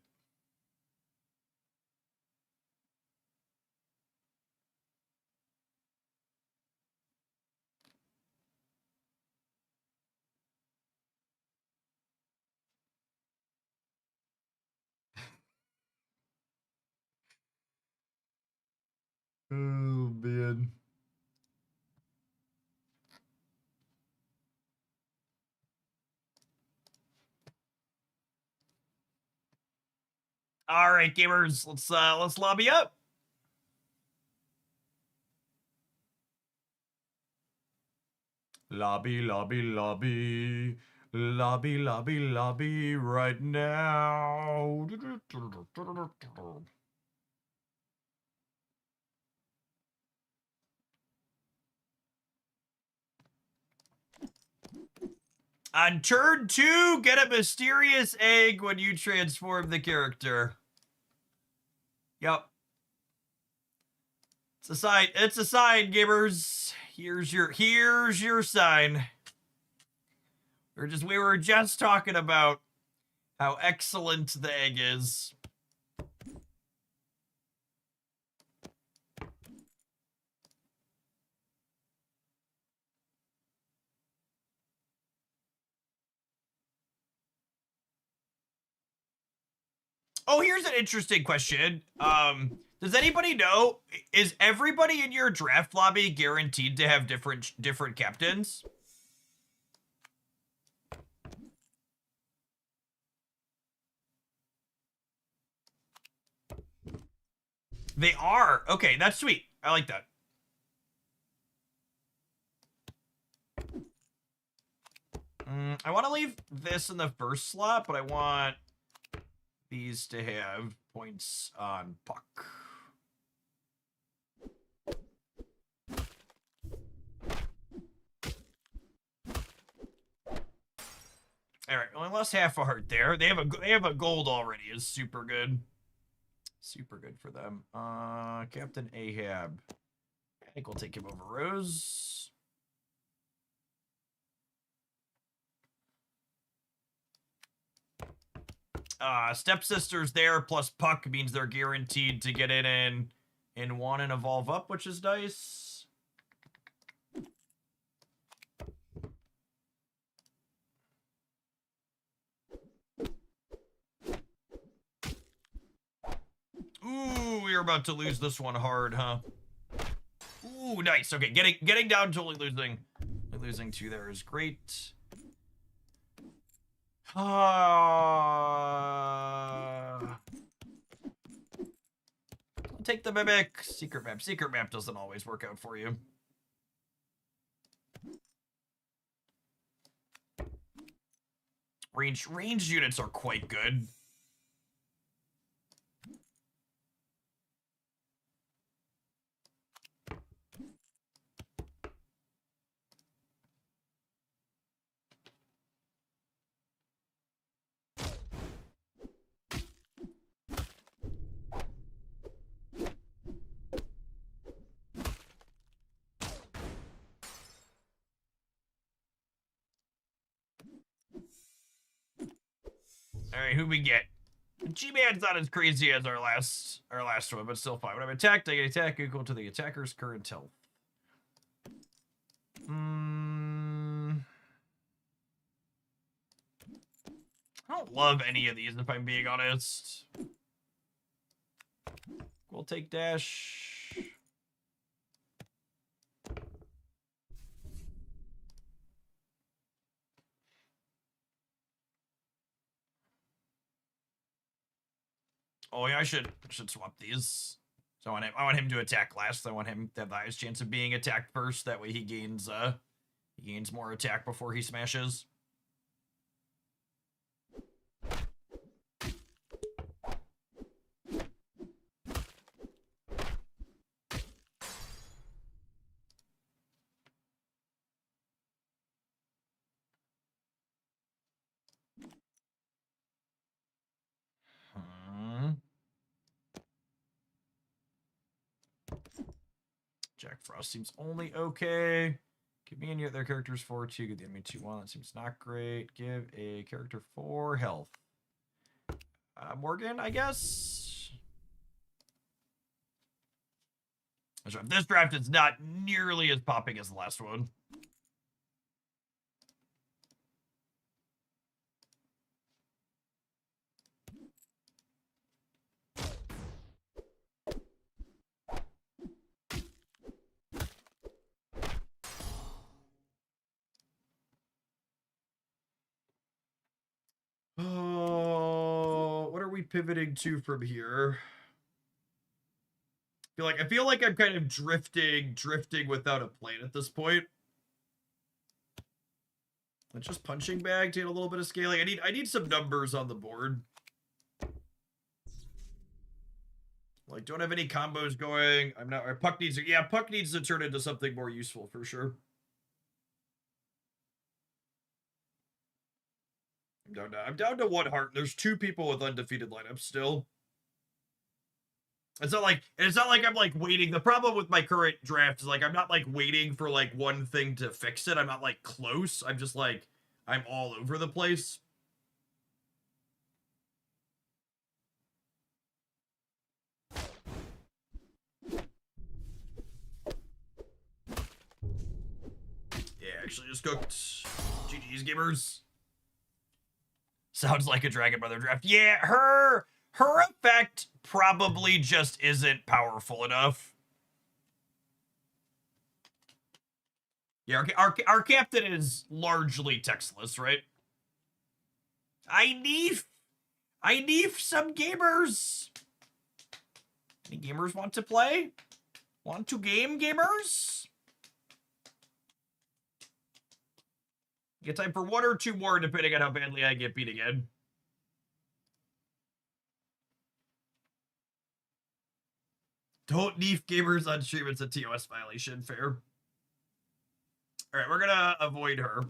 Oh, man. All right, gamers, let's lobby up. Lobby, lobby, lobby. Lobby, lobby, lobby right now. On turn 2, get a mysterious egg when you transform the character. Yep. It's a sign. It's a sign, gamers. Here's your sign. We were just talking about how excellent the egg is. Oh, here's an interesting question. Does anybody know, is everybody in your draft lobby guaranteed to have different captains? They are. Okay, that's sweet. I like that. I want to leave this in the first slot, but I want these to have points on puck. All right, only lost half a heart there. They have a gold already. Is super good. Super good for them. Captain Ahab. I think we'll take him over Rose. Stepsisters there plus puck means they're guaranteed to get in 1 and evolve up, which is nice. you're about to lose this one hard, huh? Ooh, nice. Okay, getting down to only losing 2 there is great. Take the mimic. Secret map. Secret map doesn't always work out for you. Range units are quite good. All right, who we get? G-Man's not as crazy as our last one, but still fine. When I'm attacked, I get attack equal to the attacker's current health. I don't love any of these, if I'm being honest. We'll take dash. Oh yeah, I should swap these. So I want him to attack last. I want him to have the highest chance of being attacked first. That way he gains more attack before he smashes. Jack Frost seems only okay. Give me any other characters 4-2. Give the enemy 2-1. That seems not great. Give a character 4 health. Morgan, I guess. This draft is not nearly as popping as the last one. Oh, what are we pivoting to from here? I feel like I'm kind of drifting without a plan at this point. It's just punching bag to get a little bit of scaling. I need some numbers on the board. Like, don't have any combos going. I'm not. Puck needs to turn into something more useful for sure. I'm down to 1 heart. There's 2 people with undefeated lineups still. It's not like I'm like waiting. The problem with my current draft is like I'm not like waiting for like one thing to fix it. I'm not like close. I'm just like I'm all over the place. Yeah, actually just cooked. GG's gamers. Sounds like a Dragon Brother draft. Yeah, her effect probably just isn't powerful enough. Yeah, our captain is largely textless, right? I need some gamers. Any gamers want to play? Want to game, gamers? Get time for 1 or 2 more, depending on how badly I get beat again. Don't neef gamers on stream. It's a TOS violation. Fair. All right, we're gonna avoid her.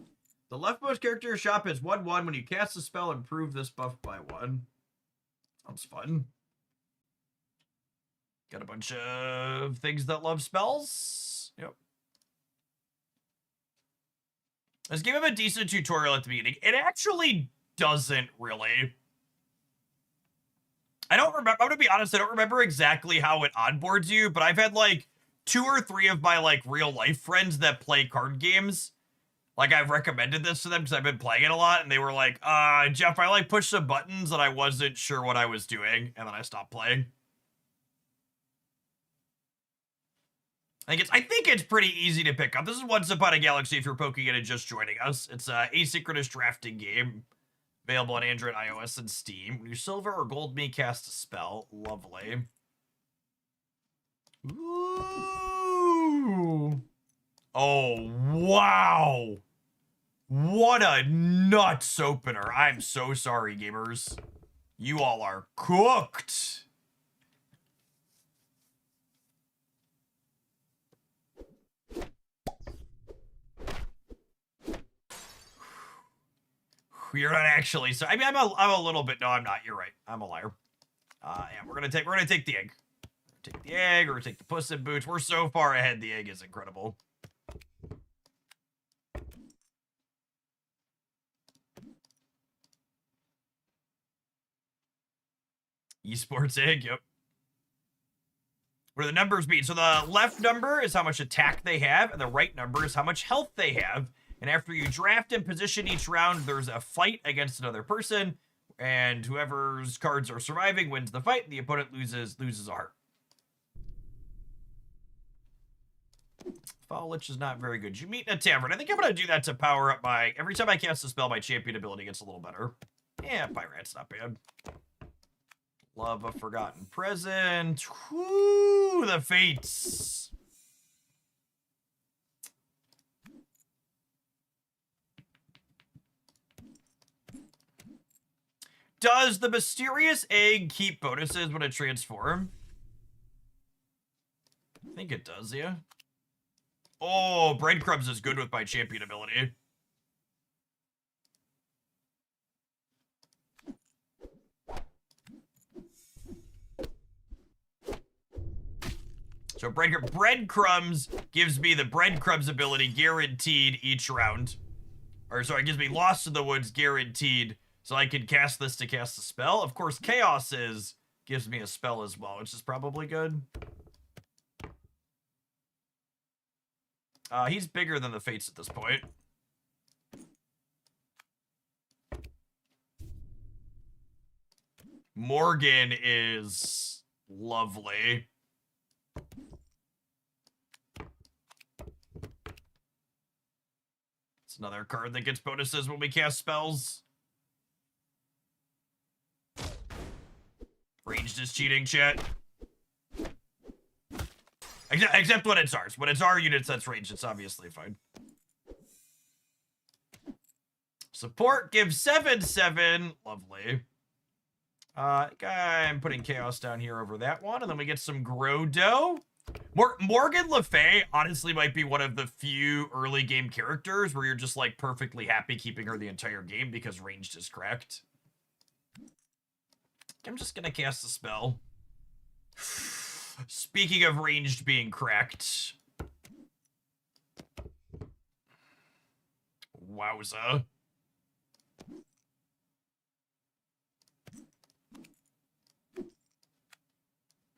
The leftmost character shop is 1/1. When you cast a spell, improve this buff by 1. Sounds fun. Got a bunch of things that love spells. Yep. Let's give him a decent tutorial at the beginning. It actually doesn't really. I don't remember. I'm gonna be honest. I don't remember exactly how it onboards you, but I've had like 2 or 3 of my like real life friends that play card games. Like I've recommended this to them because I've been playing it a lot, and they were like, Jeff, I like pushed some buttons and I wasn't sure what I was doing, and then I stopped playing. I think it's pretty easy to pick up. This is Once Upon a Galaxy if you're poking it and just joining us. It's a asynchronous drafting game. Available on Android, iOS, and Steam. When you silver or gold me cast a spell. Lovely. Ooh. Oh, wow. What a nuts opener. I'm so sorry, gamers. You all are cooked. You're not actually. So I mean, I'm a little bit. No, I'm not. You're right. I'm a liar. Yeah, we're gonna take the egg. Take the egg or take the Puss in Boots. We're so far ahead. The egg is incredible. Esports egg. Yep. What do the numbers mean? So the left number is how much attack they have, and the right number is how much health they have. And after you draft and position each round, there's a fight against another person, and whoever's cards are surviving wins the fight. The opponent loses a heart. Foul Lich is not very good. You meet in a tavern. I think I'm going to do that to power up my... Every time I cast a spell, my champion ability gets a little better. Yeah, Pyrat's not bad. Love a Forgotten Present. Whoo, the Fates. Does the mysterious egg keep bonuses when it transforms? I think it does, yeah. Oh, Breadcrumbs is good with my champion ability. So Breadcrumbs gives me the Breadcrumbs ability guaranteed each round. Or sorry, it gives me Lost in the Woods guaranteed. So I can cast this to cast a spell. Of course, Chaos gives me a spell as well, which is probably good. He's bigger than the Fates at this point. Morgan is lovely. It's another card that gets bonuses when we cast spells. Ranged is cheating, chat. Except when it's ours. When it's our units that's ranged, it's obviously fine. Support gives 7/7. Lovely. I'm putting Chaos down here over that one, and then we get some Grodo. Morgan Le Fay honestly might be one of the few early game characters where you're just like perfectly happy keeping her the entire game because ranged is cracked. I'm just gonna cast the spell. Speaking of ranged being cracked. Wowza.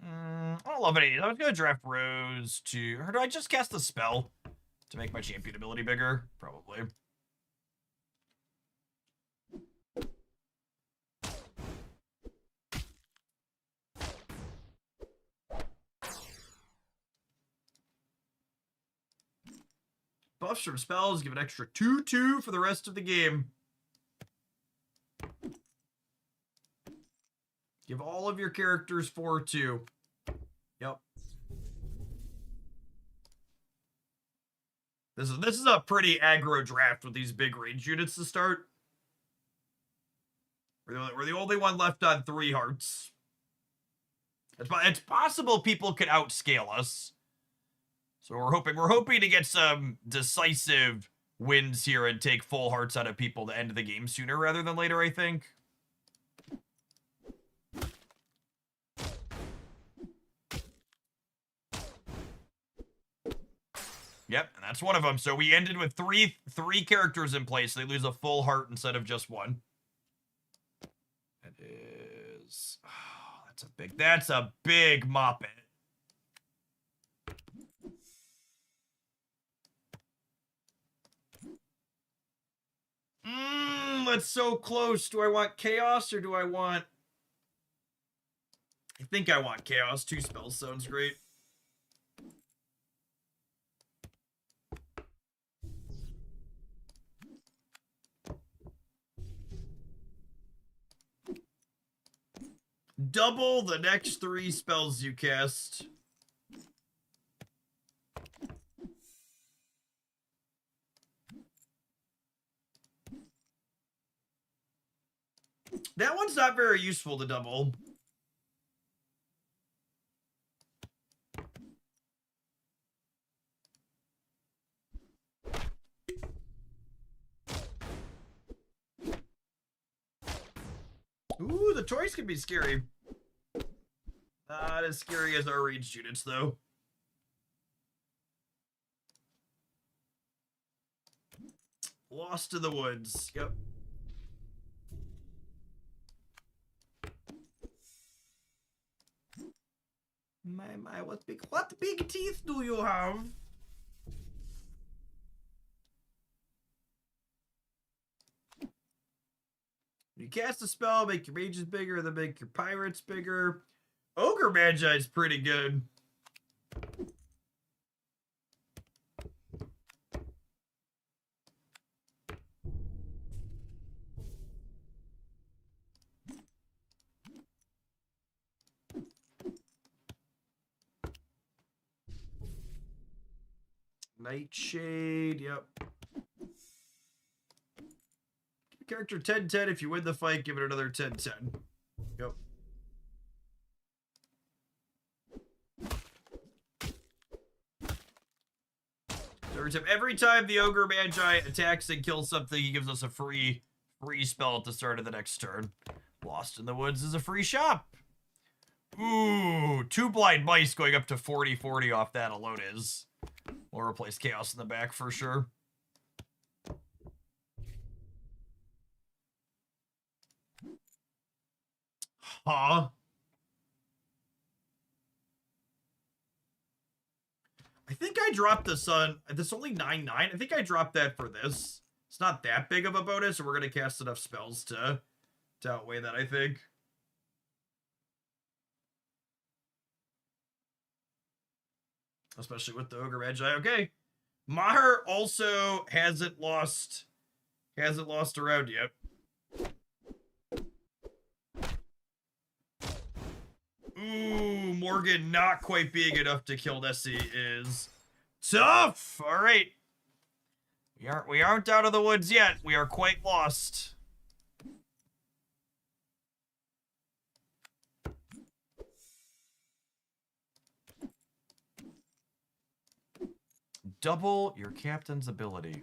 I don't love any. I was gonna draft Rose to... Or do I just cast the spell to make my champion ability bigger? Probably. Buffs from spells give an extra 2/2 for the rest of the game. Give all of your characters 4/2. Yep. This is a pretty aggro draft with these big range units to start. We're the only one left on 3 hearts. It's possible people could outscale us. So we're hoping to get some decisive wins here and take full hearts out of people to end the game sooner rather than later, I think. Yep, and that's one of them. So we ended with three characters in place. They lose a full heart instead of just one. That is... Oh, that's a big moppet. That's so close. Do I want Chaos or do I want... I think I want Chaos. 2 spells sounds great. double the next 3 spells you cast. That one's not very useful to double. Ooh, the toys can be scary. Not as scary as our ranged units, though. Lost in the woods. Yep. My, what big teeth do you have? You cast a spell, make your mages bigger, then make your pirates bigger. Ogre Magi is pretty good. Nightshade, yep. Character 10-10. If you win the fight, give it another 10-10. Yep. So every time the Ogre Magi attacks and kills something, he gives us a free spell at the start of the next turn. Lost in the Woods is a free shop. Ooh, 2 blind mice going up to 40-40 off that alone is. We'll replace Chaos in the back for sure. Huh? I think I dropped the sun. That's only 9-9. I think I dropped that for this. It's not that big of a bonus, and we're going to cast enough spells to outweigh that, I think. Especially with the Ogre Magi. Okay. Maher also hasn't lost a round yet. Ooh, Morgan not quite big enough to kill Nessie is tough. All right. We aren't out of the woods yet. We are quite lost. Double your captain's ability.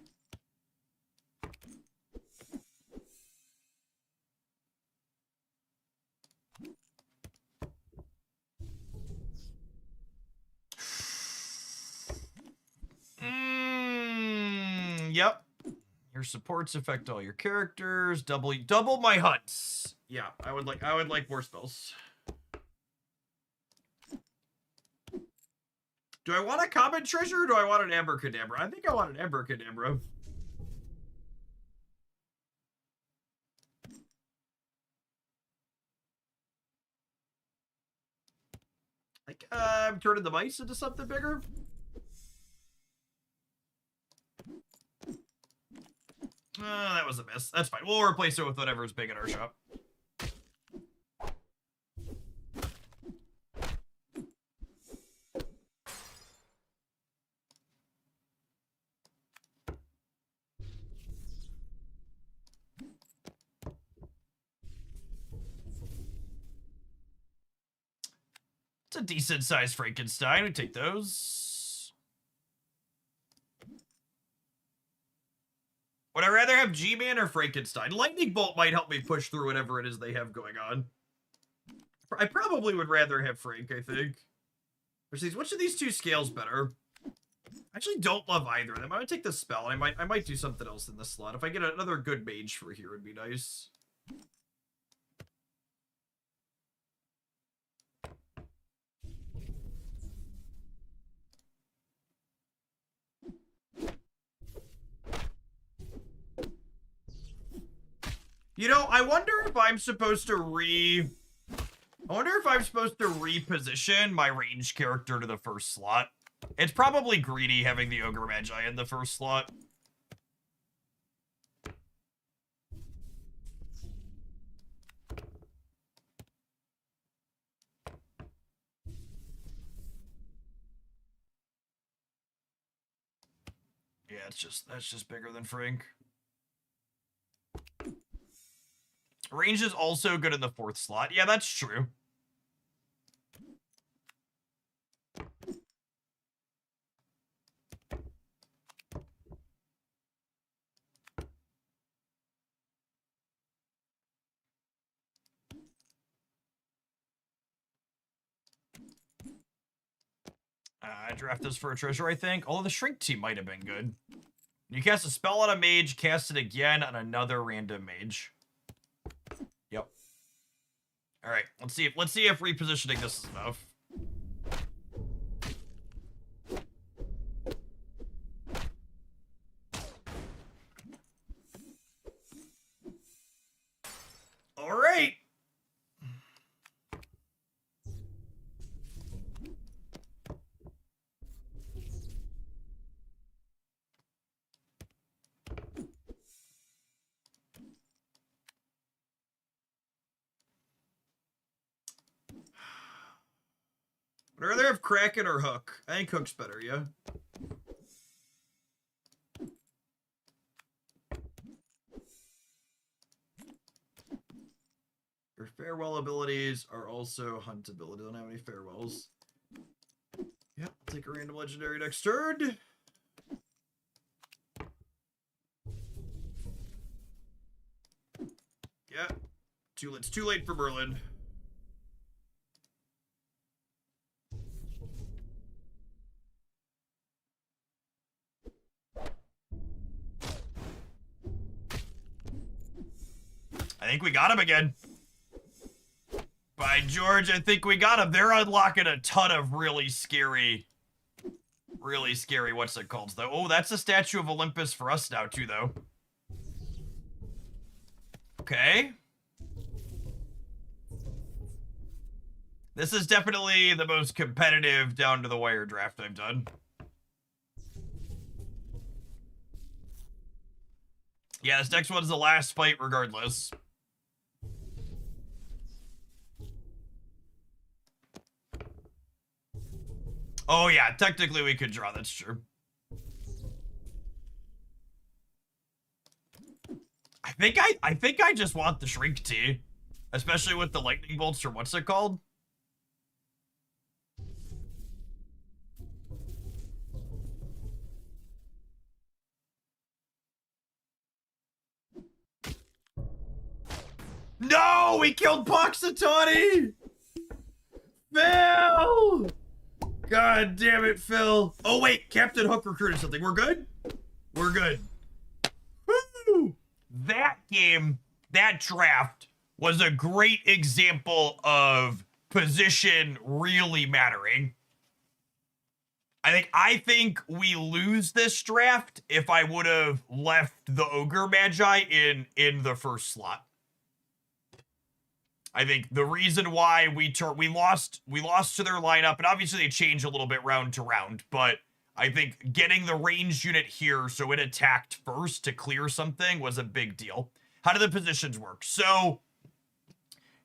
Yep. Your supports affect all your characters. Double my hunts. Yeah, I would like more spells. Do I want a common treasure or do I want an abracadabra? I think I want an abracadabra. Like, I'm turning the mice into something bigger. That was a miss. That's fine. We'll replace it with whatever's big in our shop. It's a decent-sized Frankenstein. We take those. Would I rather have G-Man or Frankenstein? Lightning Bolt might help me push through whatever it is they have going on. I probably would rather have Frank, I think. Which of these 2 scales better? I actually don't love either of them. I would take the spell. I might do something else in this slot. If I get another good mage for here, it'd be nice. You know, I wonder if I'm supposed to reposition my ranged character to the first slot. It's probably greedy having the Ogre Magi in the first slot. Yeah, that's just bigger than Frank. Range is also good in the 4th slot. Yeah, that's true. I draft this for a treasure, I think. Although the Shrink Team might have been good. You cast a spell on a mage, cast it again on another random mage. Yep. All right, let's see if repositioning this is enough. All right. Would I rather have Kraken or Hook? I think Hook's better, yeah? Your farewell abilities are also huntability. Don't have any farewells. Yep, take a random legendary next turn. Yeah, it's too late for Merlin. I think we got him again. By George, I think we got him. They're unlocking a ton of really scary, what's it called, though? Oh, that's a Statue of Olympus for us now, too, though. Okay. This is definitely the most competitive down-to-the-wire draft I've done. Yeah, this next one's the last fight regardless. Oh yeah, technically we could draw, that's true. I think I just want the Shrink Tea. Especially with the lightning bolts or what's it called? No! We killed Puxatawny! Phil! God damn it, Phil. Oh wait, Captain Hook recruited something. We're good? We're good. Woo! That game, that draft, was a great example of position really mattering. I think we lose this draft if I would have left the Ogre Magi in the first slot. I think the reason why we lost to their lineup, and obviously they change a little bit round to round, but I think getting the ranged unit here so it attacked first to clear something was a big deal. How do the positions work? So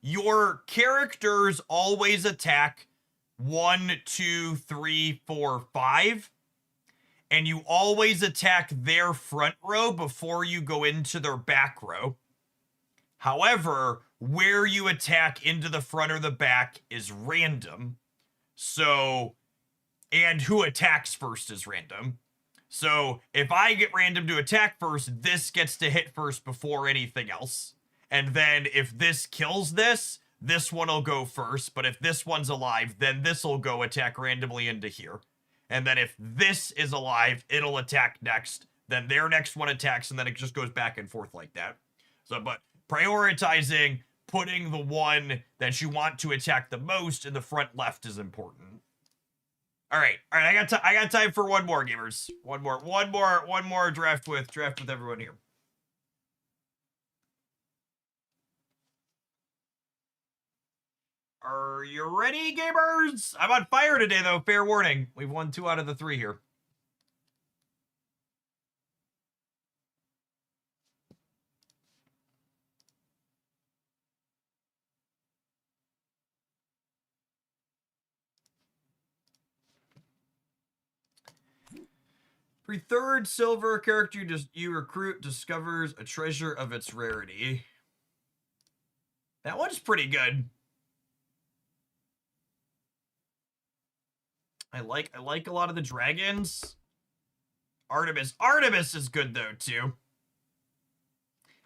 your characters always attack 1, 2, 3, 4, 5, and you always attack their front row before you go into their back row. However, where you attack into the front or the back is random. So, and who attacks first is random. So, if I get random to attack first, this gets to hit first before anything else. And then if this kills this one will go first. But if this one's alive, then this will go attack randomly into here. And then if this is alive, it'll attack next. Then their next one attacks, and then it just goes back and forth like that. So, but prioritizing putting the one that you want to attack the most in the front left is important. All right. I got time for one more, gamers. One more draft with everyone here. Are you ready, gamers? I'm on fire today, though. Fair warning. We've won 2 out of the 3 here. Every third silver character you recruit discovers a treasure of its rarity. That one's pretty good. I like a lot of the dragons. Artemis is good though too.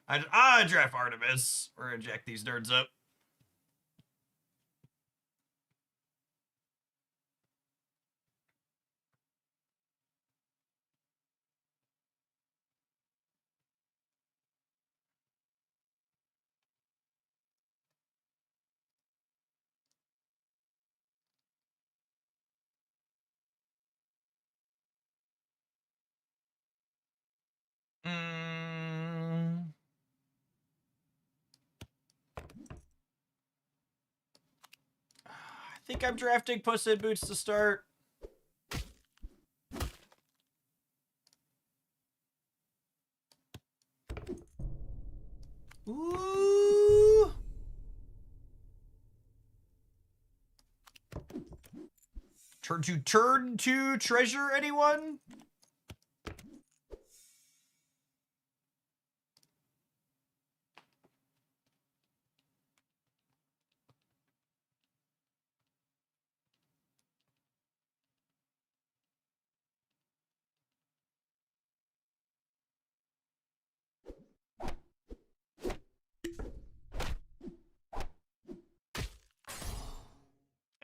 I draft Artemis. We're gonna jack these nerds up. I think I'm drafting Puss in Boots to start. Ooh. Turn to treasure, anyone?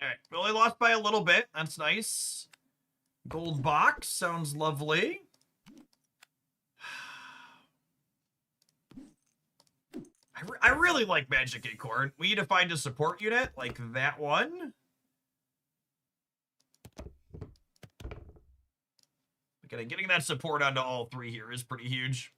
Alright, we only lost by a little bit. That's nice. Gold box sounds lovely. I really like Magic Acorn. We need to find a support unit like that one. Getting that support onto all three here is pretty huge.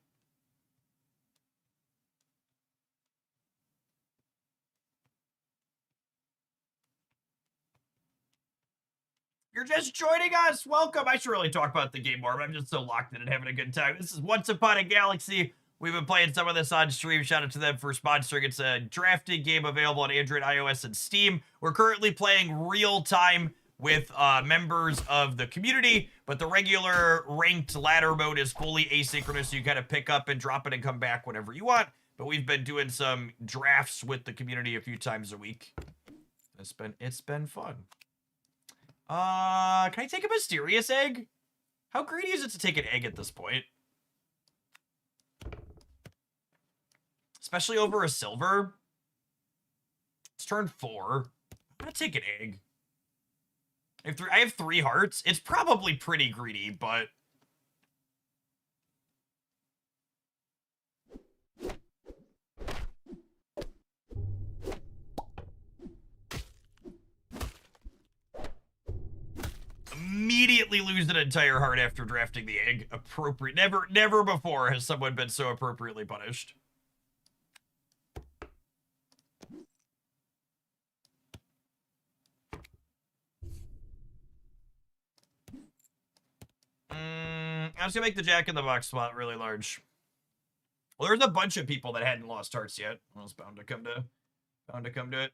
You're just joining us. Welcome. I should really talk about the game more, but I'm just so locked in and having a good time. This is Once Upon a Galaxy. We've been playing some of this on stream. Shout out to them for sponsoring. It's a drafting game available on Android, iOS, and Steam. We're currently playing real time with members of the community, but the regular ranked ladder mode is fully asynchronous, so you kind of pick up and drop it and come back whenever you want. But we've been doing some drafts with the community a few times a week. It's been fun. Can I take a mysterious egg? How greedy is it to take an egg at this point? Especially over a silver. It's turn 4. I'm gonna take an egg. I have 3 hearts. It's probably pretty greedy, but immediately lose an entire heart after drafting the egg. Appropriate. Never before has someone been so appropriately punished. I'm just gonna make the Jack in the Box spot really large. Well, there's a bunch of people that hadn't lost hearts yet. I was bound to come to it.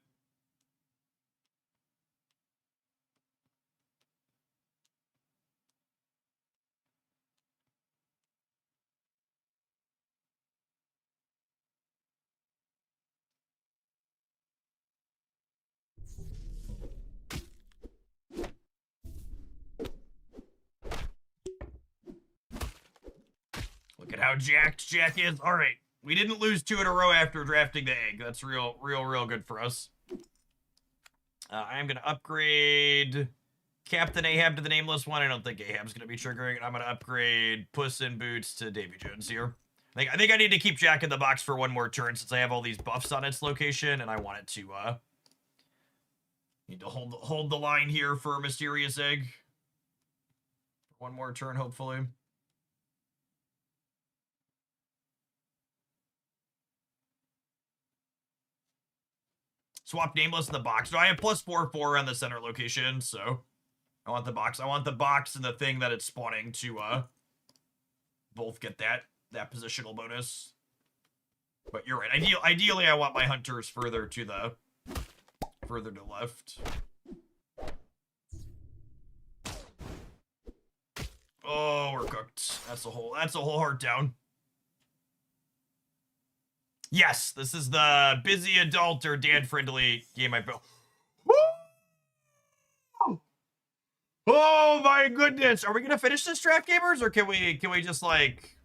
Look at how jacked Jack is. All right, we didn't lose 2 in a row after drafting the egg. That's real good for us. I'm gonna upgrade Captain Ahab to the nameless one. I don't think Ahab's gonna be triggering it. I'm gonna upgrade Puss in Boots to Davy Jones here. I think I need to keep Jack in the Box for one more turn since I have all these buffs on its location, and I want it to need to hold the line here for a mysterious egg. One more turn, hopefully. Swap nameless in the box. No, I have +4/4 on the center location, so I want the box. I want the box and the thing that it's spawning to both get that positional bonus. But you're right. Ideally, I want my hunters further to left. Oh, we're cooked. That's a whole heart down. Yes, this is the busy adult or dad-friendly game I built. Oh my goodness. Are we gonna finish this draft, gamers? Or can we just like...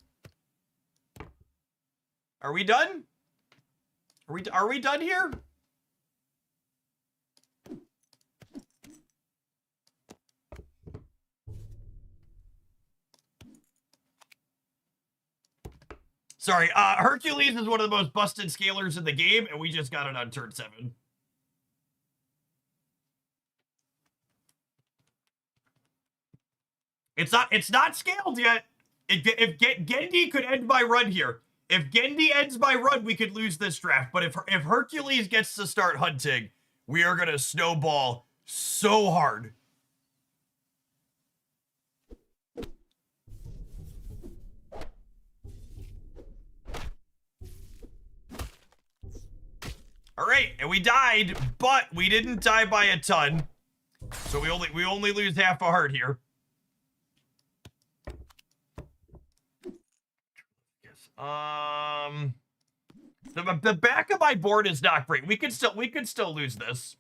Are we done? Are we done here? Sorry, Hercules is one of the most busted scalers in the game, and we just got it on turn 7. It's not scaled yet. If Gendy could end by run here. If Gendy ends by run, we could lose this draft. But if Hercules gets to start hunting, we are gonna snowball so hard. All right, and we died, but we didn't die by a ton. So we only lose half a heart here. Yes. The back of my board is not great. We could still lose this.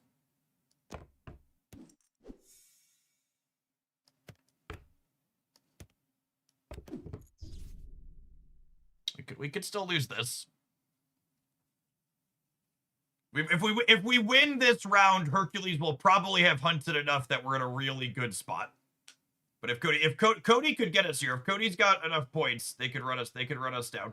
We could still lose this. If we win this round, Hercules will probably have hunted enough that we're in a really good spot. But if Cody could get us here, if Cody's got enough points, they could run us down.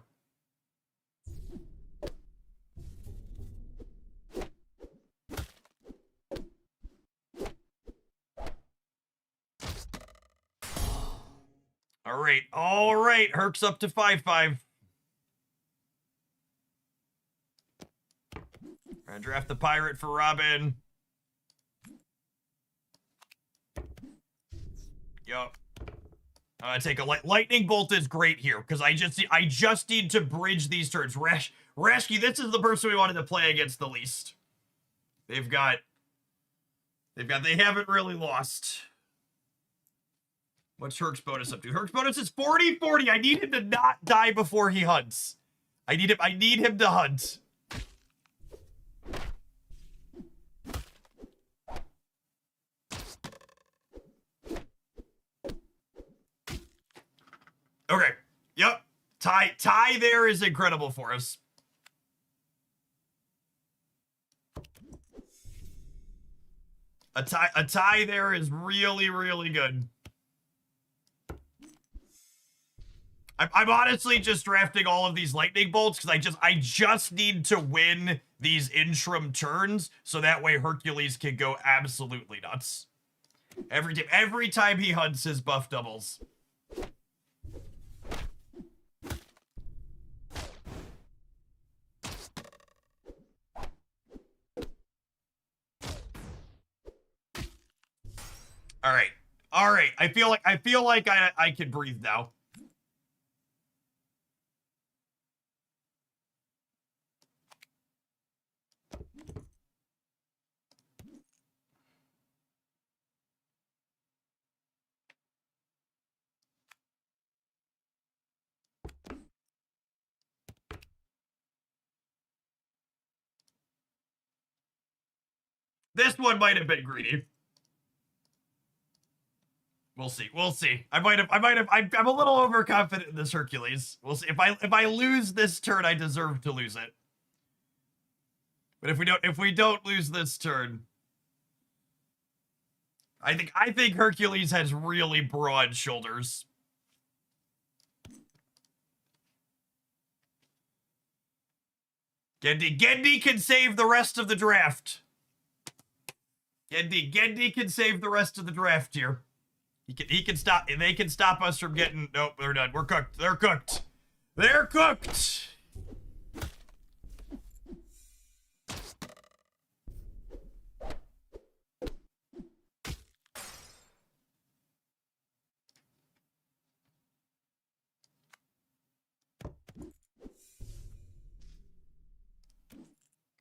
All right, Herc's up to 5-5. Gonna draft the pirate for Robin. Yup. Take a lightning bolt is great here because I just need to bridge these turns. Rashki, this is the person we wanted to play against the least. They haven't really lost. What's Herc's bonus up to? Herc's bonus is 40-40. I need him to not die before he hunts. I need him to hunt. Okay. Yep. Tie there is incredible for us. A tie there is really, really good. I'm honestly just drafting all of these lightning bolts because I just need to win these interim turns so that way Hercules can go absolutely nuts. Every time he hunts, his buff doubles. All right. I feel like I can breathe now. This one might have been greedy. We'll see. I'm a little overconfident in this Hercules. We'll see. If I lose this turn, I deserve to lose it. But if we don't lose this turn, I think Hercules has really broad shoulders. Gendy can save the rest of the draft. Gendy can save the rest of the draft here. He can stop, and they can stop us from getting. Nope, they're done. We're cooked. They're cooked. They're cooked.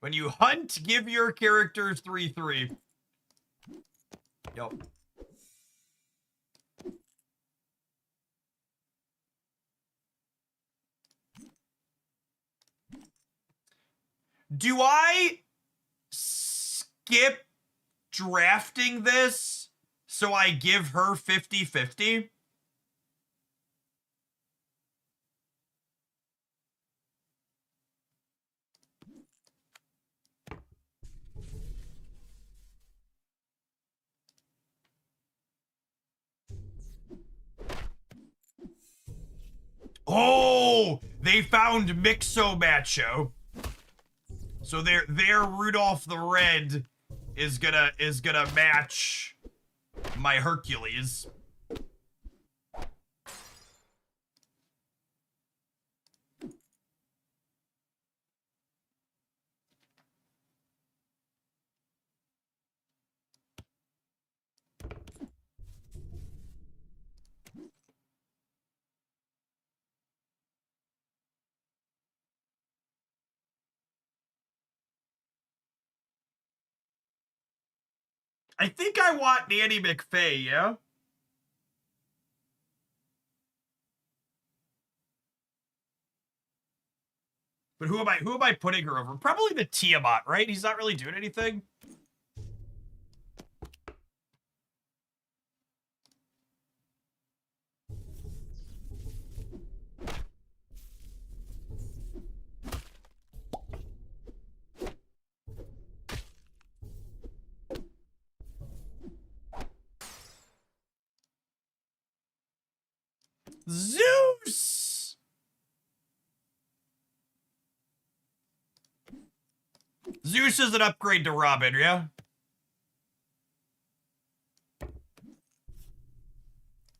When you hunt, give your characters 3/3. Yep. Do I skip drafting this so I give her 50-50? Oh, they found Mixo Macho. So their Rudolph the Red is gonna match my Hercules. I think I want Nanny McFay, yeah? But who am I putting her over? Probably the Tiamat, right? He's not really doing anything. Zeus! Zeus is an upgrade to Robin, yeah?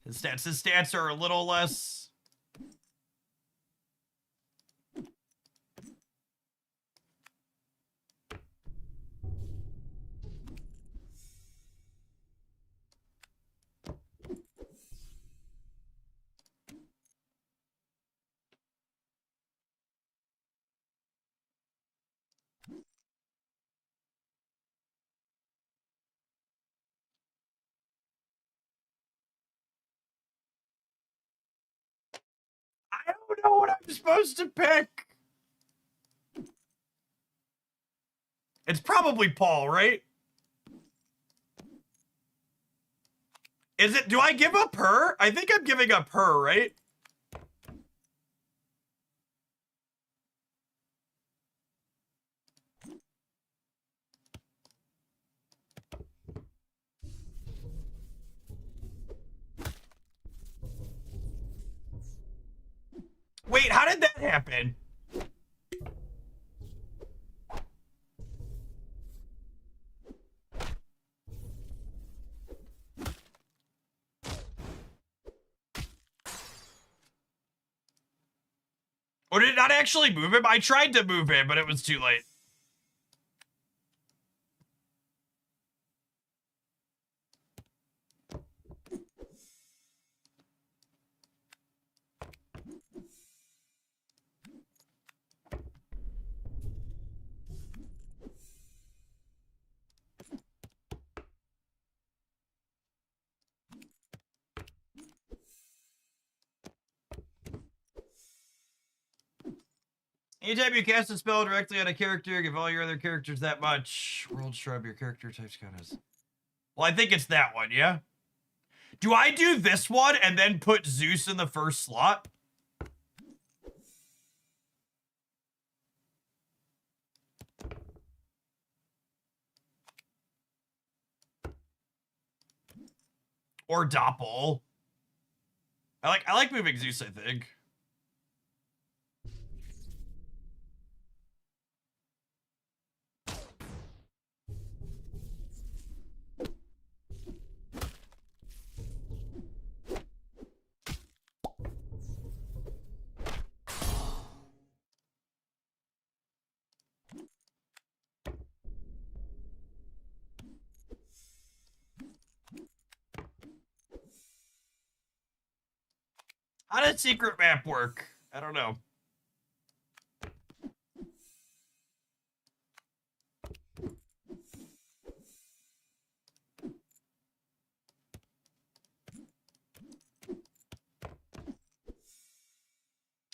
His stats are a little less. I don't know what I'm supposed to pick. It's probably Paul, right? Is it? Do I give up her? I think I'm giving up her, right? Wait, how did that happen? Or did it not actually move him? I tried to move him, but it was too late. Anytime you cast a spell directly on a character, give all your other characters that much. World Shrub, your character types count as. Well, I think it's that one, yeah? Do I do this one and then put Zeus in the first slot? Or Doppel? I like moving Zeus, I think. How did secret map work? I don't know.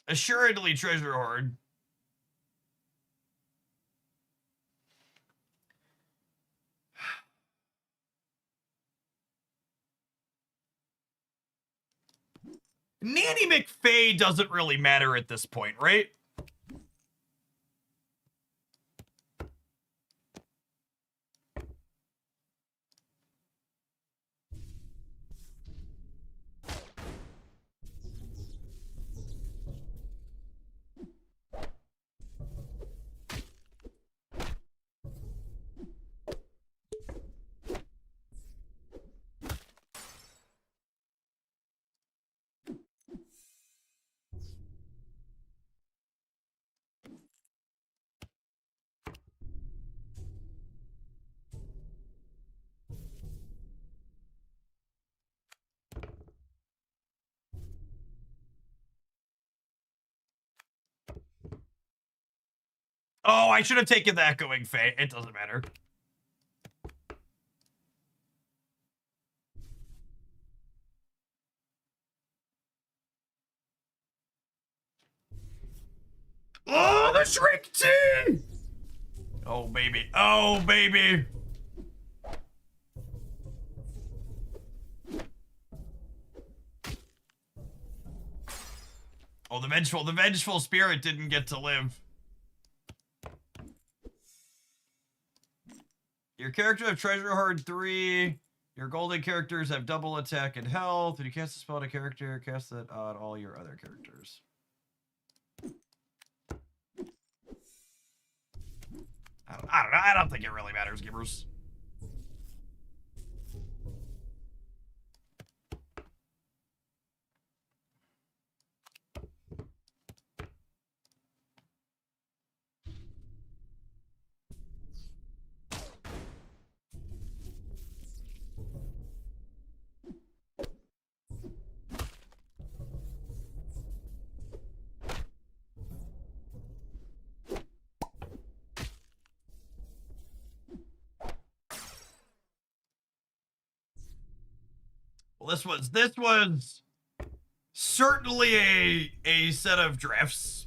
Assuredly treasure hoard. Nanny McFay doesn't really matter at this point, right? Oh, I should have taken the Echoing Fate. It doesn't matter. Oh, the Shrink Tea! Oh, baby. Oh, baby. Oh, the vengeful spirit didn't get to live. Your character have Treasure Hoard 3. Your golden characters have double attack and health. When you cast a spell on a character, cast it on all your other characters. I don't know. I don't think it really matters, gamers. Well, this was certainly a set of drafts.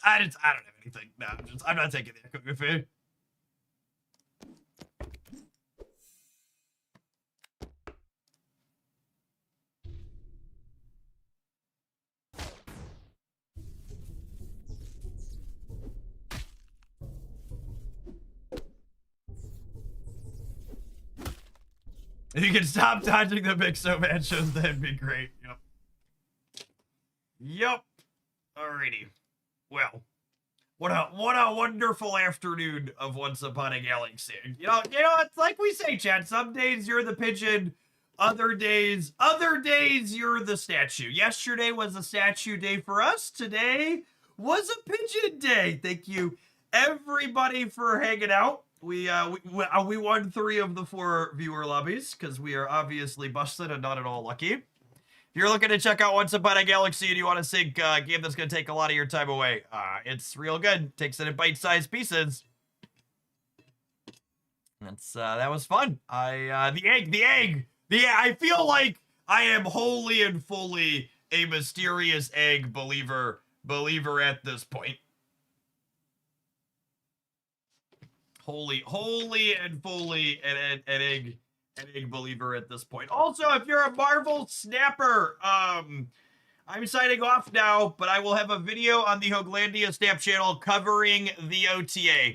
I don't have anything. No, I'm not taking the Echo Buffet. If you can stop dodging the Mixo matches, that'd be great. Yep. Yep. Alrighty. Well, what a wonderful afternoon of Once Upon a Galaxy. You know, it's like we say, Chad. Some days you're the pigeon, other days you're the statue. Yesterday was a statue day for us. Today was a pigeon day. Thank you, everybody, for hanging out. We won 3 of the 4 viewer lobbies because we are obviously busted and not at all lucky. If you're looking to check out Once Upon a Galaxy and you want to sync a game that's going to take a lot of your time away, it's real good. Takes it in bite-sized pieces. That was fun. The egg. I feel like I am wholly and fully a mysterious egg believer at this point. Wholly and fully an egg believer at this point. Also, if you're a Marvel snapper, I'm signing off now, but I will have a video on the Hoglandia Snap channel covering the OTA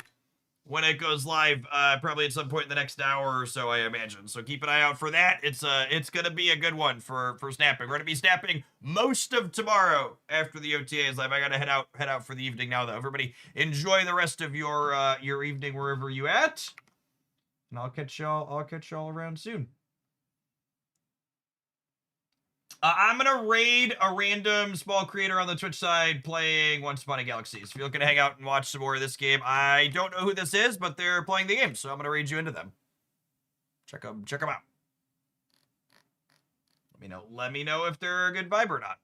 when it goes live, probably at some point in the next hour or so, I imagine. So keep an eye out for that. It's gonna be a good one for snapping. We're gonna be snapping most of tomorrow after the OTA is live. I gotta head out for the evening now, though. Everybody enjoy the rest of your evening wherever you at, and I'll catch y'all around soon. I'm gonna raid a random small creator on the Twitch side playing Once Upon a Galaxy. So if you're looking to hang out and watch some more of this game, I don't know who this is, but they're playing the game, so I'm gonna raid you into them. Check them out. Let me know if they're a good vibe or not.